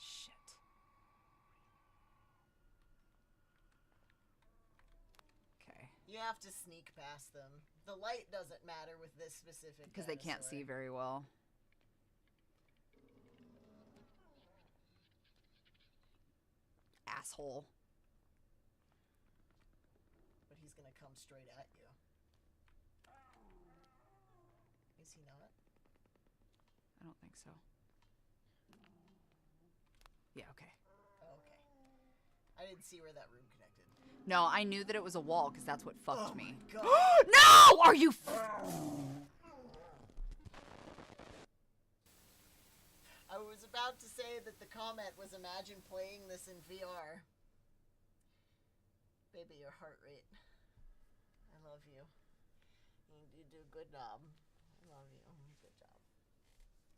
Shit. Okay. You have to sneak past them. The light doesn't matter with this specific Because they can't see very well. Asshole. But he's gonna come straight at you. Is he not? I don't think so. Yeah, okay. Okay. I didn't see where that room connected. No, I knew that it was a wall because that's what fucked me. God. No! Are you I was about to say that the comment was imagine playing this in VR. Baby, your heart rate. I love you. You do a good job. I love you. Good job.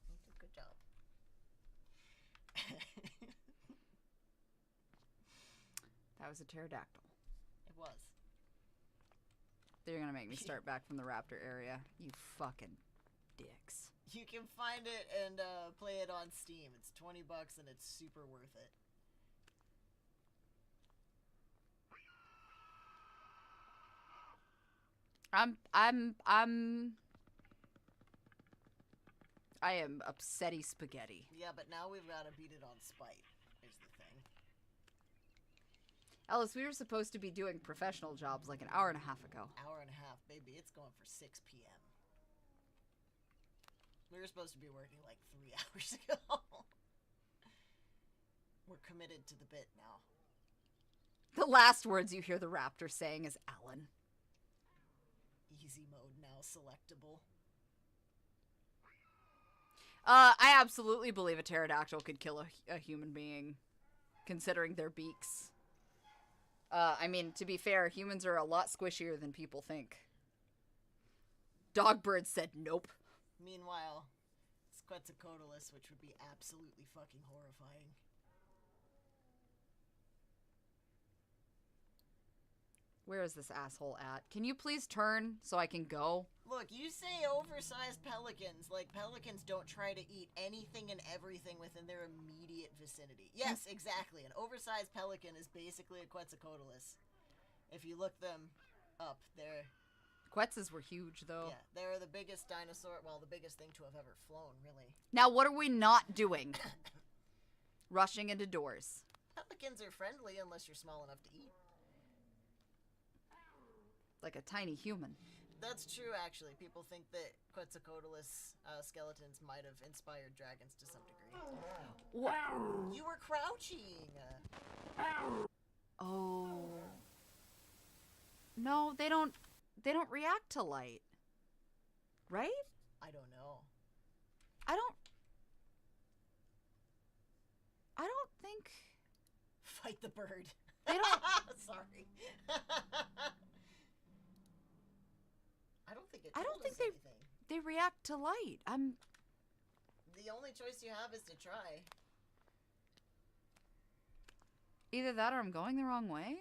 You do a good job. That was a pterodactyl. It was. They're gonna make me start back from the raptor area. You fucking dicks. You can find it and play it on Steam. It's $20 and it's super worth it. I am upsetty spaghetti. Yeah, but now we've got to beat it on spite, is the thing. Ellis, we were supposed to be doing professional jobs like an hour and a half ago. Hour and a half, baby. It's going for 6 p.m. We were supposed to be working like 3 hours ago. We're committed to the bit now. The last words you hear the raptor saying is Alan. Easy mode now selectable. I absolutely believe a pterodactyl could kill a human being, considering their beaks. I mean, to be fair, humans are a lot squishier than people think. Dogbird said nope. Meanwhile, Quetzalcoatlus, which would be absolutely fucking horrifying. Where is this asshole at? Can you please turn so I can go? Look, you say oversized pelicans. Like, pelicans don't try to eat anything and everything within their immediate vicinity. Yes, exactly. An oversized pelican is basically a Quetzalcoatlus. If you look them up, they're... Quetzes were huge, though. Yeah, they're the biggest dinosaur, well, the biggest thing to have ever flown, really. Now, what are we not doing? Rushing into doors. Pelicans are friendly unless you're small enough to eat. Like a tiny human. That's true, actually. People think that Quetzalcoatlus skeletons might have inspired dragons to some degree. What? You were crouching! Oh. No, they don't react to light. Right? I don't know. I don't think... Fight the bird. They don't... Sorry. I don't think it I don't told think us anything. they react to light. The only choice you have is to try. Either that or I'm going the wrong way.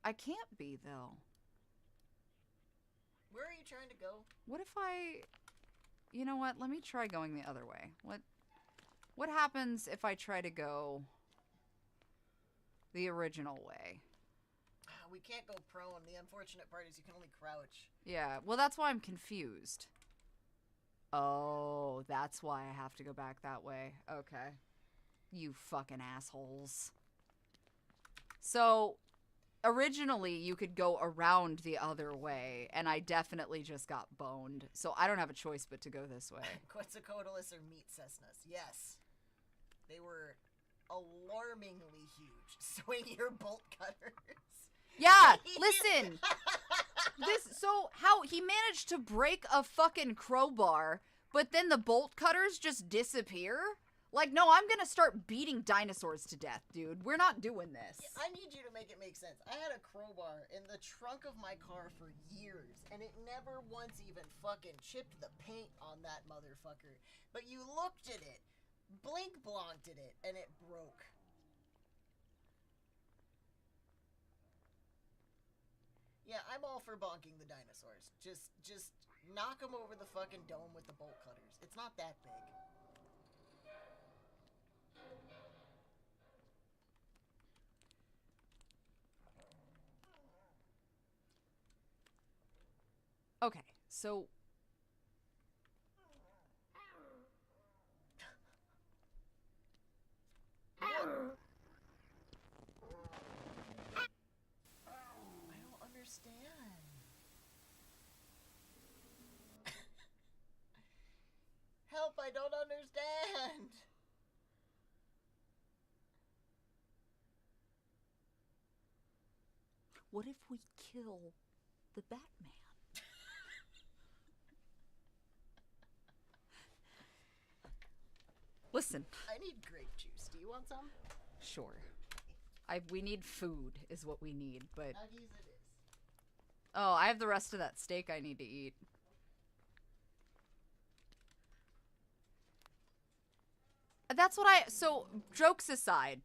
I can't be, though. Where are you trying to go? What if I... You know what? Let me try going the other way. What happens if I try to go the original way? We can't go prone. The unfortunate part is you can only crouch. Yeah, well, that's why I'm confused. Oh, that's why I have to go back that way. Okay. You fucking assholes. So, originally, you could go around the other way, and I definitely just got boned. So I don't have a choice but to go this way. Quetzalcoatlus or meat Cessnas. Yes. They were alarmingly huge. Swing your bolt cutters. Yeah, listen. So, how he managed to break a fucking crowbar, but then the bolt cutters just disappear? Like, no, I'm gonna start beating dinosaurs to death, dude. We're not doing this. Yeah, I need you to make it make sense. I had a crowbar in the trunk of my car for years, and it never once even fucking chipped the paint on that motherfucker. But you looked at it, blink-blonked at it, and it broke. Yeah, I'm all for bonking the dinosaurs. Just knock them over the fucking dome with the bolt cutters. It's not that big. Okay, so... I don't understand. Help, I don't understand. What if we kill the Batman? Listen. I need grape juice. Do you want some? Sure. We need food is what we need, but... Nuggies it is. Oh, I have the rest of that steak I need to eat. That's what so, jokes aside,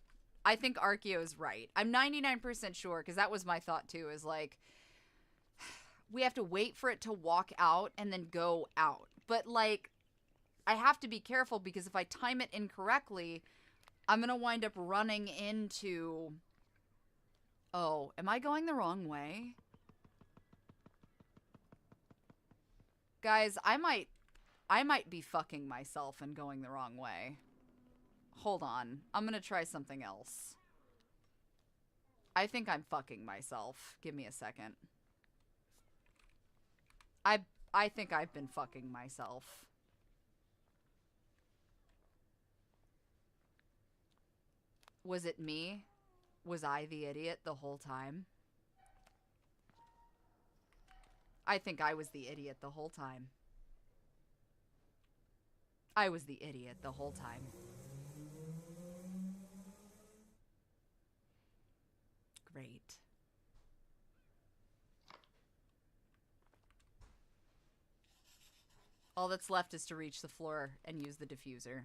I think Archeo is right. I'm 99% sure, because that was my thought too, is like, we have to wait for it to walk out and then go out. But like, I have to be careful, because if I time it incorrectly, I'm going to wind up running into... Oh, am I going the wrong way? Guys, I might be fucking myself and going the wrong way. Hold on. I'm gonna try something else. I think I'm fucking myself. Give me a second. I think I've been fucking myself. Was it me? Was I the idiot the whole time? I think I was the idiot the whole time. I was the idiot the whole time. Great. All that's left is to reach the floor and use the diffuser.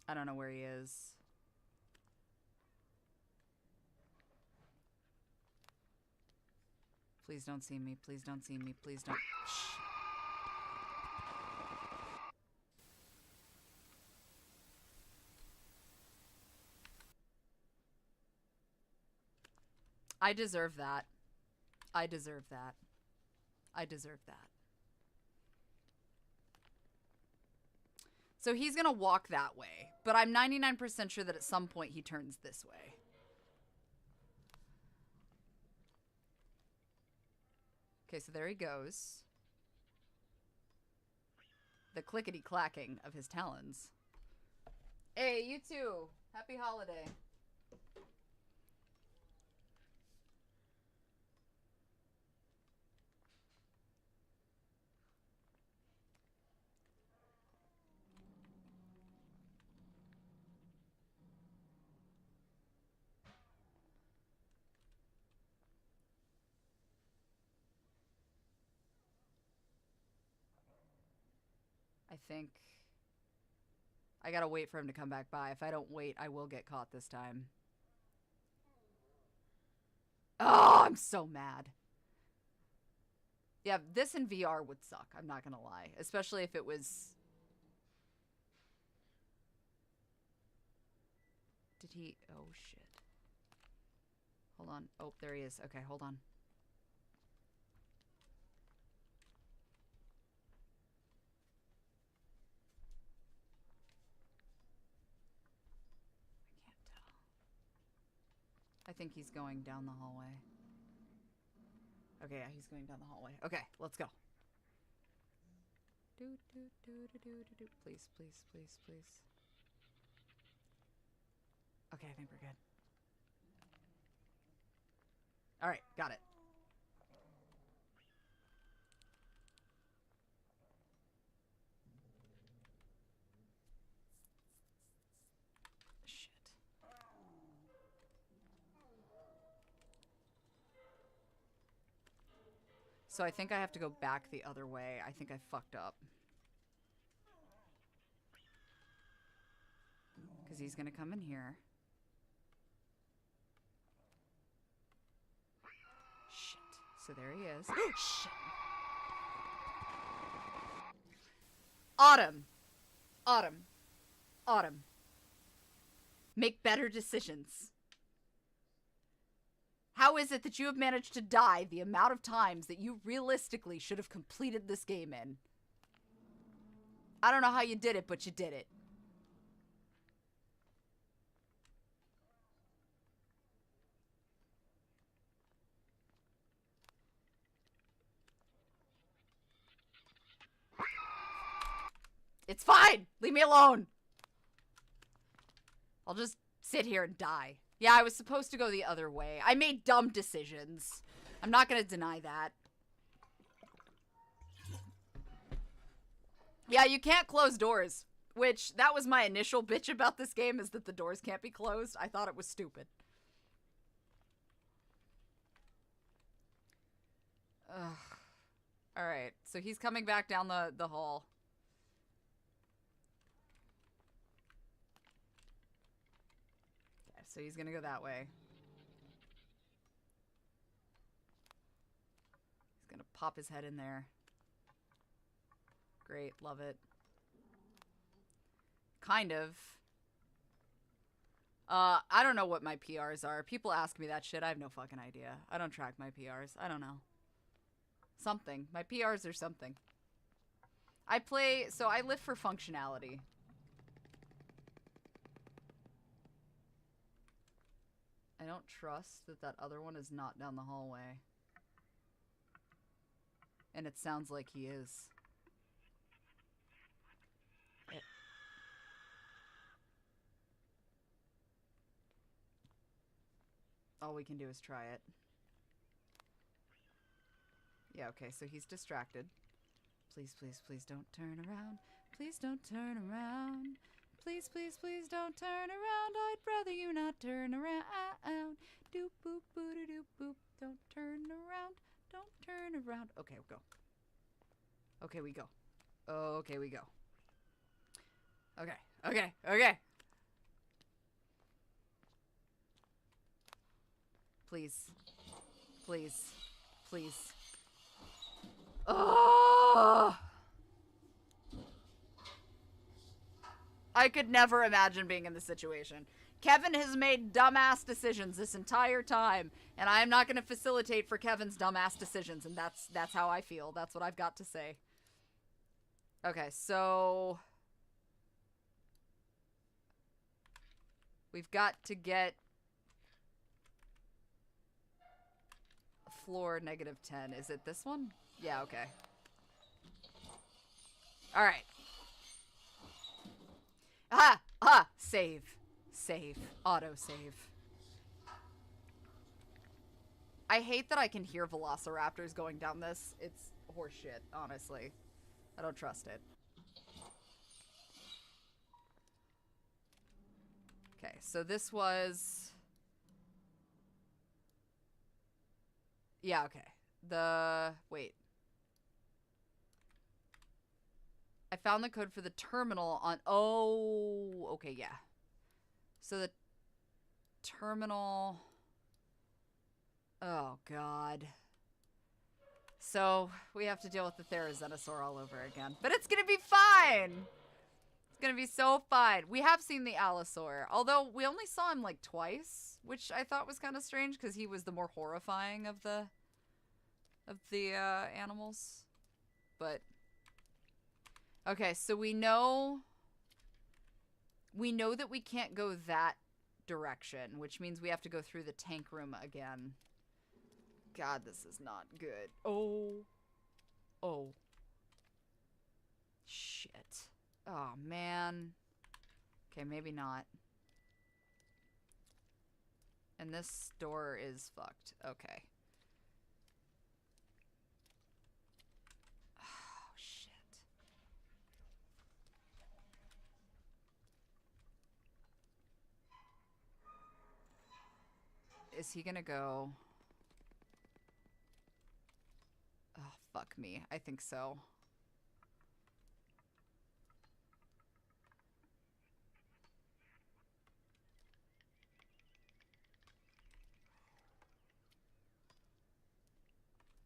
I don't know where he is. Please don't see me. Please don't see me. Please don't. Shh. I deserve that. I deserve that. I deserve that. So he's gonna walk that way, but I'm 99% sure that at some point he turns this way. Okay, so there he goes. The clickety-clacking of his talons. Hey, you too. Happy holiday. I think I gotta wait for him to come back by. If I don't wait, I will get caught this time. Oh, I'm so mad. Yeah, this in VR would suck. I'm not gonna lie. Especially if it was... Did he... Oh, shit. Hold on. Oh, there he is. Okay, hold on. I think he's going down the hallway. Okay, yeah, he's going down the hallway. Okay, let's go. Do, do, do, do, do, do, do. Please, please, please, please. Okay, I think we're good. Alright, got it. Shit. So I think I have to go back the other way. I think I fucked up. Because he's going to come in here. Shit. So there he is. Shit. Autumn. Autumn. Autumn. Make better decisions. How is it that you have managed to die the amount of times that you realistically should have completed this game in? I don't know how you did it, but you did it. It's fine! Leave me alone! I'll just sit here and die. Yeah, I was supposed to go the other way. I made dumb decisions. I'm not gonna deny that. Yeah, you can't close doors. Which, that was my initial bitch about this game, is that the doors can't be closed. I thought it was stupid. Ugh. Alright, so he's coming back down the hall. Okay, so he's gonna go that way. He's gonna pop his head in there. Great, love it. Kind of. I don't know what my PRs are. People ask me that shit. I have no fucking idea. I don't track my PRs. I don't know. Something. My PRs are something. I live for functionality. I don't trust that other one is not down the hallway. And it sounds like he is. All we can do is try it. Yeah, okay, so he's distracted. Please, please, please don't turn around. Please don't turn around. Please, please, please don't turn around. I'd rather you not turn around. Doop, boop, boo, doop, boop. Don't turn around. Don't turn around. Okay, we'll go. Okay, we go. Okay, we go. Okay, okay, okay. Please. Please. Please. Oh! I could never imagine being in this situation. Kevin has made dumbass decisions this entire time, and I am not going to facilitate for Kevin's dumbass decisions, and that's how I feel. That's what I've got to say. Okay, so we've got to get floor -10. Is it this one? Yeah, okay. Alright. Ah! Ah! Save. Save. Auto-save. I hate that I can hear velociraptors going down this. It's horseshit, honestly. I don't trust it. Okay, so this was... Yeah, okay. Wait. I found the code for the terminal on... Oh, okay, yeah. So the terminal... Oh, God. So we have to deal with the Therizinosaur all over again. But it's gonna be fine! It's gonna be so fine. We have seen the Allosaur, although we only saw him like twice, which I thought was kind of strange because he was the more horrifying of the animals. But okay, so we know that we can't go that direction, which means we have to go through the tank room again. God, this is not good. Oh. Oh. Shit. Oh, man. Okay, maybe not. And this door is fucked. Okay. Oh, shit. Is he gonna go? Oh, fuck me. I think so.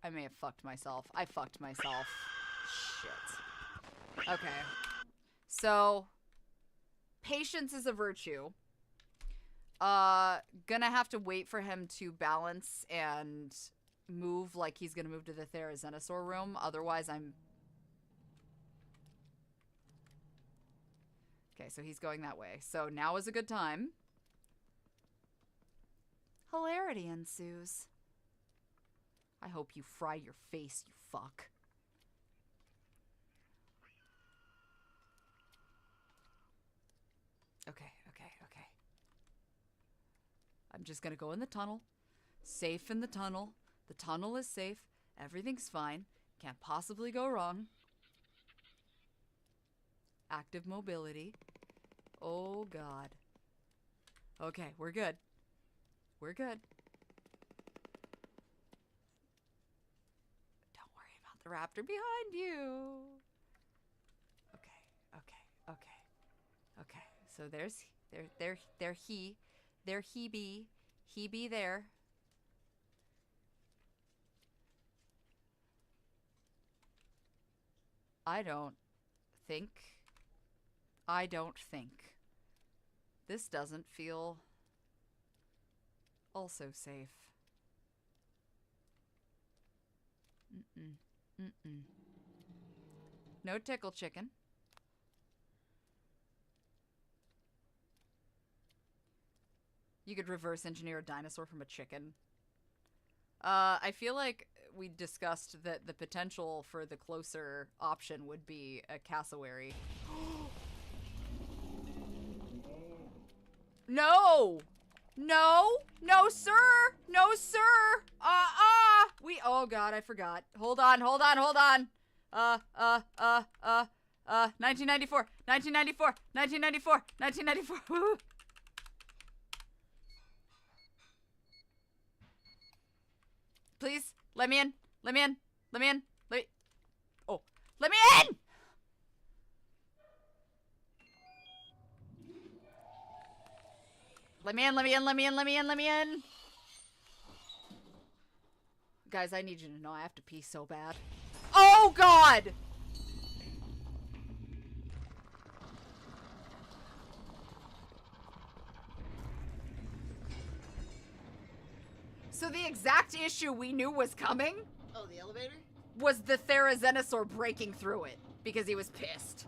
I may have fucked myself. I fucked myself. Shit. Okay. So, patience is a virtue. Gonna have to wait for him to balance and move like he's gonna move to the Therizenosaur room. Otherwise, I'm... Okay, so he's going that way. So now is a good time. Hilarity ensues. I hope you fry your face, you fuck. Okay. I'm just gonna go in the tunnel. Safe in the tunnel. The tunnel is safe. Everything's fine. Can't possibly go wrong. Active mobility. Oh, God. Okay, we're good. We're good. Don't worry about the raptor behind you. Okay. So there's he be there. I don't think. This doesn't feel also safe. No tickle chicken. You could reverse engineer a dinosaur from a chicken. I feel like we discussed that the potential for the closer option would be a cassowary. No! No, sir! No, sir! Oh, God, I forgot. Hold on. 1994. Please, let me in. Oh, let me in! Let me in! Let me in! Guys, I need you to know I have to pee so bad. Oh, God! So the exact issue we knew was coming... Oh, the elevator? ...was the Therizenosaur breaking through it because he was pissed.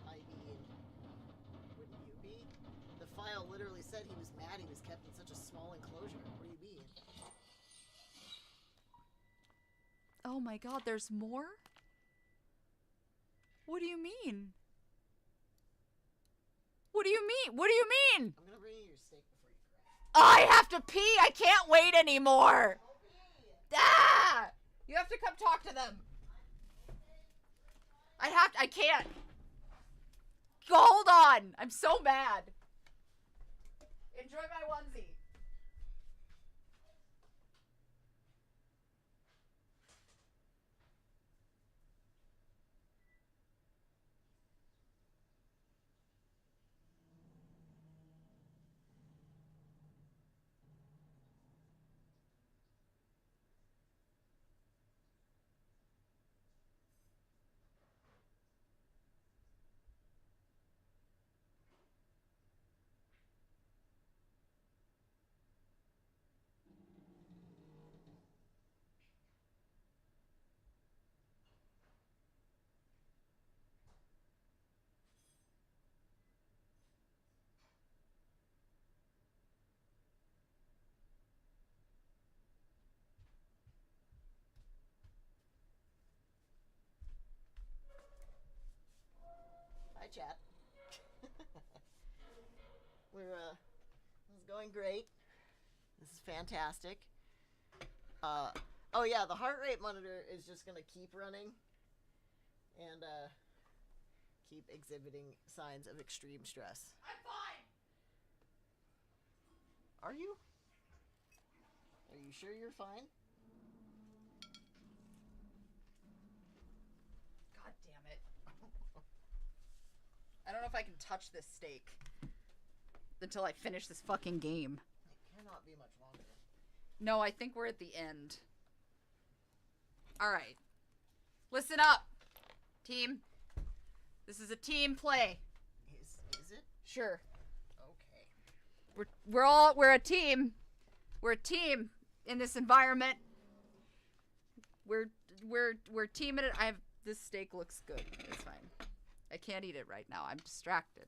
I mean, wouldn't you be? The file literally said he was mad he was kept in such a small enclosure. What do you mean? Oh my God, there's more? What do you mean? I'm gonna bring you your steak before you crash. I have to pee! I can't wait anymore! Ah! You have to come talk to them. I can't. Hold on! I'm so mad. Enjoy my onesie. Hi, chat. This is going great. This is fantastic. Oh yeah, the heart rate monitor is just gonna keep running and keep exhibiting signs of extreme stress. I'm fine. Are you? Are you sure you're fine? God damn it. I don't know if I can touch this steak until I finish this fucking game. It cannot be much longer. No, I think we're at the end. All right. Listen up, team. This is a team play. Is it? Sure. Okay. We're a team. We're a team in this environment. We're teaming it. This steak looks good. It's fine. I can't eat it right now. I'm distracted.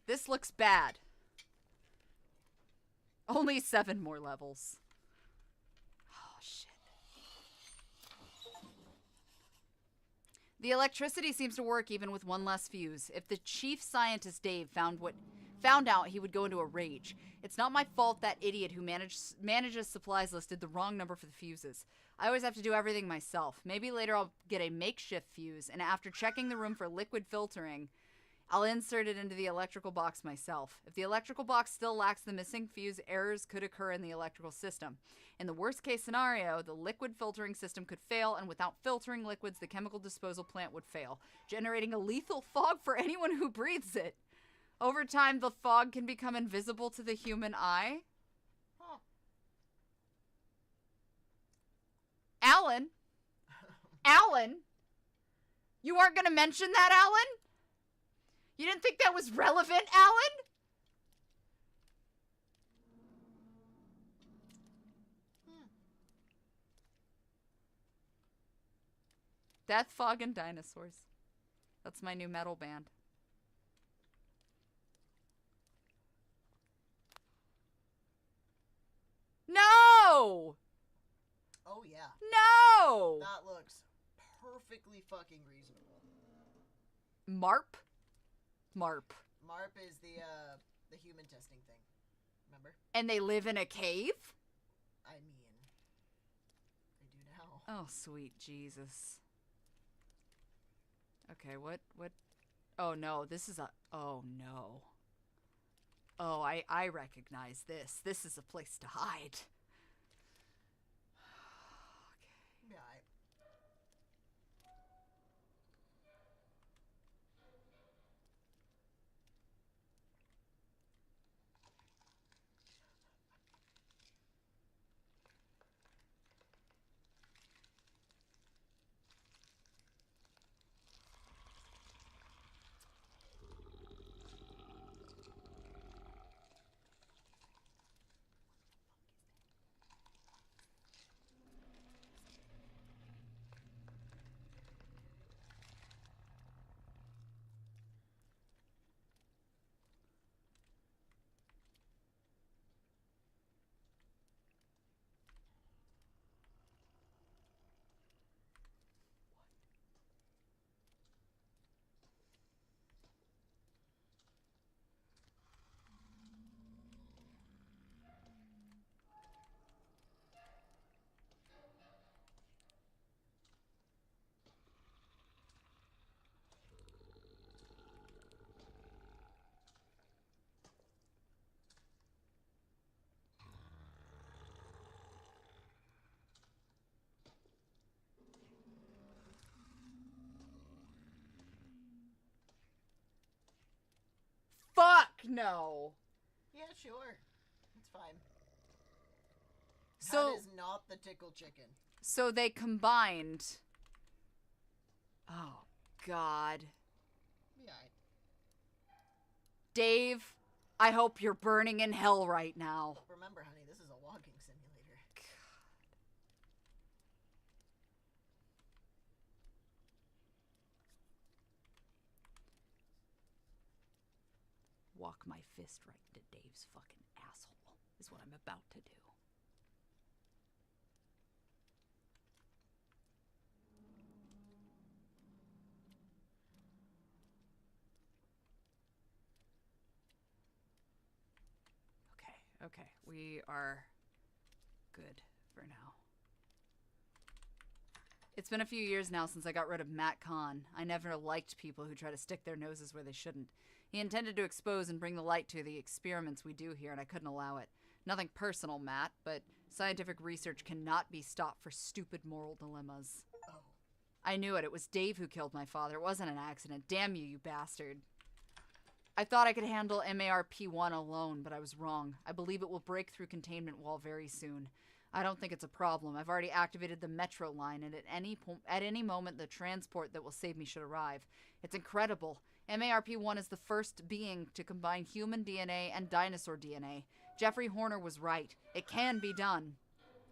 This looks bad. Only 7 more levels. Oh, shit. The electricity seems to work even with one less fuse. If the chief scientist Dave found out, he would go into a rage. It's not my fault that idiot who manages supplies listed the wrong number for the fuses. I always have to do everything myself. Maybe later I'll get a makeshift fuse, and after checking the room for liquid filtering, I'll insert it into the electrical box myself. If the electrical box still lacks the missing fuse, errors could occur in the electrical system. In the worst case scenario, the liquid filtering system could fail, and without filtering liquids, the chemical disposal plant would fail, generating a lethal fog for anyone who breathes it. Over time, the fog can become invisible to the human eye. Huh. Alan? You aren't going to mention that, Alan? You didn't think that was relevant, Alan? Death, Fog, and Dinosaurs. That's my new metal band. No! Oh yeah. No! That looks perfectly fucking reasonable. Marp? Marp. MARP is the human testing thing. Remember? And they live in a cave? I mean, they do now. Oh, sweet Jesus. Okay, what? Oh, no, this is a... Oh, no. Oh, I recognize this. This is a place to hide. Okay. Yeah, Fuck no! yeah, sure. It's fine. So, that is not the tickle chicken. so they combined... Oh, God. Yeah. Dave, I hope you're burning in hell right now. Remember, honey, this is a walking simulator. Walk my fist right into Dave's fucking asshole is what I'm about to do. Okay, we are good for now. It's been a few years now since I got rid of Matt Kahn. I never liked people who try to stick their noses where they shouldn't. He intended to expose and bring the light to the experiments we do here, and I couldn't allow it. Nothing personal, Matt, but scientific research cannot be stopped for stupid moral dilemmas. Oh. I knew it. It was Dave who killed my father. It wasn't an accident. Damn you, you bastard. I thought I could handle MARP1 alone, but I was wrong. I believe it will break through containment wall very soon. I don't think it's a problem. I've already activated the metro line, and at any moment the transport that will save me should arrive. It's incredible. MARP1 is the first being to combine human DNA and dinosaur DNA. Jeffrey Horner was right. It can be done.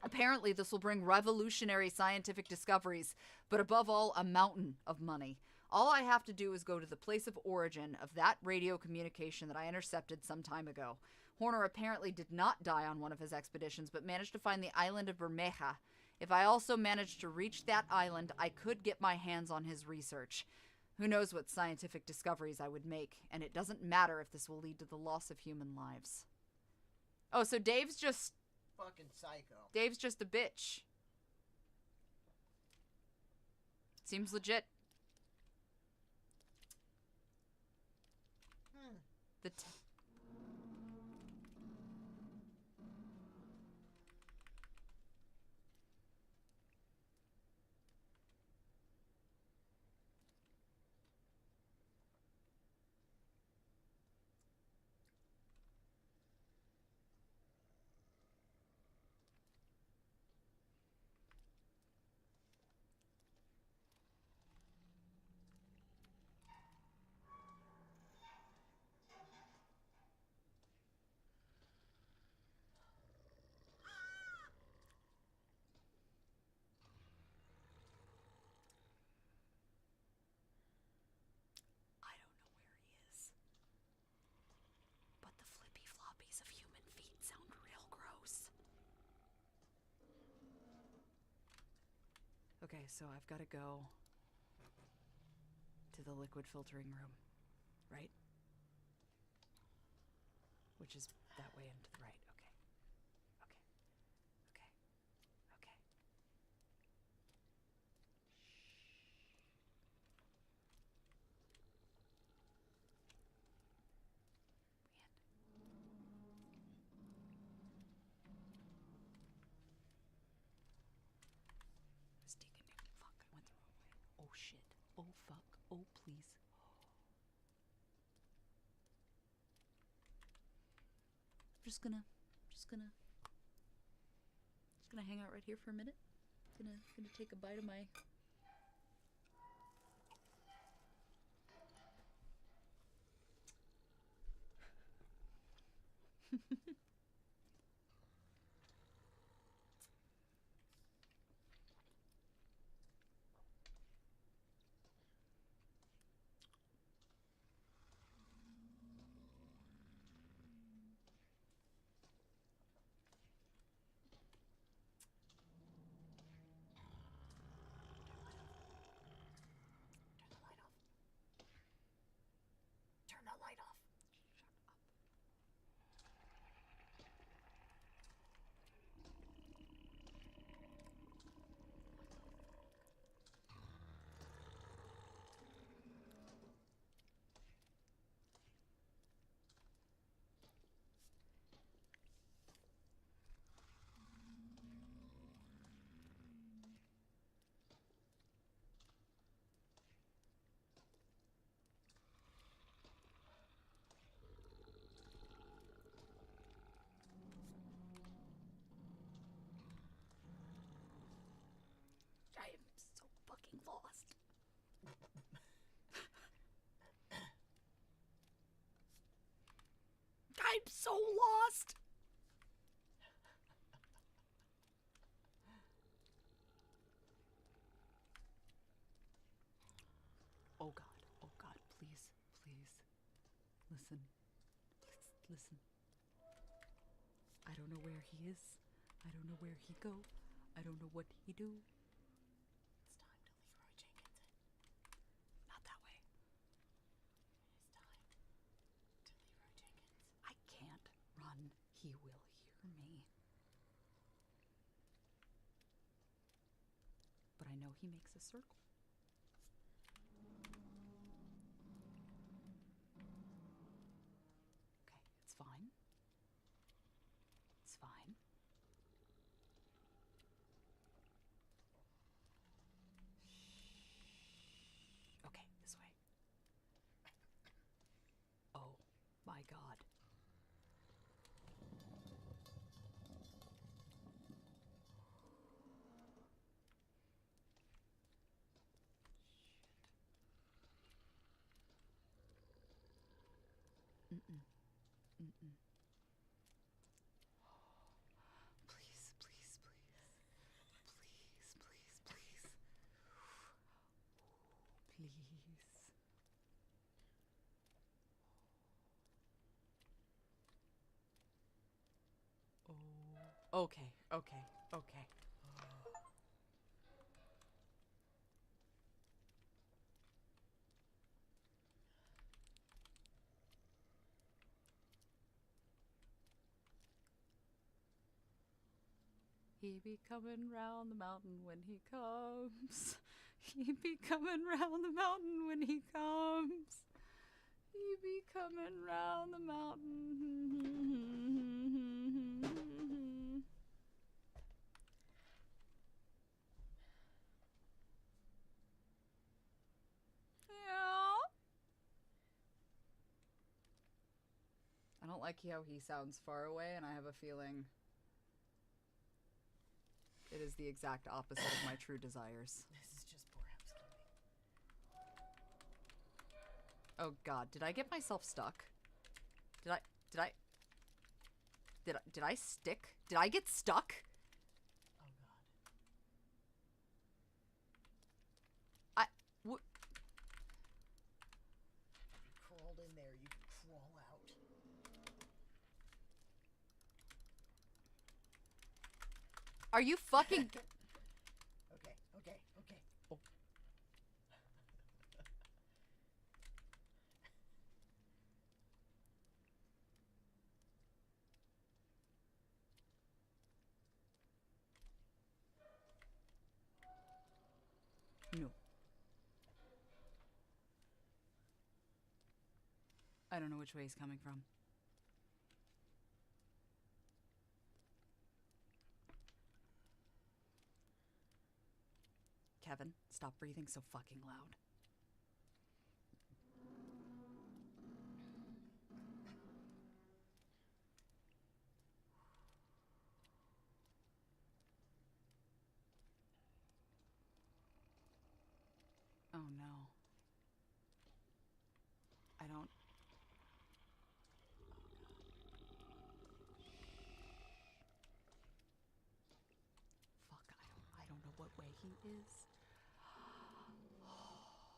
Apparently, this will bring revolutionary scientific discoveries, but above all, a mountain of money. All I have to do is go to the place of origin of that radio communication that I intercepted some time ago. Horner apparently did not die on one of his expeditions, but managed to find the island of Bermeja. If I also managed to reach that island, I could get my hands on his research. Who knows what scientific discoveries I would make, and it doesn't matter if this will lead to the loss of human lives. Oh, so Dave's just... Fucking psycho. Dave's just a bitch. Seems legit. The Okay, so I've got to go to the liquid filtering room, right? Which is that way and to the right. Okay. Okay. Okay. Okay. It's taking me. Fuck, I went the wrong way. Oh shit. Oh fuck. Oh please. Just gonna hang out right here for a minute. Gonna take a bite of my Turn the light off. I am so fucking lost. I'm so lost. Oh God, please, please. Listen. Listen. I don't know where he is. I don't know where he go. I don't know what he do. It's time to Leroy Jenkins it. Not that way. It is time to Leroy Jenkins. I can't run He will hear me. But I know he makes a circle. Okay, it's fine. It's fine. Okay, this way. Oh my God. Mm-mm. Mm-mm. Please, please, please. Please, please, please. Please. Oh. Okay, okay, okay. He be coming round the mountain when he comes. He be coming round the mountain when he comes. He be coming round the mountain. Yeah. I don't like how he sounds far away, and I have a feeling it is the exact opposite of my true desires. This is just poor housekeeping. Oh God, did I get myself stuck? Did I stick? Did I get stuck? Oh God. What? If you crawled in there, you could crawl out. Are you fucking? Okay, okay, okay. Oh. No. I don't know which way he's coming from. Kevin, stop breathing so fucking loud. Oh no. I don't. Fuck, I don't know what way he is.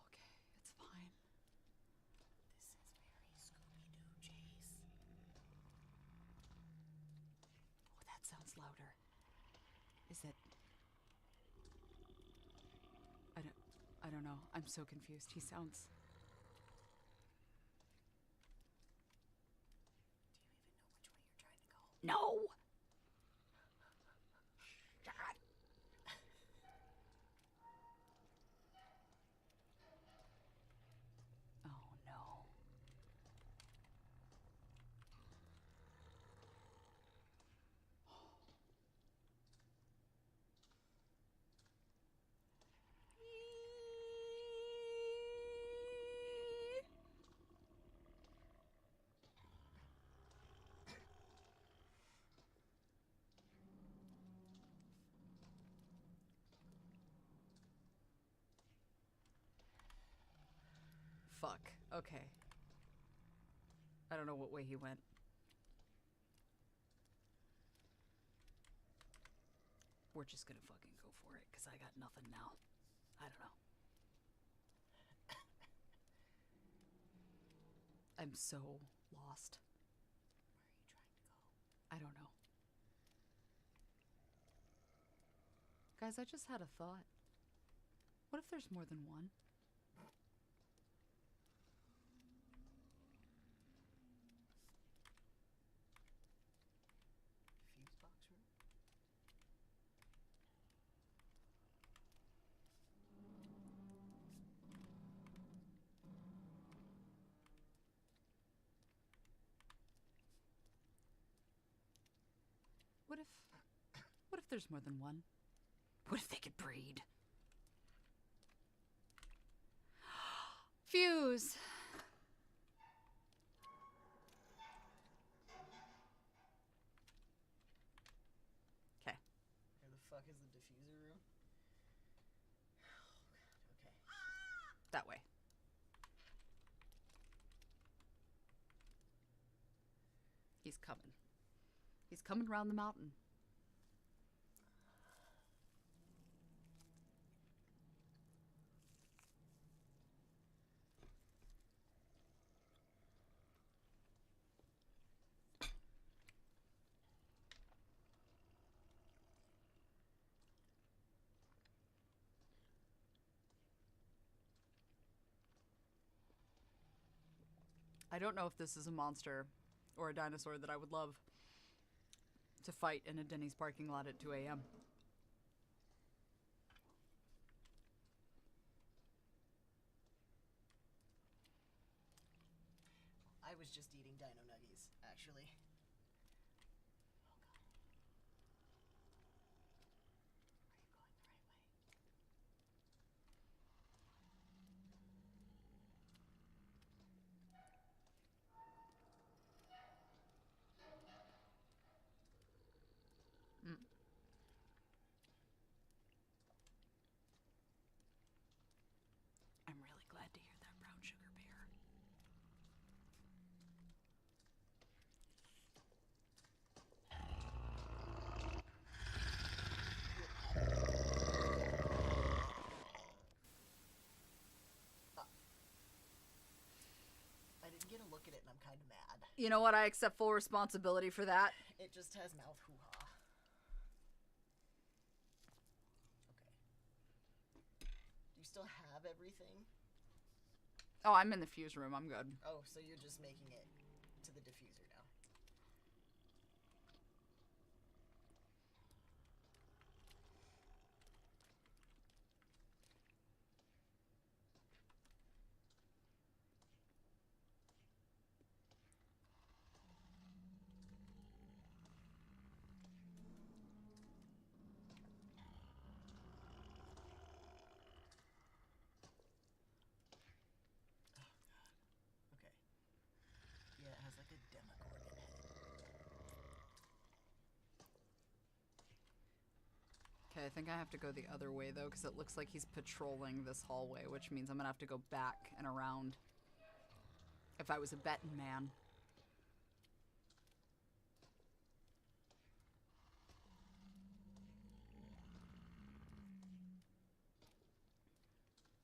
Okay, it's fine. This is very Scooby-Doo, Chase. Oh, that sounds louder. Is it? I don't know. I'm so confused. He sounds. Do you even know which way you're trying to go? No. God. Oh no. Fuck. Okay. I don't know what way he went. We're just gonna fucking go for it, because I got nothing now. I don't know. I'm so lost. Where are you trying to go? I don't know. Guys, I just had a thought. What if there's more than one? What if there's more than one? What if they could breed? Fuse. Okay. Where the fuck is the diffuser room? Oh, God. Okay. That way. He's coming. He's coming round the mountain. I don't know if this is a monster or a dinosaur that I would love to fight in a Denny's parking lot at 2 a.m. I was just eating dino nuggies, actually. I'm really glad to hear that, brown sugar bear. I didn't get a look at it and I'm kind of mad. You know what? I accept full responsibility for that. It just has mouth hoo-ha. Okay. Do you still have everything? Oh, I'm in the fuse room. I'm good. Oh, so you're just making it to the diffuser now. Okay. Yeah, it has like a demogorgon head. Okay, I think I have to go the other way, though, because it looks like he's patrolling this hallway, which means I'm going to have to go back and around. If I was a betting man.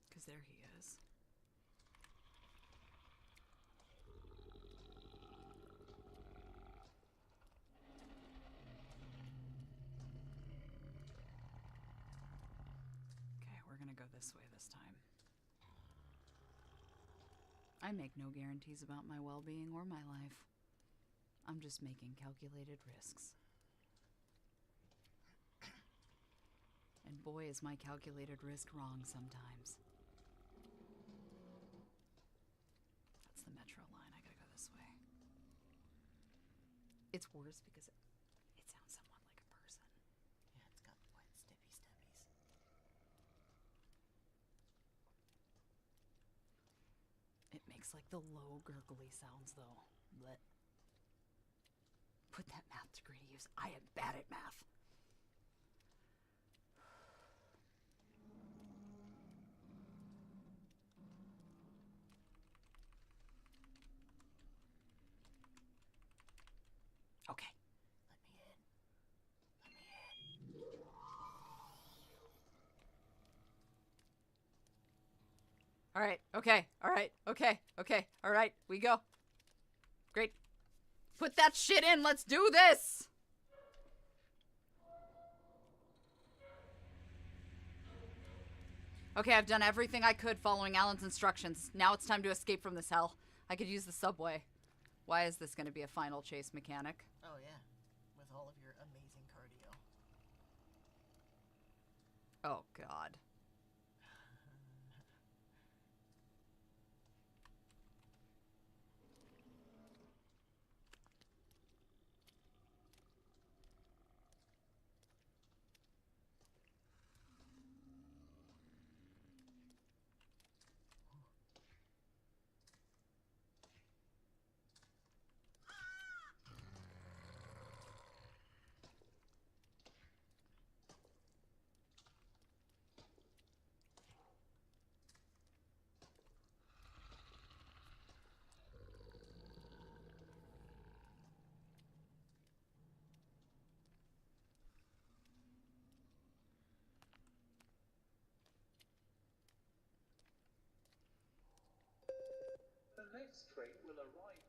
Because there he is. Okay, we're gonna go this way this time. I make no guarantees about my well-being or my life. I'm just making calculated risks. And boy, is my calculated risk wrong sometimes. That's the metro line. I gotta go this way. It's worse because it sounds somewhat like a person. Yeah, it's got wet stippy steppies. It makes like the low gurgly sounds though. But put that math degree to use. I am bad at math. Okay. Let me in. Let me in. All right. Okay. All right. Okay. Okay. All right. We go. Great. Put that shit in. Let's do this. Okay, I've done everything I could following Alan's instructions. Now it's time to escape from this hell. I could use the subway. Why is this going to be a final chase mechanic? Oh, yeah. With all of your amazing cardio. Oh, God. next train will arrive.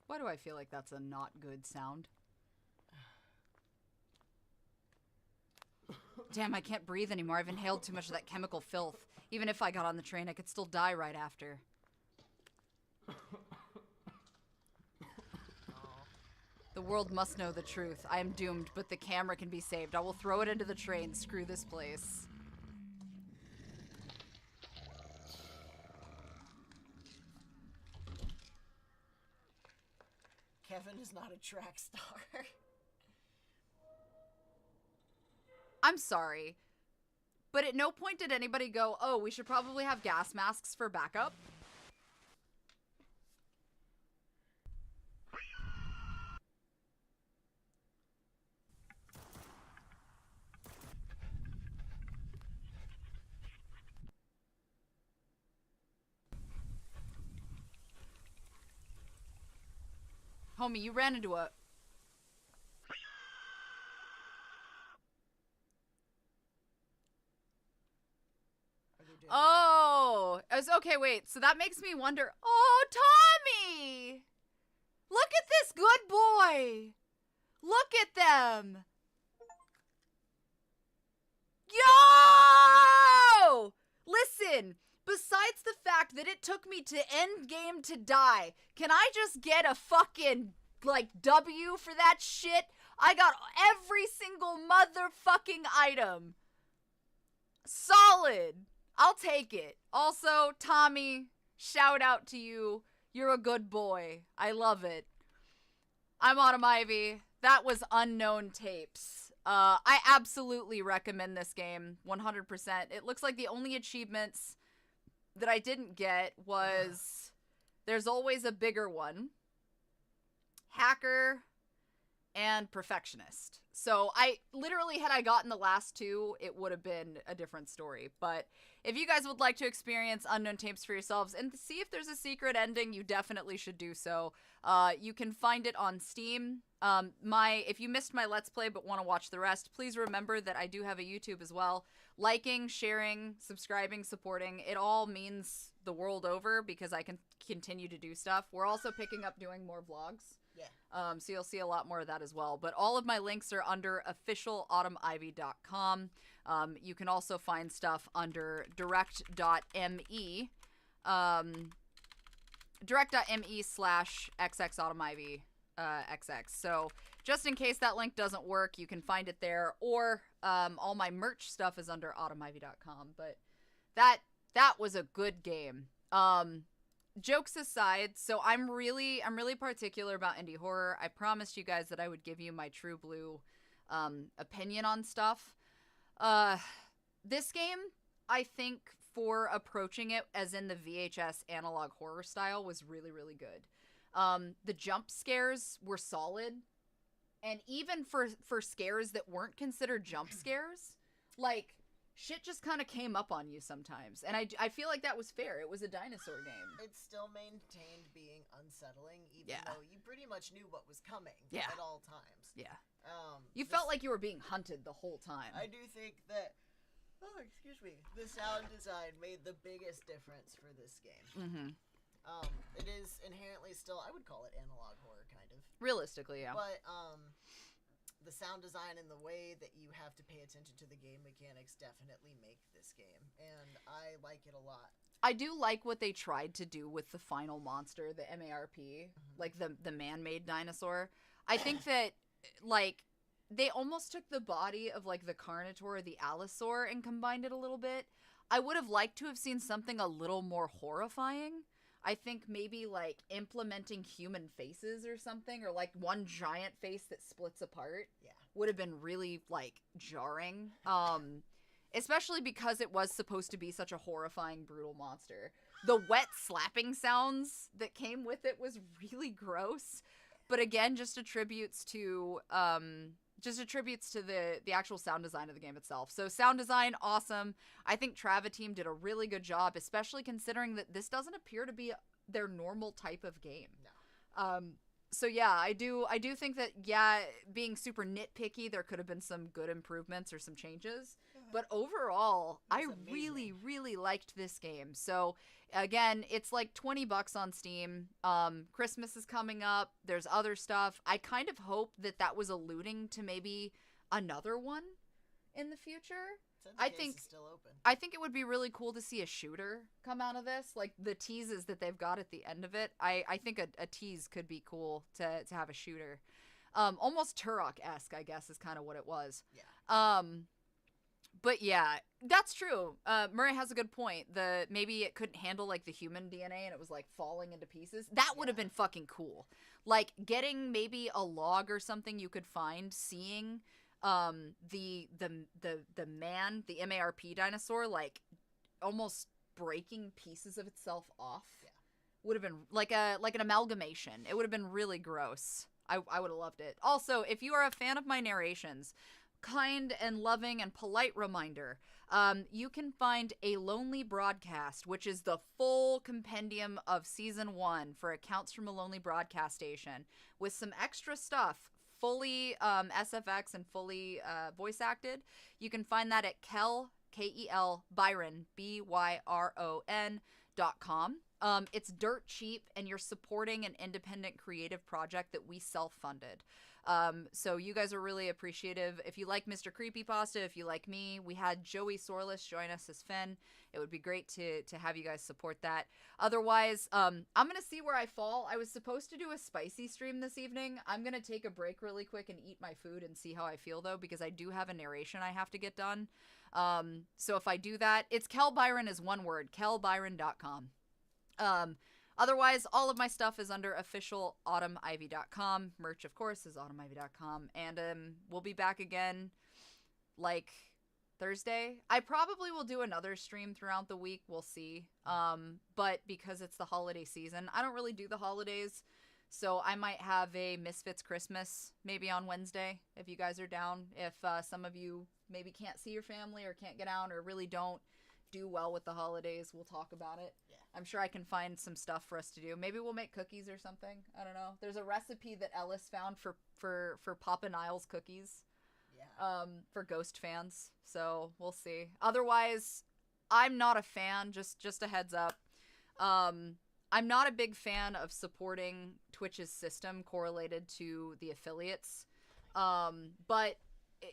Why do I feel like that's a not good sound? Damn, I can't breathe anymore. I've inhaled too much of that chemical filth. Even if I got on the train, I could still die right after. The world must know the truth. I am doomed, but the camera can be saved. I will throw it into the train. Screw this place. Kevin is not a track star. I'm sorry, but at no point did anybody go, oh, we should probably have gas masks for backup. Homie, you ran into a... Oh, okay, wait. So that makes me wonder. Oh, Tommy! Look at this good boy! Look at them! Yo! Listen, besides the fact that it took me to end game to die, can I just get a fucking, like, W for that shit? I got every single motherfucking item. Solid. I'll take it. Also, Tommy, shout out to you. You're a good boy. I love it. I'm Autumn Ivy. That was Unknown Tapes. I absolutely recommend this game, 100%. It looks like the only achievements that I didn't get was there's always a bigger one, Hacker, and Perfectionist. So I literally, had I gotten the last two, it would have been a different story. But if you guys would like to experience Unknown Tapes for yourselves and see if there's a secret ending, you definitely should do so. You can find it on Steam. If you missed my Let's Play but want to watch the rest, please remember that I do have a YouTube as well. Liking, sharing, subscribing, supporting, it all means the world over because I can continue to do stuff. We're also picking up doing more vlogs. Yeah. So you'll see a lot more of that as well. But all of my links are under officialautumnivy.com. You can also find stuff under direct.me. Direct.me/xxautumnivy. XX. So just in case that link doesn't work, you can find it there, or all my merch stuff is under autumnivy.com. But that was a good game. Jokes aside, so I'm really particular about indie horror. I promised you guys that I would give you my true blue opinion on stuff. This game, I think, for approaching it as in the VHS analog horror style, was really, really good. The jump scares were solid, and even for scares that weren't considered jump scares, like, shit just kind of came up on you sometimes, and I feel like that was fair. It was a dinosaur game. It still maintained being unsettling, even Yeah. though you pretty much knew what was coming Yeah. at all times. Yeah. You felt like you were being hunted the whole time. I do think that, the sound design made the biggest difference for this game. Mm-hmm. It is inherently still, I would call it analog horror, kind of. Realistically, yeah. But, the sound design and the way that you have to pay attention to the game mechanics definitely make this game, and I like it a lot. I do like what they tried to do with the final monster, the MARP, like the man-made dinosaur. I think that, like, they almost took the body of, like, the Carnotaur or the Allosaur and combined it a little bit. I would have liked to have seen something a little more horrifying. I think maybe, like, implementing human faces or something, or, like, one giant face that splits apart, would have been really, like, jarring. Especially because it was supposed to be such a horrifying, brutal monster. The wet slapping sounds that came with it was really gross. But again, just attributes to the actual sound design of the game itself. So sound design, awesome. I think Team did a really good job, especially considering that this doesn't appear to be their normal type of game. No. So yeah, I do think that, yeah, being super nitpicky, there could have been some good improvements or some changes. But overall, It's I really, amazing. really liked this game. So again, it's like $20 on Steam. Christmas is coming up. There's other stuff. I kind of hope that was alluding to maybe another one in the future. I think it's still open. I think it would be really cool to see a shooter come out of this. Like the teases that they've got at the end of it. I think a tease could be cool to have a shooter. Almost Turok-esque, I guess, is kind of what it was. Yeah. But yeah, that's true. Murray has a good point. Maybe it couldn't handle like the human DNA and it was like falling into pieces. That would have been fucking cool. Like getting maybe a log or something you could find, seeing the man, the MARP dinosaur, like almost breaking pieces of itself off. Yeah. Would have been like an amalgamation. It would have been really gross. I would have loved it. Also, if you are a fan of my narrations, kind and loving and polite reminder, you can find A Lonely Broadcast, which is the full compendium of season 1 for Accounts from a Lonely Broadcast Station, with some extra stuff, fully SFX and fully voice acted. You can find that at Kel Byron BYRON.com. It's dirt cheap, and you're supporting an independent creative project that we self-funded. So you guys are really appreciative. If you like Mr. Creepypasta, if you like me, we had Joey Sorless join us as Finn. It would be great to have you guys support that. Otherwise, I'm going to see where I fall. I was supposed to do a spicy stream this evening. I'm going to take a break really quick and eat my food and see how I feel, though, because I do have a narration I have to get done. So if I do that, it's Kel Byron is one word, kelbyron.com. Otherwise, all of my stuff is under official autumnivy.com. Merch, of course, is autumnivy.com. And we'll be back again, like, Thursday. I probably will do another stream throughout the week. We'll see. But because it's the holiday season, I don't really do the holidays. So I might have a Misfits Christmas maybe on Wednesday, if you guys are down. If some of you maybe can't see your family or can't get out or really don't do well with the holidays, we'll talk about it. Yeah. I'm sure I can find some stuff for us to do. Maybe we'll make cookies or something. I don't know. There's a recipe that Ellis found for Papa Niles cookies. Yeah. For Ghost fans. So we'll see. Otherwise, I'm not a fan. Just a heads up. I'm not a big fan of supporting Twitch's system correlated to the affiliates. But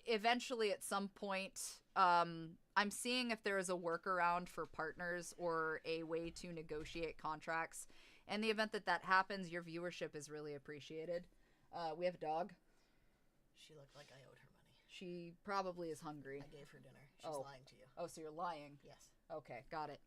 eventually at some point, I'm seeing if there is a workaround for partners or a way to negotiate contracts. In the event that happens, your viewership is really appreciated. We have a dog. She looked like I owed her money. She probably is hungry. I gave her dinner. She's lying to you. Oh, so you're lying. Yes. Okay, got it.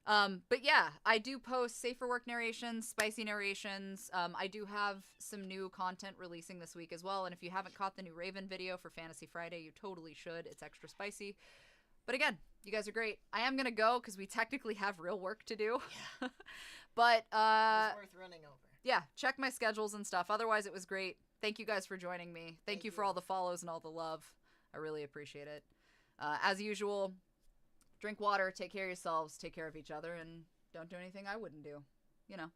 But yeah, I do post safer work narrations, spicy narrations. I do have some new content releasing this week as well. And if you haven't caught the new Raven video for Fantasy Friday, you totally should. It's extra spicy. But again, you guys are great. I am going to go because we technically have real work to do. Yeah. But, It was worth running over. yeah, check my schedules and stuff. Otherwise, it was great. Thank you guys for joining me. Thank you for all the follows and all the love. I really appreciate it. As usual, drink water, take care of yourselves, take care of each other, and don't do anything I wouldn't do. You know.